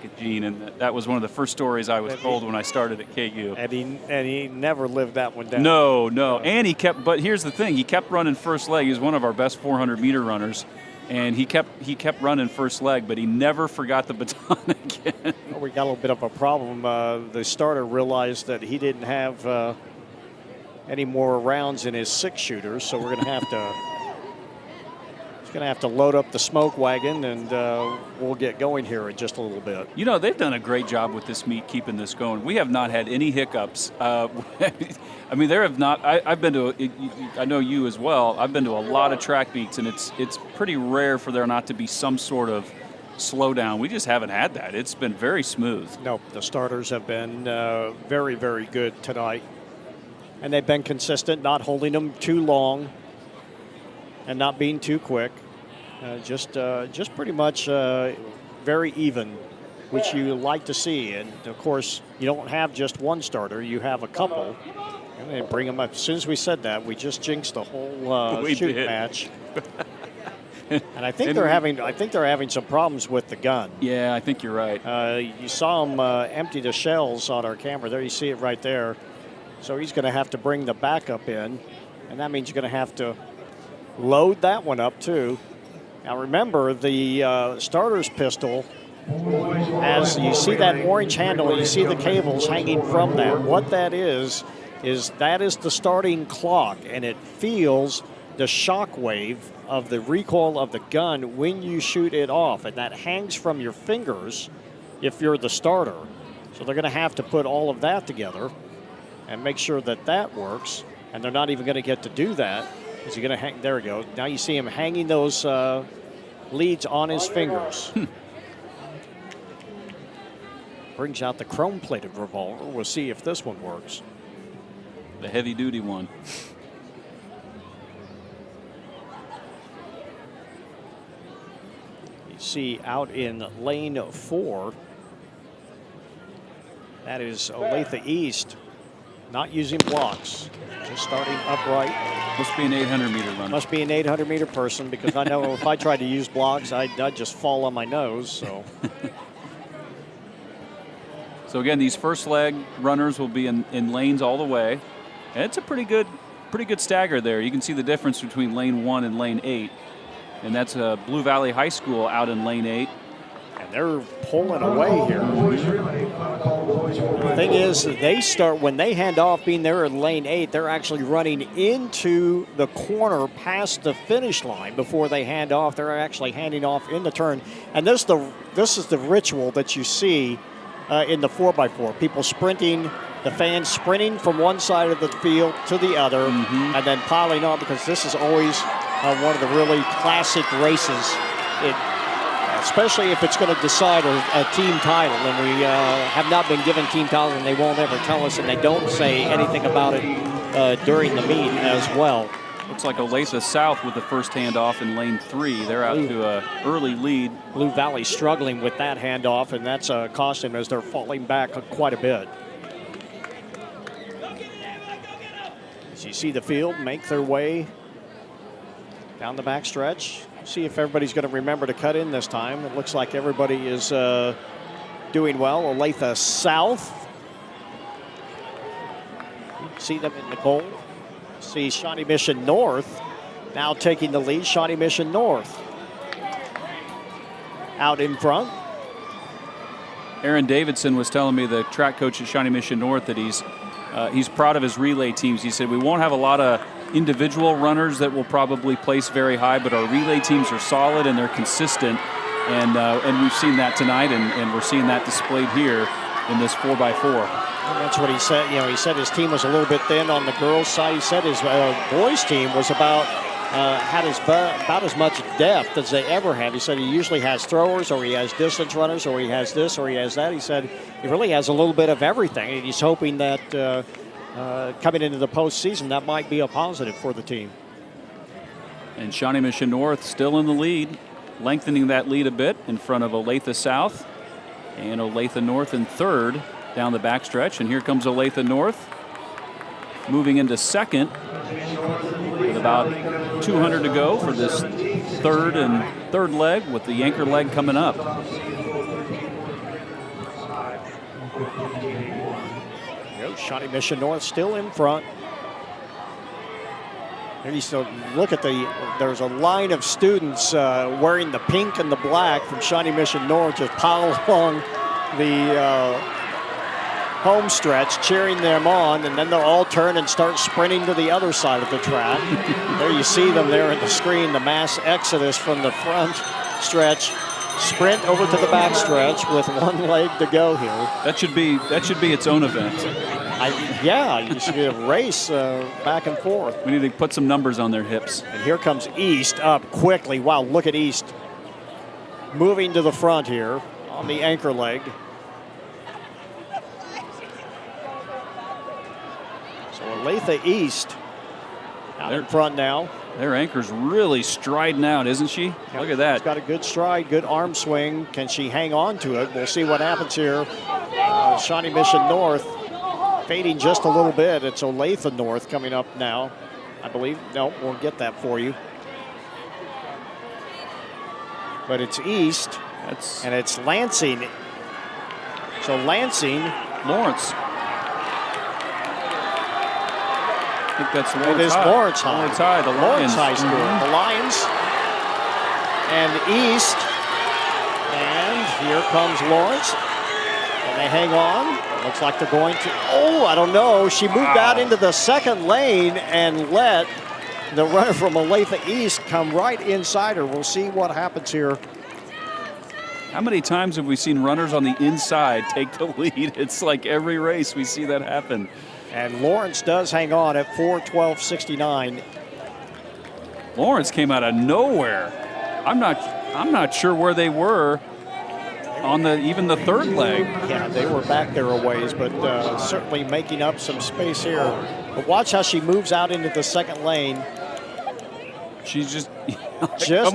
of Gene, and that was one of the first stories I was told when I started at KU. And he never lived that one down. No, and he kept. But here's the thing: he kept running first leg. He was one of our best 400-meter runners. And he kept running first leg, but he never forgot the baton again. Well, we got a little bit of a problem. The starter realized that he didn't have any more rounds in his 6-shooter, so we're going to have to. He's going to have to load up the smoke wagon, and we'll get going here in just a little bit. You know, they've done a great job with this meet keeping this going. We have not had any hiccups. I mean, there have not. I've been to. I know you as well. I've been to a lot of track meets, and it's pretty rare for there not to be some sort of slowdown. We just haven't had that. It's been very smooth. Nope, the starters have been very, very good tonight, and they've been consistent, not holding them too long, and not being too quick. Just pretty much very even, which you like to see. And of course, you don't have just one starter; you have a couple. And they bring them up. As soon as we said that, we just jinxed the whole shoot match. And I think they're having some problems with the gun. Yeah, I think you're right. You saw him empty the shells on our camera. There, you see it right there. So he's going to have to bring the backup in, and that means you're going to have to load that one up too. Now remember, the starter's pistol, as you see that orange handle, you see the cables hanging from that. What that is the starting clock, and it feels the shock wave of the recoil of the gun when you shoot it off, and that hangs from your fingers if you're the starter. So they're going to have to put all of that together and make sure that that works, and they're not even going to get to do that. Is he going to hang? There we go. Now you see him hanging those leads on his fingers. Brings out the chrome-plated revolver. We'll see if this one works. The heavy-duty one. You see out in lane 4, that is Olathe East, not using blocks, just starting upright. Must be an 800-meter runner. Must be an 800-meter person, because I know if I tried to use blocks, I'd just fall on my nose. So. So again, these first leg runners will be in lanes all the way. And it's a pretty good stagger there. You can see the difference between lane 1 and lane 8. And that's Blue Valley High School out in lane 8. And they're pulling away here. The thing is, they start, when they hand off, being there in lane 8, they're actually running into the corner past the finish line before they hand off. They're actually handing off in the turn. And this is the ritual that you see in the 4x4. People sprinting, the fans sprinting from one side of the field to the other, and then piling on, because this is always one of the really classic races, especially if it's going to decide a team title. And we have not been given team titles, and they won't ever tell us, and they don't say anything about it during the meet as well. Looks like Olathe South with the first handoff in lane 3. They're out to an early lead. Blue Valley struggling with that handoff, and that's costing them as they're falling back quite a bit. As you see the field make their way down the back stretch. See if everybody's going to remember to cut in this time. It looks like everybody is doing well. Olathe South. See them in the goal. See Shawnee Mission North now taking the lead. Shawnee Mission North out in front. Aaron Davidson was telling me, the track coach at Shawnee Mission North, that he's proud of his relay teams. He said, we won't have a lot of individual runners that will probably place very high, but our relay teams are solid and they're consistent. And we've seen that tonight, and we're seeing that displayed here in this 4x4. And that's what he said. You know, he said his team was a little bit thin on the girls' side. He said his boys' team was about as much depth as they ever have. He said he usually has throwers, or he has distance runners, or he has this, or he has that. He said he really has a little bit of everything, and he's hoping that coming into the postseason, that might be a positive for the team. And Shawnee Mission North still in the lead, lengthening that lead a bit in front of Olathe South, and Olathe North in third down the backstretch. And here comes Olathe North moving into second with about 200 to go for this third leg, with the anchor leg coming up. Shawnee Mission North still in front. And you still look at there's a line of students wearing the pink and the black from Shawnee Mission North just piled along the home stretch, cheering them on, and then they'll all turn and start sprinting to the other side of the track. There you see them there in the screen, the mass exodus from the front stretch, sprint over to the back stretch with one leg to go here. That should be its own event. Yeah, you should get a race back and forth. We need to put some numbers on their hips. And here comes East up quickly. Wow, look at East moving to the front here on the anchor leg. So Olathe East out in front now. Their anchor's really striding out, isn't she? Yep. Look at that. She's got a good stride, good arm swing. Can she hang on to it? We'll see what happens here. Shawnee Mission North fading just a little bit. It's Olathe North coming up now, I believe. No, we'll get that for you. But it's East, and it's Lansing. So Lansing. Lawrence. I think that's Lawrence It is High. Lawrence High. Lawrence High, the Lions. Lawrence High School. Mm-hmm. The Lions and East. And here comes Lawrence. And they hang on. Looks like they're going to, I don't know. She moved out into the second lane and let the runner from Olathe East come right inside her. We'll see what happens here. How many times have we seen runners on the inside take the lead? It's like every race we see that happen. And Lawrence does hang on at 4:12.69. Lawrence came out of nowhere. I'm not sure where they were on even the third leg. Yeah, they were back there a ways, but certainly making up some space here. But watch how she moves out into the second lane. She's just just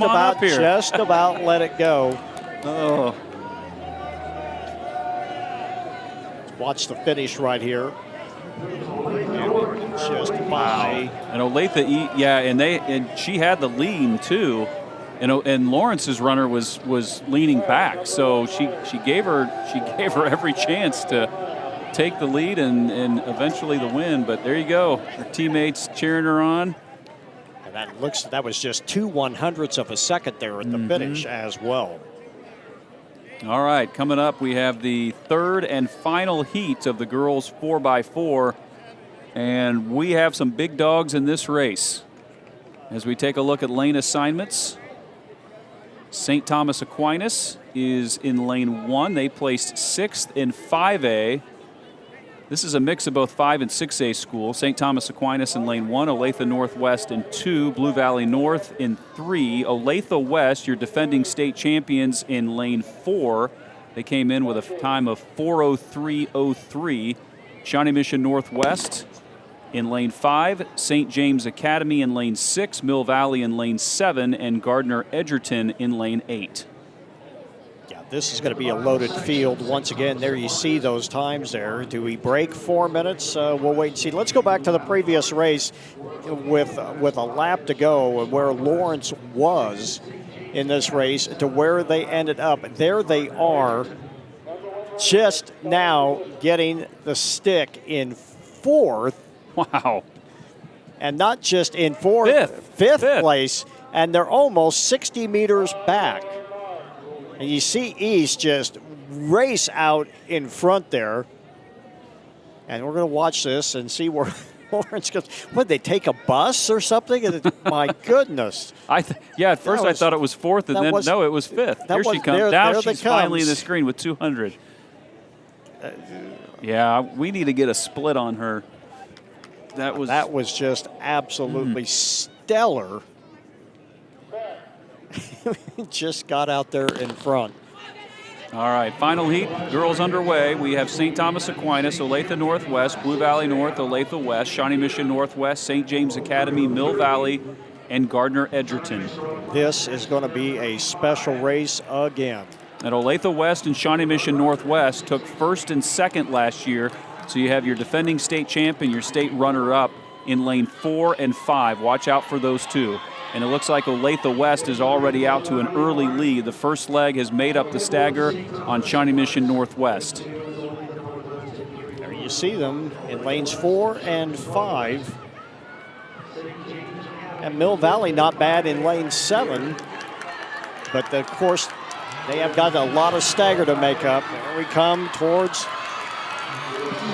about let it go. Oh. Watch the finish right here. And just by. And Olathe, yeah, and she had the lean too. And Lawrence's runner was leaning back, so she gave her every chance to take the lead and eventually the win. But there you go, her teammates cheering her on. And that was just 2/100ths of a second there at the finish as well. All right, coming up we have the third and final heat of the girls 4x4, and we have some big dogs in this race. As we take a look at lane assignments, St. Thomas Aquinas is in lane 1. They placed 6th in 5A. This is a mix of both 5 and 6A schools. St. Thomas Aquinas in lane 1, Olathe Northwest in 2, Blue Valley North in 3. Olathe West, your defending state champions, in lane 4. They came in with a time of 4:03.03. Shawnee Mission Northwest in lane 5, St. James Academy in lane 6, Mill Valley in lane 7, and Gardner Edgerton in lane 8. Yeah, this is going to be a loaded field once again. There you see those times there. Do we break 4 minutes? We'll wait and see. Let's go back to the previous race with a lap to go, and where Lawrence was in this race to where they ended up. There they are just now getting the stick in 4th. Wow. And not just in 4th, fifth place. And they're almost 60 meters back. And you see East just race out in front there. And we're going to watch this and see where Lawrence goes. Would they take a bus or something? My goodness. At first I thought it was 4th, and then no, it was 5th. Here she comes. Now she's finally in the screen with 200. Yeah, we need to get a split on her. That was just absolutely stellar. Just got out there in front. All right, final heat, girls underway. We have St. Thomas Aquinas, Olathe Northwest, Blue Valley North, Olathe West, Shawnee Mission Northwest, St. James Academy, Mill Valley, and Gardner Edgerton. This is going to be a special race again. And Olathe West and Shawnee Mission Northwest took 1st and 2nd last year. So you have your defending state champ and your state runner-up in lane 4 and 5. Watch out for those two. And it looks like Olathe West is already out to an early lead. The first leg has made up the stagger on Shawnee Mission Northwest. There you see them in lanes 4 and 5. And Mill Valley not bad in lane 7. But of course, they have got a lot of stagger to make up. Here we come towards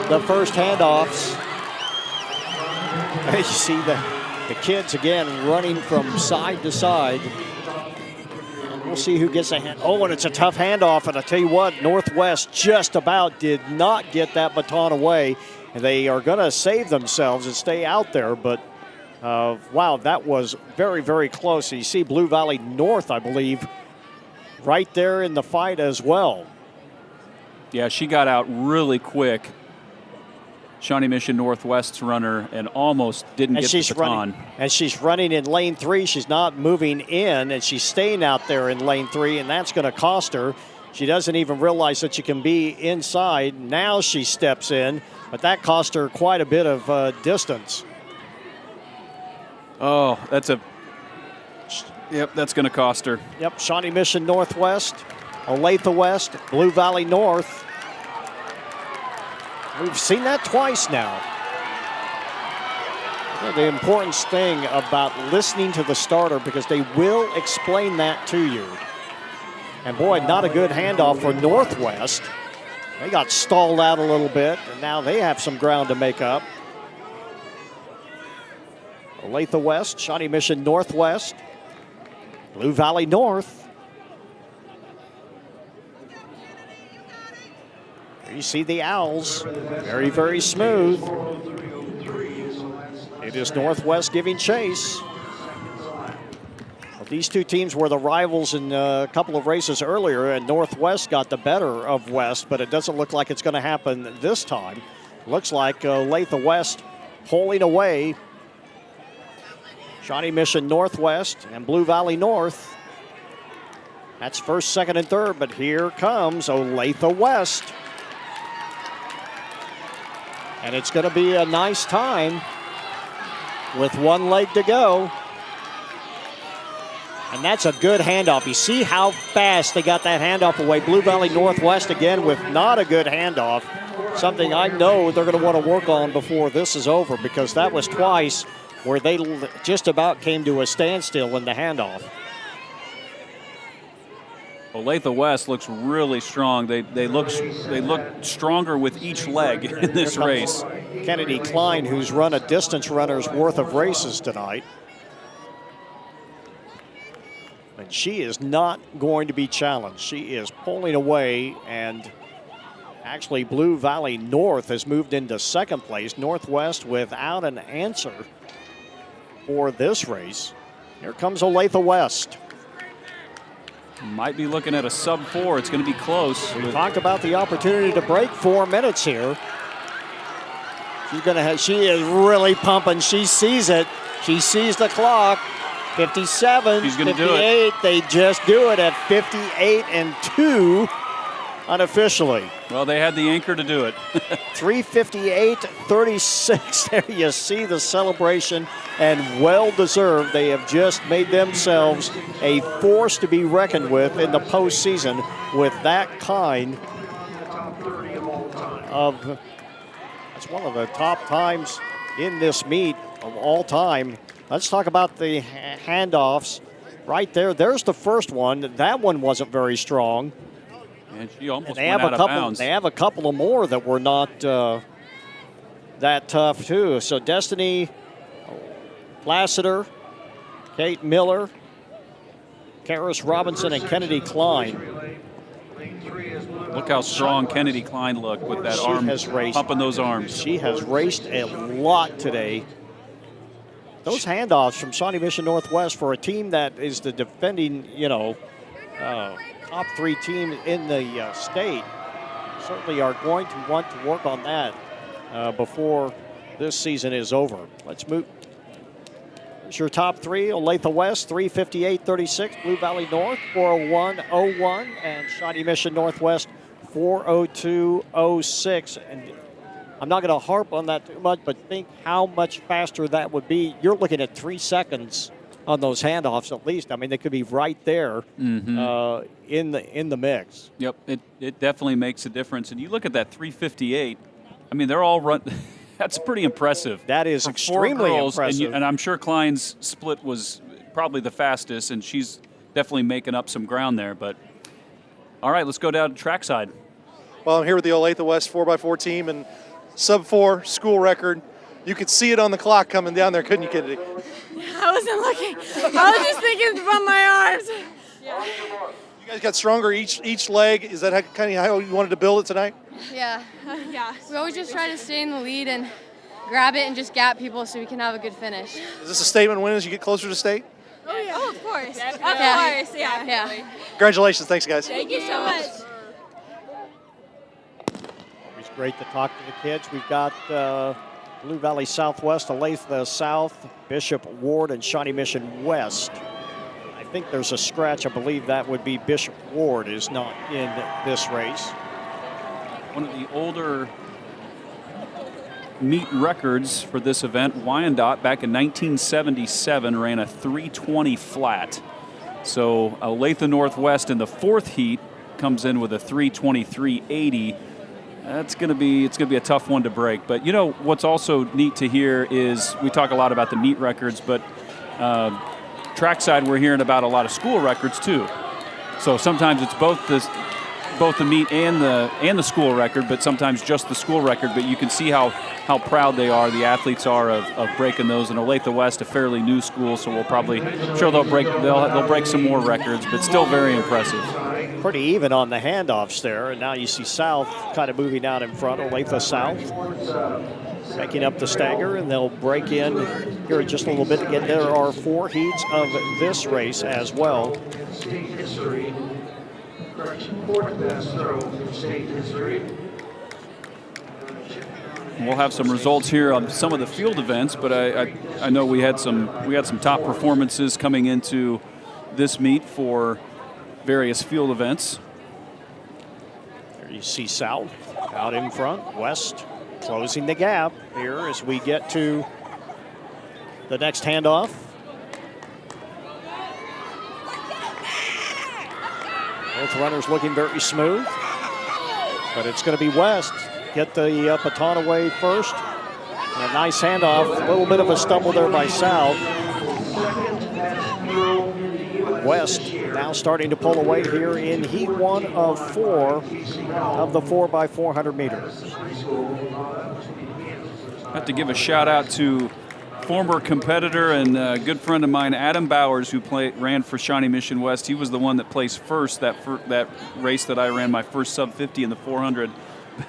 the first handoffs. You see the kids again running from side to side. And we'll see who gets a hand. Oh, and it's a tough handoff. And I tell you what, Northwest just about did not get that baton away. And they are going to save themselves and stay out there. But wow, that was very, very close. You see Blue Valley North, I believe, right there in the fight as well. Yeah, she got out really quick. Shawnee Mission Northwest's runner and almost didn't get the baton. And she's running in lane 3. She's not moving in, and she's staying out there in lane 3, and that's going to cost her. She doesn't even realize that she can be inside. Now she steps in, but that cost her quite a bit of distance. Oh, that's going to cost her. Yep, Shawnee Mission Northwest, Olathe West, Blue Valley North. We've seen that twice now. The important thing about listening to the starter, because they will explain that to you. And boy, not a good handoff for Northwest. They got stalled out a little bit, and now they have some ground to make up. Olathe West, Shawnee Mission Northwest, Blue Valley North. You see the Owls, very, very smooth. It is Northwest giving chase. Well, these two teams were the rivals in a couple of races earlier, and Northwest got the better of West, but it doesn't look like it's going to happen this time. Looks like Olathe West pulling away. Shawnee Mission Northwest and Blue Valley North. That's first, second, and third, but here comes Olathe West. And it's going to be a nice time with one leg to go. And that's a good handoff. You see how fast they got that handoff away. Blue Valley Northwest again with not a good handoff. Something I know they're going to want to work on before this is over, because that was twice where they just about came to a standstill in the handoff. Olathe West looks really strong. They look stronger with each leg in this race. Kennedy Klein, who's run a distance runner's worth of races tonight. And she is not going to be challenged. She is pulling away, and actually Blue Valley North has moved into second place. Northwest without an answer for this race. Here comes Olathe West. Might be looking at a sub-4. It's going to be close. We talked about the opportunity to break 4 minutes here. She is really pumping. She sees it. She sees the clock. 57, she's going to 58. do it. They just do it at 58 and 2 unofficially. Well, they had the anchor to do it. 3:58.36. There you see the celebration, and well-deserved. They have just made themselves a force to be reckoned with in the postseason with that kind That's one of the top times in this meet of all time. Let's talk about the handoffs. Right there, there's the first one. That one wasn't very strong. And she almost went out of bounds. They have a couple of more that were not that tough, too. So Destiny Lassiter, Kate Miller, Karis Robinson, and Kennedy Klein. Look how strong Kennedy Klein looked with that arm, pumping those arms. She has raced a lot today. Those handoffs from Shawnee Mission Northwest for a team that is the defending, top 3 team in the state, certainly are going to want to work on that before this season is over. Let's move. Here's your top 3. Olathe West, 358.36. Blue Valley North, 401.01. And Shawnee Mission Northwest, 402.06. And I'm not going to harp on that too much, but think how much faster that would be. You're looking at 3 seconds on those handoffs at least. I mean, they could be right there in the mix. Yep, it definitely makes a difference. And you look at that 358. I mean, they're all run. That's pretty impressive. That is extremely impressive. And I'm sure Klein's split was probably the fastest, and she's definitely making up some ground there. But all right, let's go down to trackside. Well, I'm here with the Olathe West 4x4 team, and sub-4 school record. You could see it on the clock coming down there, couldn't you, Kennedy? I wasn't looking. I was just thinking about my arms. You guys got stronger each leg. Is that kind of how you wanted to build it tonight? Yeah. We always just try to stay in the lead and grab it and just gap people so we can have a good finish. Is this a statement win as you get closer to state? Oh, yeah. Oh, of course. Of course, yeah. Congratulations. Thanks, guys. Thank you so much. It's great to talk to the kids. We've got Blue Valley Southwest, Olathe South, Bishop Ward, and Shawnee Mission West. I think there's a scratch. I believe that would be Bishop Ward is not in this race. One of the older meet records for this event, Wyandotte back in 1977 ran a 3:20 flat. So Olathe Northwest in the 4th heat comes in with a 3:23.80. It's going to be a tough one to break. But you know what's also neat to hear is we talk a lot about the meet records, but trackside we're hearing about a lot of school records too. So sometimes it's both the meet and the school record, but sometimes just the school record. But you can see how proud the athletes are of breaking those. And Olathe West, a fairly new school, so we'll probably they'll break some more records, but still very impressive. Pretty even on the handoffs there, and now you see South kind of moving out in front. Olathe South making up the stagger, and they'll break in here in just a little bit. Again, there are 4 heats of this race as well. State history. Fourth best throw in state history. We'll have some results here on some of the field events, but I know we had some top performances coming into this meet for various field events. There you see South out in front, West closing the gap here as we get to the next handoff. Both runners looking very smooth, but it's going to be West. Get the baton away first. And a nice handoff. A little bit of a stumble there by South. West now starting to pull away here in heat 1 of 4 of the 4x400 meters. I have to give a shout out to former competitor and a good friend of mine, Adam Bowers, who ran for Shawnee Mission West. He was the one that placed first that race that I ran my first sub 50 in the 400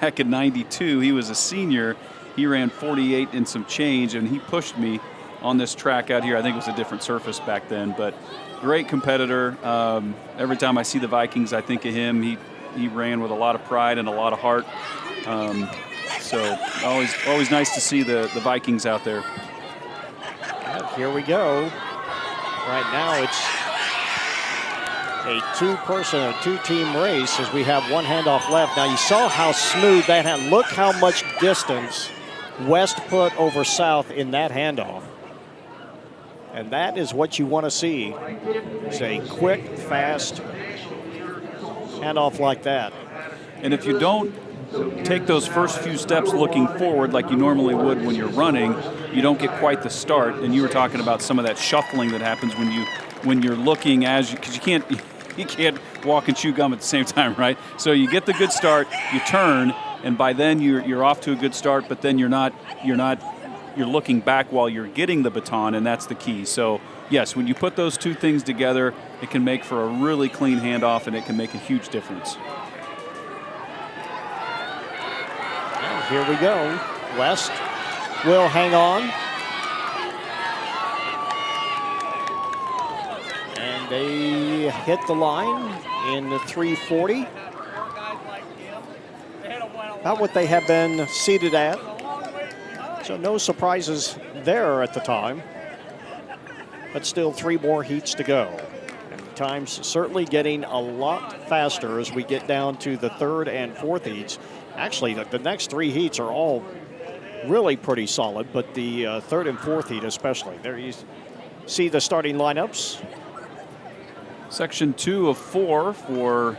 back in '92. He was a senior. He ran 48 and some change, and he pushed me on this track out here. I think it was a different surface back then, but great competitor. Every time I see the Vikings, I think of him. He ran with a lot of pride and a lot of heart. So always nice to see the Vikings out there. And here we go. Right now it's a 2-team race as we have 1 handoff left. Now you saw how smooth that had. Look how much distance West put over South in that handoff. And that is what you want to see. It's a quick, fast handoff like that. And if you don't take those first few steps looking forward like you normally would when you're running, you don't get quite the start. And you were talking about some of that shuffling that happens when you're looking because you can't walk and chew gum at the same time, right? So you get the good start, you turn, and by then you're off to a good start. But then you're looking back while you're getting the baton, and that's the key. So yes, when you put those two things together, it can make for a really clean handoff, and it can make a huge difference. Here we go. West will hang on. And they hit the line in the 340. About what they have been seated at. So no surprises there at the time. But still 3 more heats to go. And time's certainly getting a lot faster as we get down to the 3rd and 4th heats. Actually, the next 3 heats are all really pretty solid, but the 3rd and 4th heat especially. There you see the starting lineups. Section 2 of 4 for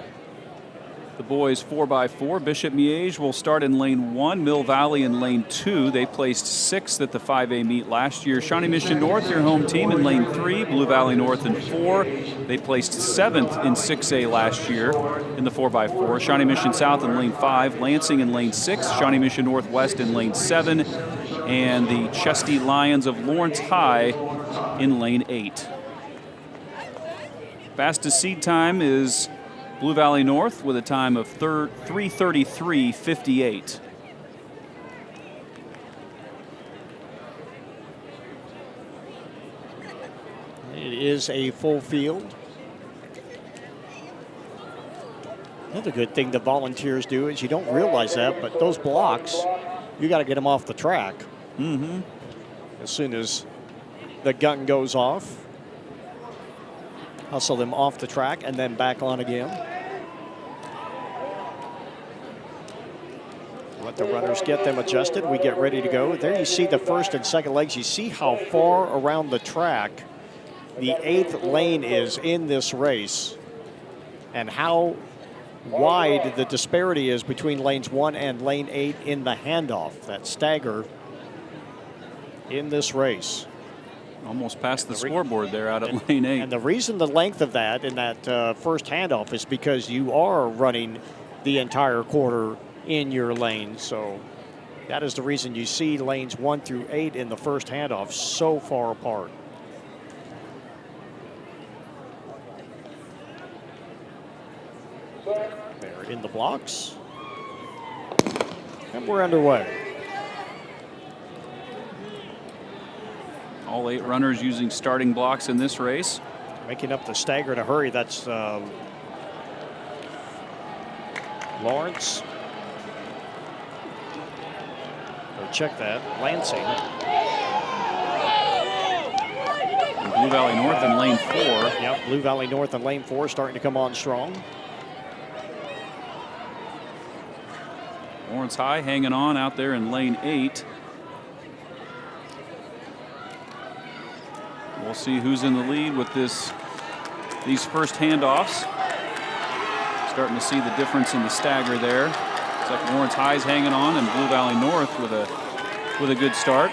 the boys 4x4. Bishop Miege will start in lane 1, Mill Valley in lane 2. They placed 6th at the 5A meet last year. Shawnee Mission North, your home team, in lane 3, Blue Valley North in 4. They placed 7th in 6A last year in the 4x4. Shawnee Mission South in lane 5, Lansing in lane 6, Shawnee Mission Northwest in lane 7, and the Chesty Lions of Lawrence High in lane 8. Fastest seed time is Blue Valley North with a time of 3:33.58. It is a full field. Another good thing the volunteers do is you don't realize that, but those blocks, you got to get them off the track. Mm-hmm. As soon as the gun goes off, hustle them off the track and then back on again. Let the runners get them adjusted. We get ready to go. There you see the first and second legs. You see how far around the track the 8th lane is in this race and how wide the disparity is between lanes 1 and lane 8 in the handoff, that stagger in this race. Almost past the scoreboard there out at lane 8. And the reason the length of that in that first handoff is because you are running the entire quarter in your lane. So that is the reason you see lanes 1 through 8 in the first handoff so far apart. They're in the blocks. And we're underway. All 8 runners using starting blocks in this race. Making up the stagger in a hurry. That's Lawrence. Or check that. Lansing. And Blue Valley North in lane 4. Yep, Blue Valley North in lane 4 starting to come on strong. Lawrence High hanging on out there in lane 8. We'll see who's in the lead with these first handoffs. Starting to see the difference in the stagger there. Looks like Lawrence High's hanging on and Blue Valley North with a good start.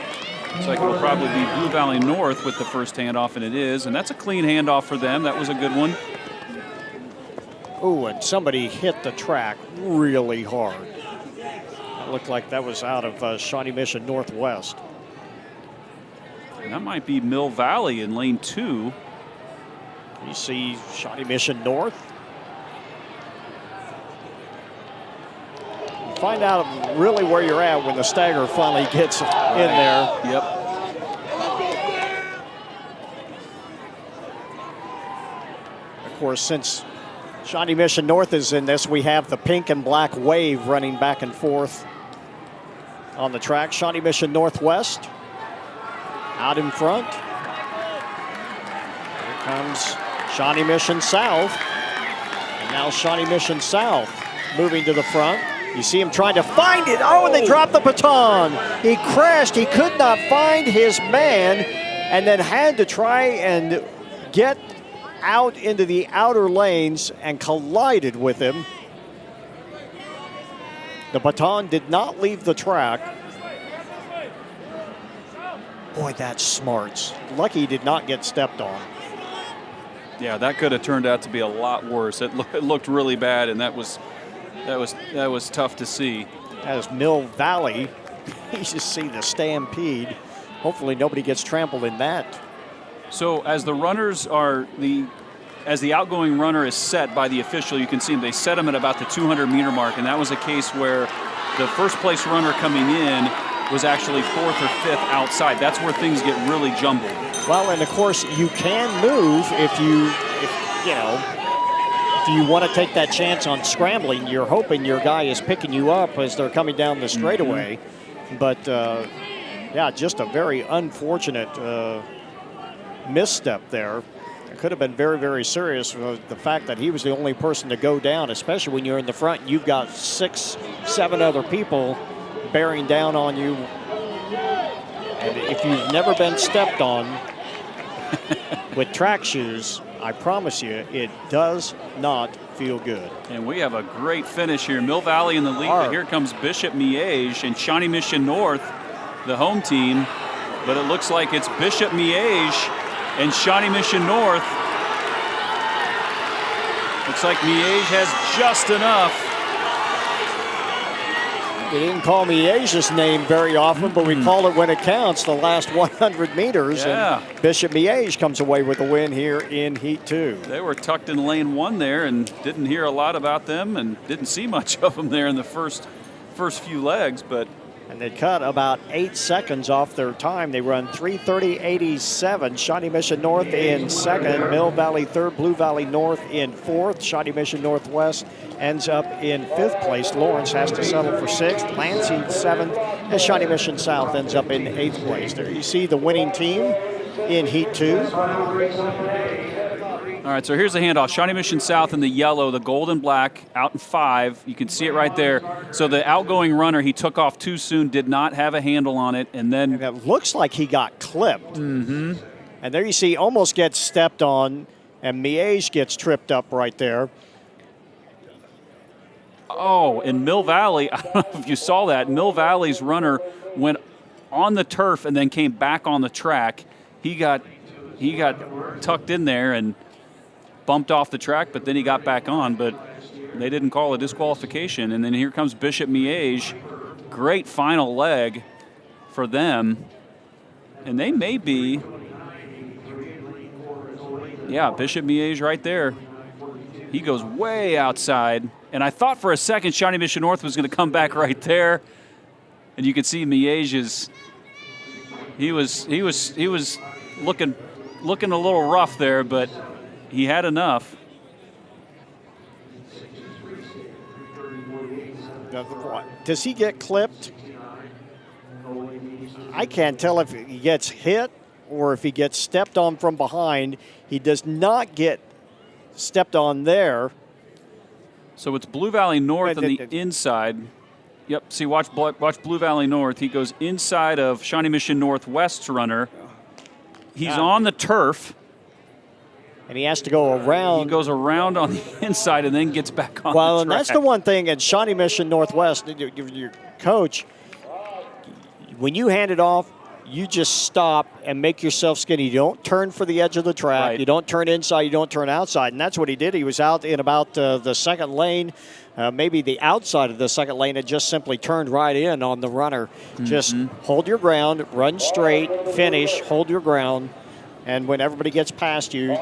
Looks like it'll probably be Blue Valley North with the first handoff, and it is. And that's a clean handoff for them. That was a good one. Oh, and somebody hit the track really hard. It looked like that was out of Shawnee Mission Northwest. And that might be Mill Valley in lane 2. You see Shawnee Mission North. You find out really where you're at when the stagger finally gets in there. Yep. Of course, since Shawnee Mission North is in this, we have the pink and black wave running back and forth on the track. Shawnee Mission Northwest out in front. Here comes Shawnee Mission South. And now Shawnee Mission South moving to the front. You see him trying to find it. Oh, and they dropped the baton. He crashed. He could not find his man and then had to try and get out into the outer lanes and collided with him. The baton did not leave the track. Boy, that's smarts. Lucky he did not get stepped on. Yeah, that could have turned out to be a lot worse. It looked really bad, and that was tough to see. As Mill Valley, you just see the stampede. Hopefully nobody gets trampled in that. So as the runners are as the outgoing runner is set by the official, you can see they set him at about the 200-meter mark, and that was a case where the first place runner coming in was actually 4th or 5th outside. That's where things get really jumbled. Well, and of course you can move if you want to take that chance on scrambling. You're hoping your guy is picking you up as they're coming down the straightaway. But yeah, just a very unfortunate misstep there. It could have been very, very serious. The fact that he was the only person to go down, especially when you're in the front and you've got 6, 7 other people bearing down on you. And if you've never been stepped on with track shoes, I promise you, it does not feel good. And we have a great finish here. Mill Valley in the lead, but here comes Bishop Miege and Shawnee Mission North, the home team. But it looks like it's Bishop Miege and Shawnee Mission North. Looks like Miege has just enough. We didn't call Miege's name very often, but we call it when it counts, the last 100 meters. Yeah. And Bishop Miege comes away with a win here in Heat 2. They were tucked in lane 1 there and didn't hear a lot about them and didn't see much of them there in the first few legs, but. And they cut about 8 seconds off their time. They run 3:30.87. Shawnee Mission North in 2nd, Mill Valley 3rd, Blue Valley North in 4th. Shawnee Mission Northwest ends up in 5th place. Lawrence has to settle for 6th. Lansing 7th, and Shawnee Mission South ends up in 8th place. There you see the winning team in Heat 2. All right, so here's the handoff. Shawnee Mission South in the yellow, the gold and black, out in 5. You can see it right there. So the outgoing runner, he took off too soon, did not have a handle on it, and then... And it looks like he got clipped. Mm-hmm. And there you see, almost gets stepped on, and Miege gets tripped up right there. Oh, in Mill Valley, I don't know if you saw that, Mill Valley's runner went on the turf and then came back on the track. He got tucked in there and bumped off the track, but then he got back on, but they didn't call a disqualification. And then here comes Bishop Miege. Great final leg for them. And they may be, yeah, Bishop Miege right there. He goes way outside. And I thought for a second Shawnee Mission North was going to come back right there. And you can see Miege is, he was looking a little rough there, but he had enough. Does he get clipped? I can't tell if he gets hit or if he gets stepped on from behind. He does not get stepped on there. So it's Blue Valley North on the inside. Yep, see, watch Blue Valley North. He goes inside of Shawnee Mission Northwest's runner. He's on the turf. And he has to go around. He goes around on the inside and then gets back on the track. Well, and that's the one thing at Shawnee Mission Northwest, your coach, when you hand it off, you just stop and make yourself skinny. You don't turn for the edge of the track. Right. You don't turn inside. You don't turn outside. And that's what he did. He was out in about the second lane, maybe the outside of the second lane, and just simply turned right in on the runner. Mm-hmm. Just hold your ground, run straight, finish, hold your ground. And when everybody gets past you,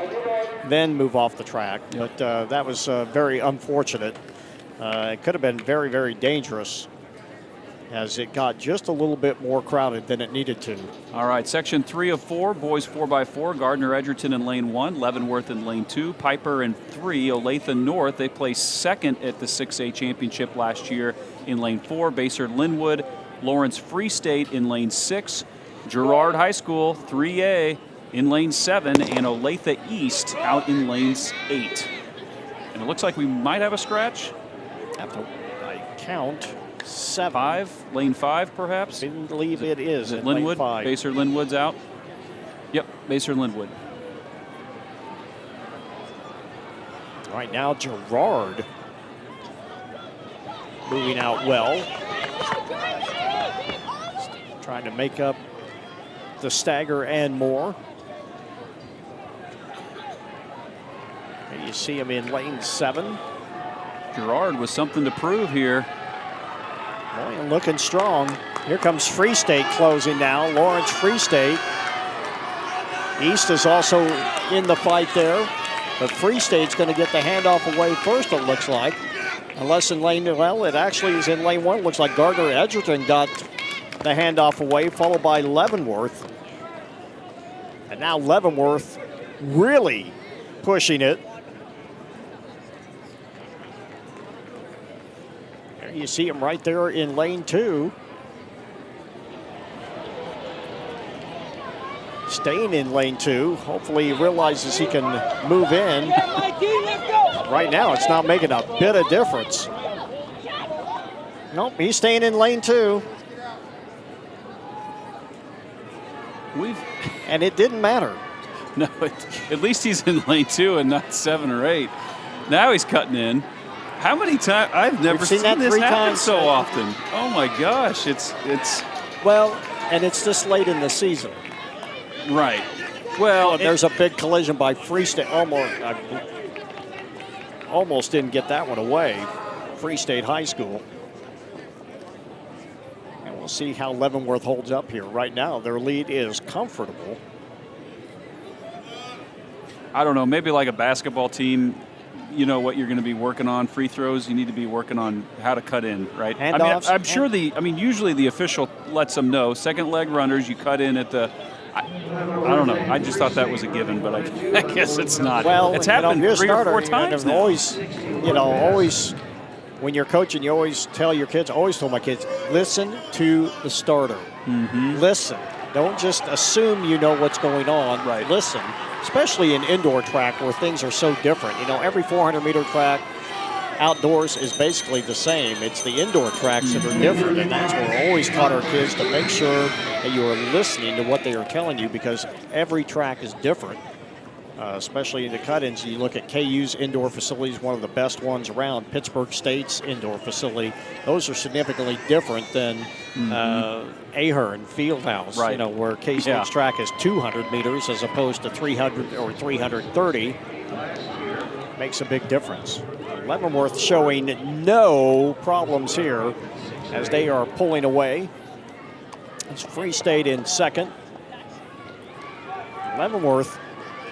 then move off the track. Yep. But that was very unfortunate. It could have been very, very dangerous as it got just a little bit more crowded than it needed to. All right, section 3 of 4, boys 4x4, Gardner Edgerton in lane 1, Leavenworth in lane 2, Piper in 3, Olathe North. They placed second at the 6A championship last year in lane 4, Basehor Linwood, Lawrence Free State in lane 6, Girard High School 3A in lane 7, and Olathe East out in lanes 8. And it looks like we might have a scratch. After I count 7. 5, lane 5 perhaps? I believe it is at Linwood? lane 5. Basehor Linwood's out. Yep, Basehor Linwood. Right now, Girard moving out well. Trying to make up the stagger and more. And you see him in lane 7. Gerard with something to prove here. Boy, looking strong. Here comes Free State closing now. Lawrence Free State. East is also in the fight there. But Free State's going to get the handoff away first, it looks like. Unless in lane, well, it actually is in lane 1. It looks like Gardner Edgerton got the handoff away, followed by Leavenworth. And now Leavenworth really pushing it. There you see him right there in lane 2. Staying in lane 2. Hopefully he realizes he can move in. Right now it's not making a bit of difference. Nope, he's staying in lane 2. And it didn't matter. No, at least he's in lane 2 and not 7 or 8. Now he's cutting in. How many times? I've never seen this happen so often. Oh my gosh, it's. Well, and it's this late in the season. Right. Well, there's a big collision by Free State. Almost didn't get that one away. Free State High School. And we'll see how Leavenworth holds up here. Right now, their lead is comfortable. I don't know, maybe like a basketball team, you know what you're going to be working on. Free throws, you need to be working on how to cut in, right? Handoffs. I'm sure usually the official lets them know. Second leg runners, you cut in at the, I don't know. I just thought that was a given, but I guess it's not. Well, it's happened 3 or 4 times now. Always, when you're coaching, you always tell your kids, I always told my kids, listen to the starter. Mm-hmm. Listen. Don't just assume you know what's going on. Right. Listen, especially in indoor track where things are so different. You know, every 400-meter track outdoors is basically the same. It's the indoor tracks that are different, and that's what we always taught our kids, to make sure that you are listening to what they are telling you, because every track is different, especially in the cut-ins. You look at KU's indoor facilities, one of the best ones around. Pittsburgh State's indoor facility. Those are significantly different than Ahern Fieldhouse, right. You know, where K-State's track is 200 meters as opposed to 300 or 330. Makes a big difference. Leavenworth showing no problems here as they are pulling away. It's Free State in second. Leavenworth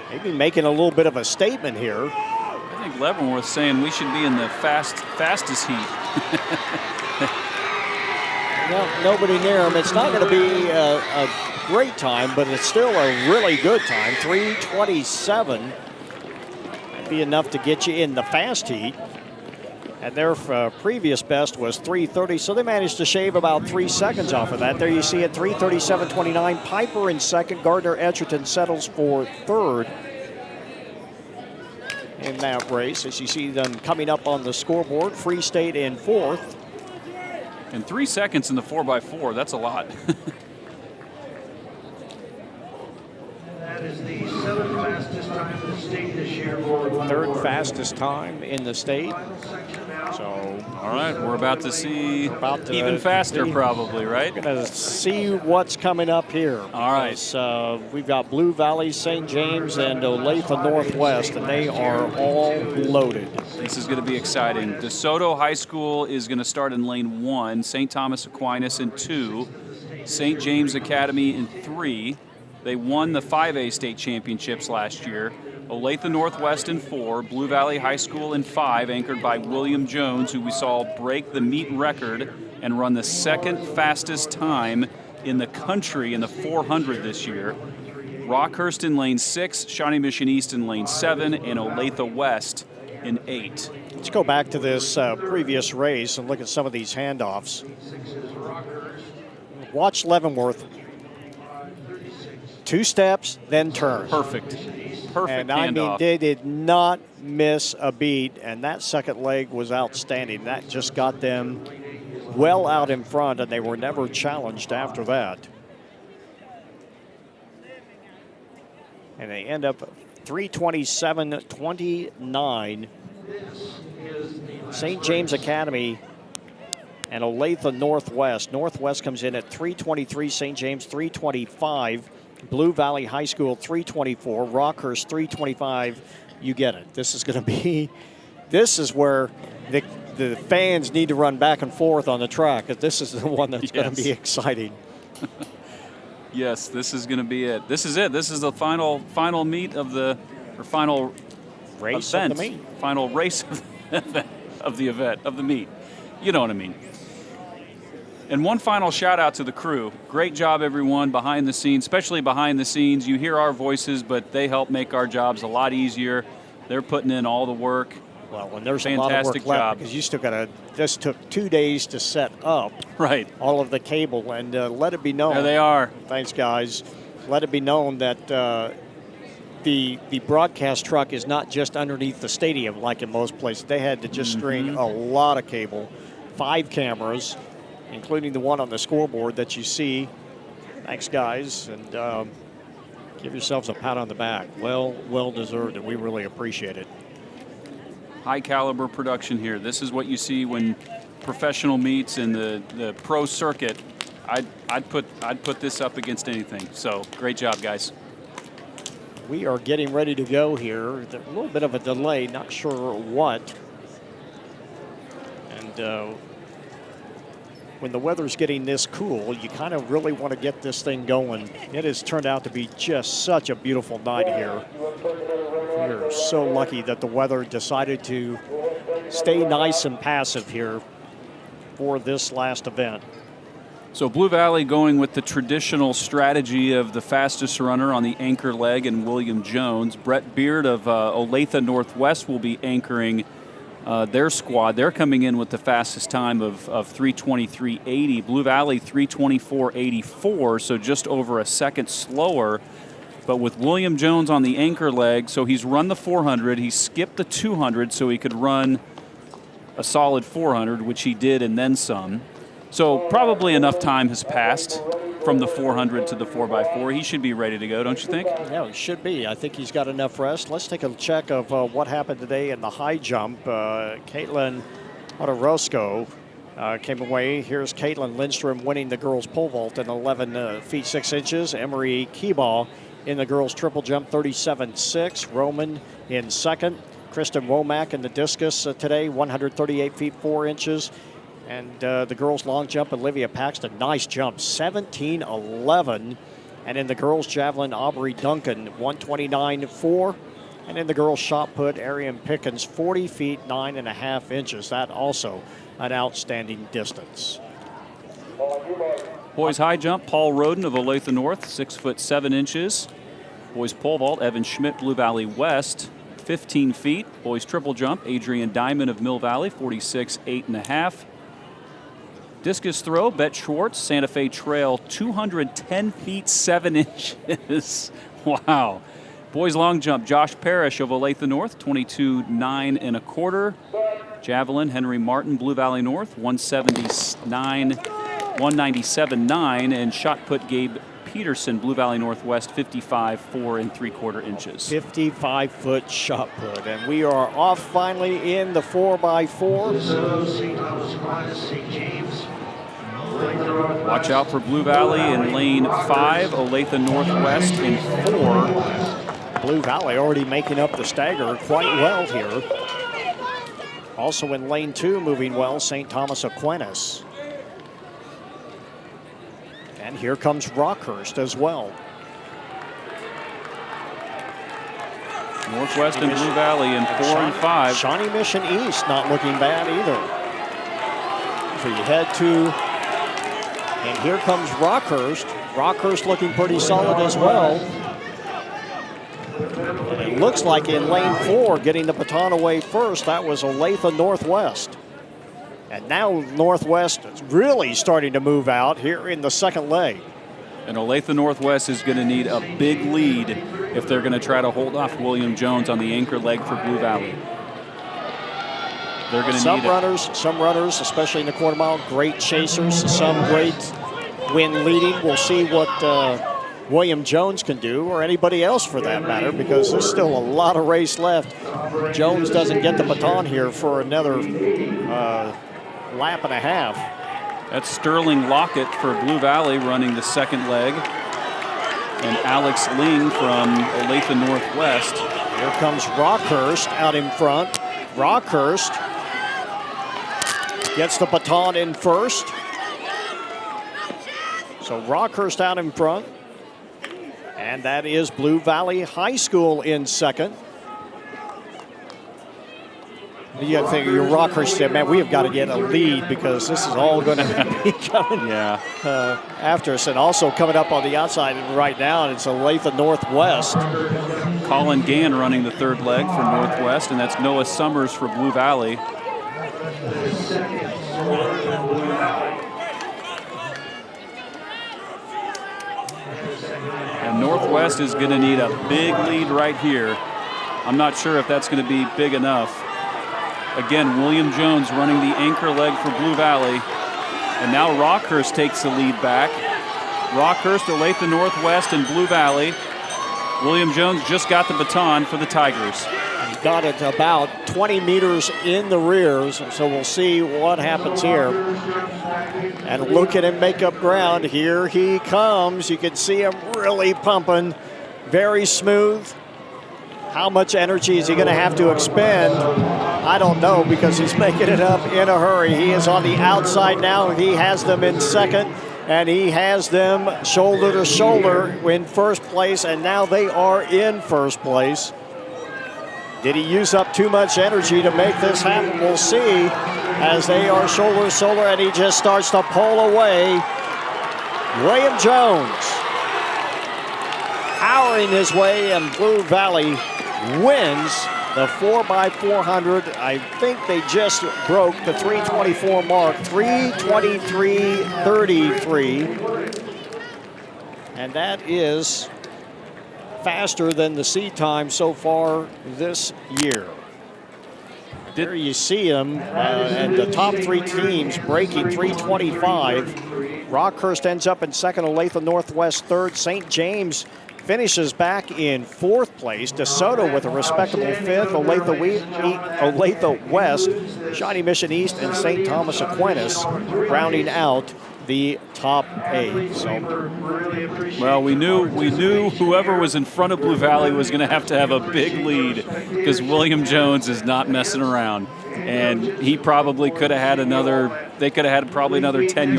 maybe making a little bit of a statement here. I think Leavenworth saying we should be in the fastest heat. Well, nobody near him. It's not going to be a great time, but it's still a really good time. 3:27. That'd be enough to get you in the fast heat. And their previous best was 3:30, so they managed to shave about 3 seconds off of that. There you see it, 3:37.29. Piper in second. Gardner Edgerton settles for third in that race. As you see them coming up on the scoreboard, Free State in fourth. And 3 seconds in the 4x4, that's a lot. That is the 7th fastest time in the state this year. Third fastest time in the state. So, all right, we're about to see even faster probably, right? We're going to see what's coming up here. All right. We've got Blue Valley, St. James, and Olathe Northwest, and they are all loaded. This is going to be exciting. DeSoto High School is going to start in lane 1, St. Thomas Aquinas in 2, St. James Academy in 3. They won the 5A state championships last year. Olathe Northwest in 4, Blue Valley High School in 5, anchored by William Jones, who we saw break the meet record and run the second fastest time in the country in the 400 this year. Rockhurst in lane 6, Shawnee Mission East in lane 7, and Olathe West in 8. Let's go back to this previous race and look at some of these handoffs. Watch Leavenworth. 2 steps, then turn. Perfect and handoff. I mean, they did not miss a beat, and that second leg was outstanding. That just got them well out in front, and they were never challenged after that. And they end up 3:27.29. St. James Academy and Olathe Northwest. Northwest comes in at 323, St. James 325, Blue Valley High School 324, Rockhurst 325. You get it. This is going to be, this is where the fans need to run back and forth on the track. This is the one that's going to be exciting. Yes, this is going to be it. This is it. This is the final meet of the, or final race event. Of the meet. Final race of the event, of the meet. You know what I mean. And one final shout out to the crew. Great job, everyone, behind the scenes, especially behind the scenes. You hear our voices, but they help make our jobs a lot easier. They're putting in all the work. Well, and there's fantastic a lot of work job. left because you still got to, this took 2 days to set up all of the cable, and let it be known. There they are. Thanks, guys. Let it be known that the broadcast truck is not just underneath the stadium like in most places. They had to just string a lot of cable, 5 cameras, including the one on the scoreboard that you see. Thanks, guys, and give yourselves a pat on the back. Well deserved, and we really appreciate it. High caliber production here. This is what you see when professional meets in the pro circuit. I'd put this up against anything. So great job, guys. We are getting ready to go here. There's a little bit of a delay, not sure what. And when the weather's getting this cool, you kind of really want to get this thing going. It has turned out to be just such a beautiful night here. We're so lucky that the weather decided to stay nice and passive here for this last event. So Blue Valley going with the traditional strategy of the fastest runner on the anchor leg and William Jones. Brett Beard of Olathe Northwest will be anchoring their squad. They're coming in with the fastest time of 3:23.80. Blue Valley 3:24.84, so just over a second slower. But with William Jones on the anchor leg, so he's run the 400, he skipped the 200 so he could run a solid 400, which he did and then some. So probably enough time has passed from the 400 to the 4x4. He should be ready to go, don't you think? Yeah, he should be. I think he's got enough rest. Let's take a check of what happened today in the high jump. Caitlin Odorosco came away. Here's Caitlin Lindstrom winning the girls pole vault in 11 feet 6 inches. Emery Keeball in the girls triple jump 37.6. Roman in second. Kristen Womack in the discus today 138 feet 4 inches. And the girls long jump, Olivia Paxton, nice jump, 17.11. And in the girls javelin, Aubrey Duncan, 129.4. And in the girls shot put, Arian Pickens, 40 feet 9.5 inches. That also an outstanding distance. Boys high jump, Paul Roden of Olathe North, 6 foot 7 inches. Boys pole vault, Evan Schmidt, Blue Valley West, 15 feet. Boys triple jump, Adrian Diamond of Mill Valley, 46, 8.5. Discus throw, Bet Schwartz, Santa Fe Trail, 210 feet 7 inches. Wow. Boys long jump, Josh Parrish of Olathe North, 22.9 1/4. Javelin, Henry Martin, Blue Valley North, 197.9. And shot put, Gabe Peterson, Blue Valley Northwest, 55 4 3/4 inches. 55-foot shot put, and we are off finally in the 4x4. Watch out for Blue Valley in lane 5, Olathe Northwest in 4. Blue Valley already making up the stagger quite well here. Also in lane 2, moving well, St. Thomas Aquinas. And here comes Rockhurst as well. Northwest and Blue Valley in 4 and 5. Shawnee Mission East not looking bad either. So you head to, and here comes Rockhurst. Rockhurst looking pretty solid as well. And it looks like in lane 4, getting the baton away first, that was Olathe Northwest. And now Northwest is really starting to move out here in the second leg. And Olathe Northwest is going to need a big lead if they're going to try to hold off William Jones on the anchor leg for Blue Valley. They're going to need some runners, especially in the quarter mile, great chasers, some great win leading. We'll see what William Jones can do, or anybody else for that matter, because there's still a lot of race left. Jones doesn't get the baton here for another lap and a half. That's Sterling Lockett for Blue Valley running the second leg. And Alex Ling from Olathe Northwest. Here comes Rockhurst out in front. Rockhurst gets the baton in first. So Rockhurst out in front. And that is Blue Valley High School in second. You got to think, your Rockhurst said, man, we have got to get a lead because this is all going to be coming after us. And also coming up on the outside right now, it's Olathe Northwest. Colin Gann running the third leg for Northwest, and that's Noah Summers for Blue Valley. And Northwest is going to need a big lead right here. I'm not sure if that's going to be big enough. Again, William Jones running the anchor leg for Blue Valley. And now Rockhurst takes the lead back. Rockhurst, Olathe Northwest, and Blue Valley. William Jones just got the baton for the Tigers. He's got it about 20 meters in the rears, so we'll see what happens here. And look at him make up ground. Here he comes. You can see him really pumping. Very smooth. How much energy is he going to have to expend? I don't know, because he's making it up in a hurry. He is on the outside now. He has them in second, and he has them shoulder to shoulder in first place, and now they are in first place. Did he use up too much energy to make this happen? We'll see, as they are shoulder to shoulder, and he just starts to pull away. William Jones powering his way, and Blue Valley wins the 4x400. I think they just broke the 324 mark, 3:23:33. And that is faster than the seed time so far this year. There you see him, and the top three teams breaking 325. Rockhurst ends up in second, Olathe Northwest third, St. James finishes back in fourth place. DeSoto with a respectable fifth. Olathe West, Shawnee Mission East, and St. Thomas Aquinas rounding out the top 8. So, well, we knew whoever was in front of Blue Valley was going to have a big lead, because William Jones is not messing around, and he probably could have had another. They could have had probably another 10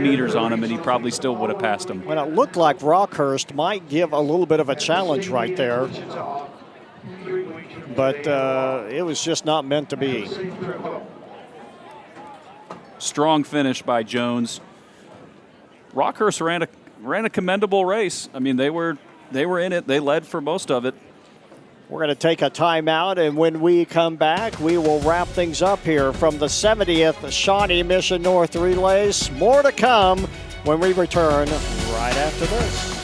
meters on him, and he probably still would have passed him. Well, it looked like Rockhurst might give a little bit of a challenge right there, but it was just not meant to be. Strong finish by Jones. Rockhurst ran a commendable race. I mean, they were in it. They led for most of it. We're going to take a timeout, and when we come back, we will wrap things up here from the 70th Shawnee Mission North Relays. More to come when we return right after this.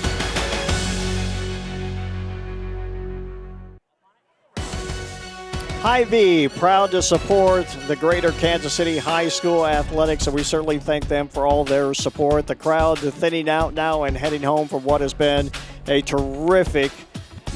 Hy-Vee, proud to support the Greater Kansas City High School athletics, and we certainly thank them for all their support. The crowd thinning out now and heading home for what has been a terrific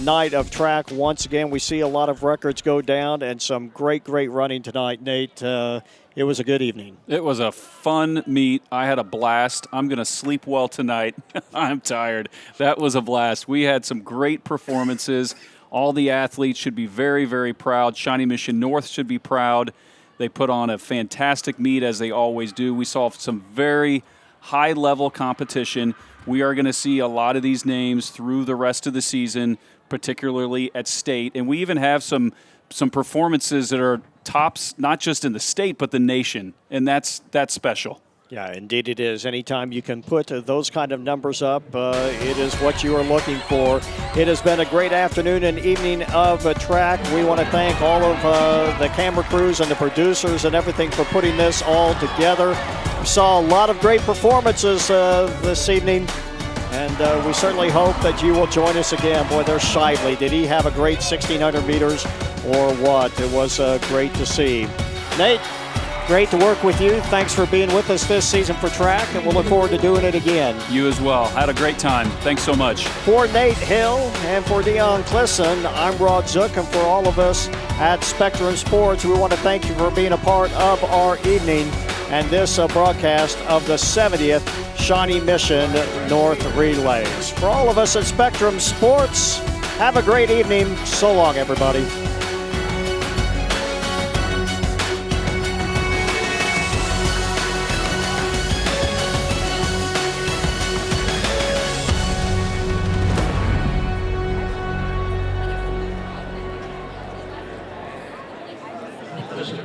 night of track. Once again, we see a lot of records go down and some great running tonight, Nate. It was a good evening. It was a fun meet. I had a blast. I'm going to sleep well tonight. I'm tired. That was a blast. We had some great performances. All the athletes should be very, very proud. Shawnee Mission North should be proud. They put on a fantastic meet, as they always do. We saw some very high-level competition. We are going to see a lot of these names through the rest of the season, particularly at state. And we even have some performances that are tops, not just in the state, but the nation. And that's special. Yeah, indeed it is. Anytime you can put those kind of numbers up, it is what you are looking for. It has been a great afternoon and evening of track. We want to thank all of the camera crews and the producers and everything for putting this all together. We saw a lot of great performances this evening, and we certainly hope that you will join us again. Boy, there's Shively. Did he have a great 1,600 meters or what? It was great to see. Nate, great to work with you. Thanks for being with us this season for track, and we'll look forward to doing it again. You as well. Had a great time. Thanks so much. For Nate Hill and for Dion Clisson, I'm Rod Zook, and for all of us at Spectrum Sports, we want to thank you for being a part of our evening. and this broadcast of the 70th Shawnee Mission North Relays. For all of us at Spectrum Sports, have a great evening. So long, everybody.